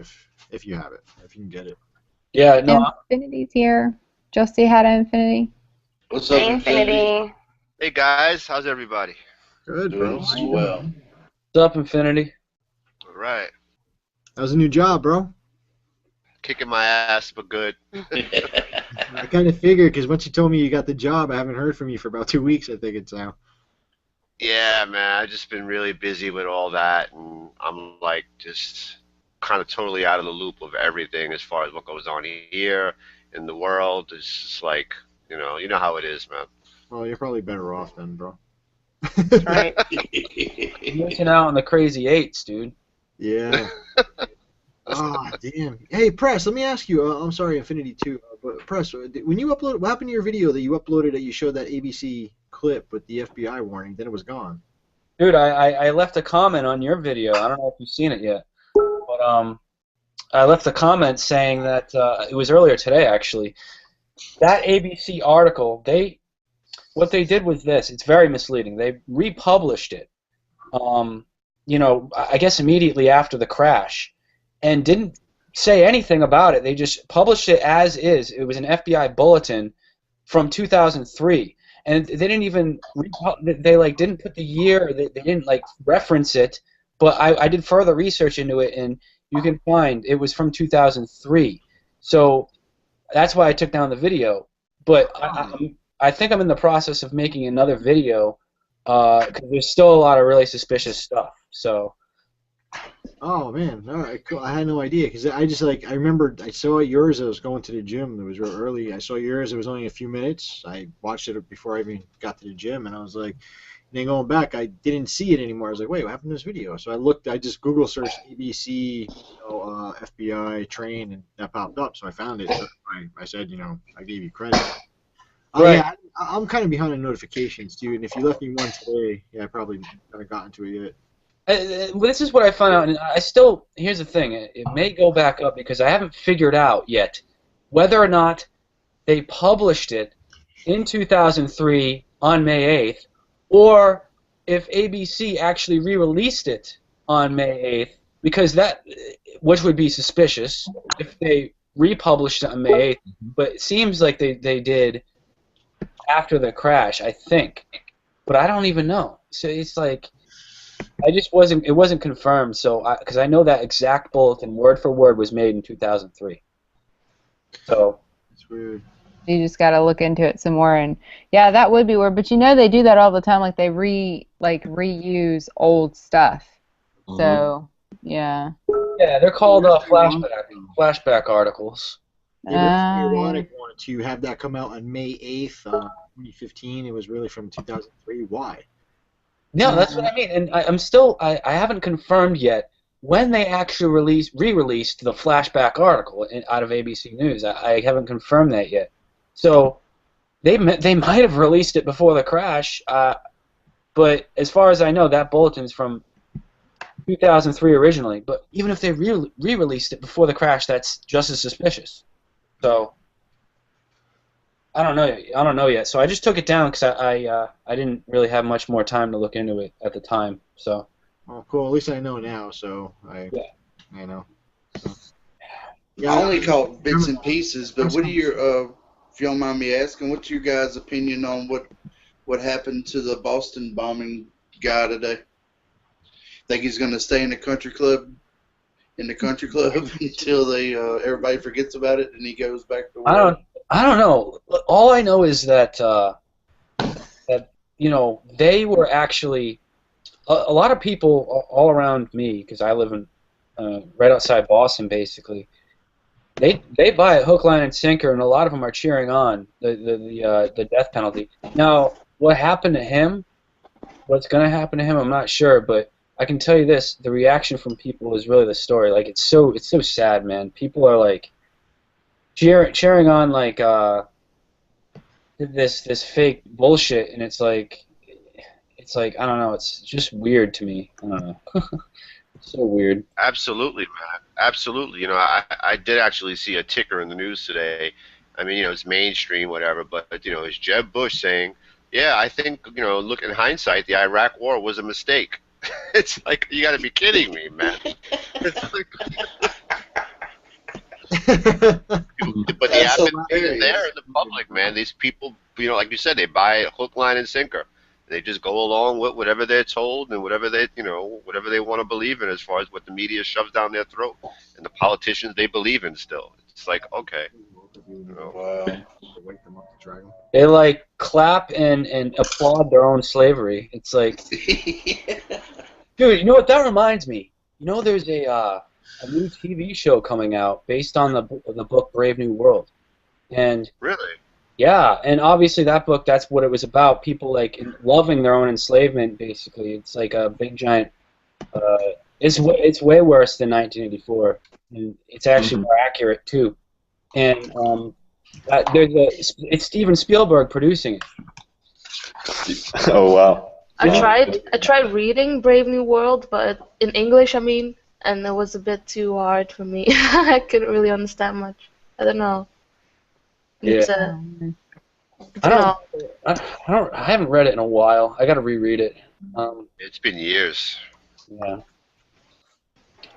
if you have it, if you can get it. Yeah, no. Infinity's here. Justy had an Infinity. What's up, Infinity? Hey guys, how's everybody? Good, bro. Well, What's up, Infinity? All right, How's the new job, bro? kicking my ass, but good. I kind of figured, because once you told me you got the job, I haven't heard from you for about 2 weeks, I think it's now. Yeah, man, I've just been really busy with all that, and I'm like just kind of totally out of the loop of everything as far as what goes on here in the world. It's just like, you know how it is, man. Well, you're probably better off then, bro. Right. You're missing out on the crazy eights, dude. Yeah. Oh, damn. Hey, Press, let me ask you. I'm sorry, Infinity too, but Press, when you upload, what happened to your video that you uploaded that you showed that ABC clip with the FBI warning? Then it was gone. Dude, I left a comment on your video. I don't know if you've seen it yet, but I left a comment saying that it was earlier today, actually. That ABC article, what they did was this. It's very misleading. They republished it, I guess immediately after the crash, and didn't say anything about it. They just published it as is. It was an FBI bulletin from 2003, and they didn't even didn't put the year. They didn't reference it. But I did further research into it, and you can find it was from 2003. So that's why I took down the video. But I think I'm in the process of making another video because there's still a lot of really suspicious stuff. So. Oh man, all right, cool. I had no idea because I remembered I saw yours. I was going to the gym. It was real early. I saw yours. It was only a few minutes. I watched it before I even got to the gym, and I was like, then going back, I didn't see it anymore. I was like, wait, what happened to this video? So I looked. I just Google searched ABC, FBI train, and that popped up. So I found it. So I said, I gave you credit. Right. Yeah, I'm kind of behind on notifications, dude. And if you left me one today, I probably haven't gotten to it yet. This is what I found out, and here's the thing, it may go back up because I haven't figured out yet whether or not they published it in 2003 on May 8th, or if ABC actually re-released it on May 8th, because which would be suspicious if they republished it on May 8th, but it seems like they did after the crash, I think, but I don't even know. So it's like, it wasn't confirmed, so because I know that exact bulletin, word for word, was made in 2003. So. It's weird. You just got to look into it some more, and yeah, that would be weird. But they do that all the time. Like they reuse old stuff. Mm-hmm. So yeah. Yeah, they're called flashback articles. It was ironic to have that come out on May 8th, 2015. It was really from 2003. Why? No, that's what I mean, and I haven't confirmed yet when they actually re-released the flashback article out of ABC News. I haven't confirmed that yet. So they might have released it before the crash, but as far as I know, that bulletin's from 2003 originally. But even if they re-released it before the crash, that's just as suspicious. So I don't know yet. So I just took it down because I didn't really have much more time to look into it at the time. So. Oh, cool. At least I know now. So I know. So. Yeah, I only caught bits and pieces. But what are your, if you don't mind me asking, what's your guys' opinion on what happened to the Boston bombing guy today? Think he's going to stay in the country club until everybody forgets about it and he goes back to work? I don't know. All I know is that they were actually a lot of people all around me, because I live in right outside Boston, basically. They buy it hook, line, and sinker, and a lot of them are cheering on the death penalty. Now, what happened to him? What's going to happen to him? I'm not sure, but I can tell you this: the reaction from people is really the story. Like it's so sad, man. People are like. Cheering on this fake bullshit, and it's like I don't know, it's just weird to me. I don't know. It's so weird. Absolutely, man. Absolutely. I did actually see a ticker in the news today. I mean, it's mainstream, whatever, but it's Jeb Bush saying, "Yeah, I think look in hindsight, the Iraq War was a mistake." It's like you got to be kidding me, man. It's like, but the atmosphere there in the public, man. These people, like you said, they buy it hook, line, and sinker. They just go along with whatever they're told and whatever they want to believe in, as far as what the media shoves down their throat and the politicians they believe in. Still, it's like okay. Wow. They clap and applaud their own slavery. It's like, dude, you know what that reminds me? There's a new TV show coming out based on the book Brave New World, and really, yeah, and obviously that book, that's what it was about. People loving their own enslavement. Basically, it's like a big giant. It's way worse than 1984, and it's actually more accurate too. And it's Steven Spielberg producing it. Oh wow! I tried reading Brave New World, but in English, I mean. And it was a bit too hard for me. I couldn't really understand much. I don't know. Yeah. I haven't read it in a while. I got to reread it. It's been years. Yeah.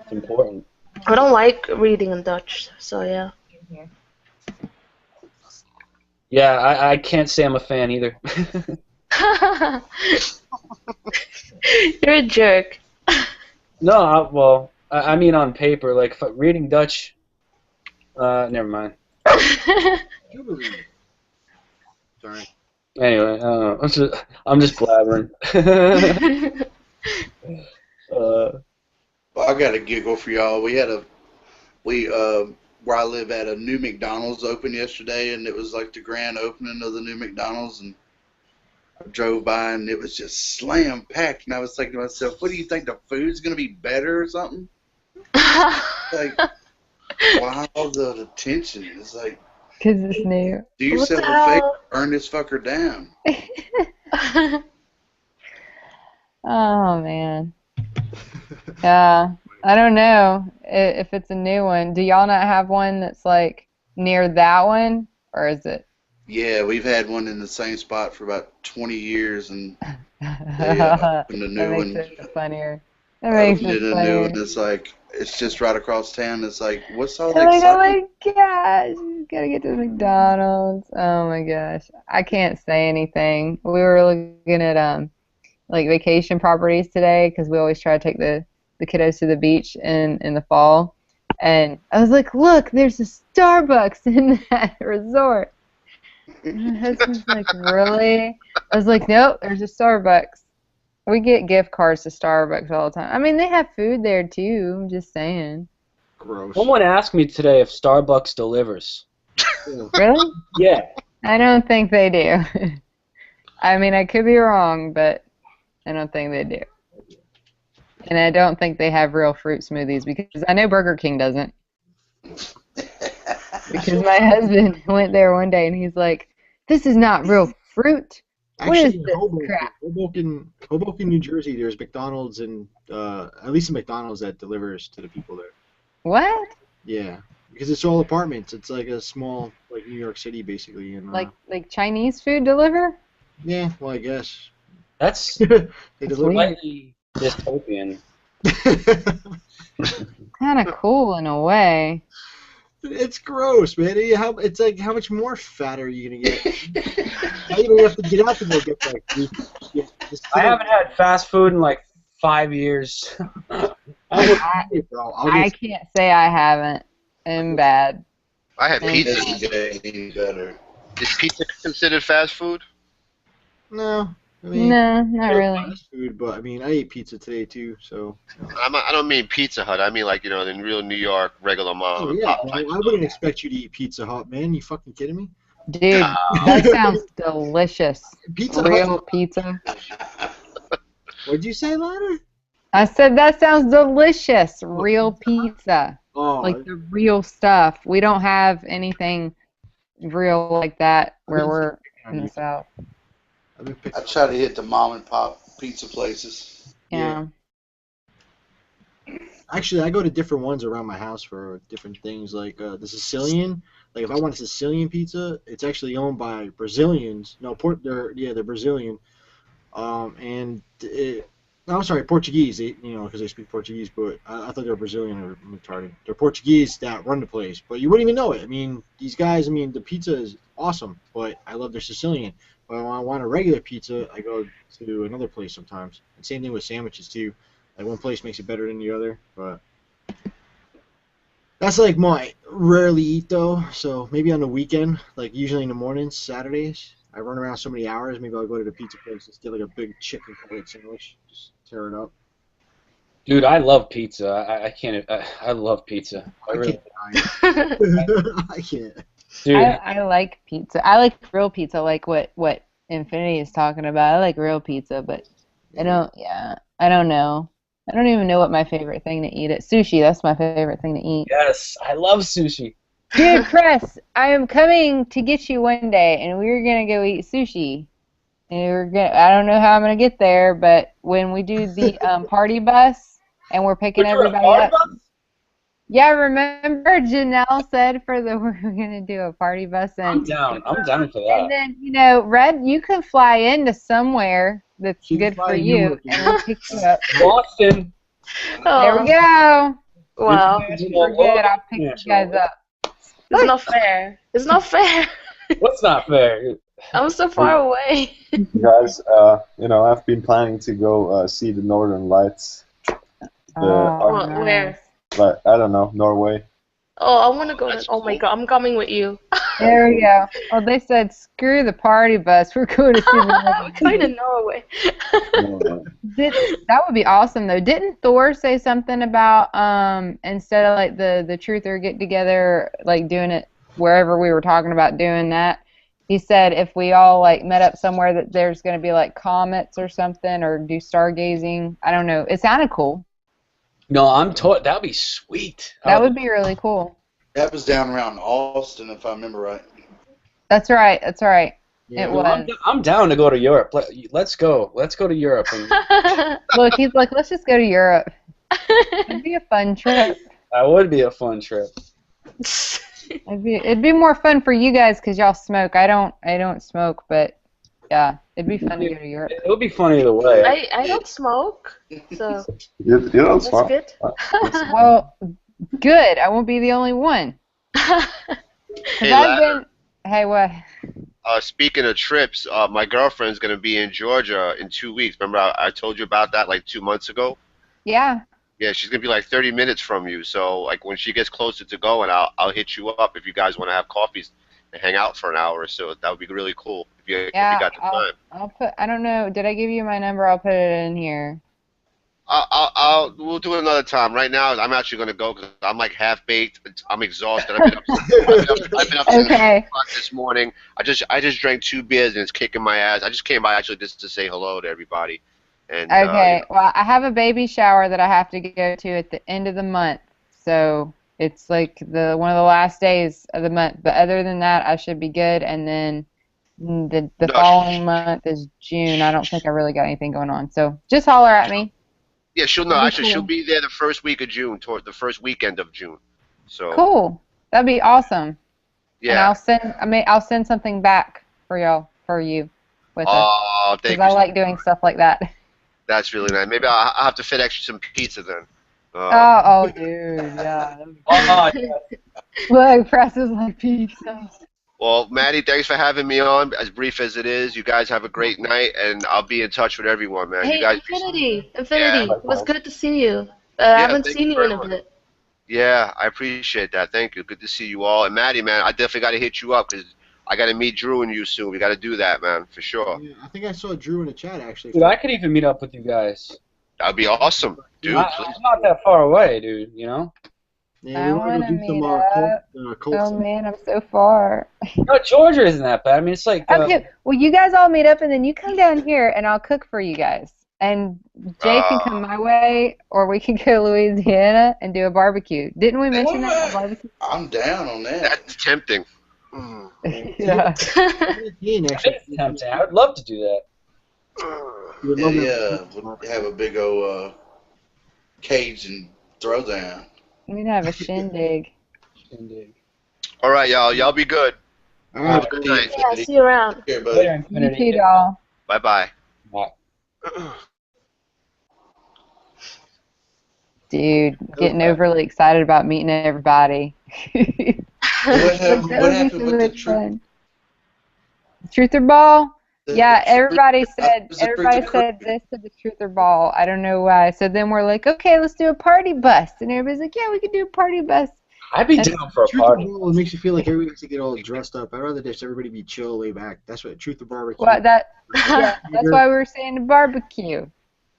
It's important. I don't like reading in Dutch, so yeah. Yeah, I can't say I'm a fan either. You're a jerk. No, I mean on paper. Like reading Dutch. Never mind. Sorry. Anyway, I'm just blabbering. Well, I got a giggle for y'all. Where I live at, a new McDonald's opened yesterday, and it was like the grand opening of the new McDonald's, and I drove by, and it was just slam packed, and I was thinking to myself, what do you think, the food's going to be better or something? Like, wow, the tension. It's like, because it's new. do yourself a favor, burn this fucker down. Oh, man. Yeah. I don't know if it's a new one. Do y'all not have one that's like near that one, or is it? Yeah, we've had one in the same spot for about 20 years, and they opened a new one. That makes it funnier. That makes it Opened a funnier. new one. It's like, it's just right across town. It's like, what's all I'm the like, oh my excitement? gosh, gotta get to McDonald's. Oh my gosh, I can't say anything. We were looking at like vacation properties today because we always try to take the kiddos to the beach in the fall, and I was like, look, there's a Starbucks in that resort. And my husband's like, really? I was like, nope, there's a Starbucks. We get gift cards to Starbucks all the time. I mean, they have food there too. I'm just saying. Gross. Someone asked me today if Starbucks delivers. Really? Yeah. I don't think they do. I mean, I could be wrong, but I don't think they do. And I don't think they have real fruit smoothies because I know Burger King doesn't. Because my husband went there one day and he's like, this is not real fruit. What Actually, is this crap? Hoboken, New Jersey, there's McDonald's and at least a McDonald's that delivers to the people there. What? Yeah, because it's all apartments. It's like a small, like New York City, basically. And Like Chinese food deliver? yeah, well, I guess That's they deliver. slightly dystopian. Kind of cool in a way. It's gross, man. It's like, how much more fat are you gonna get? I even have to get out to go get that. I haven't had fast food in like 5 years. I can't say I haven't. I'm bad. I had pizza Any day, any better. Is pizza considered fast food? No, I mean, No, not it's really. fast food, but I mean, I ate pizza today too, so. I don't mean Pizza Hut. I mean like, in real New York, regular mom Oh and yeah, pop well, type. I wouldn't expect you to eat Pizza Hut, man. You fucking kidding me? Dude, that sounds delicious. Pizza Real Hut. pizza. What'd you say, Ladder? I said that sounds delicious. Real pizza. Oh, Like the real stuff. We don't have anything real like that where we're in the South. I try to hit the mom and pop pizza places. Yeah. Actually, I go to different ones around my house for different things. Like the Sicilian. Like if I want a Sicilian pizza, it's actually owned by Brazilians. No, they're Brazilian. No, I'm sorry, Portuguese. Because they speak Portuguese. But I thought they were Brazilian or retarded. They're Portuguese that run the place, but you wouldn't even know it. I mean, these guys. I mean, the pizza is awesome, but I love their Sicilian. But when I want a regular pizza, I go to another place sometimes. And same thing with sandwiches too. Like one place makes it better than the other, but that's like my rarely eat though. So maybe on the weekend, like usually in the mornings, Saturdays, I run around so many hours. Maybe I'll go to the pizza place and get like a big chicken cutlet sandwich, just tear it up. Dude, I love pizza. I can't. I love pizza. I really. I can't. Dude, I like pizza. I like real pizza, like what Infinity is talking about. I like real pizza, but I don't know. I don't even know what my favorite thing to eat is. Sushi, that's my favorite thing to eat. yes, I love sushi. Dude, Press, I am coming to get you one day, and we're going to go eat sushi. And I don't know how I'm going to get there, but when we do the party bus, and we're picking everybody up. Yeah, remember Janelle said we're gonna do a party bus I'm down. I'm down for that. And then, Red, you can fly into somewhere that's good for you, and we'll pick you up. Boston. There we go. Wow. Forget, I'll pick you guys up. It's not fair. It's not fair. What's not fair? I'm so far away. You guys, I've been planning to go see the Northern Lights. Where? But I don't know, Norway. Oh, I want to go. Oh my God, I'm coming with you. There we go. Well, they said, screw the party bus. We're going to see the We're going to Norway. That would be awesome, though. Didn't Thor say something about instead of like the truther get together, like doing it wherever we were talking about doing that? He said if we all like met up somewhere that there's going to be like comets or something, or do stargazing. I don't know. It sounded cool. No, that would be sweet. That would be really cool. That was down around Austin, if I remember right. That's right. That's right. Yeah. It was. I'm down to go to Europe. Let's go. Let's go to Europe. Look, he's like, let's just go to Europe. It'd be a fun trip. That would be a fun trip. It'd be more fun for you guys because y'all smoke. I don't smoke, but yeah, it'd be fun to go to Europe. It would be fun either way. I don't smoke, so You don't that's smoke? good. Well, good. I won't be the only one. Hey, Hey, what? Speaking of trips, my girlfriend's going to be in Georgia in 2 weeks. Remember I told you about that like 2 months ago? Yeah. Yeah, she's going to be like 30 minutes from you. So like when she gets closer to going, I'll hit you up if you guys want to have coffees and hang out for an hour or so. That would be really cool if you got the time. I'll put. I don't know. Did I give you my number? I'll put it in here. We'll do it another time. Right now, I'm actually going to go because I'm like half baked. I'm exhausted. I've been up since 8 o'clock this morning. I just drank 2 beers and it's kicking my ass. I just came by actually just to say hello to everybody. And Okay. Well, I have a baby shower that I have to go to at the end of the month, so it's like one of the last days of the month. But other than that, I should be good. And then the following month is June. I don't think I really got anything going on. So just holler at me. Yeah, she'll be there the first week of June, toward the first weekend of June. So Cool. That'd be awesome. Yeah. And I'll send something back for you with it. Oh, thank you. Because I like doing stuff like that. That's really nice. Maybe I'll have to FedEx you some pizza then. Oh, dude, yeah. Look, Press is like pizza. Well, Maddie, thanks for having me on. As brief as it is, you guys have a great night, and I'll be in touch with everyone, man. Hey, you guys Infinity, Yeah. it was good to see you. I haven't thank seen you you in very a much. bit. Yeah, I appreciate that. Thank you. Good to see you all. And Maddie, man, I definitely got to hit you up because I got to meet Drew and you soon. We got to do that, man, for sure. Yeah, I think I saw Drew in the chat actually. Dude, I could even meet up with you guys. That'd be awesome, dude. I'm not that far away, dude. You know. Yeah, I we want want to to do some meet up. Colt Oh man, I'm so far. No, Georgia isn't that bad. I mean, it's like. Okay, well, you guys all meet up, and then you come down here, and I'll cook for you guys. And Jay can come my way, or we can go to Louisiana and do a barbecue. Didn't we mention that? A barbecue? I'm down on that. That's tempting. Yeah. It's tempting. I would love to do that. Yeah, we'll have a big old cage and throwdown. We'd have a shindig. All right, y'all. Y'all be good. All right. Good night. Yeah, see you around. Here, buddy. You too, doll. Bye-bye. Dude, getting overly excited about meeting everybody. What happened with the truth? Truther Ball? The everybody truth- said was it everybody Truther said this to the Truther Ball. I don't know why. So then we're like, okay, let's do a party bus, and everybody's like, yeah, we can do a party bus. I'd be down for a Truth party. or Ball, it makes you feel like everybody has to get all dressed up. I'd rather just everybody be chill, lay back. That's what Truth or Barbecue. Well, that's why we were saying the barbecue.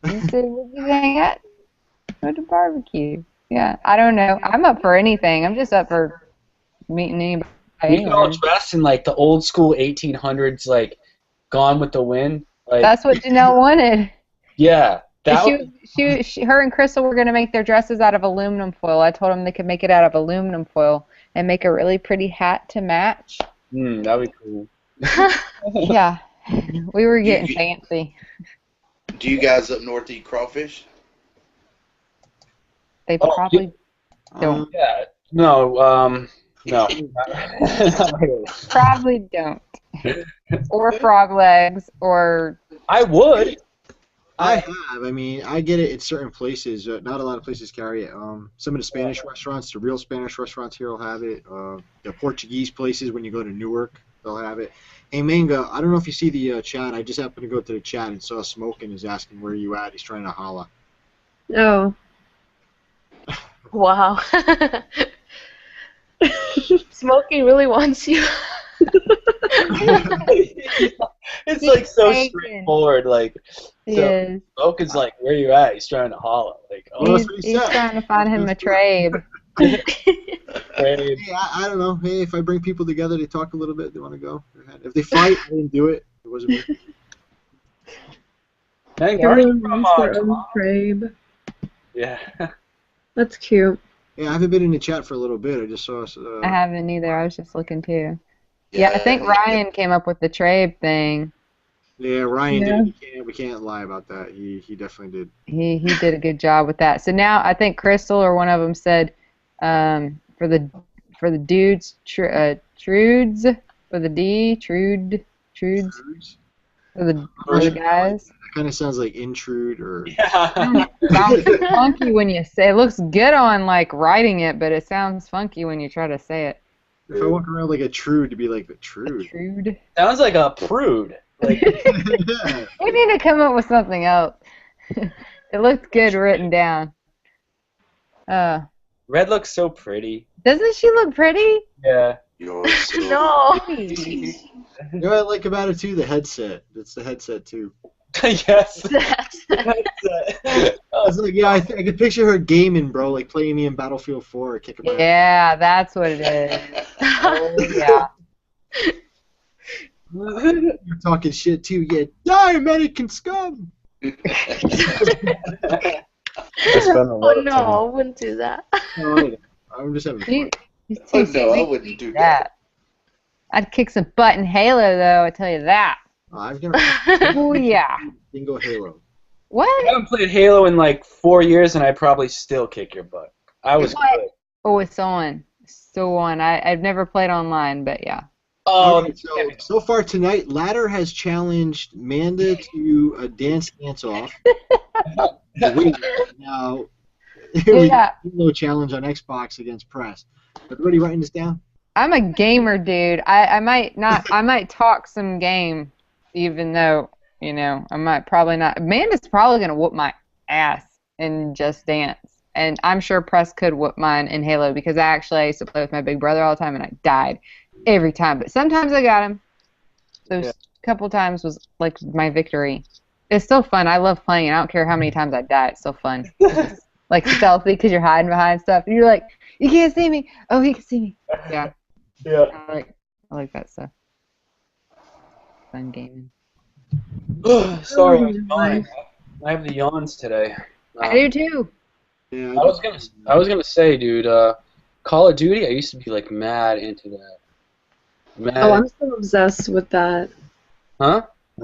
You said, what you hang at? Go to barbecue. Yeah, I don't know. I'm up for anything. I'm just up for meeting anybody. We could all dress in like the old school 1800s, like Gone with the Wind. Like, That's what Janelle wanted. yeah. That Her and Crystal were going to make their dresses out of aluminum foil. I told them they could make it out of aluminum foil and make a really pretty hat to match. That'd be cool. Yeah, we were getting fancy. Do you guys up north eat crawfish? They probably Don't. Yeah. No. No. Probably don't. Or frog legs, or. I would. I have. I mean, I get it in certain places. Not a lot of places carry it. Some of the Spanish restaurants, the real Spanish restaurants here will have it. The Portuguese places, when you go to Newark, they'll have it. Hey, Manga, I don't know if you see the chat. I just happened to go to the chat and saw Smokin' is asking where you at. He's trying to holla. Oh. Wow. Smokey really wants you. It's like so straightforward. Like, Yes. Smokin's like, where you at? He's trying to holler. Like, oh, He's trying to find him a trabe. Hey, I don't know. Hey, if I bring people together, they talk a little bit, they want to go. If they fight, I didn't do it. It wasn't me. Hey, Everyone wants their own trabe. Yeah. That's cute. Yeah, I haven't been in the chat for a little bit. I just saw. I haven't either. I was just looking too. Yeah, I think Ryan came up with the trabe thing. Yeah, Ryan did. We can't lie about that. He definitely did. He did a good job with that. So now I think Crystal or one of them said for the dudes trudes for the D trudes for the guys. That kind of sounds like intrude or. Yeah. It sounds funky when you say it. It looks good on like writing it, but it sounds funky when you try to say it. If I walk around like a trude, to be like a trude. Trude. Sounds like a prude. Like, we need to come up with something else. It looked good written down. Red looks so pretty. Doesn't she look pretty? Yeah. No. You know what I like about it too? The headset. It's the headset too. Yes. I was like, yeah, I could picture her gaming, bro, like playing me in Battlefield 4 or kicking my ass. Yeah, that's what it is. Oh, yeah. You're talking shit too. Yeah, die, American scum. Oh no, I wouldn't do that. No, I'm just having fun. He's too I wouldn't do that. I'd kick some butt in Halo, though. I tell you that. I've never. Oh yeah. Bingo Halo. What? I haven't played Halo in like 4 years, and I probably still kick your butt. I was good. Oh, it's on. Still on. I've never played online, but yeah. Oh, okay, so far tonight, Ladder has challenged Manda to a dance off. Now, we no challenge on Xbox against Press. Everybody writing this down? I'm a gamer, dude. I might talk some game, even though, you know, I might probably not. Amanda's probably gonna whoop my ass in Just Dance, and I'm sure Press could whoop mine in Halo because I used to play with my big brother all the time, and I died every time. But sometimes I got him. Those couple times was like my victory. It's so fun. I love playing it. I don't care how many times I die. It's so fun. It's like stealthy because you're hiding behind stuff. And you're like, you can't see me. Oh, he can see me. Yeah. Yeah. I like that stuff. Fun gaming. Sorry, I was yawning. I have the yawns today. I do too. Yeah, I was gonna say, dude, Call of Duty. I used to be like mad into that. Mad. Oh, I'm still obsessed with that. Huh?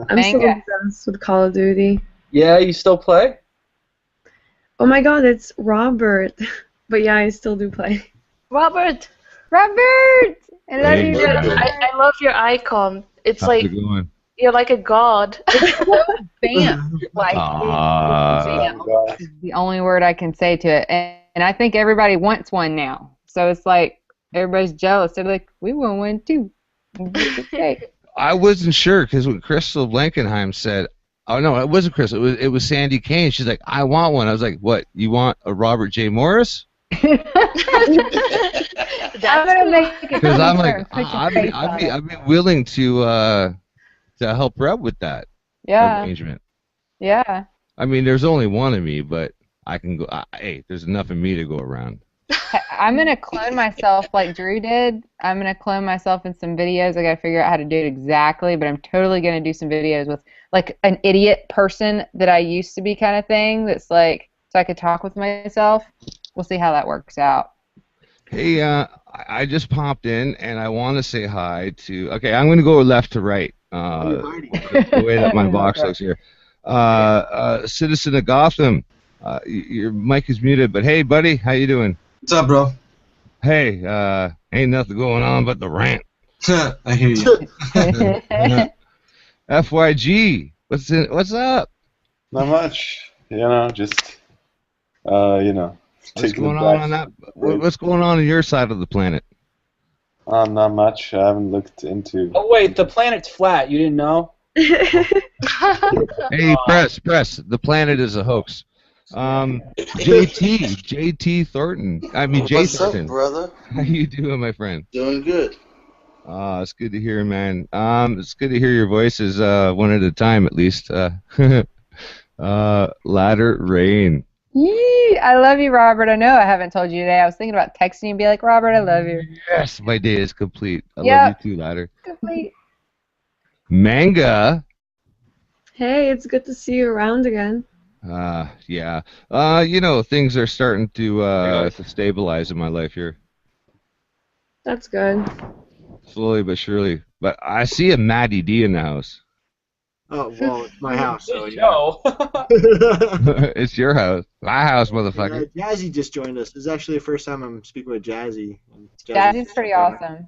I'm still obsessed with Call of Duty. Yeah, you still play? Oh my God, it's Robert. But yeah, I still do play. Robert! I love you. I love your icon. It's like you're like a god. Bam! Like is the only word I can say to it, and I think everybody wants one now. So it's like everybody's jealous. They're like, we want one too. I wasn't sure because when Crystal Blankenheim said, "Oh no, it wasn't Crystal. It was Sandy Kane." She's like, "I want one." I was like, "What? You want a Robert J. Morris?" I'm gonna make it. Because I'm like, I'd be willing to help Reb with that arrangement. Yeah. I mean, there's only one of me, but I can go. Hey, there's enough of me to go around. I'm gonna clone myself like Drew did. I'm gonna clone myself in some videos. I gotta figure out how to do it exactly, but I'm totally gonna do some videos with like an idiot person that I used to be, kind of thing. That's like so I could talk with myself. We'll see how that works out. Hey, I just popped in and I want to say hi to. Okay, I'm gonna go left to right. The way that my box looks here. Citizen of Gotham. Your mic is muted, but hey, buddy, how you doing? What's up, bro? Hey, ain't nothing going on but the rant. I hear you. FYG, what's up? Not much. Just What's taking going it on back. on that? What's going on your side of the planet? Not much. I haven't looked into. Oh wait, the planet's flat. You didn't know? Hey, press. The planet is a hoax. JT Thornton. I mean, Jay What's up, Thornton. brother? How you doing, my friend? Doing good. It's good to hear, man. It's good to hear your voices, one at a time at least. Ladder Rain. Yee, I love you, Robert. I know I haven't told you today. I was thinking about texting you and be like, Robert, I love you. Yes, my day is complete. I Yep. love you too, Ladder. Complete. Manga. Hey, it's good to see you around again. Yeah. Things are starting to stabilize in my life here. That's good. Slowly but surely. But I see a Matty D in the house. Oh, well, it's my house, so yeah. No. It's your house. My house, motherfucker. Jazzy just joined us. This is actually the first time I'm speaking with Jazzy. Jazzy's pretty awesome.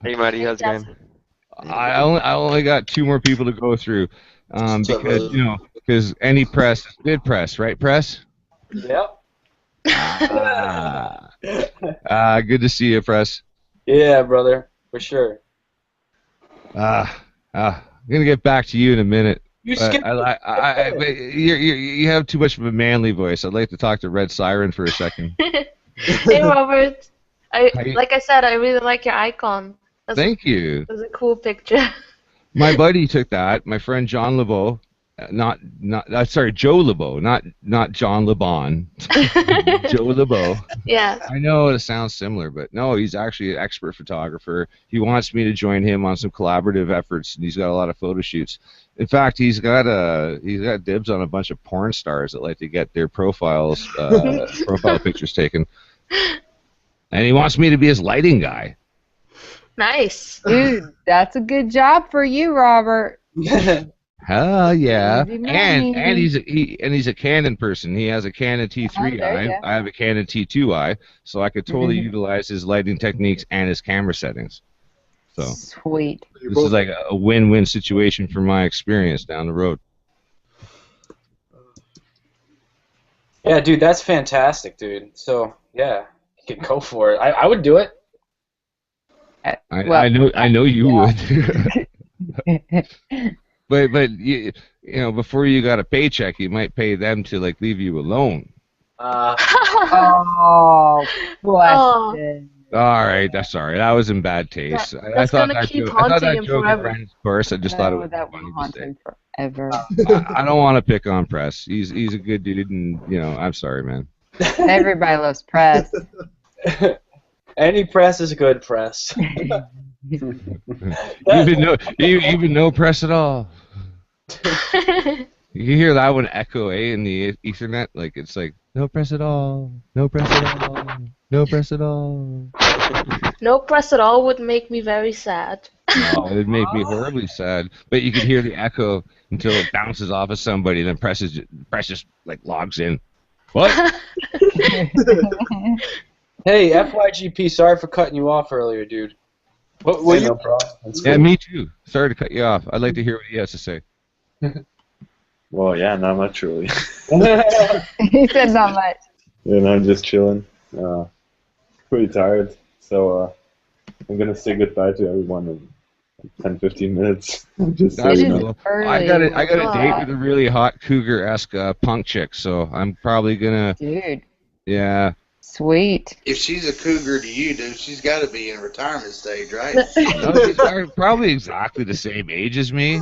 Hey, Marty, how's it going? I only got 2 more people to go through, because any press is good press, right, press? Yep. Good to see you, press. Yeah, brother, for sure. I'm gonna get back to you in a minute. You but skipped. you have too much of a manly voice. I'd like to talk to Red Siren for a second. Hey, Robert. Like I said, I really like your icon. Thank you. That's a cool picture. My buddy took that. My friend John LeBeau, Joe LeBeau, not John LeBon. Joe LeBeau. Yeah. I know it sounds similar, but no, he's actually an expert photographer. He wants me to join him on some collaborative efforts, and he's got a lot of photo shoots. In fact, he's got dibs on a bunch of porn stars that like to get their profile pictures taken, and he wants me to be his lighting guy. Nice. Dude, that's a good job for you, Robert. Hell yeah! Easy money. And he's a Canon person. He has a Canon T3 there you eye. go. I have a Canon T2 eye, so I could totally utilize his lighting techniques and his camera settings. So sweet. This is like a win-win situation for my experience down the road. Yeah, dude, that's fantastic, dude. So yeah, you can go for it. I would do it. I know you would. But you before you got a paycheck, you might pay them to like leave you alone. Oh, bless. All right, that's sorry. That was in bad taste. I thought that joke was friend, of course. I just thought it was funny to say. Forever. I don't want to pick on Press. He's a good dude, and I'm sorry, man. Everybody loves Press. Any press is good press. even no press at all. You hear that one echo in the Ethernet? Like it's like no press at all, no press at all, no press at all. No press at all would make me very sad. No, it'd make me horribly sad. But you could hear the echo until it bounces off of somebody, and then press just like logs in. What? Hey, FYGP, sorry for cutting you off earlier, dude. What No problem. That's Yeah, cool. me too. Sorry to cut you off. I'd like to hear what he has to say. Well, yeah, not much really. He said not much. I'm just chilling. Pretty tired, so I'm gonna say goodbye to everyone in 10-15 minutes. Just so That's you know. cool. I got a date with a really hot cougar-esque punk chick, so I'm probably gonna. Dude. Yeah. Sweet. If she's a cougar to you, dude, she's got to be in retirement stage, right? No, she's probably exactly the same age as me.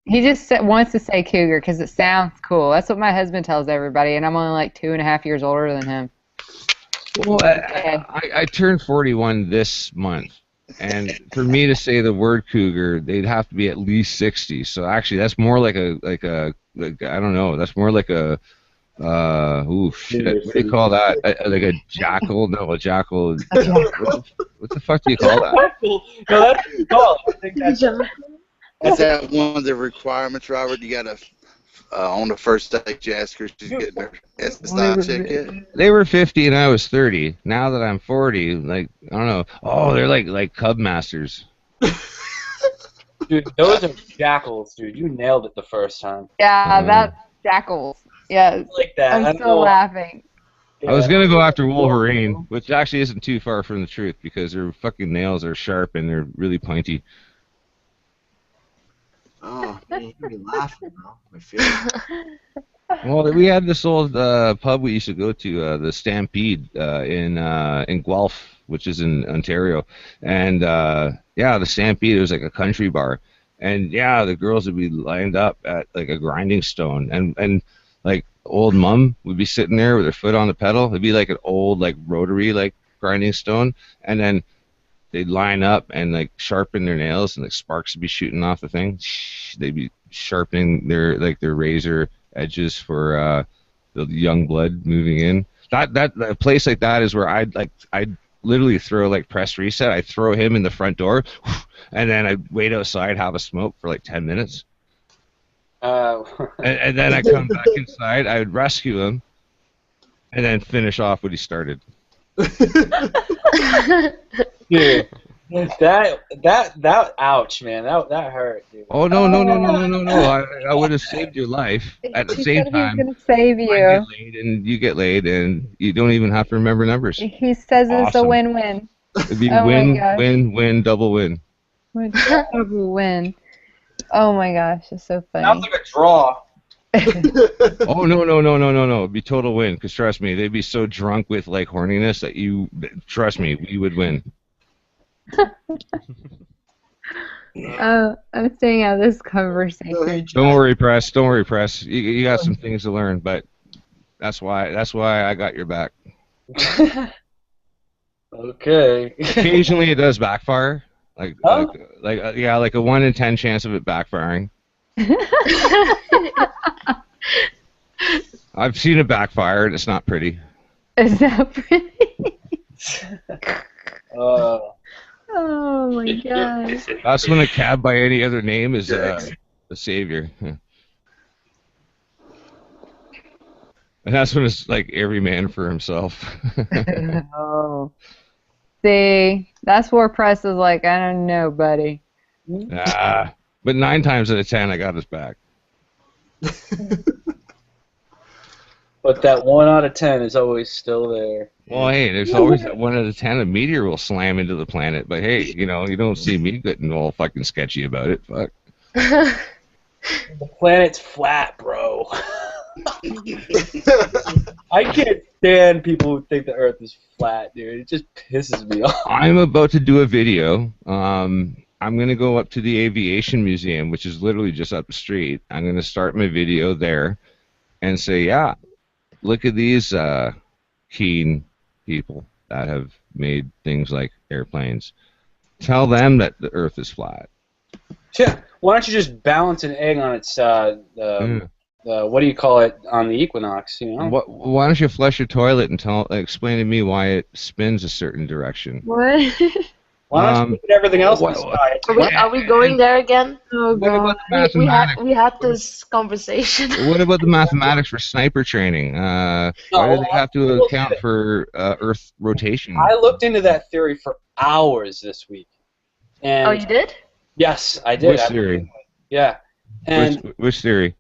He just wants to say cougar because it sounds cool. That's what my husband tells everybody, and I'm only like 2.5 years older than him. Well, I turned 41 this month, and for me to say the word cougar, they'd have to be at least 60. So actually, that's more like I don't know. That's more like a shit. What do you call that? Like a jackal? No, a jackal. What the fuck do you call that? No, that's what you call it. I think that's Is that one of the requirements, Robert? You got to on the first day, Jasker, she's getting her SSI ticket. They were 50 and I was 30. Now that I'm 40, like, I don't know. Oh, they're like Cub Masters. Dude, those are jackals, dude. You nailed it the first time. Yeah, that's jackals. Yes. Like that. I'm still laughing. I was gonna go after Wolverine, which actually isn't too far from the truth because their fucking nails are sharp and they're really pointy. Oh, man, you made me laughing, bro. I feel it. Well, we had this old pub we used to go to, the Stampede in Guelph, which is in Ontario, and yeah, the Stampede. It was like a country bar, and yeah, the girls would be lined up at like a grinding stone, and like old mom would be sitting there with her foot on the pedal. It'd be like an old like rotary like grinding stone, and then they'd line up and like sharpen their nails, and like sparks would be shooting off the thing. They'd be sharpening their razor edges for the young blood moving in. That a place like that is where I'd literally throw like press reset. I'd throw him in the front door, and then I'd wait outside, have a smoke for like 10 minutes. And then I come back inside. I would rescue him, and then finish off what he started. Dude, that ouch, man. That hurt, dude. Oh no! I would have saved your life at the same time. He's gonna save you. I get laid and you get laid, and you don't even have to remember numbers. He says it's a win-win. It'd be Oh my win, gosh. win, win, double win. Double win. Oh my gosh, it's so funny. Sounds like a draw. Oh no! It'd be total win. Because trust me, they'd be so drunk with like horniness that trust me, we would win. I'm staying out of this conversation. Don't worry, press. Don't worry, press. You got some things to learn, but that's why I got your back. Okay. Occasionally, it does backfire. Like a 1 in 10 chance of it backfiring. I've seen it backfire, and it's not pretty. Is that pretty? Oh my gosh. That's when a cab by any other name is a savior. And that's when it's like every man for himself. Oh. See, that's where press is like, I don't know, buddy. But 9 times out of 10, I got his back. But that 1 out of 10 is always still there. Well, hey, there's always that 1 out of 10 a meteor will slam into the planet. But hey, you don't see me getting all fucking sketchy about it. Fuck. The planet's flat, bro. I can't stand people who think the Earth is flat, dude. It just pisses me off. I'm about to do a video. I'm going to go up to the Aviation Museum, which is literally just up the street. I'm going to start my video there and say, yeah, look at these keen people that have made things like airplanes. Tell them that the Earth is flat. Yeah. Why don't you just balance an egg on its, what do you call it, on the equinox, you know? Why don't you flush your toilet and explain to me why it spins a certain direction? What? Why don't you look at everything else in the sky? Are we going there again? Oh God. We had this conversation. What about the mathematics for sniper training? Why do they have to account for Earth rotation? I looked into that theory for hours this week. And Oh, you did? Yes, I did. Which theory? Yeah. And Which theory?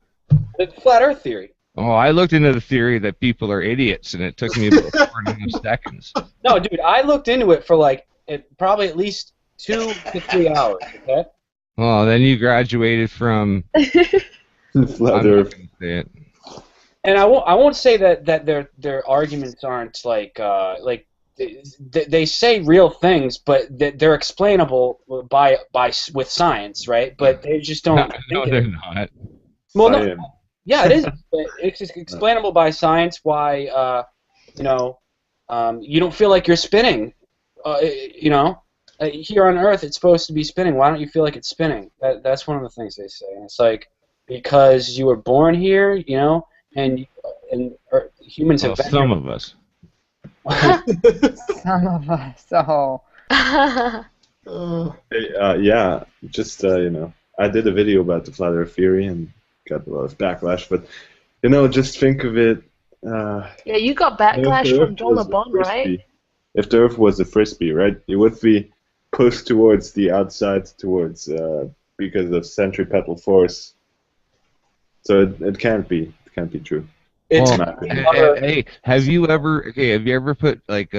the flat Earth theory. Oh, I looked into the theory that people are idiots, and it took me about 4.5 seconds. No, dude, I looked into it for probably at least 2 to 3 hours. Okay. Oh, then you graduated from flat Earth. And I won't say that their arguments aren't like they say real things, but they're explainable with science, right? But they just don't. No, they're not. Well, no. Yeah, it is. It's explainable by science why you don't feel like you're spinning. Here on Earth, it's supposed to be spinning. Why don't you feel like it's spinning? That's one of the things they say. And it's like because you were born here, and humans have been some here. of us. Some of us. Oh. Yeah, just I did a video about the flat Earth theory, and got a lot of backlash. But just think of it. Yeah, you got If backlash the from Earth John was a LeBon, right? frisbee- If the Earth was a frisbee, right, it would be pushed towards the outside, towards because of centripetal force. So it can't be. It can't be true. It's in my opinion. Hey, have you ever put like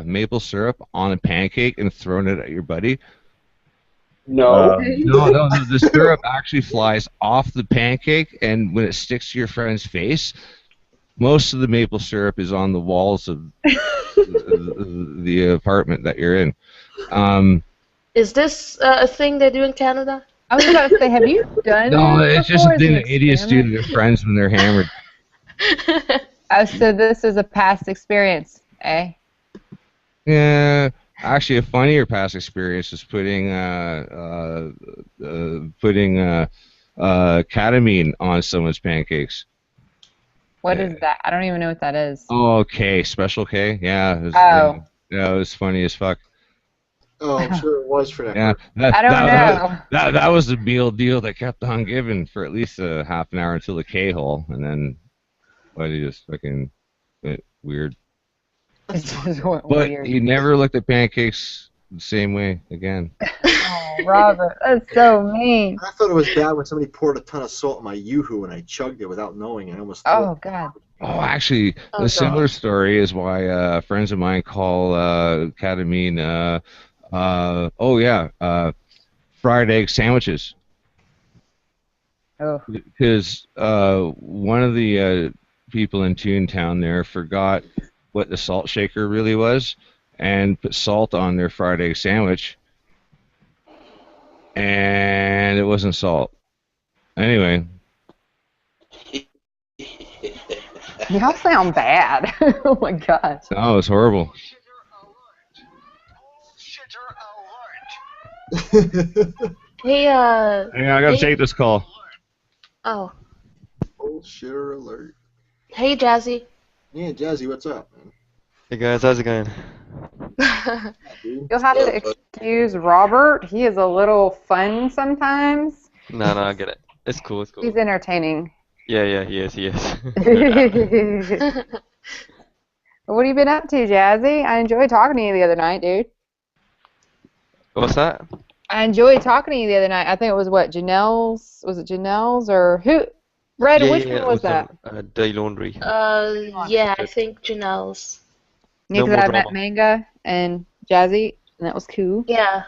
maple syrup on a pancake and thrown it at your buddy? No. No, the syrup actually flies off the pancake, and when it sticks to your friend's face, most of the maple syrup is on the walls of the apartment that you're in. Is this a thing they do in Canada? I was about to say, have you done No, this it's just a before? thing Is it that idiots do to their friends when they're hammered. Oh, so this is a past experience, eh? Yeah, actually, a funnier past experience is putting ketamine on someone's pancakes. What is that? I don't even know what that is. Oh, K, special K, yeah. Oh. Yeah, it was funny as fuck. Oh, I'm sure it was for that. Yeah, I don't know. That was the meal deal that kept on giving for at least a half an hour until the K-hole, and then he just fucking went weird. It just went But weird. he never looked at pancakes the same way again. Oh, Robert, that's so mean. I thought it was bad when somebody poured a ton of salt in my yoo-hoo and I chugged it without knowing. I almost. Oh, God. Oh, actually, Oh, a similar God. story is why friends of mine call ketamine, fried egg sandwiches. Oh. Because one of the people in Toontown there forgot what the salt shaker really was and put salt on their fried egg sandwich, and it wasn't salt. Anyway. Y'all sound bad. Oh, my gosh. Oh, it was horrible. Hey, Hang on, I gotta take this call. Oh. Bullshitter alert. Hey, Jazzy. Yeah, Jazzy, what's up, man? Hey guys, how's it going? You'll have to excuse Robert. He is a little fun sometimes. No, I get it. It's cool, it's cool. He's entertaining. Yeah, he is. What have you been up to, Jazzy? I enjoyed talking to you the other night, dude. What's that? I enjoyed talking to you the other night. I think it was what, Janelle's? Was it Janelle's or who? Red, which one was that? Day Laundry. Yeah, I think Janelle's. Yeah, No because more I met drama. Manga and Jazzy, and that was cool. Yeah.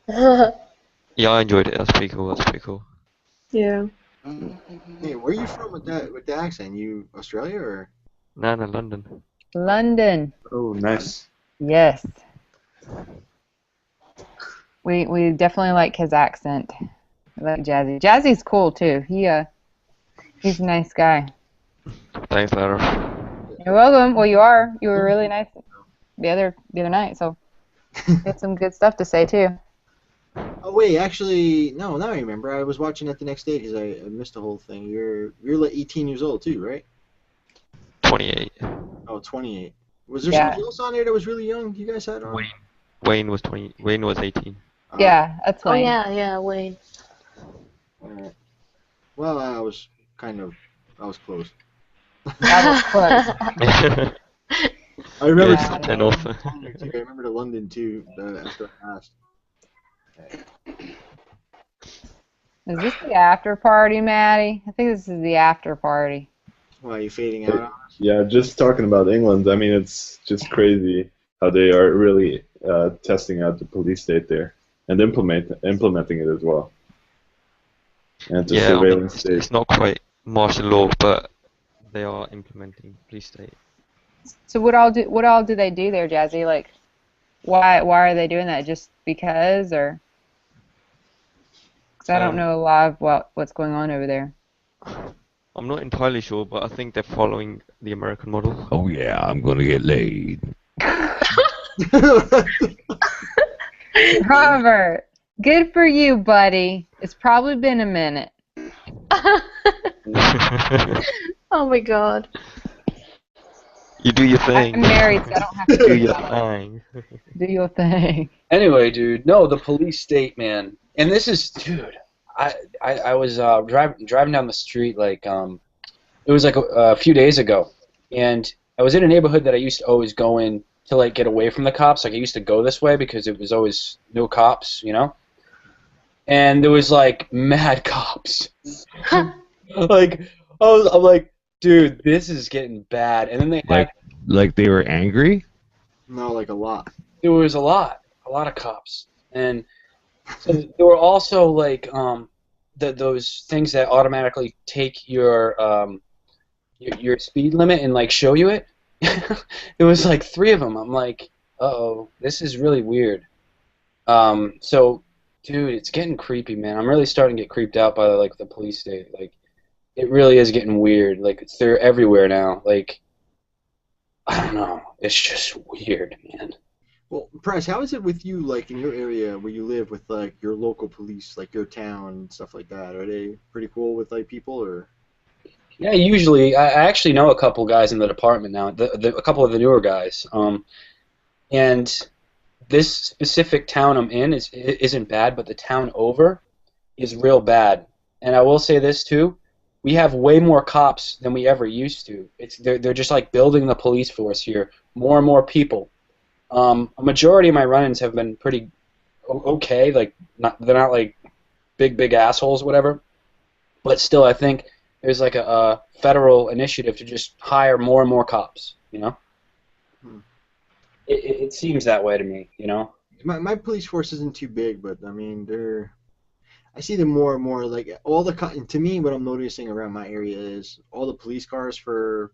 Yeah, I enjoyed it. That's pretty cool. Yeah. Hey, where are you from with the accent? You Australia or? No, London. London. Oh, nice. Yes. We definitely like his accent. I like Jazzy. Jazzy's cool too. He's a nice guy. Thanks, Lara. You're welcome. Well, you are. You were really nice the other night, so you had some good stuff to say too. Oh wait, actually, no. Now I remember. I was watching it the next day because I missed the whole thing. You're like 18 years old too, right? 28. Oh, 28. Was there Yeah. somebody else on there that was really young? You guys had on? Wayne was 20. Wayne was 18. Yeah, that's Oh, Wayne. yeah, Wayne. Alright. Well, I was close. That was close. I remember. Yeah, 10 off. I remember the London too. After I asked. Is this the after party, Maddie? I think this is the after party. Why are you fading out on us? Yeah, just talking about England, I mean, it's just crazy how they are really testing out the police state there and implementing it as well. And the Yeah, I mean, surveillance it's state. not quite martial law, but they are implementing police state. So what all do they do there, Jazzy? Like, why are they doing that? Just because, or? Because I don't know a lot of what's going on over there. I'm not entirely sure, but I think they're following the American model. Oh yeah, I'm gonna get laid. Robert, good for you, buddy. It's probably been a minute. Oh my god. You do your thing. I'm married, so I don't have to do do your that. thing. Do your thing. Anyway, dude, no, the police state, man. And this is, dude, I was driving down the street like it was like a few days ago, and I was in a neighborhood that I used to always go in to like get away from the cops. Like I used to go this way because it was always no cops, you know. And there was like mad cops. Like I'm like, dude, this is getting bad. And then they had Like they were angry? No, like a lot. there was a lot of cops, and so there were also like those things that automatically take your speed limit and like show you it. There was like 3 of them. I'm like, uh-oh, this is really weird. So, dude, it's getting creepy, man. I'm really starting to get creeped out by like the police state. Like, it really is getting weird. Like, they're everywhere now. Like, I don't know. It's just weird, man. Well, Price, how is it with you, like, in your area where you live with, like, your local police, like, your town and stuff like that? Are they pretty cool with, like, people, or...? Yeah, usually. I actually know a couple guys in the department now, a couple of the newer guys. And this specific town I'm in isn't bad, but the town over is real bad. And I will say this, too. We have way more cops than we ever used to. They're just, like, building the police force here. More and more people. A majority of my run-ins have been pretty okay. Like, they're not, like, big assholes, whatever. But still, I think there's like a federal initiative to just hire more and more cops, you know? It seems that way to me, you know? My police force isn't too big, but, I mean, I see them more and more, like, to me, what I'm noticing around my area is all the police cars, for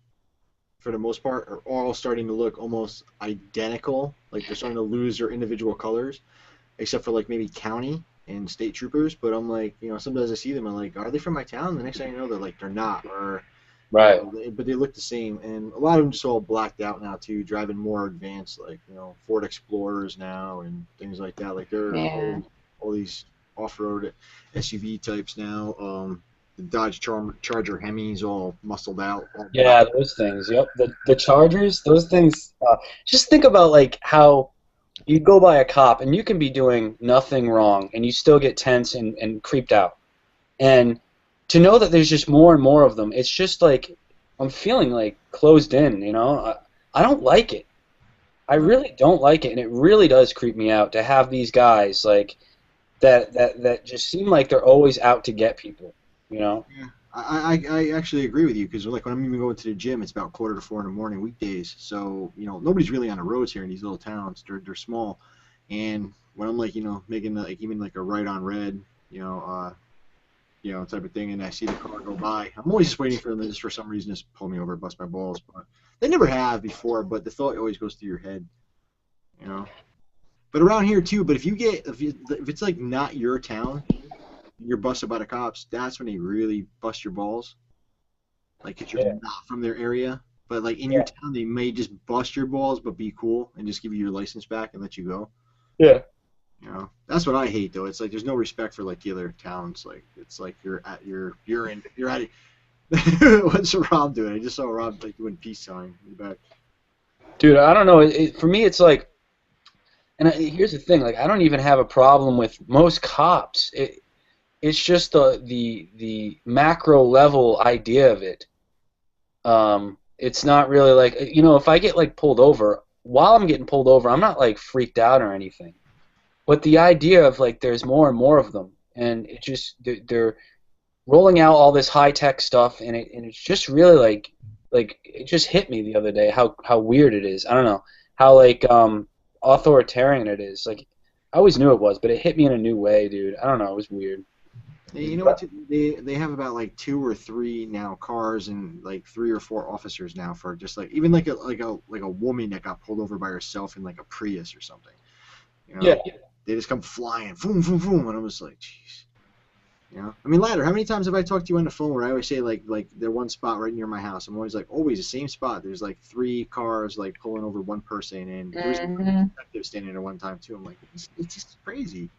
the most part, are all starting to look almost identical. Like, they're starting to lose their individual colors, except for, like, maybe county and state troopers. But I'm like, you know, sometimes I see them, I'm like, are they from my town? The next thing I know, they're not. Or, right. You know, but they look the same. And a lot of them just all blacked out now, too, driving more advanced, like, you know, Ford Explorers now and things like that. Like, they're all these off-road SUV types now. The Dodge Charger Hemis all muscled out. Yeah, those things. Yep, the Chargers, those things. Just think about like how you go by a cop and you can be doing nothing wrong and you still get tense and creeped out. And to know that there's just more and more of them, it's just like I'm feeling like closed in. You know, I don't like it. I really don't like it, and it really does creep me out to have these guys like that just seem like they're always out to get people. You know? Yeah, I actually agree with you, because like when I'm even going to the gym, it's about 3:45 in the morning weekdays. So, you know, nobody's really on the roads here in these little towns. They're small, and when I'm like, you know, making like even like a right on red, you know, type of thing, and I see the car go by, I'm always just waiting for them to just for some reason just pull me over, bust my balls. But they never have before. But the thought always goes through your head, you know. But around here too. But if it's like not your town, you're busted by the cops, that's when they really bust your balls. Like, if you're not from their area. But, like, in your town, they may just bust your balls, but be cool and just give you your license back and let you go. Yeah. You know? That's what I hate, though. It's like there's no respect for, like, the other towns. Like, it's like you're at what's Rob doing? I just saw Rob, like, doing peace sign in the back. Dude, I don't know. For me, it's like, and here's the thing. Like, I don't even have a problem with most cops. It's just the macro level idea of it. It's not really like, you know, if I get like pulled over, while I'm getting pulled over, I'm not like freaked out or anything. But the idea of like there's more and more of them, and it just they're rolling out all this high tech stuff, and it's just really like it just hit me the other day how weird it is. I don't know how like authoritarian it is. Like I always knew it was, but it hit me in a new way, dude. I don't know, it was weird. You know what? They have about like 2 or 3 now cars and like 3 or 4 officers now for just like even like a woman that got pulled over by herself in like a Prius or something. You know? Yeah. They just come flying, boom, boom, boom, and I was like, jeez. You know? I mean, Ladder, how many times have I talked to you on the phone where I always say like the one spot right near my house? I'm always like, always the same spot. There's like 3 cars like pulling over one person, and there was a detective standing there one time too. I'm like, it's just crazy. You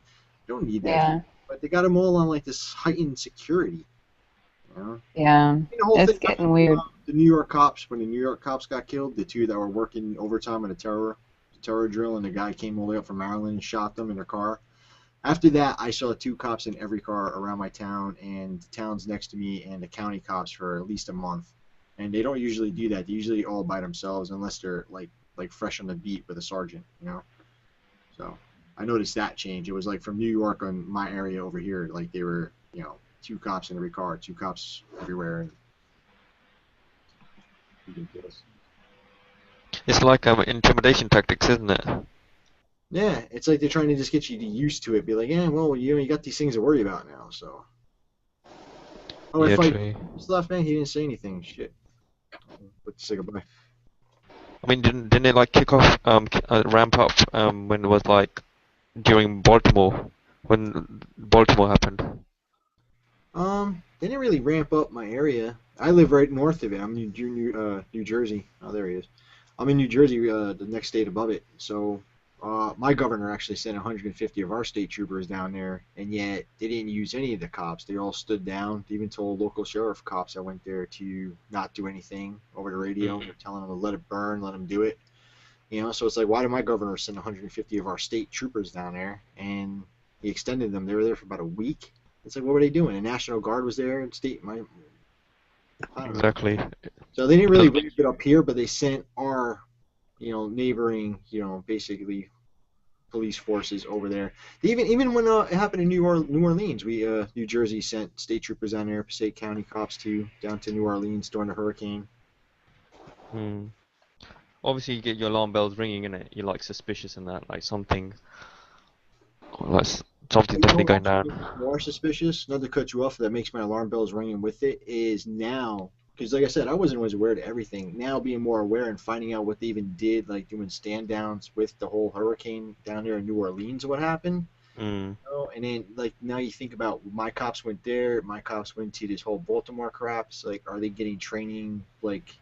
don't need that. Yeah. But they got them all on like this heightened security. You know? Yeah, it's getting weird. The New York cops, when the New York cops got killed, the 2 that were working overtime at a terror drill, and the guy came all the way up from Maryland and shot them in their car. After that, I saw 2 cops in every car around my town and the towns next to me and the county cops for at least a month. And they don't usually do that. They usually all by themselves unless they're like fresh on the beat with a sergeant, you know. So I noticed that change. It was like from New York on my area over here, like they were, 2 cops in every car, 2 cops everywhere. And ridiculous. It's like intimidation tactics, isn't it? Yeah, it's like they're trying to just get you used to it. Be like, yeah, well, you got these things to worry about now, so. Oh, Yeah, if I true. just left, man, he didn't say anything. Shit. Let's say goodbye. I mean, didn't they like kick off, ramp up when it was like during Baltimore, when Baltimore happened? They didn't really ramp up my area. I live right north of it. I'm New Jersey. Oh, there he is. I'm in New Jersey, the next state above it. So, my governor actually sent 150 of our state troopers down there, and yet they didn't use any of the cops. They all stood down. They even told local sheriff cops that went there to not do anything over the radio. They're telling them to let it burn, let them do it. So it's like, why did my governor send 150 of our state troopers down there? And he extended them. They were there for about a week. It's like, what were they doing? The National Guard was there, and Exactly. so they didn't really ramp it up here, but they sent our, neighboring, basically police forces over there. They even when it happened in New Orleans, New Jersey sent state troopers down there, Passaic County cops too, down to New Orleans during the hurricane. Obviously, you get your alarm bells ringing, and you're like suspicious in that, like something definitely going down. More suspicious, not to cut you off, that makes my alarm bells ringing with it, is now, because like I said, I wasn't always aware of everything. Now being more aware and finding out what they even did, like doing stand downs with the whole hurricane down there in New Orleans, what happened. And then like now you think about, my cops went there, my cops went to this whole Baltimore crap. It's like, are they getting training like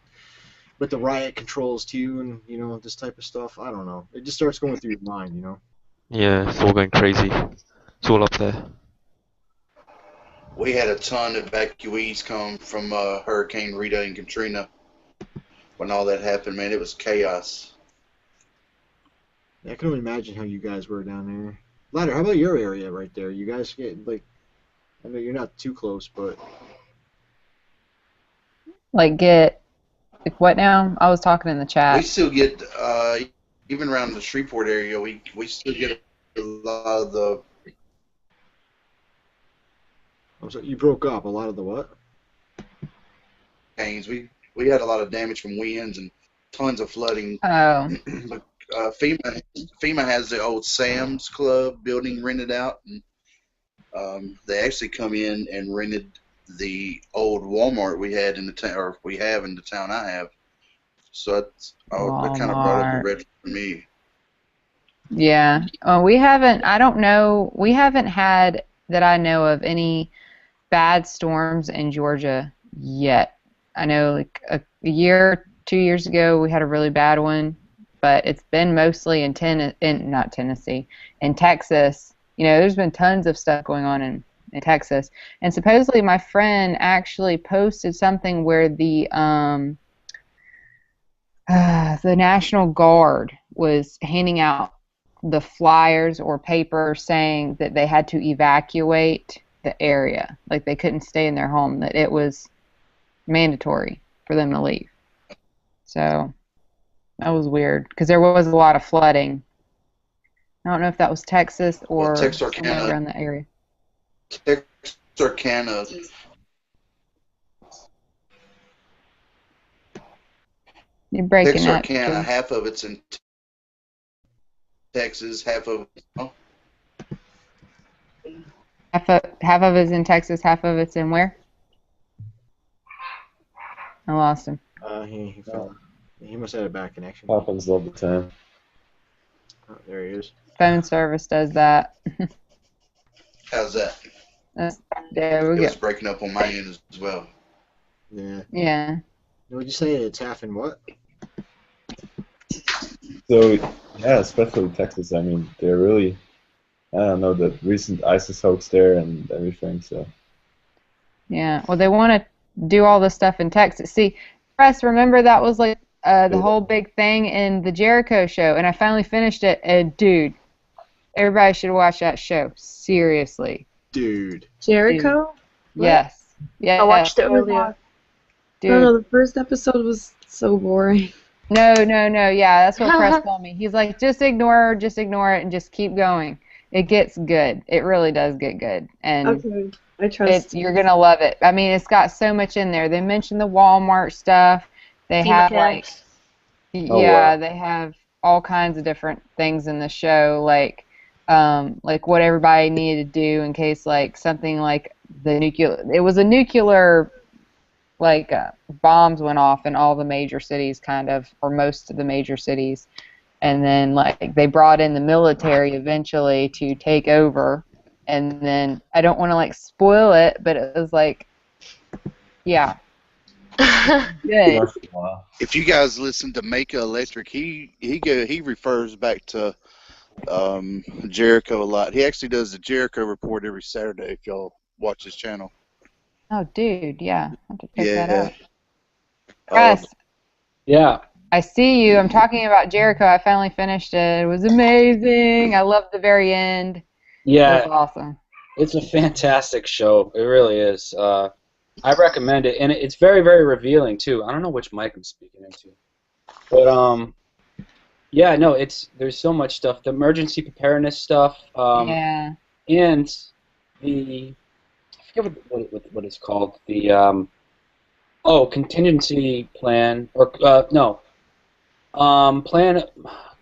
with the riot controls too, and this type of stuff? I don't know. It just starts going through your mind, Yeah, it's all going crazy. It's all up there. We had a ton of evacuees come from Hurricane Rita and Katrina. When all that happened, man, it was chaos. I can only imagine how you guys were down there. Ladder, how about your area right there? You guys get, I know you're not too close, but... Like what now? I was talking in the chat. We still get, even around the Shreveport area, we still get a lot of the... I'm sorry, you broke up. A lot of the what? We had a lot of damage from winds and tons of flooding. Oh. FEMA has the old Sam's Club building rented out, and they actually come in and rented the old Walmart we had in the town, or we have in the town I have. So that kind of brought up a red for me. Yeah. We haven't had, that I know of, any bad storms in Georgia yet. I know like a year, 2 years ago we had a really bad one, but it's been mostly in Texas. There's been tons of stuff going on in Texas, and supposedly my friend actually posted something where the National Guard was handing out the flyers or paper saying that they had to evacuate the area, like they couldn't stay in their home, that it was mandatory for them to leave. So that was weird, because there was a lot of flooding. I don't know if that was Texas or somewhere around the area. Texarkana. You're breaking up. Texarkana, half of it's in Texas, half of Half of it's in Texas, half of it's in where? I lost him. He fell. He must have had a bad connection. Happens all the time. Oh, there he is. Phone service does that. How's that? There we go. It's breaking up on my end as well. Yeah. Yeah. Would you say it's half in what? So, yeah, especially Texas. I mean, they're really, I don't know, the recent ISIS hoax there and everything, so. Yeah, well, they want to do all this stuff in Texas. See, press, remember that was like the whole big thing in the Jericho show, and I finally finished it, and dude, Everybody should watch that show. Seriously. Dude. Jericho? What? Yes. Yeah. I watched it earlier. Dude. No, the first episode was so boring. No. Yeah, that's what Press told me. He's like, just ignore it, and just keep going. It gets good. It really does get good. And Okay, I trust. you're going to love it. I mean, it's got so much in there. They mentioned the Walmart stuff. They FEMA have, camps. they have all kinds of different things in the show, like what everybody needed to do in case, like, something like it was a nuclear, bombs went off in all the major cities, kind of, or most of the major cities. And then, they brought in the military eventually to take over. And then, I don't want to, spoil it, but it was yeah. Good. If you guys listen to Maka Electric, he refers back to Jericho a lot. He actually does the Jericho report every Saturday if y'all watch his channel. Oh, dude, yeah. I have to check that out. Oh. Press, Yeah. I see you. I'm talking about Jericho. I finally finished it. It was amazing. I loved the very end. Yeah. It was awesome. It's a fantastic show. It really is. I recommend it, and it's very, very revealing too. I don't know which mic I'm speaking into, but yeah, no, there's so much stuff. The emergency preparedness stuff. Yeah. And I forget what it's called. The contingency plan or plan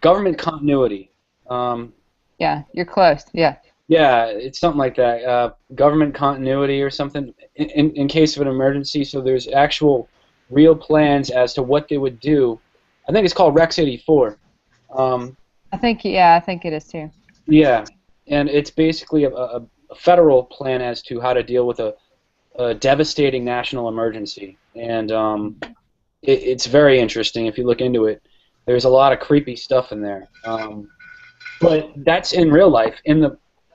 government continuity. Yeah, you're close. Yeah. Yeah, it's something like that. Government continuity or something in case of an emergency. So there's actual real plans as to what they would do. I think it's called Rex 84. I think it is too. Yeah, and it's basically a federal plan as to how to deal with a devastating national emergency. And it's very interesting if you look into it. There's a lot of creepy stuff in there. But that's in real life.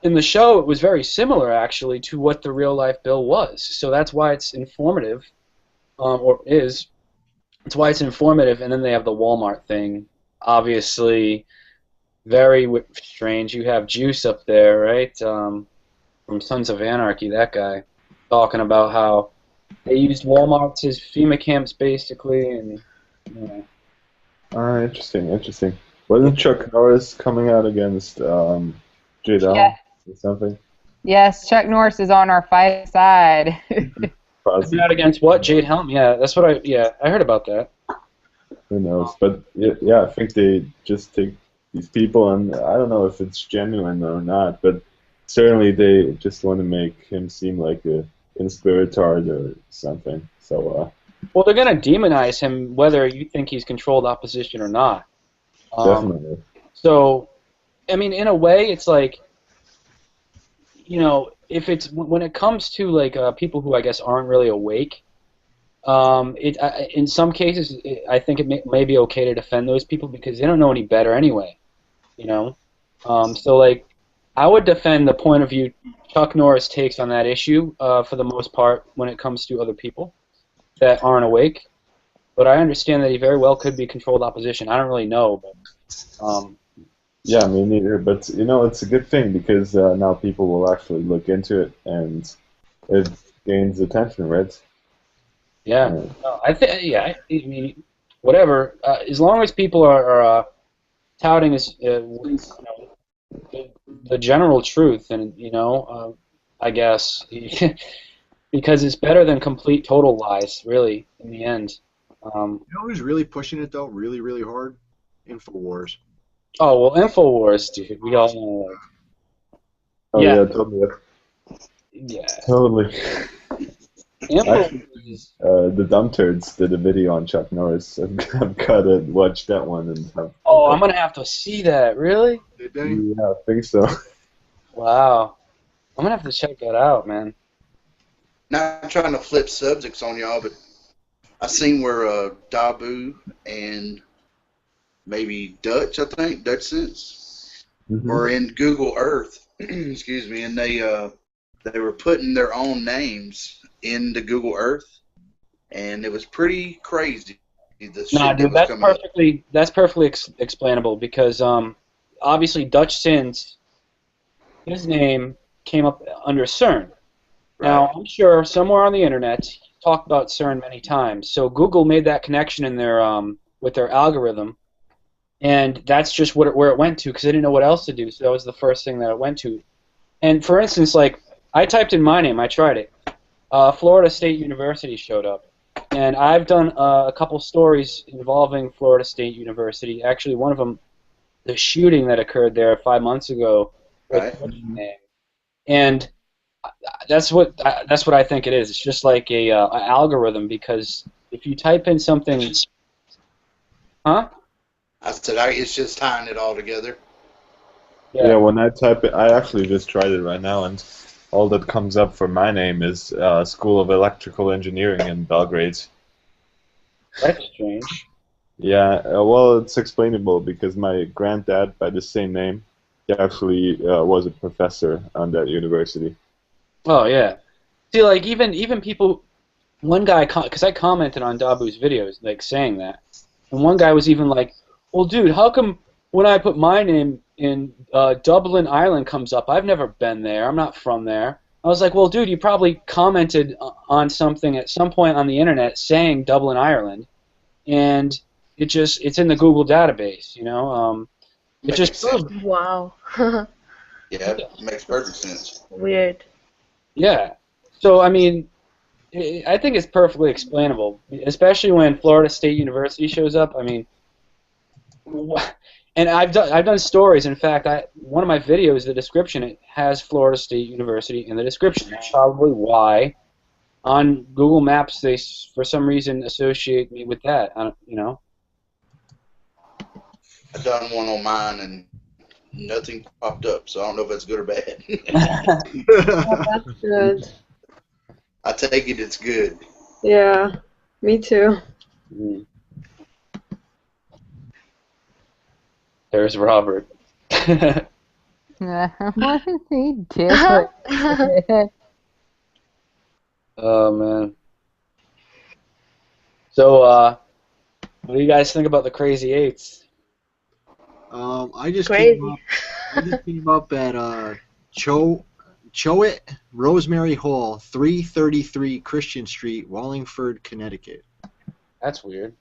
In the show, it was very similar, actually, to what the real-life bill was. So that's why it's informative, or is. That's why it's informative, and then they have the Walmart thing. Obviously, very strange. You have Juice up there, right, from Sons of Anarchy, that guy, talking about how they used Walmarts as FEMA camps, basically, and, Interesting. Wasn't Chuck Norris coming out against Jadal? Yeah. Or something? Yes, Chuck Norris is on our fight side. Coming out against what? Jade Helm? Yeah, that's what I heard about that. Who knows? But yeah, I think they just take these people, and I don't know if it's genuine or not, but certainly they just want to make him seem like a conspirator or something. So. Well, they're going to demonize him whether you think he's controlled opposition or not. Definitely. So, I mean, in a way, it's like, if it's when it comes to people who I guess aren't really awake, in some cases I think it may be okay to defend those people because they don't know any better anyway, So I would defend the point of view Chuck Norris takes on that issue for the most part when it comes to other people that aren't awake. But I understand that he very well could be controlled opposition. I don't really know, but. Yeah, me neither. But it's a good thing because now people will actually look into it, and it gains attention, right? Yeah. No, I think. Yeah. I mean, whatever. As long as people are touting as the general truth, and I guess because it's better than complete total lies, really, in the end. You know who's really pushing it though, really, really hard? InfoWars. Oh well, InfoWars, dude. We all know. Oh yeah, totally. Yeah. Totally. InfoWars. The Dumb Turds did a video on Chuck Norris. I've got to watch that one and have. Oh, I'm gonna have to see that. Really? Did they? Yeah, I think so. Wow. I'm gonna have to check that out, man. Not trying to flip subjects on y'all, but I seen where Dabu and maybe Dutch Sense, were in Google Earth. Excuse me, and they were putting their own names into Google Earth, and it was pretty crazy. Nah, dude, that's perfectly explainable because obviously Dutch Sins his name came up under CERN. Now, I'm sure somewhere on the internet he talked about CERN many times. So Google made that connection in their with their algorithm, and that's just where it went to because they didn't know what else to do. So that was the first thing that it went to. And for instance, like I typed in my name, I tried it. Florida State University showed up, and I've done a couple stories involving Florida State University. Actually, one of them, the shooting that occurred there 5 months ago. Right. And that's what I think it is. It's just like a algorithm because if you type in something, huh? I said it's just tying it all together. Yeah, when I type it, I actually just tried it right now, and all that comes up for my name is School of Electrical Engineering in Belgrade. That's strange. Yeah, well, it's explainable because my granddad, by the same name, he actually was a professor on that university. Oh yeah. See, like even people, one guy, because I commented on Dabu's videos, like saying that, and one guy was even like, "Well, dude, how come when I put my name in Dublin, Ireland comes up? I've never been there. I'm not from there." I was like, "Well, dude, you probably commented on something at some point on the internet saying Dublin, Ireland, and it's in the Google database, you know. It just proves." Wow. Yeah, it makes perfect sense. Weird. Yeah. So, I mean, I think it's perfectly explainable, especially when Florida State University shows up. I mean, and I've done stories. In fact, one of my videos, the description, it has Florida State University in the description. That's probably why on Google Maps they, for some reason, associate me with that. You know. I've done one on mine and nothing popped up, so I don't know if that's good or bad. That's good. I take it it's good. Yeah, me too. There's Robert. What is he doing? Oh man. So, what do you guys think about the Crazy Eights? I just came up at Choate Rosemary Hall, 333 Christian Street, Wallingford, Connecticut. That's weird.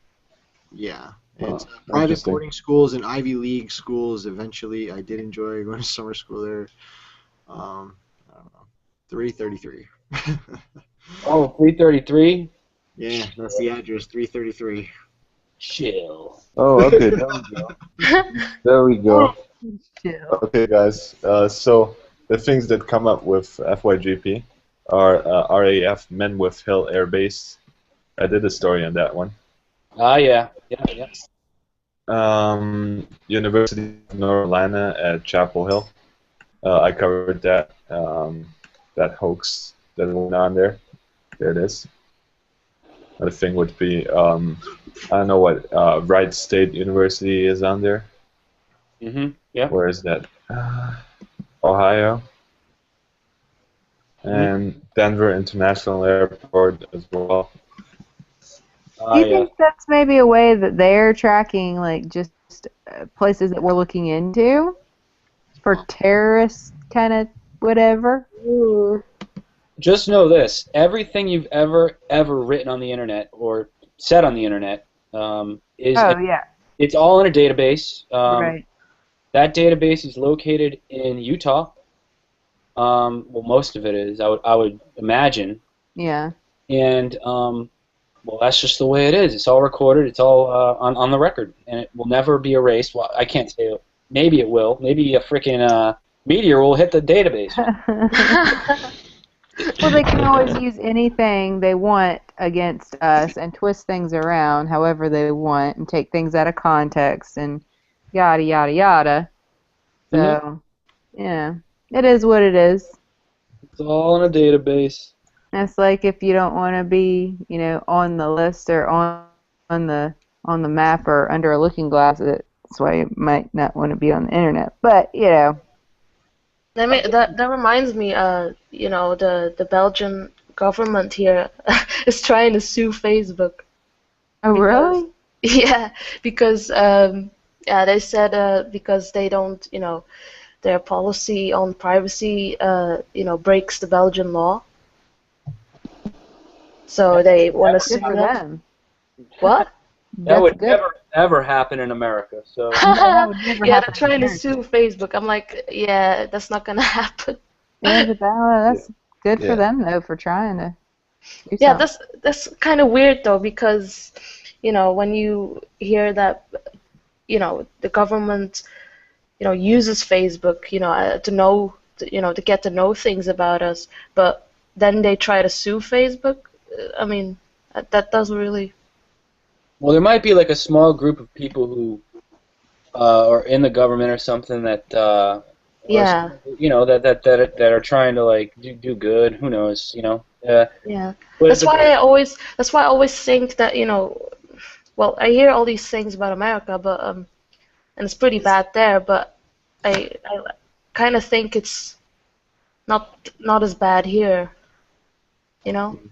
Yeah. It's private boarding schools and Ivy League schools. Eventually, I did enjoy going to summer school there. I don't know. 333. Oh, 333? Yeah, that's the address, 333. Chill. Oh, okay, there we go. There we go. Okay, guys. So the things that come up with FYGP are RAF Men with Hill Air Base. I did a story on that one. Yeah. University of North Carolina at Chapel Hill. I covered that that hoax that went on there. There it is. Another thing would be I don't know what Wright State University is on there. Yeah. Where is that? Ohio. And Denver International Airport as well. Do you think that's maybe a way that they're tracking, like, just places that we're looking into for terrorist kind of whatever? Ooh. Just know this: everything you've ever written on the internet or said on the internet it's all in a database. Right. That database is located in Utah. Well, most of it is. I would imagine. Yeah. And well, that's just the way it is. It's all recorded. It's all on the record, and it will never be erased. Well, I can't say it. Maybe it will. Maybe a freaking meteor will hit the database. Well, they can always use anything they want against us and twist things around however they want and take things out of context and yada, yada, yada. So, yeah, it is what it is. It's all in a database. That's like if you don't want to be, you know, on the list or on the map or under a looking glass. That's why you might not want to be on the internet. But, you know. That reminds me, you know, the Belgian government here is trying to sue Facebook. Oh, really? Yeah, because they said because they don't, you know, their policy on privacy, breaks the Belgian law. So they want to sue them. What? That would never ever happen in America. So yeah, they're trying to sue Facebook. I'm like, yeah, that's not gonna happen. Yeah, but that's good for them though for trying to. Yeah, that's kind of weird though, because when you hear that the government uses Facebook to know to get to know things about us, but then they try to sue Facebook. I mean, that doesn't really. Well, there might be like a small group of people who are in the government or something that Yeah. that are trying to like do good. Who knows? Yeah. But That's why I always think that well, I hear all these things about America, but and it's pretty bad there, but I kind of think it's not as bad here.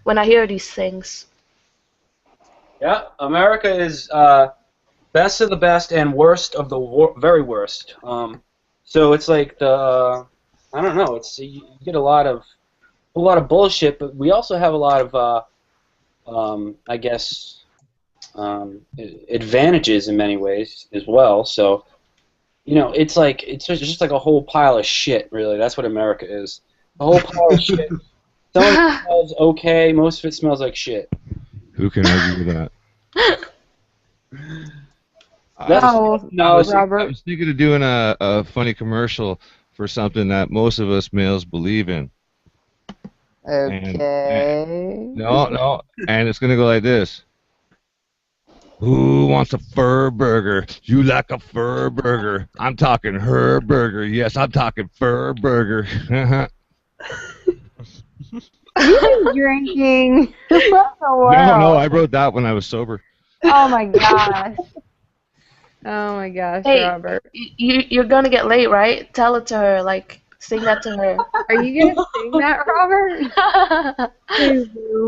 When I hear these things. Yeah, America is best of the best and worst of the very worst. So it's like I don't know. You get a lot of bullshit, but we also have a lot of I guess advantages in many ways as well. So it's just like a whole pile of shit. Really, that's what America is. A whole pile of shit. Some of it smells okay. Most of it smells like shit. Who can argue with that? Robert. I was thinking of doing a funny commercial for something that most of us males believe in. Okay. No, and it's gonna go like this. Who wants a fur burger? You like a fur burger? I'm talking her burger. Yes, I'm talking fur burger. You've been drinking. No, I wrote that when I was sober. Oh my gosh. Oh my gosh, Hey, Robert. you're gonna get late, right? Tell it to her, like sing that to her. Are you gonna sing that, Robert?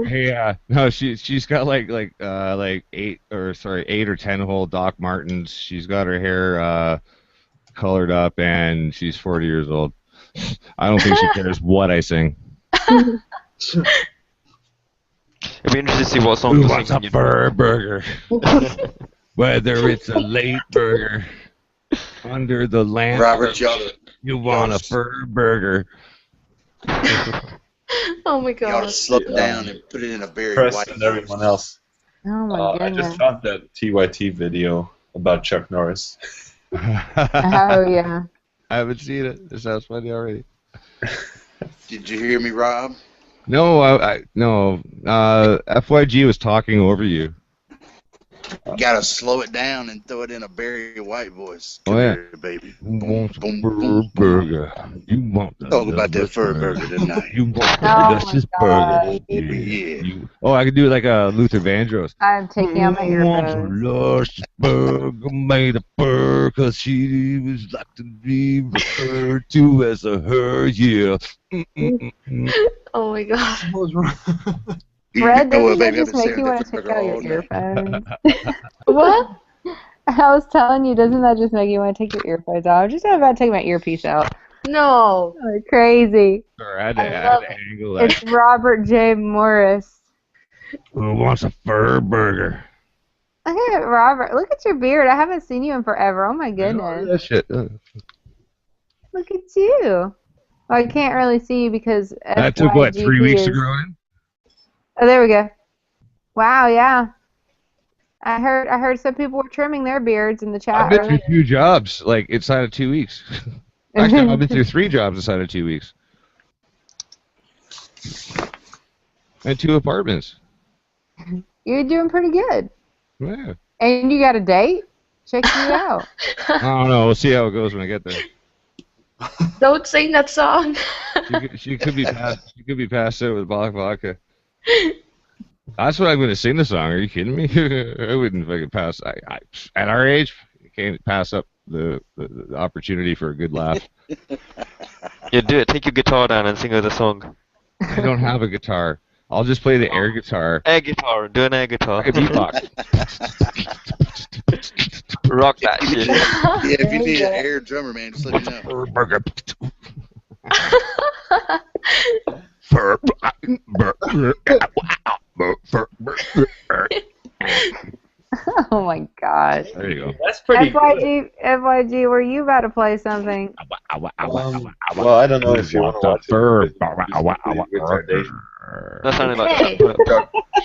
Yeah, no, she's got like 8 or 10 whole Doc Martens. She's got her hair colored up, and she's 40 years old. I don't think she cares what I sing. It'd be interesting to see what song. Who wants a fur burger? Whether it's a late burger under the lamp. Robert, you want a fur burger? Oh my You ought to god. slow it down and put it in a berry Press white. and everyone else. Oh my I goodness. just found that TYT video about Chuck Norris. Oh yeah. I haven't seen it. This sounds funny already. Did you hear me, Rob? No, no. FYG was talking over you. You gotta slow it down and throw it in a Barry White voice. Oh yeah, Here, baby. You want a fur burger? You want the Talk about that fur burger tonight. You want the Oh delicious my burger? God. Yeah. Oh, I could do it like Luther Vandross. I'm taking out my You want a earbuds. luscious burger made of fur, 'cause she was like to be referred to as a her. Yeah. Oh my god. What was wrong? Fred, know what, doesn't that baby, just I've been make saying you that want to for take out all your night. earphones? What? I was telling you, doesn't that just make you want to take your earphones out? I'm just about to take my earpiece out. No. Oh, crazy. Sorry, I had to, I I love had to angle that. It's Robert J. Morris. Who wants a fur burger? Look at Robert. Look at your beard. I haven't seen you in forever. Oh my Oh, goodness. that shit. Look at you. Well, I can't really see you because That took what, 3 weeks to is- grow in? Oh, there we go. Wow, yeah. I heard some people were trimming their beards in the chat. I've been through earlier. 2 jobs, like inside of 2 weeks. Actually, I've been through 3 jobs inside of 2 weeks. And 2 apartments. You're doing pretty good. Yeah. And you got a date? Check you out. I don't know. We'll see how it goes when I get there. Don't sing that song. She could be passed. She could be passed out with Balak vodka. That's what I'm going to sing the song. Are you kidding me? I wouldn't fucking pass. At our age, you can't pass up the opportunity for a good laugh. Yeah, do it. Take your guitar down and sing her the song. I don't have a guitar. I'll just play the air guitar. Air guitar. Do an air guitar. Like a beatbox. Rock that shit. Yeah, if you need an air drummer, man, just let me know. Oh my gosh. There you go. That's pretty good. FYG, were you about to play something? Well, I don't know if you want to watch That sounded like Hey.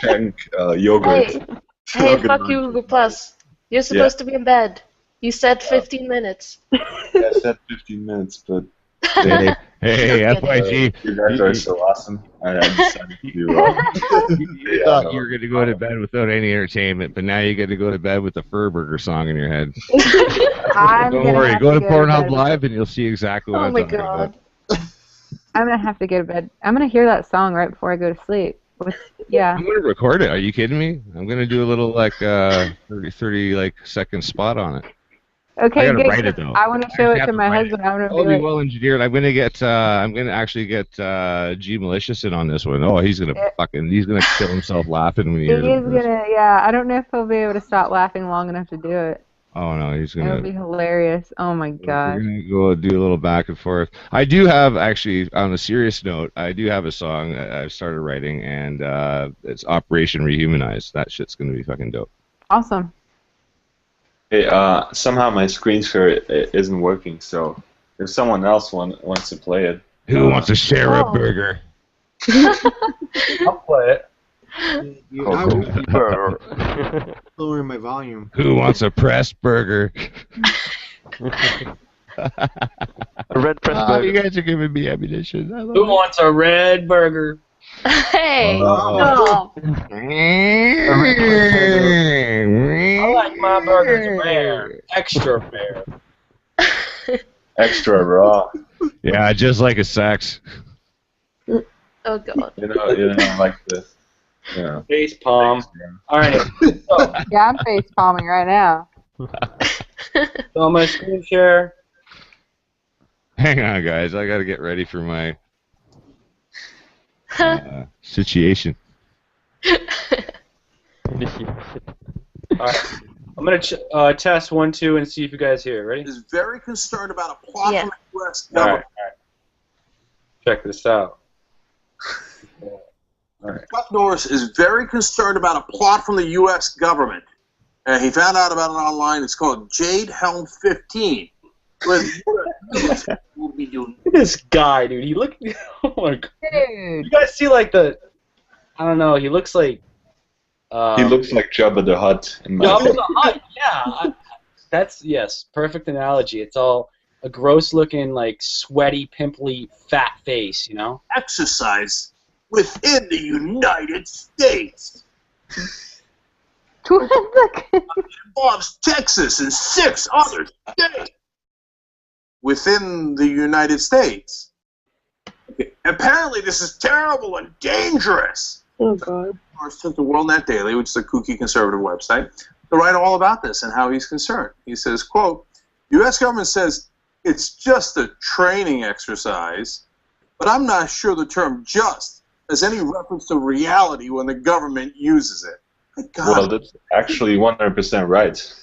Shank yogurt. Hey, fuck you, Google Plus. You're supposed to be in bed. You said 15 minutes. Yeah, I said 15 minutes, but Hey, FYG. You guys are so awesome. I decided to. You thought you were going to go to bed without any entertainment, but now you get to go to bed with the Furburger song in your head. Don't worry, go to Pornhub Live and you'll see exactly what I'm talking about. I'm going to have to go to bed. I'm going to hear that song right before I go to sleep. Yeah. I'm going to record it. Are you kidding me? I'm going to do a little 30 second spot on it. Okay, I gotta good. write it though. I want to show it to my husband. I want to It'll be be like, well engineered. I'm gonna actually get G Malicious in on this one. Oh, he's gonna kill himself laughing when he he hears is it. gonna. Yeah, I don't know if he'll be able to stop laughing long enough to do it. Oh no, he's It'll gonna. be hilarious. Oh my We're gosh. gonna go do a little back and forth. I do have actually, on a serious note, I do have a song that I've started writing, and it's Operation Rehumanize. That shit's gonna be fucking dope. Awesome. Hey, somehow my screen share isn't working, so if someone else wants to play it. Who wants to share a burger? I'll play it. Lowering my volume. Who wants a pressed burger? A red pressed burger. You guys are giving me ammunition. Who wants a red burger? Hey! Oh. No! I like my burgers rare. Extra rare. Extra raw. Yeah, just like a sex. Oh god. You know, like this. Yeah. Face palm. Alright. Yeah, I'm face palming right now. So my screen share. Hang on, guys. I gotta get ready for my situation. Alright. I'm going to test 1, 2, and see if you guys hear. Ready? Is very concerned about a plot from the U.S. All government. right. Check this out. All right. Chuck Norris is very concerned about a plot from the U.S. government. He found out about it online. It's called Jade Helm 15. We'll be doing. Look at this guy, dude. He look. Oh my god. Dude. You guys see like the? I don't know. He looks like. He looks like Jabba the Hutt. Jabba the Hutt. Yeah. That's yes. Perfect analogy. It's all a gross-looking, like sweaty, pimply, fat face. You know. Exercise within the United States. It involves Texas and 6 other states within the United States. Okay. Apparently, this is terrible and dangerous. Oh, God. Norris took the WorldNet Daily, which is a kooky conservative website, to write all about this and how he's concerned. He says, quote, U.S. government says it's just a training exercise, but I'm not sure the term just has any reference to reality when the government uses it. My God. Well, that's actually 100% right.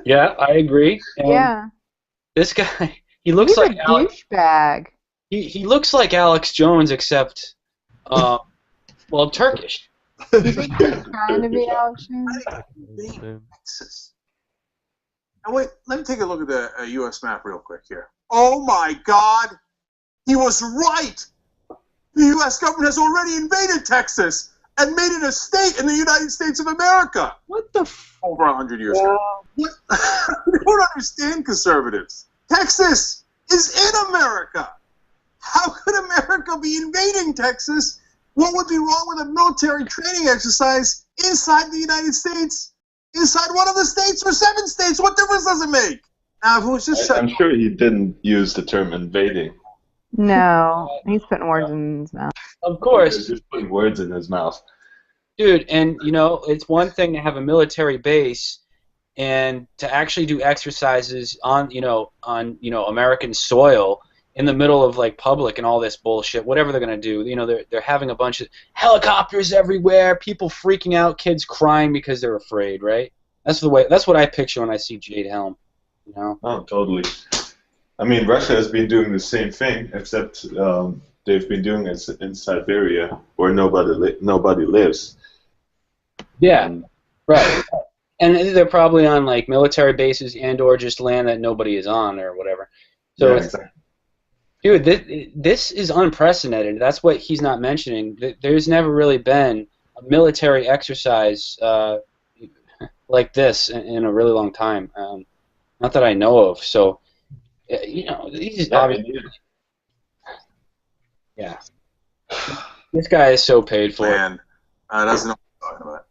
Yeah, I agree. And Yeah. This guy, he looks He's like a Alex. douchebag. He looks like Alex Jones, except, well, Turkish. He's trying to be Alex Jones. Texas. Now wait, let me take a look at the U.S. map real quick here. Oh my God, he was right. The U.S. government has already invaded Texas and made it a state in the United States of America. What the? Over 100 years ago. What? You don't understand, conservatives. Texas is in America. How could America be invading Texas? What would be wrong with a military training exercise inside the United States? Inside one of the states or 7 states? What difference does it make? Now, if it was just I'm sure he didn't use the term invading. No, he's putting words in his mouth. Of course. He's just putting words in his mouth. Dude, and you know, it's one thing to have a military base and to actually do exercises on American soil in the middle of like public and all this bullshit, whatever they're gonna do. You know, they're having a bunch of helicopters everywhere, people freaking out, kids crying because they're afraid, right? That's what I picture when I see Jade Helm. You know? Oh, totally. I mean, Russia has been doing the same thing, except they've been doing it in Siberia, where nobody lives. Yeah, right. And they're probably on like military bases and/or just land that nobody is on or whatever. So, Yeah, exactly. dude, this is unprecedented. That's what he's not mentioning. There's never really been a military exercise like this in a really long time. Not that I know of. So, you know, he's obviously. Yeah. This guy is so paid for. Man, doesn't know what I'm talking about.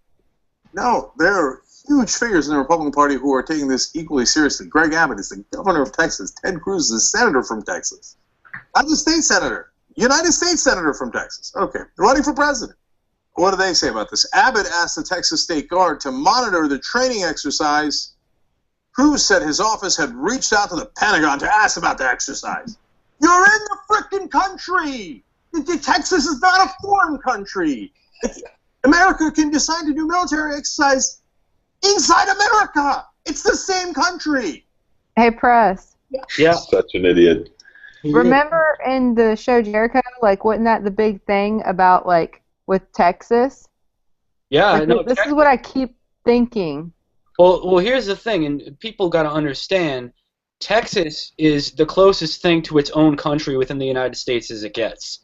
No, there are huge figures in the Republican Party who are taking this equally seriously. Greg Abbott is the governor of Texas. Ted Cruz is a senator from Texas. I'm the state senator. United States senator from Texas. Okay, running for president. What do they say about this? Abbott asked the Texas State Guard to monitor the training exercise. Cruz said his office had reached out to the Pentagon to ask about the exercise. You're in the frickin' country! Texas is not a foreign country. America can decide to do military exercise inside America. It's the same country. Hey, Press. Yeah. Such an idiot. Remember in the show Jericho, like, wasn't that the big thing about, like, with Texas? Yeah, like, no, this is what I keep thinking. Well, here's the thing, and people got to understand, Texas is the closest thing to its own country within the United States as it gets.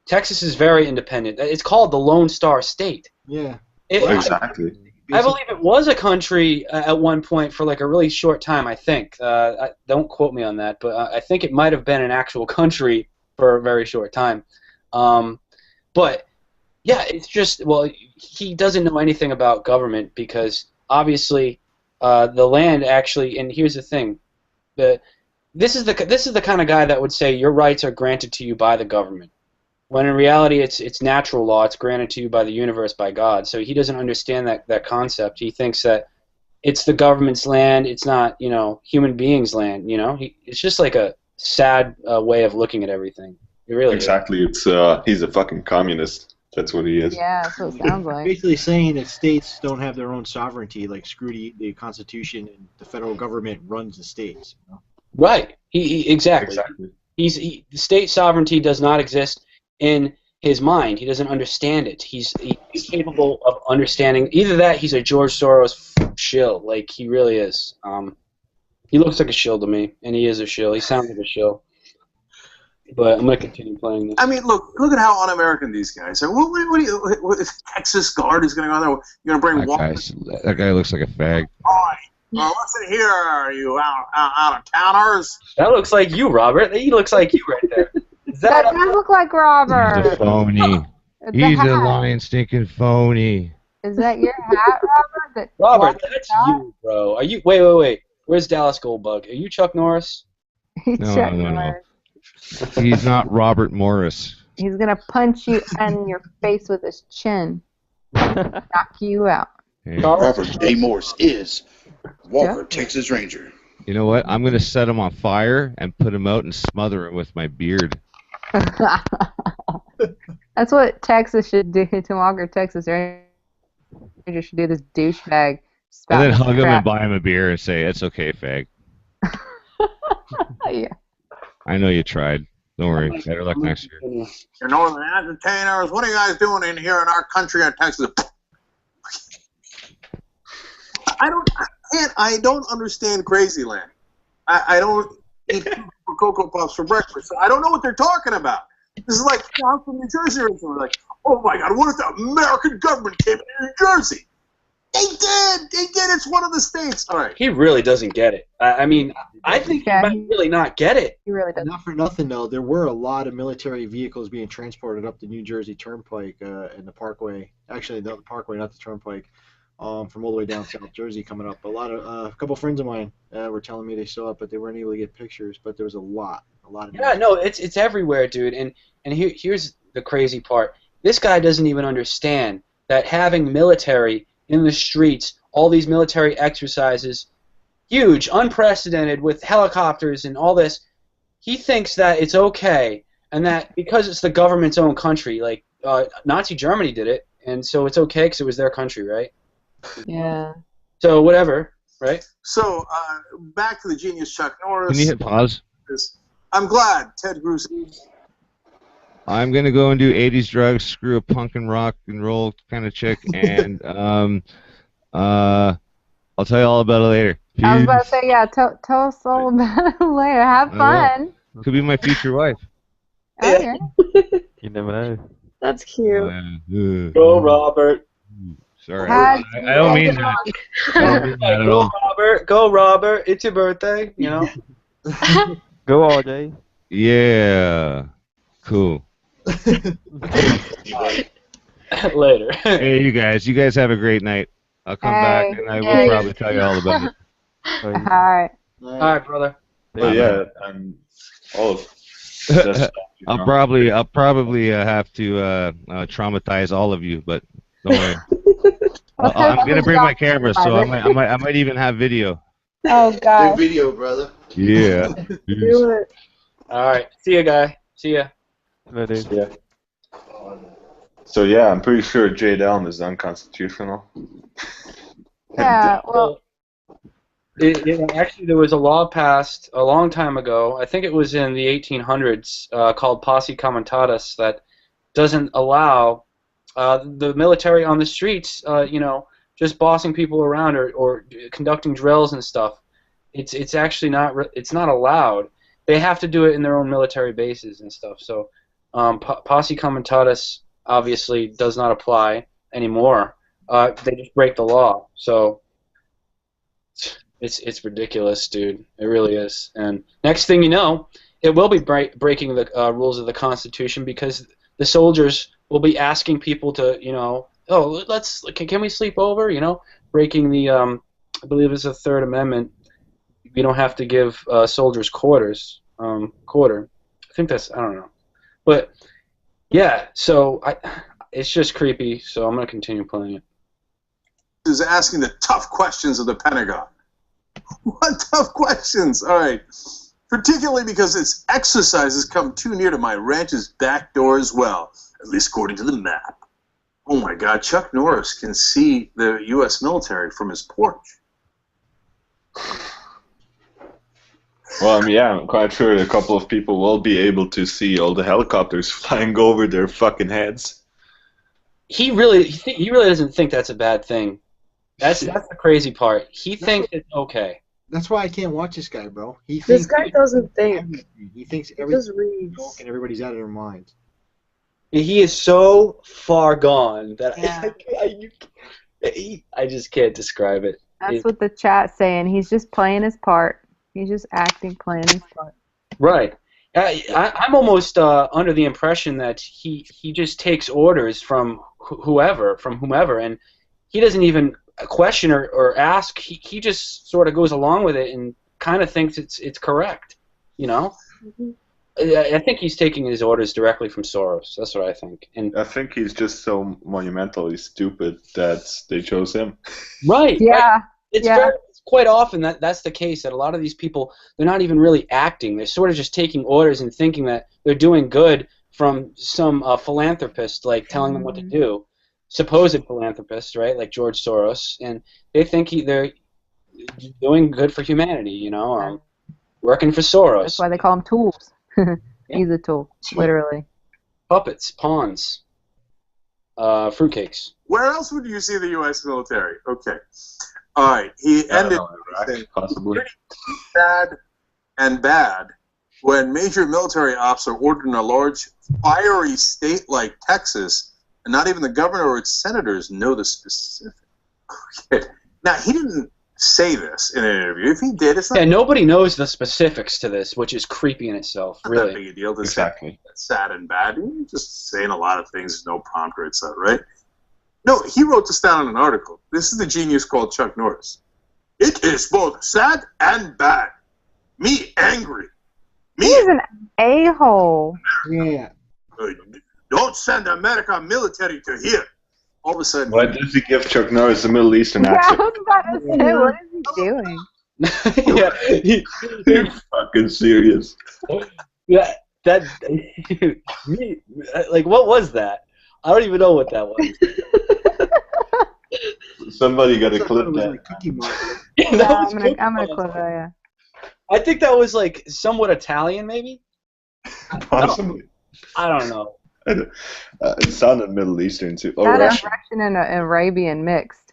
Texas is very independent. It's called the Lone Star State. Yeah. Exactly. I believe it was a country at one point for like a really short time, I think. Don't quote me on that, but I think it might have been an actual country for a very short time. But, yeah, it's just, well, he doesn't know anything about government because obviously the land actually, and here's the thing, this is the kind of guy that would say your rights are granted to you by the government. When in reality, it's natural law. It's granted to you by the universe, by God. So he doesn't understand that concept. He thinks that it's the government's land. It's not, human beings' land. It's just like a sad way of looking at everything. It really exactly. is. He's a fucking communist. That's what he is. Yeah, that's what it sounds like. Basically saying that states don't have their own sovereignty, like screw the Constitution and the federal government runs the states. Right. Exactly. The state sovereignty does not exist in his mind. He doesn't understand it. He's capable of understanding either that he's a George Soros shill, like he really is. He looks like a shill to me, and he is a shill. He sounds like a shill. But I'm gonna continue playing this. I mean, look at how un-American these guys are. What if Texas Guard is going to go there? You're going to bring That guy looks like a fag. Listen here, you out-of-towners. That looks like you, Robert. He looks like you right there. That does look like Robert. He's a phony. He's a lying, stinking phony. Is that your hat, Robert? Robert, that's you, bro. Are you? Wait. Where's Dallas Goldbug? Are you Chuck Norris? No. He's not Robert Morris. He's gonna punch you in your face with his chin, knock you out. Hey. Robert J. Morris is Walker, Texas Ranger. You know what? I'm gonna set him on fire and put him out and smother him with my beard. That's what Texas should do to Walker, Texas Ranger should do. This douchebag. And then hug him and buy him a beer and say, "It's okay, fag." Yeah. I know you tried. Don't worry. Better luck next year. You're northern entertainers. What are you guys doing in here in our country in Texas? I don't understand Crazyland. I don't eat Cocoa Puffs for breakfast. So I don't know what they're talking about. This is like I'm from New Jersey or something. Like, oh my God, what if the American government came into New Jersey? They did. It's one of the states. All right. He really doesn't get it. I mean, I think he might really not get it. He really doesn't. Not for nothing, though. There were a lot of military vehicles being transported up the New Jersey Turnpike and the Parkway. Actually, the Parkway, not the Turnpike. From all the way down South Jersey coming up. A couple friends of mine were telling me they saw it, but they weren't able to get pictures. But there was a lot of. Yeah, no, it's everywhere, dude. And here's the crazy part. This guy doesn't even understand that having military in the streets, all these military exercises, huge, unprecedented, with helicopters and all this. He thinks that it's okay, and that because it's the government's own country, like Nazi Germany did it, and so it's okay because it was their country, right? Yeah. So whatever, right? So back to the genius Chuck Norris. Can you hit pause? I'm glad Ted Cruz. I'm gonna go and do 80s drugs, screw a punk and rock and roll kind of chick, and I'll tell you all about it later. I was about to Peace. say, yeah, tell us all about it later. Have I fun. Could be my future wife. Oh, yeah. You never know. That's cute. Go, Robert. Sorry, I don't mean that. I don't mean that at Go, all. Robert. Go, Robert. It's your birthday, you know. Go, RJ. Yeah. Cool. Later. Hey, you guys have a great night. I'll come back and I will probably tell you all about it. All right. All right, brother. But yeah, and all of that stuff, you I'll know. probably have to traumatize all of you, but don't worry. I'm gonna bring my camera, so I might even have video. Oh God. Big video, brother. Yeah. Do it. All right. See ya, guy. See ya. Yeah. So yeah, I'm pretty sure Jade Elm is unconstitutional. Yeah. Well. Actually, there was a law passed a long time ago. I think it was in the 1800s, called Posse Comitatus, that doesn't allow the military on the streets, just bossing people around or conducting drills and stuff. It's actually not allowed. They have to do it in their own military bases and stuff. So Posse Comitatus obviously does not apply anymore. They just break the law. So it's ridiculous, dude. It really is. And next thing you know, it will be breaking the rules of the Constitution, because the soldiers will be asking people to, can we sleep over? Breaking the, I believe it's the Third Amendment. You don't have to give soldiers quarters. Quarter. I think that's, I don't know. But yeah, so it's just creepy. So I'm gonna continue playing it. Is asking the tough questions of the Pentagon. What tough questions? All right. Particularly because its exercises come too near to my ranch's back door as well, at least according to the map. Oh my God, Chuck Norris can see the U.S. military from his porch. Well, I'm quite sure a couple of people will be able to see all the helicopters flying over their fucking heads. He really doesn't think that's a bad thing. That's the crazy part. He thinks it's okay. That's why I can't watch this guy, bro. This guy doesn't think. He thinks He just everything's reads. joke and everybody's out of their minds. He is so far gone that I just can't describe it. That's what the chat's saying. He's just playing his part. He's just acting, playing his part. Right. I'm almost under the impression that he just takes orders from whomever, and he doesn't even question or ask. He just sort of goes along with it and kind of thinks it's correct. Mm-hmm. I think he's taking his orders directly from Soros. That's what I think. And I think he's just so monumentally stupid that they chose him. right. Yeah. Right. It's quite often that's the case, that a lot of these people, they're not even really acting. They're sort of just taking orders and thinking that they're doing good from some philanthropist, like telling them what to do. Supposed philanthropist, right, like George Soros, and they think they're doing good for humanity, working for Soros. That's why they call him tools. He's a tool, literally. Puppets, pawns, fruitcakes. Where else would you see the U.S. military? Okay. All right. He ended possibly bad when major military ops are ordered in a large, fiery state like Texas, and not even the governor or its senators know the specifics. Okay. Now, he didn't say this in an interview. If he did, it's not. Yeah, nobody knows the specifics to this, which is creepy in itself. Not Really. that big a deal. This Exactly. sad and bad. He's just saying a lot of things, no prompter, etc. Right? No, he wrote this down in an article. This is the genius called Chuck Norris. It is both sad and bad. Me angry. He's an a-hole. Yeah. Don't send America military to here. All of a sudden. Why does he give Chuck Norris a Middle Eastern Yeah, I accent? was about to say, what is he doing? Yeah. You're fucking serious. Yeah. Like, what was that? I don't even know what that was. Somebody got to I thought clip it was that. like Cookie Monster. Yeah, that was Cookie I'm gonna Monster. clip that. Yeah. I think that was like somewhat Italian, maybe. Possibly. I don't know. It sounded Middle Eastern too. Oh, That Russian. Russian and Arabian mixed.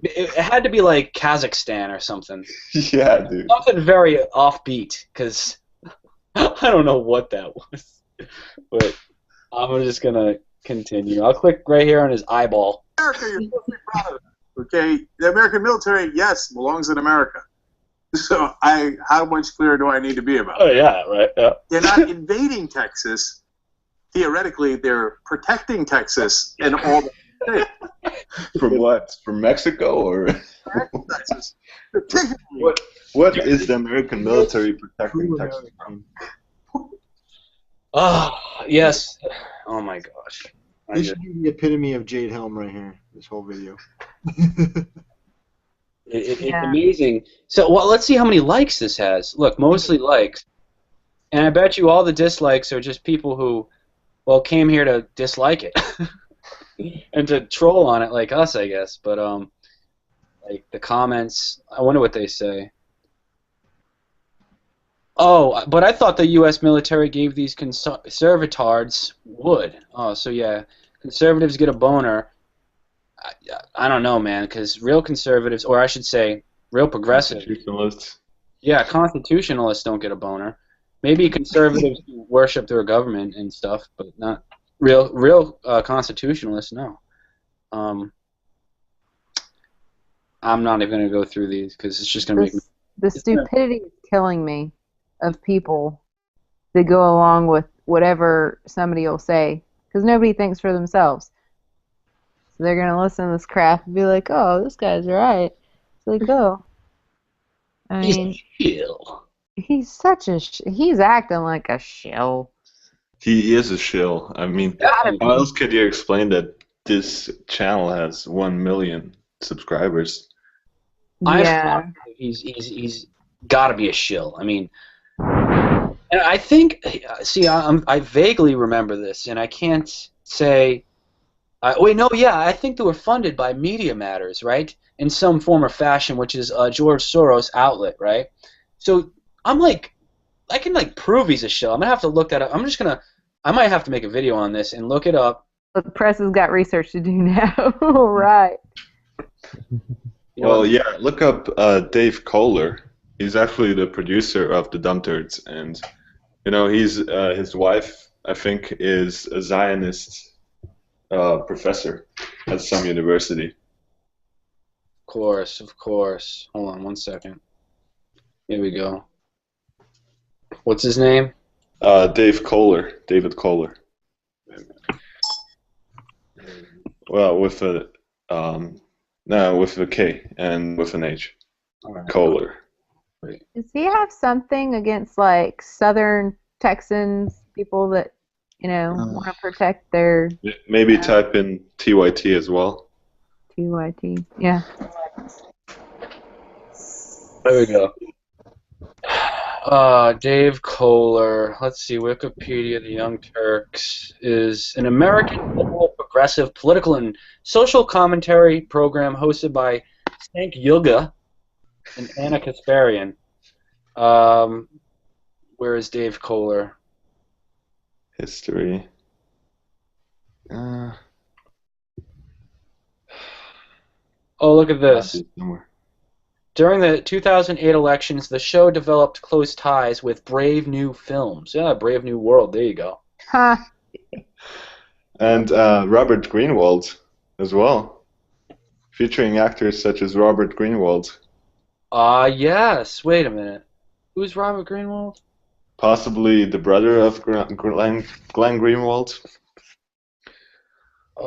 It had to be like Kazakhstan or something. Yeah, dude. Something very offbeat, because I don't know what that was. But I'm just gonna continue. I'll click right here on his eyeball. America, you're supposed to be proud of it. Okay, the American military, yes, belongs in America. So how much clearer do I need to be about it? Oh yeah, right. Yeah. They're not invading Texas. Theoretically, they're protecting Texas and all the states. From what? From Mexico or? Texas. What is the American military protecting Texas from? Oh yes. Oh my gosh. This should be the epitome of Jade Helm right here. This whole video. It's amazing. So, well, let's see how many likes this has. Look, mostly likes. And I bet you all the dislikes are just people who, well, came here to dislike it. And to troll on it like us, I guess. But, like, the comments, I wonder what they say. Oh, but I thought the U.S. military gave these conservatards wood. Oh, so yeah, conservatives get a boner. I don't know, man, because real conservatives, or I should say, real progressives. Constitutionalists. Yeah, constitutionalists don't get a boner. Maybe conservatives worship their government and stuff, but not real constitutionalists. No. I'm not even going to go through these because it's just going to make me. The stupidity is killing me of people that go along with whatever somebody will say because nobody thinks for themselves. So they're going to listen to this crap and be like, oh, this guy's right. It's like, oh. I mean, he's such a he's acting like a shill. He is a shill. I mean, how else could you explain that this channel has 1 million subscribers? Yeah. He's got to be a shill. I mean, and I think, see, I vaguely remember this, and I can't say. Wait, no, yeah, I think they were funded by Media Matters, right? In some form or fashion, which is George Soros' outlet, right? So I'm like, I can like prove he's a shill. I'm gonna have to look that up. I might have to make a video on this and look it up. The press has got research to do now. Right. Well, yeah, look up Dave Kohler. He's actually the producer of the Dumb Turds, and you know his wife, I think, is a Zionist professor at some university. Of course. Hold on 1 second. Here we go. What's his name? David Kohler. Well, with a with a K and with an H. Right. Kohler. Does he have something against like Southern Texans, people that want to protect their Maybe type in TYT as well. TYT? Yeah. There we go. Dave Kohler. Let's see. Wikipedia. The Young Turks is an American liberal, progressive, political, and social commentary program hosted by Stank Yuga and Anna Kasparian. Where is Dave Kohler? History. Oh, look at this. During the 2008 elections, the show developed close ties with Brave New Films. Yeah, Brave New World. There you go. Huh. And Robert Greenwald as well, featuring actors such as Robert Greenwald. Yes. Wait a minute. Who's Robert Greenwald? Possibly the brother of Glenn Greenwald. I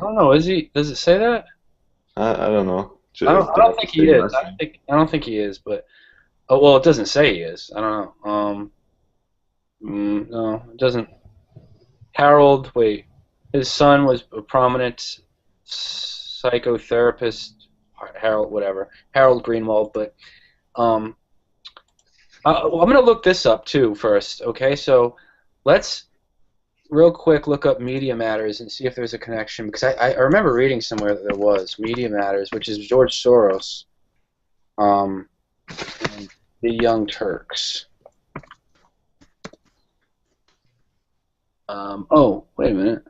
don't know. Is he? Does it say that? I don't know. I don't think he is. I don't think he is. But well, it doesn't say he is. I don't know. No, it doesn't. Harold. Wait. His son was a prominent psychotherapist. Harold, whatever. Harold Greenwald. But I'm gonna look this up too first. Okay, so let's real quick look up Media Matters and see if there's a connection, because I remember reading somewhere that there was Media Matters, which is George Soros, and the Young Turks. Oh, wait a minute.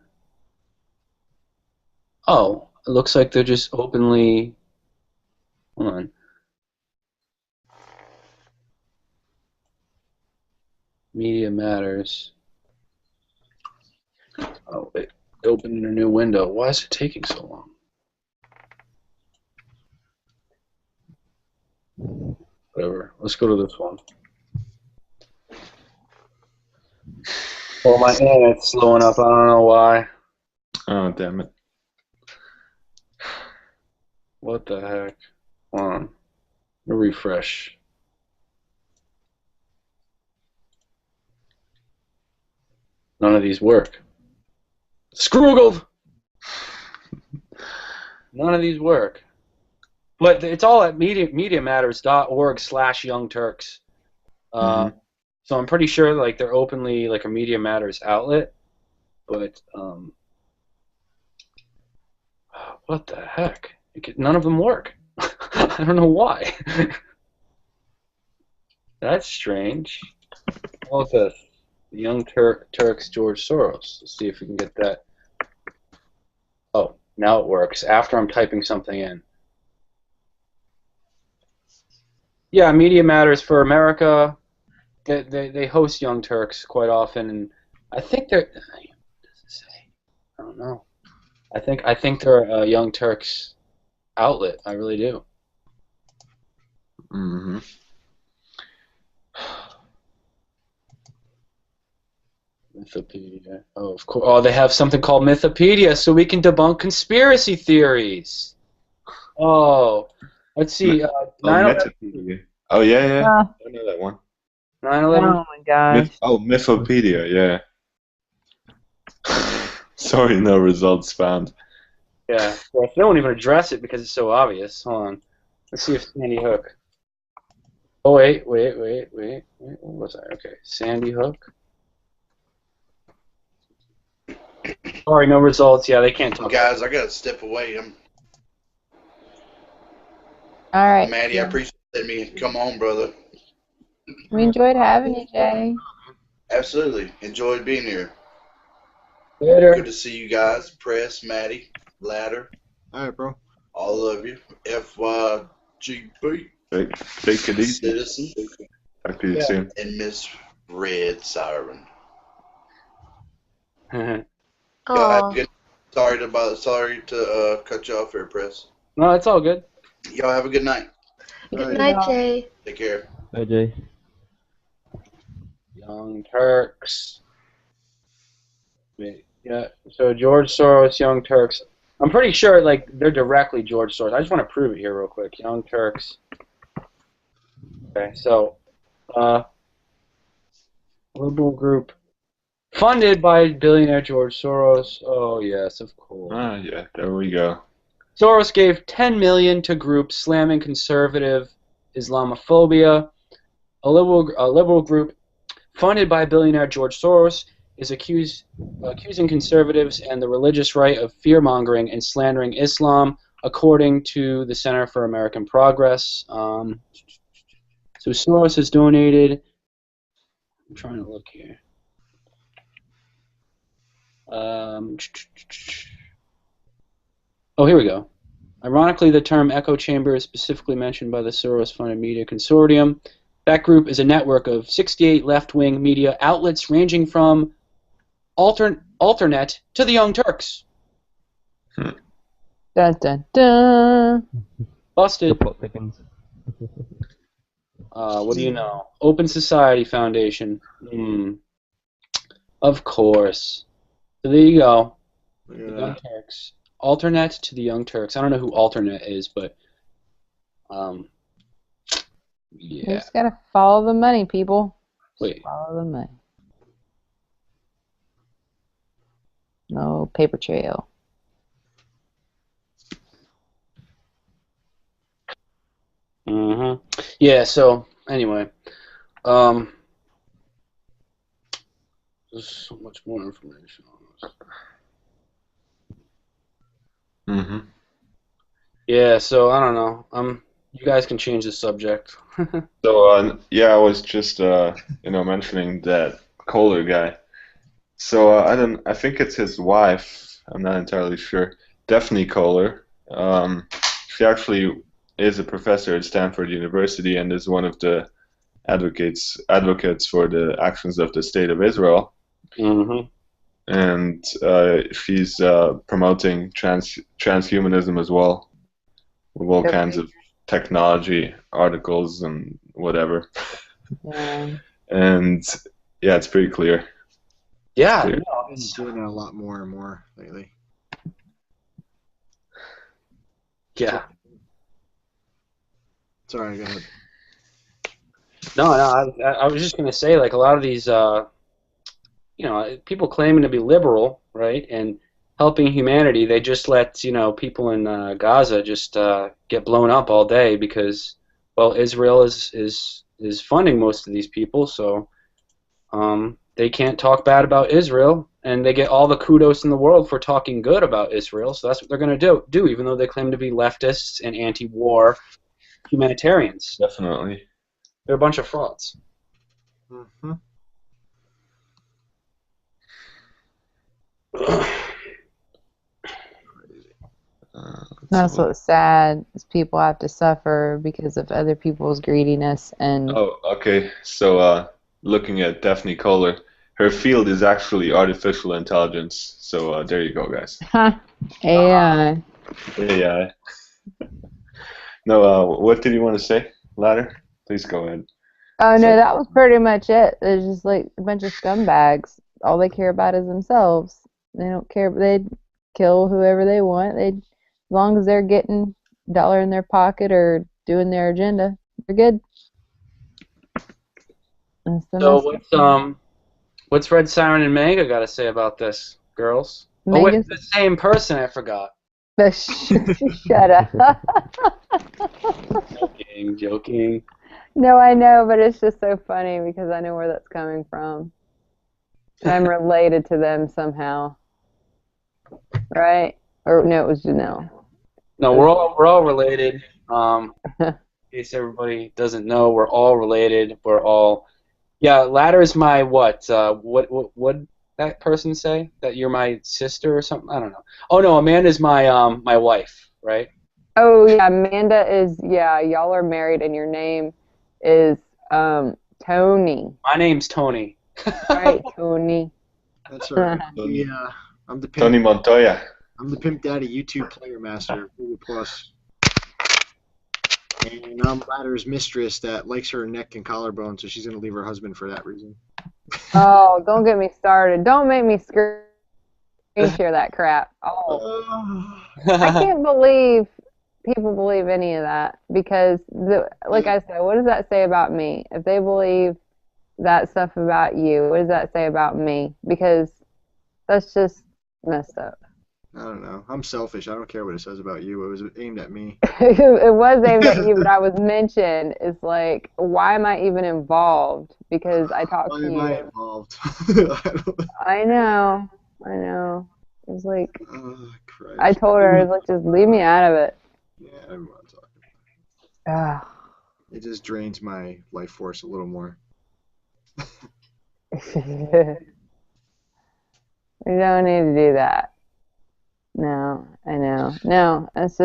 Oh, it looks like they're just openly. Hold on. Media Matters. Oh, it opened in a new window. Why is it taking so long? Whatever. Let's go to this one. Oh, my internet's slowing up. I don't know why. Oh, damn it. What the heck? Hold on. Refresh. None of these work. Scroogled! None of these work. But it's all at mediamatters.org/Young Turks. So I'm pretty sure like they're openly like a Media Matters outlet. But what the heck? None of them work. I don't know why. That's strange. What's this? The Young Turks, George Soros. Let's see if we can get that. Oh, now it works. After I'm typing something in. Yeah, Media Matters for America. They host Young Turks quite often, and I think they're. What does it say? I don't know. I think they're a Young Turks outlet. I really do. Mm-hmm. Mythopedia. Oh, of course. Oh, they have something called Mythopedia, so we can debunk conspiracy theories. Oh, let's see. 9/11. Oh, yeah. I know that one. 9/11. Oh my gosh. Mythopedia, yeah. Sorry, no results found. Yeah. Well, they won't even address it because it's so obvious. Hold on. Let's see if Sandy Hook. Oh, wait. What was I? Okay. Sandy Hook. Sorry, no results. Yeah, they can't talk. Guys, I gotta step away. All right. Maddie, I appreciate me. Come on, brother. We enjoyed having you, Jay. Absolutely. Enjoyed being here. Later. Good to see you guys. Press, Maddie, Ladder. All right, bro. All of you. FYGP. Take it easy. Citizen. Talk to you soon. And Miss Red Siren. Oh. Sorry to cut you off here, Press. No, it's all good. Y'all have a good night. Good night, Jay. Take care. Bye, Jay. Young Turks. Wait, yeah. So George Soros, Young Turks. I'm pretty sure like they're directly George Soros. I just want to prove it here real quick. Young Turks. Okay, so liberal group funded by billionaire George Soros. Oh yes, of course. Ah, yeah. There we go. Soros gave $10 million to groups slamming conservative Islamophobia. A liberal group funded by billionaire George Soros is accusing conservatives and the religious right of fear-mongering and slandering Islam, according to the Center for American Progress. So Soros has donated. I'm trying to look here. Oh, here we go. Ironically, the term echo chamber is specifically mentioned by the Soros-funded media consortium. That group is a network of 68 left-wing media outlets ranging from Alternet to the Young Turks. Dun dun dun. Busted. The plot thickens. What do you know? Open Society Foundation. Of course. So there you go. The Young Turks. Alternet to the Young Turks. I don't know who Alternet is, but You yeah. just gotta follow the money, people. Just Wait. follow the money. No paper trail. Yeah, so anyway. There's so much more information on this. Mm-hmm. Yeah, so I don't know. You guys can change the subject. So yeah, I was just mentioning that Kohler guy. So I think it's his wife. I'm not entirely sure. Daphne Kohler. She actually is a professor at Stanford University and is one of the advocates for the actions of the State of Israel. Mm-hmm. And she's promoting transhumanism as well, with all kinds of technology articles and whatever. Yeah. And yeah, it's pretty clear. Yeah, I've been doing it a lot more and more lately. Yeah. Sorry, go ahead. No, I was just gonna say, like, a lot of these, people claiming to be liberal, right, and helping humanity, they just let, people in Gaza just get blown up all day because, well, Israel is funding most of these people, so they can't talk bad about Israel, and they get all the kudos in the world for talking good about Israel, so that's what they're going to do, even though they claim to be leftists and anti-war humanitarians. Definitely. They're a bunch of frauds. Mm-hmm. That's what's sad, is people have to suffer because of other people's greediness and... Oh, okay. So looking at Daphne Kohler, her field is actually artificial intelligence. So there you go, guys. AI. AI. No, what did you want to say, Ladder? Please go ahead. Oh, no, that was pretty much it. There's just like a bunch of scumbags. All they care about is themselves. They don't care. They'd kill whoever they want. As long as they're getting a dollar in their pocket or doing their agenda, they're good. So what's Red Siren and Mega got to say about this, girls? Oh, wait, it's the same person. I forgot. Shut up. Joking. No, I know, but it's just so funny because I know where that's coming from. I'm related to them somehow. Right? Or no, it was Janelle. No, we're all related. In case everybody doesn't know, we're all related. We're all... Yeah, Ladder's my what? What that person say? That you're my sister or something? I don't know. Oh no, Amanda's my my wife, right? Oh yeah, Amanda is, yeah, y'all are married and your name is Tony. My name's Tony. Right, Tony. That's right. Yeah, I'm the pimp. Tony Montoya. I'm the Pimp Daddy YouTube Player Master, Google Plus. And I'm Ladder's mistress that likes her neck and collarbone, so she's going to leave her husband for that reason. Oh, don't get me started. Don't make me screen share that crap. Oh. I can't believe people believe any of that because, like I said, what does that say about me? If they believe that stuff about you, what does that say about me? Because that's just messed up. I don't know. I'm selfish. I don't care what it says about you. It was aimed at me. It was aimed at you, but I was mentioned. It's like, why am I even involved? Because I talked to you. Why am I involved? I know. It was like, I told her, I was like, just leave me out of it. Yeah, I don't want to talk about it. It just drains my life force a little more. We don't need to do that. No, I know. No, that's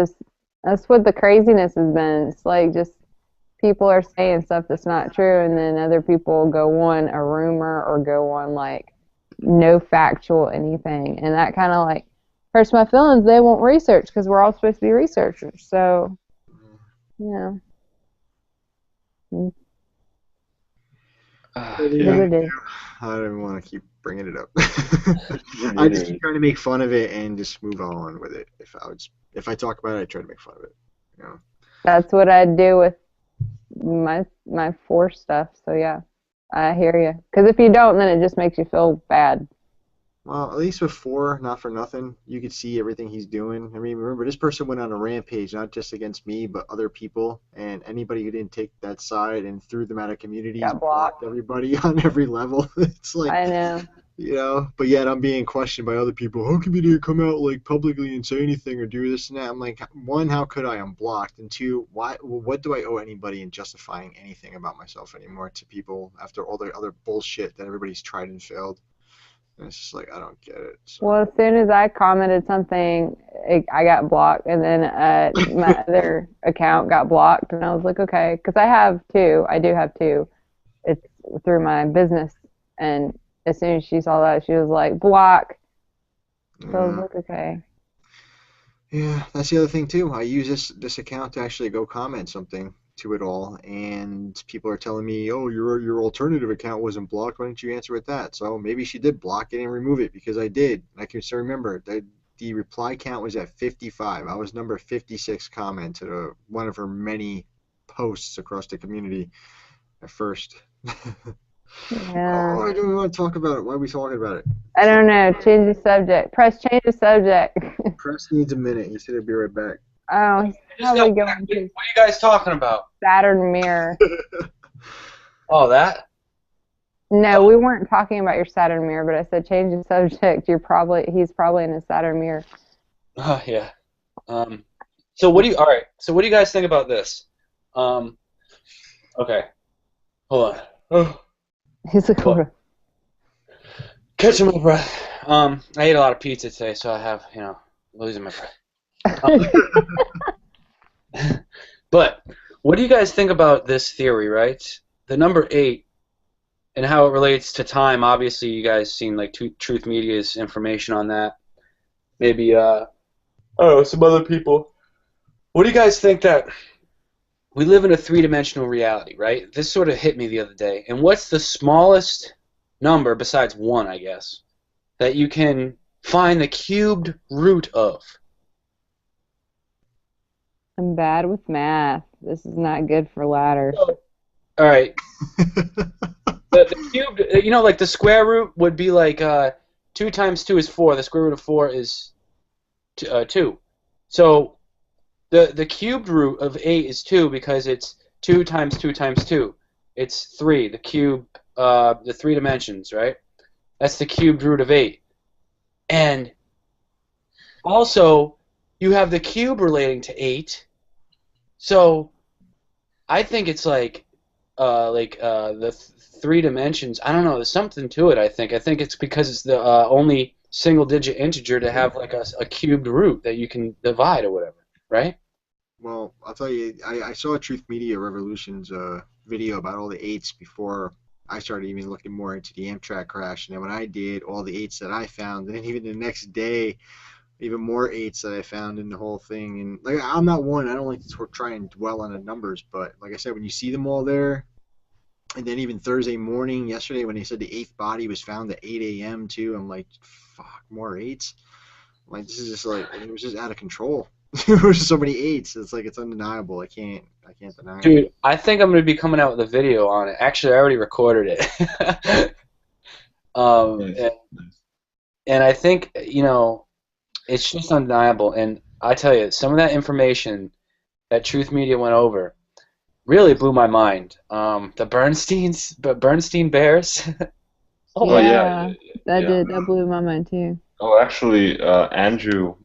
what the craziness has been. It's like just people are saying stuff that's not true, and then other people go on a rumor or go on like no factual anything, and that kind of like hurts my feelings. They won't research because we're all supposed to be researchers. So, yeah. I don't even want to keep bringing it up. I just keep trying to make fun of it and just move on with it. If I talk about it, I try to make fun of it. You know? That's what I do with my force stuff. So yeah, I hear you. Because if you don't, then it just makes you feel bad. Well, at least with 4, not for nothing, you could see everything he's doing. I mean, remember, this person went on a rampage, not just against me, but other people, and anybody who didn't take that side and threw them out of communities, got blocked. everybody on every level. It's like, I know. You know, but yet I'm being questioned by other people. How come you didn't come out like publicly and say anything or do this and that? I'm like, one, how could I? I'm blocked, and two, why? Well, what do I owe anybody in justifying anything about myself anymore to people after all the other bullshit that everybody's tried and failed? And it's just like I don't get it. So. Well, as soon as I commented something, I got blocked, and then my other account got blocked, and I was like, okay, because I have two. I do have two. It's through my business, and as soon as she saw that, she was like, block. So I was like, okay. Yeah, that's the other thing too. I use this account to actually go comment something to it all, and people are telling me, oh, your alternative account wasn't blocked. Why didn't you answer with that? So maybe she did block it and remove it, because I did. I can still remember the reply count was at 55. I was number 56 comment to one of her many posts across the community at first. Yeah. Why do we want to talk about it? Why are we talking about it? I don't know. Change the subject. Press change the subject. Press needs a minute. He said he'll be right back. Oh, he's probably going What to are you guys talking about? Saturn mirror. Oh, that? No, we weren't talking about your Saturn mirror, but I said change the subject. He's probably in a Saturn mirror. Oh, yeah. So what do you guys think about this? Okay. Hold on. Oh. He's like, hold on. Catching my breath. I ate a lot of pizza today, so I have, losing my breath. But what do you guys think about this theory, right? The number 8 and how it relates to time. Obviously, you guys seen like Truth Media's information on that. Maybe some other people. What do you guys think that we live in a 3-dimensional reality, right? This sort of hit me the other day. And what's the smallest number besides 1, I guess, that you can find the cubed root of? I'm bad with math. This is not good for ladders. All right. the cubed, like the square root would be like 2 times 2 is 4. The square root of 4 is 2. So the cubed root of 8 is 2 because it's 2 times 2 times 2. It's 3. The cube, the 3 dimensions, right? That's the cubed root of 8. And also, you have the cube relating to 8. So I think it's like the 3 dimensions. I don't know. There's something to it. I think it's because it's the only single-digit integer to have like a cubed root that you can divide or whatever, right? Well, I'll tell you, I saw a Truth Media Revolution's video about all the 8s before I started even looking more into the Amtrak crash. And then when I did, all the 8s that I found, and then even the next day, even more 8s that I found in the whole thing. And like, I'm not one, I don't like to try and dwell on the numbers, but like I said, when you see them all there, and then even Thursday morning, yesterday, when they said the 8th body was found at 8 a.m. too, I'm like, fuck, more 8s? I'm like, this is just like, it was just out of control. There were so many 8s. It's like, it's undeniable. I can't deny it. Dude, I think I'm going to be coming out with a video on it. Actually, I already recorded it. And I think, it's just undeniable. And I tell you, some of that information that Truth Media went over really blew my mind. The Bernstein Bears. Oh, yeah. That blew my mind too. Oh, actually, Andrew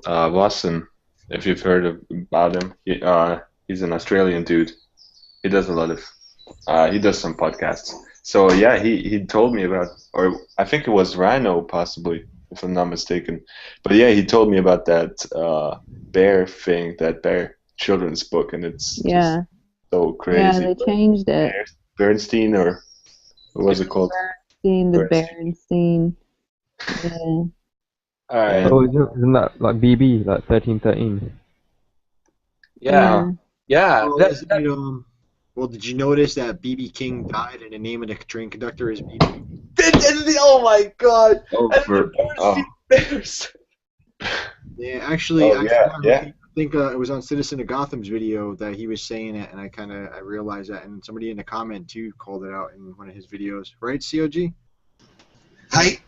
Wasson, if you've heard about him, he's an Australian dude. He does a lot of, he does some podcasts. So yeah, he told me about, or I think it was Rhino possibly, if I'm not mistaken. But yeah, he told me about that bear thing, that bear children's book, and it's just so crazy. Yeah, they changed it. Bernstein, or what was it called? Bernstein. Yeah. All right. Oh, isn't that like BB, like 1313? Yeah. Well, did you notice that B.B. King died and the name of the train conductor is B.B.? Oh my God! Bears. Yeah, actually, I think it was on Citizen of Gotham's video that he was saying it, and I realized that, and somebody in the comment too called it out in one of his videos, right, COG? Hi.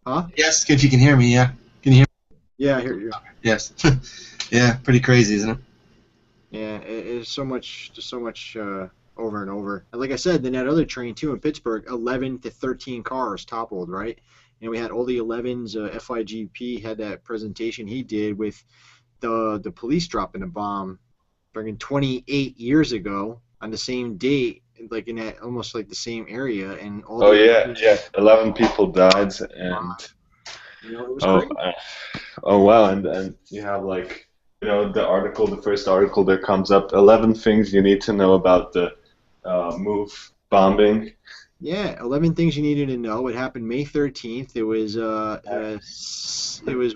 Huh? Yes, if you can hear me, yeah. Can you hear me? Yeah, I hear you. Yes. Yeah, pretty crazy, isn't it? Yeah, it's so much over and over. And like I said, then that other train too in Pittsburgh, 11 to 13 cars toppled, right? And we had all the 11s. FIGP had that presentation he did with the police dropping a bomb, bringing 28 years ago on the same date, like in that almost like the same area, and all. Oh yeah, 11 people died, and it was crazy. Oh wow, and you have like the first article that comes up, 11 things you need to know about the MOVE bombing. Yeah, 11 things you needed to know. It happened May 13th. It was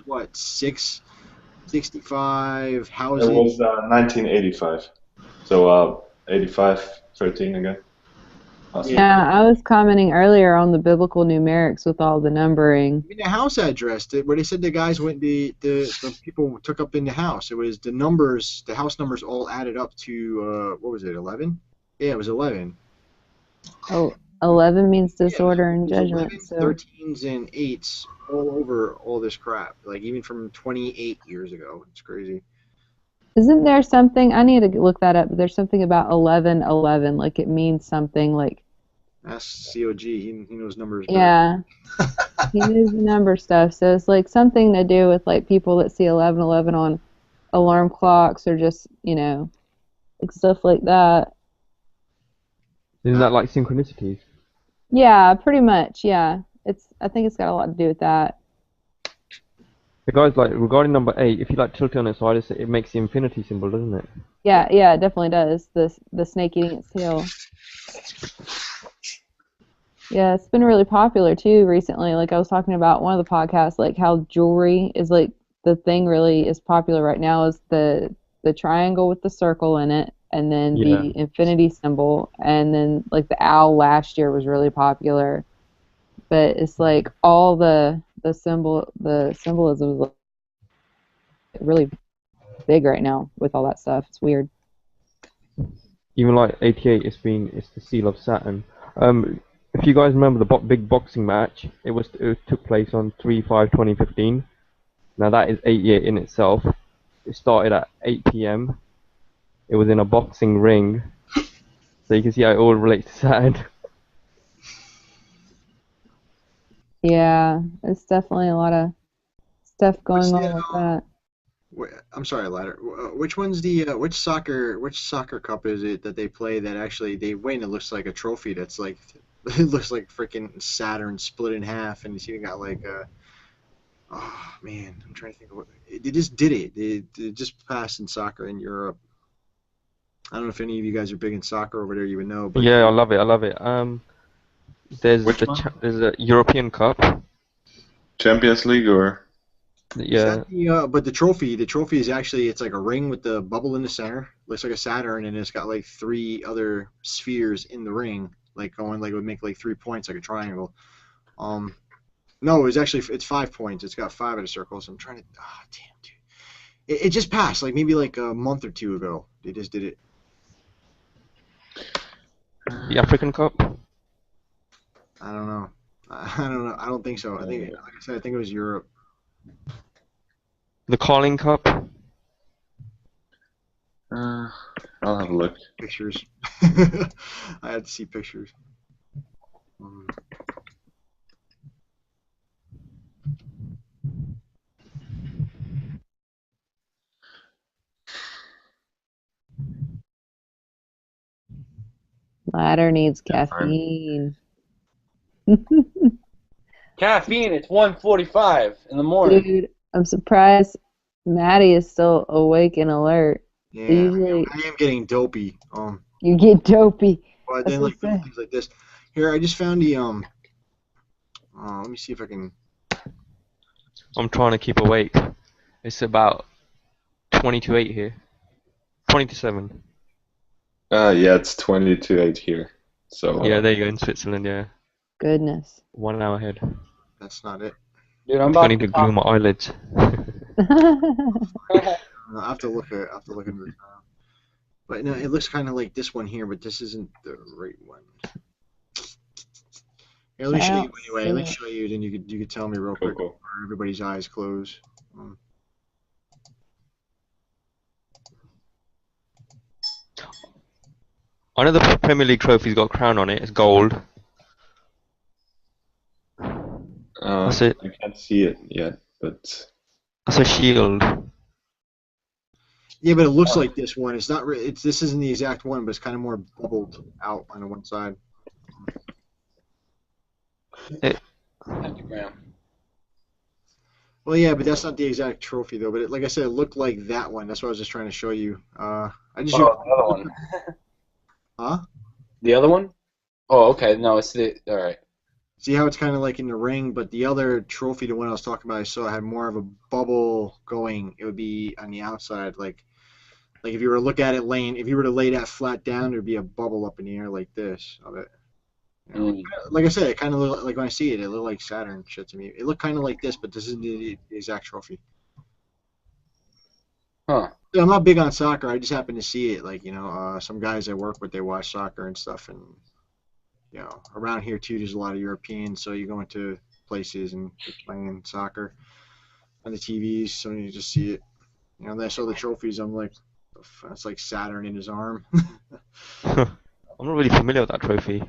what, 665 houses. It was 1985. So 85, 13 again. Awesome. Yeah, I was commenting earlier on the biblical numerics with all the numbering. I mean, the house address, where they said the guys went, the people took up in the house. It was the numbers, the house numbers all added up to, what was it, 11? Yeah, it was 11. Oh, 11 means disorder and judgment. 11, So 13s and 8s all over all this crap, like even from 28 years ago. It's crazy. isn't there something, I need to look that up, but there's something about 1111, like it means something like, Ask COG, he knows numbers better. yeah, he knows the number stuff, so it's like something to do with like people that see 1111 on alarm clocks or just, like stuff like that. Isn't that like synchronicities? Yeah, pretty much, yeah. I think it's got a lot to do with that. The guy's like, regarding number 8, if you like tilt it on its side, it makes the infinity symbol, doesn't it? Yeah, it definitely does. The snake eating its tail. Yeah, it's been really popular too recently. Like I was talking about one of the podcasts, like how jewelry is like the thing really is popular right now is the triangle with the circle in it, and then the infinity symbol, and then like the owl last year was really popular. But it's like all the symbolism is like really big right now with all that stuff. It's weird. Even like 88, it's the seal of Saturn. If you guys remember the big boxing match, it took place on 3/5/2015. Now that is 8 years in itself. It started at 8 p.m. It was in a boxing ring, so you can see how it all relates to Saturn. Yeah, it's definitely a lot of stuff going on with that. I'm sorry, Ladder. Which one's which soccer cup is it that they play that actually they win? It looks like a trophy. That's like it looks like freaking Saturn split in half, and it's even got like oh man, I'm trying to think of what they just did it. It just passed in soccer in Europe. I don't know if any of you guys are big in soccer over there. You would know. But Yeah, I love it. There's a European Cup. Champions League or? Yeah. But the trophy is actually, it's like a ring with the bubble in the center. Looks like a Saturn, and it's got like 3 other spheres in the ring, like going like it would make like 3 points, like a triangle. No, it's 5 points. It's got 5 of the circles. I'm trying to. Ah, damn, dude. It just passed, like maybe like a month or 2 ago. They just did it. The African Cup. I don't know. I don't think so. I think, like I said, I think it was Europe. The Carling Cup. I'll have a look. Pictures. I had to see pictures. Ladder needs caffeine. Caffeine, it's 1:45 in the morning. Dude, I'm surprised Maddie is still awake and alert. Yeah, Usually I am getting dopey. you get dopey. But That's then like things like this. Here, I just found the let me see if I can. I'm trying to keep awake. It's about 20 to 8 here. 20 to 7. Yeah, it's 20 to 8 here. So. Yeah, there you go in Switzerland. Yeah. Goodness. 1 hour ahead. That's not it. Dude, I'm I need to glue my eyelids. I'll have to look at it. But no, it looks kind of like this one here, but this isn't the right one. Here, let me show you anyway. Let me show you, then you could tell me real quick. Or everybody's eyes closed. I know the Premier League trophy's got a crown on it. It's gold. That's it. I can't see it yet, but That's a shield. Yeah, but it looks like this one. It's not. This isn't the exact one, but it's kind of more bubbled out on the one side. Pentagram. Well, yeah, but that's not the exact trophy though. But like I said, it looked like that one. That's what I was just trying to show you. I just. The other one. Huh? The other one? Oh, okay. No, it's the. All right. See how it's kind of like in the ring, but the other trophy, the one I was talking about, I saw had more of a bubble going. It would be on the outside, like if you were to look at it if you were to lay that flat down, there'd be a bubble up in the air like this of it. You know, like I said, it kind of looked like when I see it, it looked like Saturn shit to me. It looked kind of like this, but this isn't the exact trophy. Huh. So I'm not big on soccer. I just happen to see it. Like, some guys I work with, they watch soccer and stuff, and around here too, there's a lot of Europeans, so you go into places and they're playing soccer on the TVs, so you just see it. And I saw the trophies, I'm like, that's like Saturn in his arm. I'm not really familiar with that trophy.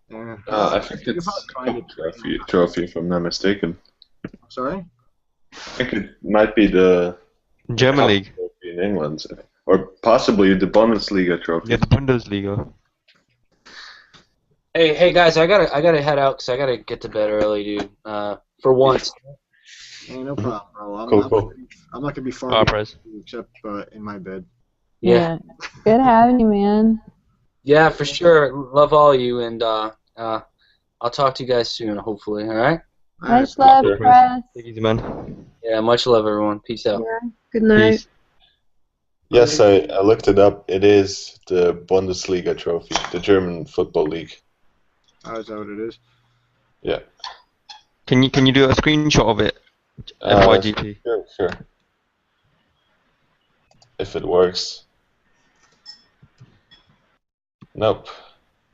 Yeah. I think it's a trophy, if I'm not mistaken. Sorry? I think it might be the German League trophy in England, or possibly the Bundesliga trophy. Yeah, the Bundesliga. Hey guys, I gotta head out because I gotta get to bed early, dude. For once. Hey, no problem, bro. I'm not gonna be far except in my bed. Yeah. Good having you, man. Yeah, for sure. Love all of you, and I'll talk to you guys soon, hopefully. All right. Much love, Press. Take it easy, man. Yeah, much love, everyone. Peace out. Yeah. Good night. Peace. Yes, I looked it up. It is the Bundesliga trophy, the German football league. Oh, is that what it is? Yeah. Can you do a screenshot of it? FYGP. Sure. If it works. Nope.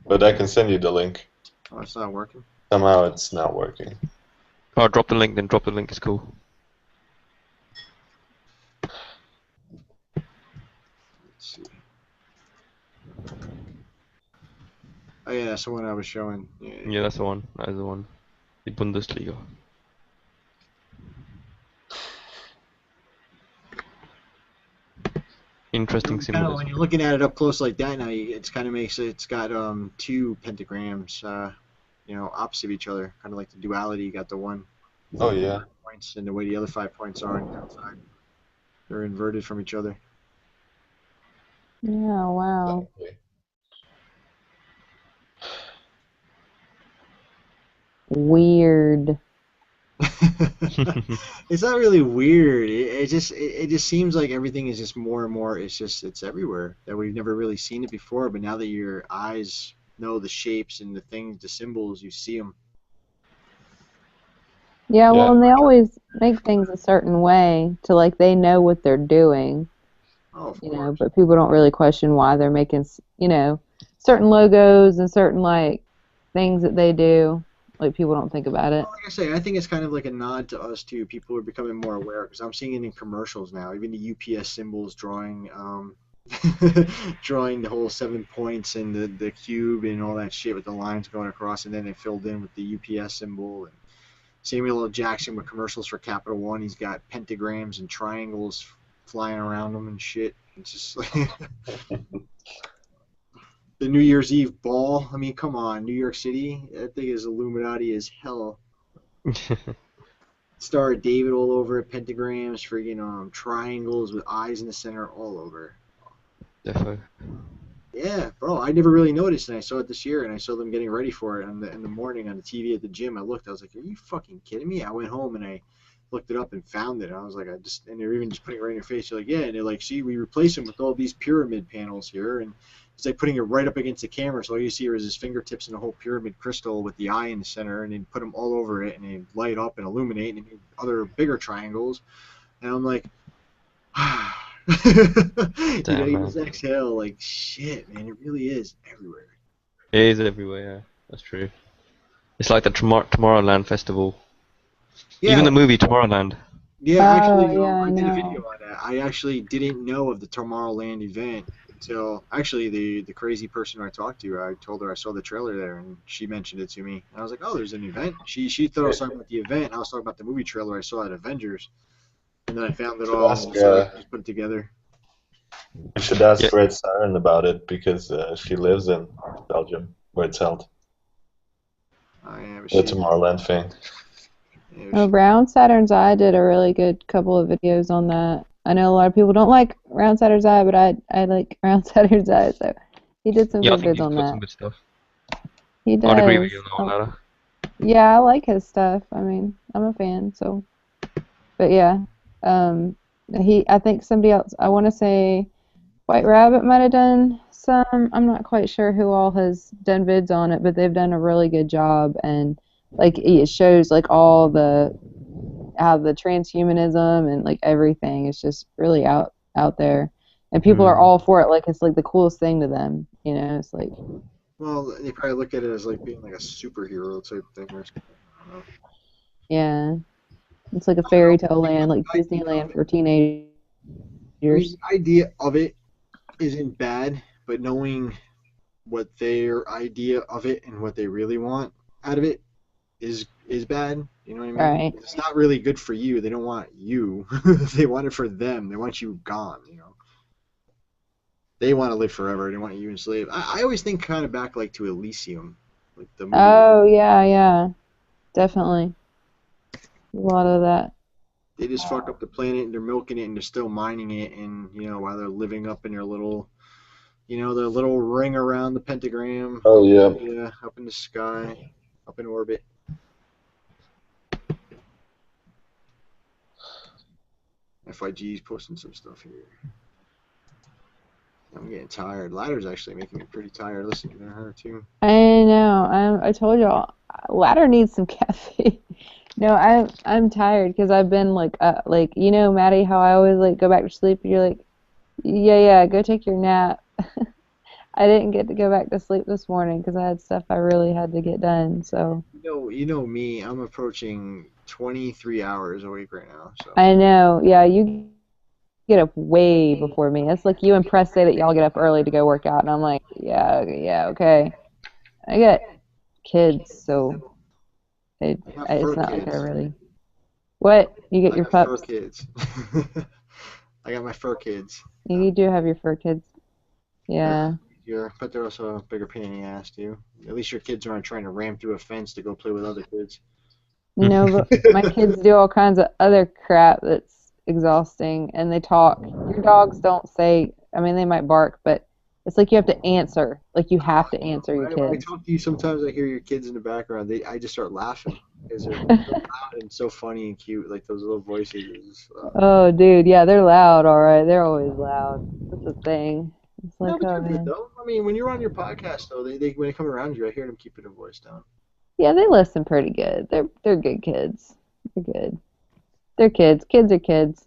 But I can send you the link. Oh, it's not working? Somehow it's not working. Oh, drop the link then. Drop the link. It's cool. Let's see. Oh yeah, that's the one I was showing. Yeah, that's the one. That is the one. The Bundesliga. Interesting symbolism. When you're looking at it up close like that now, it's kind of makes it. It's got two pentagrams, opposite of each other, kind of like the duality. You got the one. Oh yeah. Points and the way the other 5 points are on the outside. They're inverted from each other. Yeah. Wow. Weird. It's not really weird. It just seems like everything is just more and more. It's everywhere that we've never really seen it before. But now that your eyes know the shapes and the things, the symbols, you see them. Yeah, well, and they always make things a certain way to they know what they're doing. Oh, of course. But people don't really question why they're making certain logos and certain things that they do. People don't think about it. Well, like I say, I think it's kind of like a nod to us too. People are becoming more aware because I'm seeing it in commercials now. Even the UPS symbols drawing the whole 7 points and the cube and all that shit with the lines going across, and then they filled in with the UPS symbol. And Samuel L. Jackson with commercials for Capital One, he's got pentagrams and triangles flying around him and shit. It's just like the New Year's Eve ball. I mean, come on, New York City. That thing is Illuminati as hell. Star of David all over it, pentagrams, friggin' triangles with eyes in the center all over. Definitely. Yeah, bro, I never really noticed, and I saw it this year, and I saw them getting ready for it in the morning on the TV at the gym. I looked, I was like, are you fucking kidding me? I went home and I looked it up and found it. I was like, and they're even just putting it right in your face. They're like, yeah, and they're like, see, we replace them with all these pyramid panels here, and it's like putting it right up against the camera, so all you see is his fingertips and the whole pyramid crystal with the eye in the center, and then put them all over it, and they light up and illuminate, and make other bigger triangles, and I'm like, Damn, you just exhale, like, shit, man, it really is everywhere. It is everywhere, yeah. That's true. It's like the Tomorrowland Festival. Yeah. Even the movie Tomorrowland. Yeah, actually, yeah, I I did a know. video on that. I actually didn't know of the Tomorrowland event until actually the crazy person I talked to. I told her I saw the trailer there, and she mentioned it to me. And I was like, oh, there's an event. She thought I was talking about the event. I was talking about the movie trailer I saw at Avengers, and then I found it Should all, ask, so I just put it together. we should ask Red Siren about it because she lives in Belgium, where it's held. Oh, yeah, but The Tomorrowland thing. Round Saturn's Eye did a really good couple of videos on that. I know a lot of people don't like Round Saturn's Eye, but I like Round Saturn's Eye, so he did some Yeah, I good think vids he's on got that. some good stuff. He does. I'd agree with you on that, Lara. Yeah, I like his stuff. I mean, I'm a fan, so. But yeah, I think somebody else, I want to say White Rabbit might have done some. I'm not quite sure who all has done vids on it, but they've done a really good job, and like it shows like all how the transhumanism and like everything is just really out there, and people are all for it. Like it's like the coolest thing to them, you know. It's like, Well, they probably look at it as like being like a superhero type thing or something. I don't know. yeah, it's like a fairy tale land, like Disneyland for teenagers. I mean, the idea of it isn't bad, but knowing what their idea of it and what they really want out of it is bad. You know what I mean? Right. It's not really good for you. They don't want you. They want it for them. They want you gone. You know. They want to live forever. They want you enslaved. I always think kind of back like to Elysium, like the movie. Oh yeah, definitely. A lot of that. They just fuck up the planet and they're milking it and they're still mining it, and you know, while they're living up in their little, you know, their little ring around the pentagram. Oh yeah. Yeah, up in the sky, up in orbit. FIG's posting some stuff here. I'm getting tired. Ladder's actually making me pretty tired listening to her too. I know. I told y'all, Ladder needs some caffeine. No, I'm tired because I've been like you know, Maddie, how I always like go back to sleep and you're like, yeah, go take your nap. I didn't get to go back to sleep this morning because I had stuff I really had to get done. So. You know me. I'm approaching 23 hours a week right now. So. I know. Yeah, you get up way before me. It's like you and Press say that y'all get up early to go work out, and I'm like, yeah, okay. I got kids, so it's not like I really. What? You get your pups? Fur kids. I got my fur kids. You do have your fur kids. Yeah. But they're also a bigger pain in the ass too. At least your kids aren't trying to ram through a fence to go play with other kids. No, but my kids do all kinds of other crap that's exhausting, and they talk. Your dogs don't say. I mean, they might bark, but it's like you have to answer. Like you have to answer your When I kids. talk to you, sometimes I hear your kids in the background. I just start laughing because they're so loud and so funny and cute. Like those little voices. Oh, dude, yeah, they're loud. All right, they're always loud. That's the thing. It's like, No, but they're oh good man. though. I mean, when you're on your podcast though, they when they come around you, I hear them keeping their voice down. Yeah, they listen pretty good. They're good kids. They're good. They're kids. Kids are kids.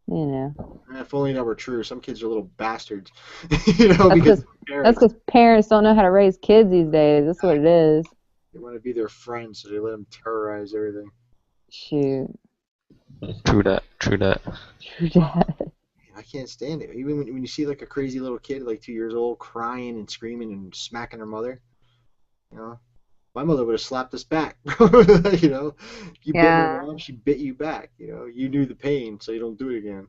You know. If only that were true. Some kids are little bastards. You know, because That's because parents don't know how to raise kids these days. That's what it is. they want to be their friends, so they let them terrorize everything. Shoot. True that. True that. I can't stand it. Even when you see like a crazy little kid, like 2 years old, crying and screaming and smacking her mother, you know, my mother would have slapped us back. You know, you bit my mom, she bit you back. You know, you knew the pain, so you don't do it again.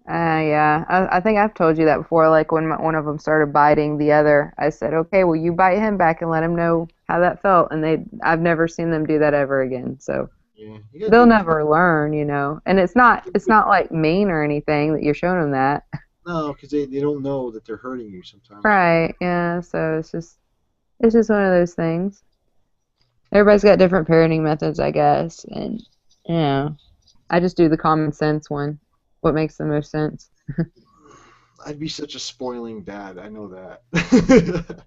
Yeah. I think I've told you that before. Like when one of them started biting the other, I said, "Okay, well, you bite him back and let him know how that felt." And I've never seen them do that ever again. So. Yeah, They'll never learn, you know. And it's not like mean or anything that you're showing them that. No, because they don't know that they're hurting you sometimes. Right, yeah, so it's just one of those things. Everybody's got different parenting methods, I guess, and you know, I just do the common sense one. What makes the most sense? I'd be such a spoiling dad. I know that.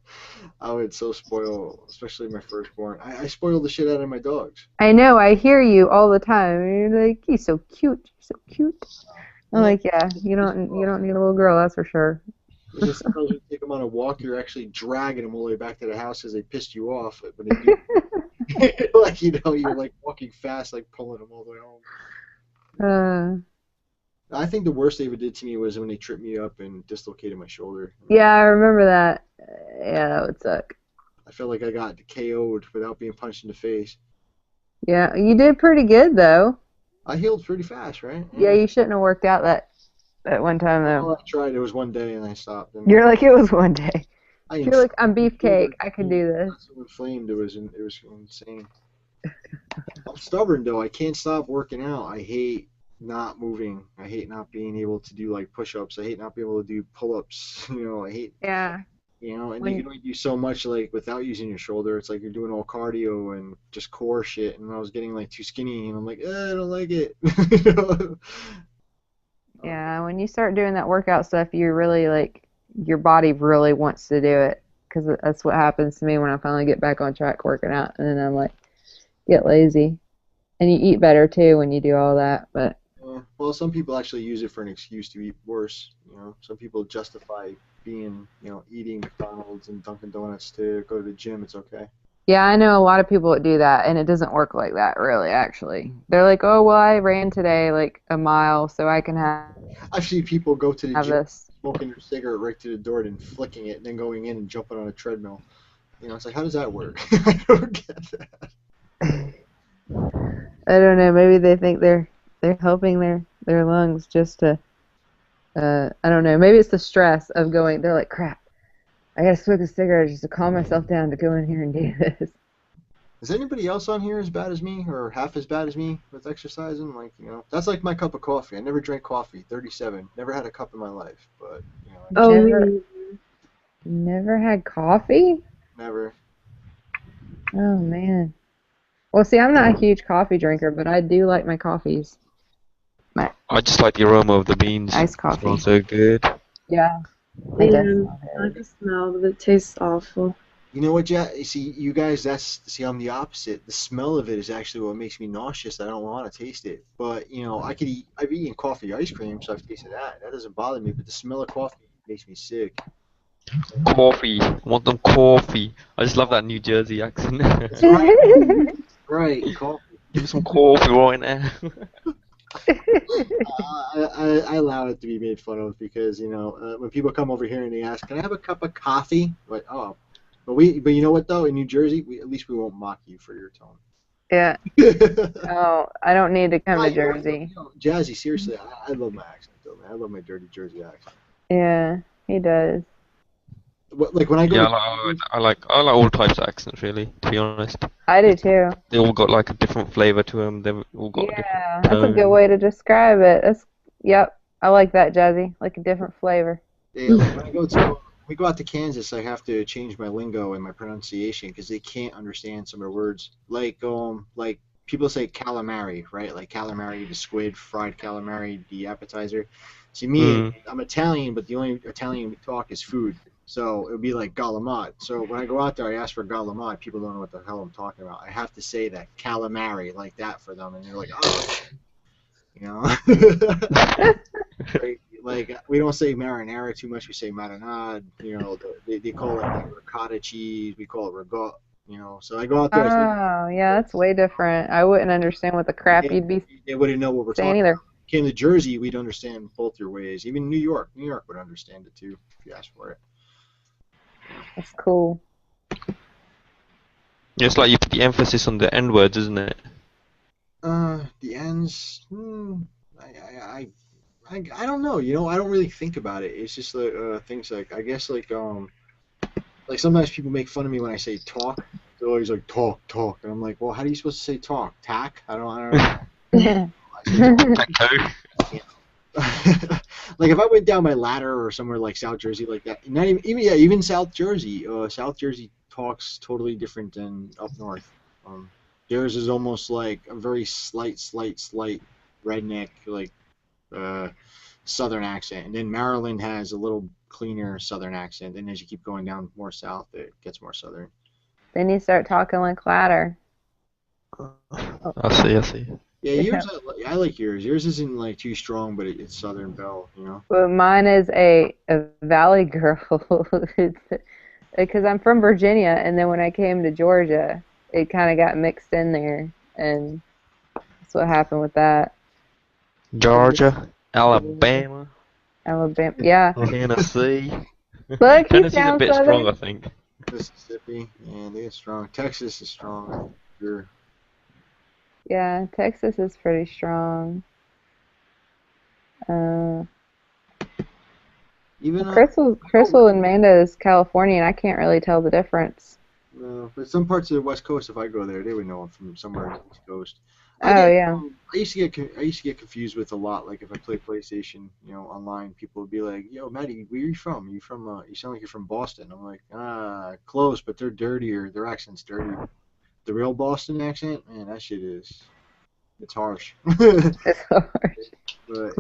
I would so spoil, especially my firstborn. I spoil the shit out of my dogs. I know, I hear you all the time. You're like, he's so cute, you're so cute. I'm like, yeah, you don't need a little girl, that's for sure. Because sometimes when you take them on a walk, you're actually dragging them all the way back to the house because they pissed you off. When they do, like, you know, you're like walking fast, like pulling them all the way home. I think the worst they ever did to me was when they tripped me up and dislocated my shoulder. Yeah, I remember that. Yeah, that would suck. I felt like I got KO'd without being punched in the face. Yeah, you did pretty good though. I healed pretty fast, right? Yeah, you shouldn't have worked out that one time though. Well, I tried. It was one day and I stopped. And You're like, it was one day. I You're like, I'm beefcake. I can do this. so inflamed. It was insane. I'm stubborn though. I can't stop working out. I hate not moving. I hate not being able to do like push-ups. I hate not being able to do pull-ups. I hate. Yeah. And you can only do so much like without using your shoulder. It's like you're doing all cardio and just core shit. And I was getting like too skinny, and I'm like, I don't like it. Yeah, when you start doing that workout stuff, you really like your body really wants to do it because that's what happens to me when I finally get back on track working out, and then I'm like get lazy, and you eat better too when you do all that. But well, some people actually use it for an excuse to eat worse. Some people justify being eating McDonald's and Dunkin' Donuts to go to the gym. It's okay. yeah, I know a lot of people that do that, and it doesn't work like that really. Actually, they're like, oh well, I ran today like a mile, so I can have. I've seen people go to the Have gym, this. smoking their cigarette right to the door, and flicking it, and then going in and jumping on a treadmill. It's like, how does that work? I don't get that. I don't know. Maybe they think they're helping their lungs just to. I don't know. Maybe it's the stress of going. They're like, crap. I gotta smoke a cigarette just to calm myself down to go in here and do this. Is anybody else on here as bad as me, or half as bad as me with exercising? That's like my cup of coffee. I never drank coffee. 37. Never had a cup in my life, but Never had coffee? Never. Oh man. Well, see, I'm not a huge coffee drinker, but I do like my coffees. I just like the aroma of the beans. Iced coffee. It smells so good. Yeah. I like the smell, but it tastes awful. You know what, see, you guys, I'm the opposite. The smell of it is actually what makes me nauseous. I don't want to taste it. But, I've eaten coffee ice cream, so I've tasted that. That doesn't bother me, but the smell of coffee makes me sick. Coffee. I want some coffee. I just love that New Jersey accent. Right, coffee. Give me some coffee right now. I allow it to be made fun of because, when people come over here and they ask, can I have a cup of coffee? Like, oh. But you know what, though? In New Jersey, at least we won't mock you for your tone. Yeah. Oh, I don't need to come to Jersey. Jazzy, seriously, I love my accent, though, man. I love my dirty Jersey accent. Yeah, he does. Like when I go. Yeah, I like all types of accents, really. To be honest. I do too. They all got like a different flavor to them. They've all got. Yeah, that's a good way to describe it. Yep, I like that, Jazzy. Like a different flavor. Yeah, like when we go out to Kansas, I have to change my lingo and my pronunciation because they can't understand some of the words. Like people say calamari, right? Like calamari, the squid, fried calamari, the appetizer. See, I'm Italian, but the only Italian we talk is food. So it would be like galamad. So when I go out there, I ask for galamad. People don't know what the hell I'm talking about. I have to say that calamari like that for them, and they're like, oh, Like we don't say marinara too much. We say marinade. They call it like ricotta cheese. We call it ricotta. So I go out there. Oh, yeah, that's way different. I wouldn't understand what the crap you'd be They wouldn't know what we're saying talking either. about. Came to Jersey, we'd understand both your ways. Even New York would understand it too if you asked for it. That's cool. Yeah, it's like you put the emphasis on the N words, isn't it? The ends. I don't know. I don't really think about it. It's just things like I guess like sometimes people make fun of me when I say talk. They're always like talk, and I'm like, well, how are you supposed to say talk? Tack? I don't know. Like if I went down my ladder or somewhere like South Jersey like that, not even South Jersey. South Jersey talks totally different than up north. Theirs is almost like a very slight redneck like southern accent, and then Maryland has a little cleaner southern accent. And as you keep going down more south, it gets more southern. Then you start talking like ladder. I see. Yeah, yours. I like yours. Yours isn't like too strong, but it's Southern Belle, But mine is a Valley girl. Because I'm from Virginia, and then when I came to Georgia, it kind of got mixed in there, and that's what happened with that. Georgia, Alabama, Yeah. Tennessee. Look, he Tennessee's a sounds bit strong, I southern. think. Mississippi, yeah, they get strong. Texas is strong. Sure. Yeah, Texas is pretty strong. Even Crystal and Manda is California, and I can't really tell the difference. No, but some parts of the West Coast, if I go there, they would know I'm from somewhere on the East Coast. Oh, yeah. I used to get confused with a lot. Like if I play PlayStation, online, people would be like, "Yo, Maddie, where are you from? You from? You sound like you're from Boston." I'm like, close, but they're dirtier. Their accent's dirtier. The real Boston accent, man, that shit it's harsh. It's harsh. But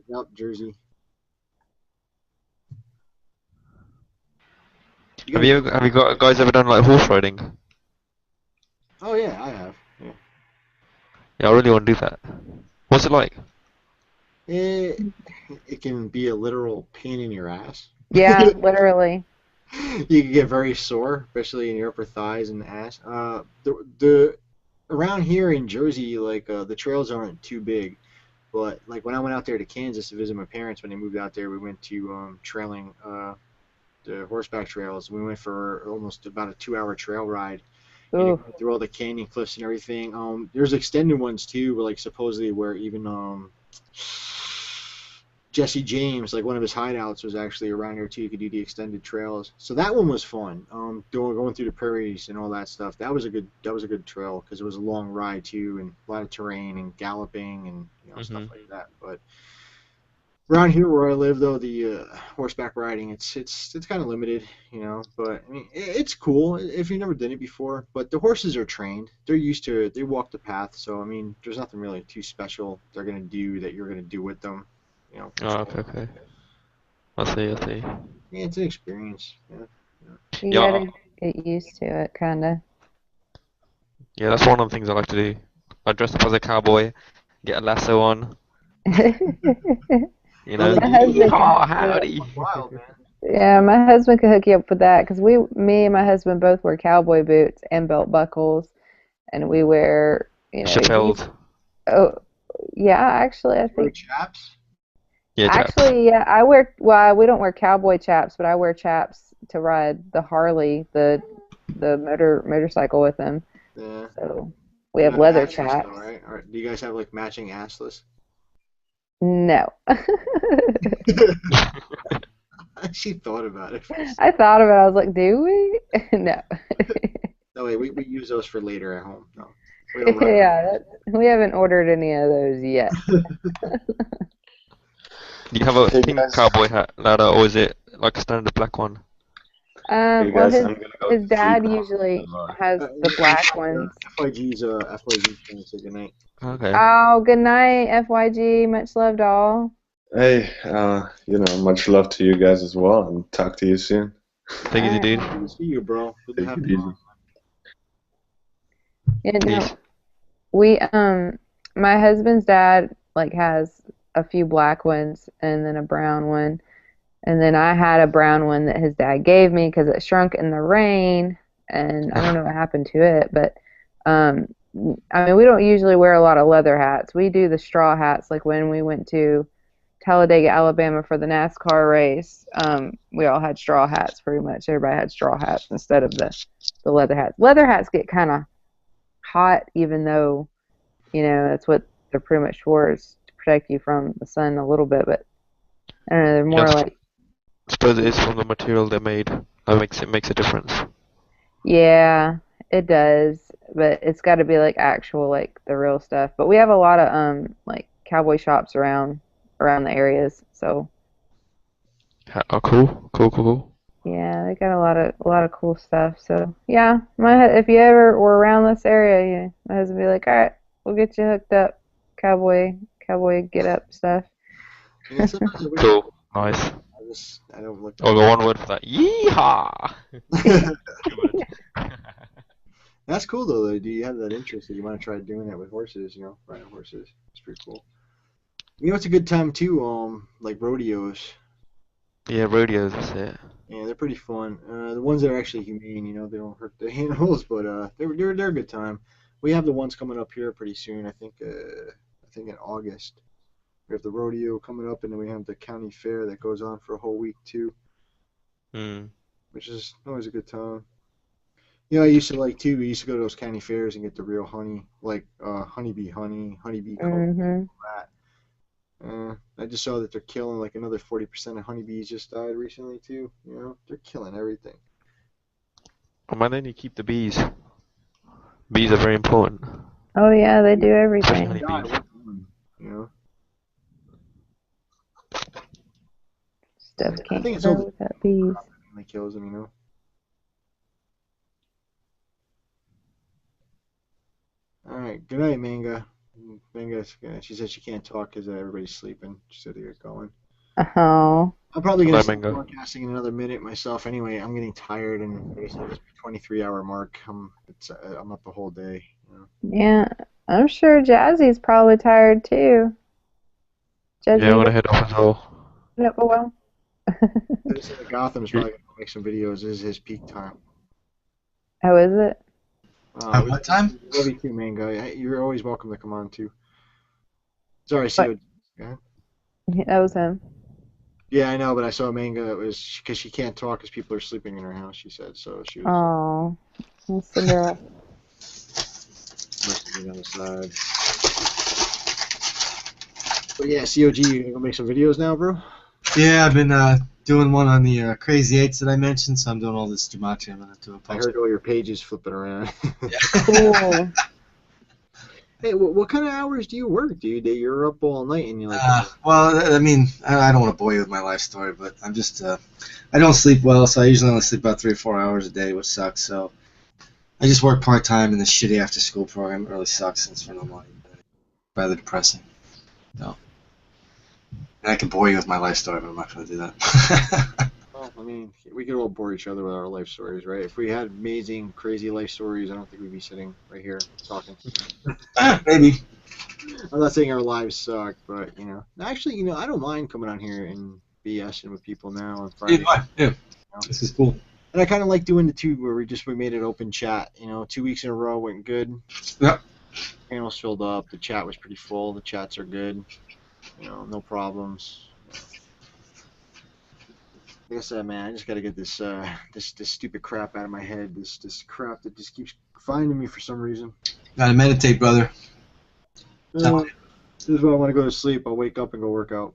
yep, Jersey. Have you guys ever done like horse riding? Oh yeah, I have. Yeah. Yeah, I really want to do that. What's it like? It can be a literal pain in your ass. Yeah, literally. You can get very sore, especially in your upper thighs and ass. The around here in Jersey, like the trails aren't too big, but like when I went out there to Kansas to visit my parents when they moved out there, we went to trailing the horseback trails. We went for almost about a 2-hour trail ride. And it went through all the canyon cliffs and everything. There's extended ones too, like supposedly where even Jesse James, like one of his hideouts, was actually around here too. You could do the extended trails. So that one was fun. Going through the prairies and all that stuff. That was a good trail because it was a long ride too, and a lot of terrain and galloping and stuff like that. But around here where I live, though, the horseback riding, it's kind of limited, But I mean, it's cool if you've never done it before. But the horses are trained; they're used to it. They walk the path, so I mean, there's nothing really too special they're gonna do that you're gonna do with them, Oh, okay. I see. Yeah, it's an experience. Yeah. You gotta get used to it, kinda. Yeah, that's one of the things I like to do. I dress up as a cowboy, get a lasso on. My husband howdy. Yeah, my husband could hook you up with that because me and my husband both wear cowboy boots and belt buckles, and we wear, Chappelles. Oh, yeah, actually, I think. Chaps? Yeah, chaps. Actually, yeah, I wear. Well, we don't wear cowboy chaps, but I wear chaps to ride the Harley, the motorcycle with him. Yeah. So we have leather chaps. Though, right? Or do you guys have like matching assless? No. She thought about it. I thought about it. I was like, do we? No. No, wait, we use those for later at home. No. Yeah, we haven't ordered any of those yet. Do you have a pink cowboy hat, Lada, or is it like a standard black one? Well, his dad usually has the black ones. FYG's saying say goodnight. Okay. Oh, good night, FYG. Much love to all. Hey, much love to you guys as well, and talk to you soon. Take it easy, dude. Good to see you, bro. Good to Take have it you easy. on. Yeah, no, we my husband's dad has a few black ones and then a brown one, and then I had a brown one that his dad gave me because it shrunk in the rain, and I don't know what happened to it, but I mean, we don't usually wear a lot of leather hats. We do the straw hats, like when we went to Talladega, Alabama for the NASCAR race. We all had straw hats pretty much. Everybody had straw hats instead of the leather hats. Leather hats get kind of hot, even though, that's what they're pretty much for, is to protect you from the sun a little bit, but I don't know, they're more like... I suppose it is from the material they're made. That makes a difference. Yeah, it does, but it's got to be actual, the real stuff. But we have a lot of cowboy shops around the areas, so... Oh, cool. Yeah, they got a lot of cool stuff. So yeah, if you ever were around this area, my husband would be like, all right, we'll get you hooked up, cowboy get up stuff. Cool, nice. I'll go one word for that. Yeehaw! That's cool though. Do you have that interest that you want to try doing that with horses? Riding horses. It's pretty cool. It's a good time too. Like rodeos. Yeah, rodeos. That's it. Yeah, they're pretty fun. The ones that are actually humane, they don't hurt the animals, but they're a good time. We have the ones coming up here pretty soon. I think in August. We have the rodeo coming up, and then we have the county fair that goes on for a whole week too, which is always a good time. You know, I used to like too. We used to go to those county fairs and get the real honey, like honeybee honey, honeybee comb, Mhm. that. I just saw that they're killing like another 40% of honeybees just died recently too. You know, they're killing everything. Why don't you keep the bees? Bees are very important. Oh yeah, they do Especially everything. honeybees. You know, Stuff I can't think it's grow over. without bees. It kills them, you know. All right, good night, Manga. She said she can't talk because everybody's sleeping. She said to get going. Oh. I'm probably gonna Bye, start Mango. broadcasting in another minute myself. Anyway, I'm getting tired, and like I said, it's 23-hour mark. I'm up the whole day. You know. Yeah, I'm sure Jazzy's probably tired too. Jazzy, Yeah, I'm gonna head off as well. yep, oh well. They said that Gotham's probably gonna make some videos. This is his peak time. How is it? At what time? Love you too, Mango. You're always welcome to come on too. Sorry, COD. Go ahead. Yeah, that was him. Yeah, I know, but I saw Manga. It was because she can't talk because people are sleeping in her house. She said so. She was Oh, I'll send her up. listening on the side. But yeah, COG, you gonna go make some videos now, bro? Yeah, I've been doing one on the Crazy Eights that I mentioned, so I'm doing all this Jumanji. I'm gonna do a post. I heard all your pages flipping around. Cool. Hey, what kind of hours do you work, dude? That you're up all night and you're like. Well, I mean, I don't want to bore you with my life story, but I'm just, I don't sleep well, so I usually only sleep about 3 or 4 hours a day, which sucks. So I just work part-time in this shitty after-school program. It really sucks since for no money. Rather depressing. So, and I can bore you with my life story, but I'm not going to do that. Well, I mean, we could all bore each other with our life stories, right? If we had amazing, crazy life stories, I don't think we'd be sitting right here talking. Maybe. I'm not saying our lives suck, but, you know. Actually, you know, I don't mind coming on here and BSing with people now on Friday. Yeah, this is cool. And I kind of like doing the two where we made an open chat. You know, 2 weeks in a row went good. Yep. Panels filled up. The chat was pretty full. The chats are good. You know, no problems. Like I said, man, I just got to get this this stupid crap out of my head. This crap that just keeps finding me for some reason. Gotta meditate, brother. This is when I want to go to sleep. I'll wake up and go work out.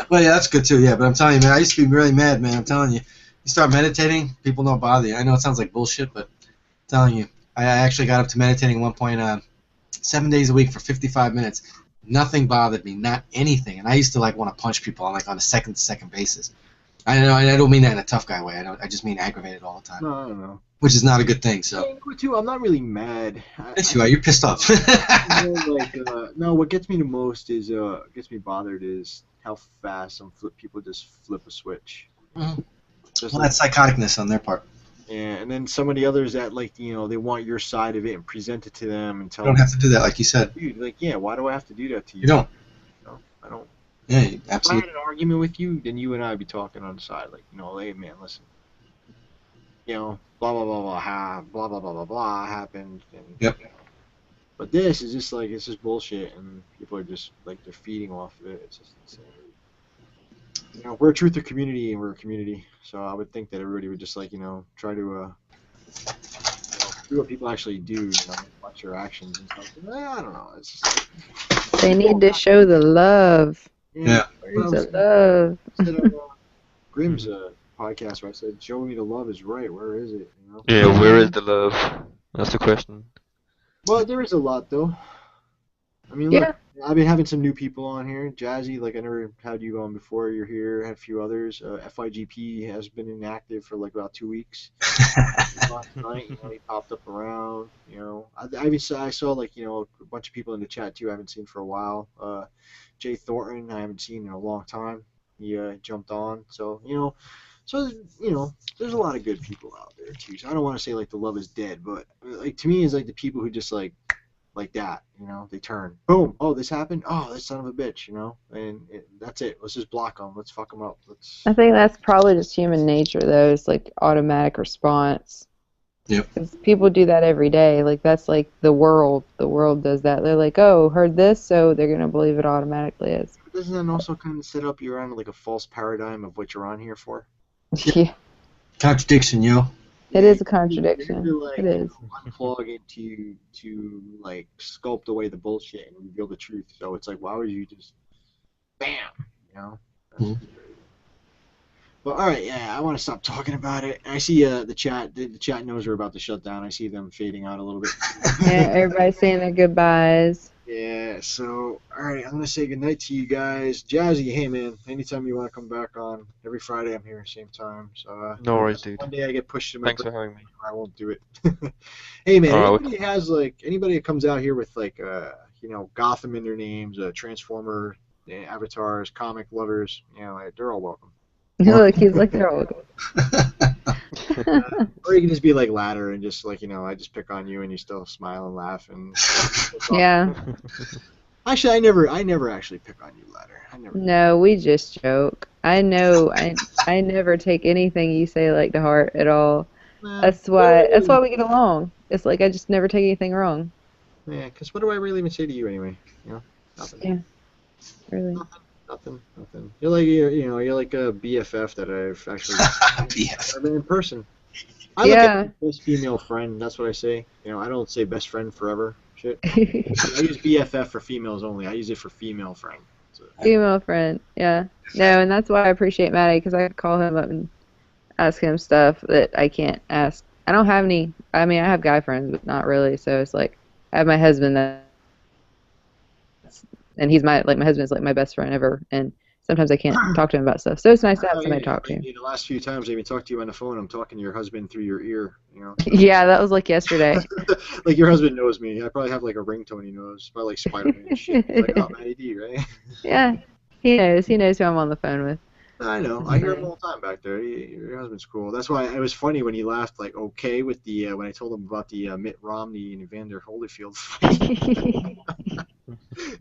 Well, yeah, that's good too. Yeah, but I'm telling you, man, I used to be really mad, man. I'm telling you, you start meditating, people don't bother you. I know it sounds like bullshit, but I'm telling you, I actually got up to meditating at one point, 7 days a week for 55 minutes. Nothing bothered me, not anything. And I used to like want to punch people on like on a second basis. I know, I don't mean that in a tough guy way. I just mean aggravated all the time. No, I don't know. Which is not a good thing. So. Too, I'm not really mad. Yes, you are. You're pissed off. You know, like, no, what gets me the most is gets me bothered is how fast some people just flip a switch. Mhm. Just Well, that's psychoticness on their part. Yeah, and then some of the others that like you know they want your side of it and present it to them and tell You don't them, have to do that, like you said. Dude, like yeah, why do I have to do that to you? You don't. No, I don't. Yeah, If I absolutely. had an argument with you, then you and I would be talking on the side, like, you know, hey man, listen, you know, blah blah blah blah, blah blah blah blah blah happened. And, Yep. you know, but this is just like it's just bullshit, and people are just like they're feeding off of it. It's just insane. You know, we're a truth of community, and we're a community, so I would think that everybody would just like you know try to you know, do what people actually do, you know, watch your actions and stuff. I don't know. It's just like, They need to show the love. Yeah. Where's the love? Instead of Grimm's podcast where I said, "Show me the love is right. Where is it?" You know. Yeah, where is the love? That's the question. Well, there is a lot though. I mean, Yeah. look, I've been having some new people on here. Jazzy, like I never had you on before. You're here. Had a few others. FIGP has been inactive for like about 2 weeks. Last night, you know, he popped up around. You know, I saw like you know a bunch of people in the chat too. I haven't seen for a while. Jay Thornton, I haven't seen in a long time. He jumped on. So you know, there's a lot of good people out there too. So I don't want to say like the love is dead, but like to me, it's like the people who just like that, you know, they turn, boom, oh, this happened, oh, this son of a bitch, you know, and that's it. Let's just block them. Let's fuck them up. I think that's probably just human nature, though. It's like automatic response. Yep. 'Cause people do that every day. Like, that's like the world. The world does that. They're like, oh, heard this, so they're going to believe it automatically is. Doesn't that also kind of set up you on like a false paradigm of what you're on here for? Yeah. Contradiction, yo. It is a contradiction. You're like, It is. unplug it to like sculpt away the bullshit and reveal the truth. So it's like, why would you just, bam, you know? But all right, yeah, I want to stop talking about it. I see the chat. The chat knows we're about to shut down. I see them fading out a little bit. Yeah, everybody's saying their goodbyes. Yeah, so, all right, I'm going to say goodnight to you guys. Jazzy, hey, man, anytime you want to come back on, every Friday I'm here, same time. So, No worries, dude. One day I get pushed to my Thanks for having me. I won't do it. Hey, man, All right, anybody that comes out here with, like, Gotham in their names, Transformer, avatars, comic lovers, like, they're all welcome. Look, he's like, they're all welcome. Or you can just be like Ladder and just like, I just pick on you and you still smile and laugh and Yeah. Actually, I never actually pick on you, Ladder. I never. No, we just joke. I know. I never take anything you say like to heart at all. That's why we get along. It's like I just never take anything wrong. Yeah, because what do I really even say to you anyway? Nothing. Yeah. Really. Nothing. You're like a BFF that I've actually BFF in person. I look at best female friend. That's what I say. I don't say best friend forever. Shit. I use BFF for females only. I use it for female friend. So. Female friend. Yeah. No, and that's why I appreciate Maddie, because I could call him up and ask him stuff that I can't ask. I don't have any. I mean, I have guy friends, but not really. So it's like I have my husband and he's my husband's like my best friend ever, and sometimes I can't talk to him about stuff. So it's nice to have somebody to talk to. The last few times I even talked to you on the phone, I'm talking to your husband through your ear. Yeah, that was like yesterday. Like your husband knows me. I probably have like a ringtone he knows, probably like Spider-Man and shit. It's like, oh, Matty D, right? Yeah, he knows. He knows who I'm on the phone with. I know. I hear him all the time back there. Your husband's cool. That's why it was funny when he laughed, like, okay, with the when I told him about the Mitt Romney and Evander Holyfield fight.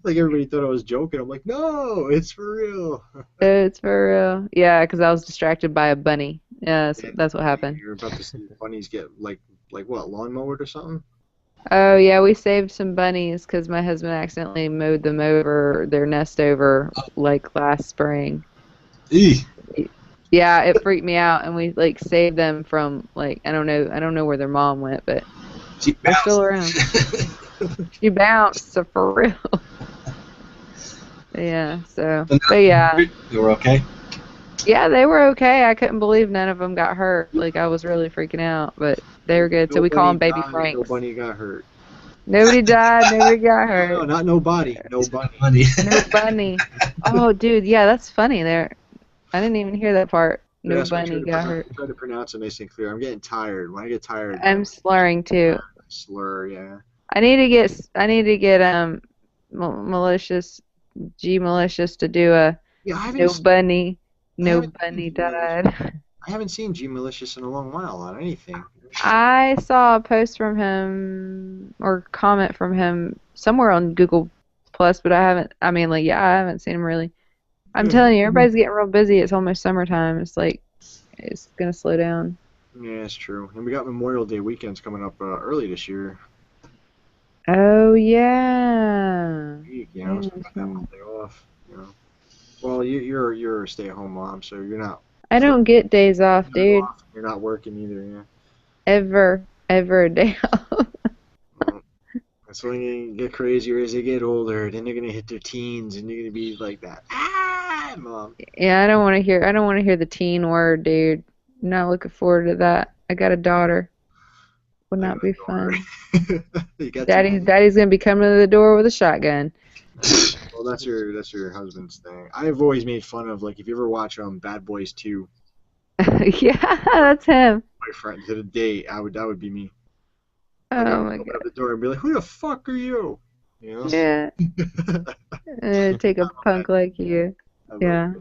Like everybody thought I was joking. I'm like, no, it's for real. It's for real. Yeah, because I was distracted by a bunny. Yeah, that's what happened. You're about to see bunnies get like what, lawnmowered or something? Oh yeah, we saved some bunnies because my husband accidentally mowed them over their nest over like last spring. Yeah, it freaked me out, and we like saved them from like I don't know where their mom went, but they're still around. She bounced, so for real. Yeah, so but yeah. You were okay? Yeah, they were okay. I couldn't believe none of them got hurt. Like I was really freaking out, but they were good. So we call them Baby Franks. Nobody got hurt. Nobody died. Nobody got hurt. No, not nobody. No bunny. No bunny. Oh, dude, yeah, that's funny. There, I didn't even hear that part. No bunny got hurt. Try to pronounce it nice and clear. I'm getting tired. When I get tired, I'm slurring too. Slur, yeah. I need to get malicious to do a no bunny died. I haven't seen G Malicious in a long while on anything. I saw a post from him or comment from him somewhere on Google Plus, but I haven't. I mean, like, I haven't seen him really. I'm telling you, everybody's getting real busy. It's almost summertime. It's like it's gonna slow down. Yeah, it's true. And we got Memorial Day weekends coming up early this year. Oh yeah. So I got that one day off. Well, you're a stay-at-home mom, so you're not. I don't get days off, dude. You're not working either, yeah. Ever a day off. That's when you get crazier as they get older. Then they're gonna hit their teens, and you're gonna be like that. Ah, mom. Yeah, I don't want to hear the teen word, dude. I'm not looking forward to that. I got a daughter. Would not be fun. Daddy's gonna be coming to the door with a shotgun. Well, that's your husband's thing. I've always made fun of, like, if you ever watch Bad Boys 2. Yeah, that's him. My friend to the date, that would be me. Oh my god. Open up the door and be like, "Who the fuck are you?" Yeah. Take a punk like you. Yeah.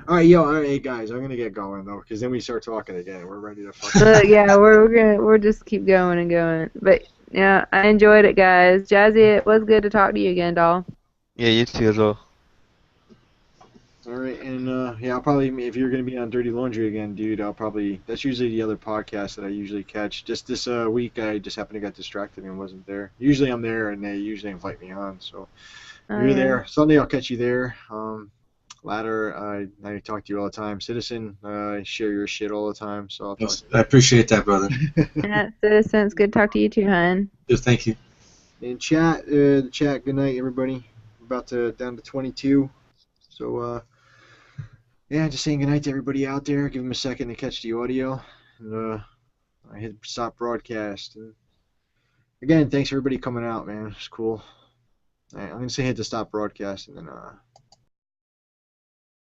All right, guys, I'm gonna get going though, because then we start talking again. We're ready to fuck. Yeah, we're just keep going and going. But yeah, I enjoyed it, guys. Jazzy, it was good to talk to you again, doll. Yeah, you too as well. All right, and yeah, I'll probably, if you're gonna be on Dirty Laundry again, dude, I'll probably. That's usually the other podcast that I usually catch. Just this week, I just happened to get distracted and wasn't there. Usually I'm there, and they usually invite me on. So Oh, you're yeah. there Sunday. I'll catch you there. Ladder, I talk to you all the time. Citizen, I share your shit all the time. So I'll talk to you. I appreciate that, brother. Yeah, Citizens, good to talk to you too, hon. Just thank you. In chat, the chat. Good night, everybody. We're about to down to 22. So yeah, just saying good night to everybody out there. Give them a second to catch the audio, and I hit stop broadcast. And again, thanks everybody coming out, man. It's cool. All right, I'm gonna say hit the stop broadcast, and then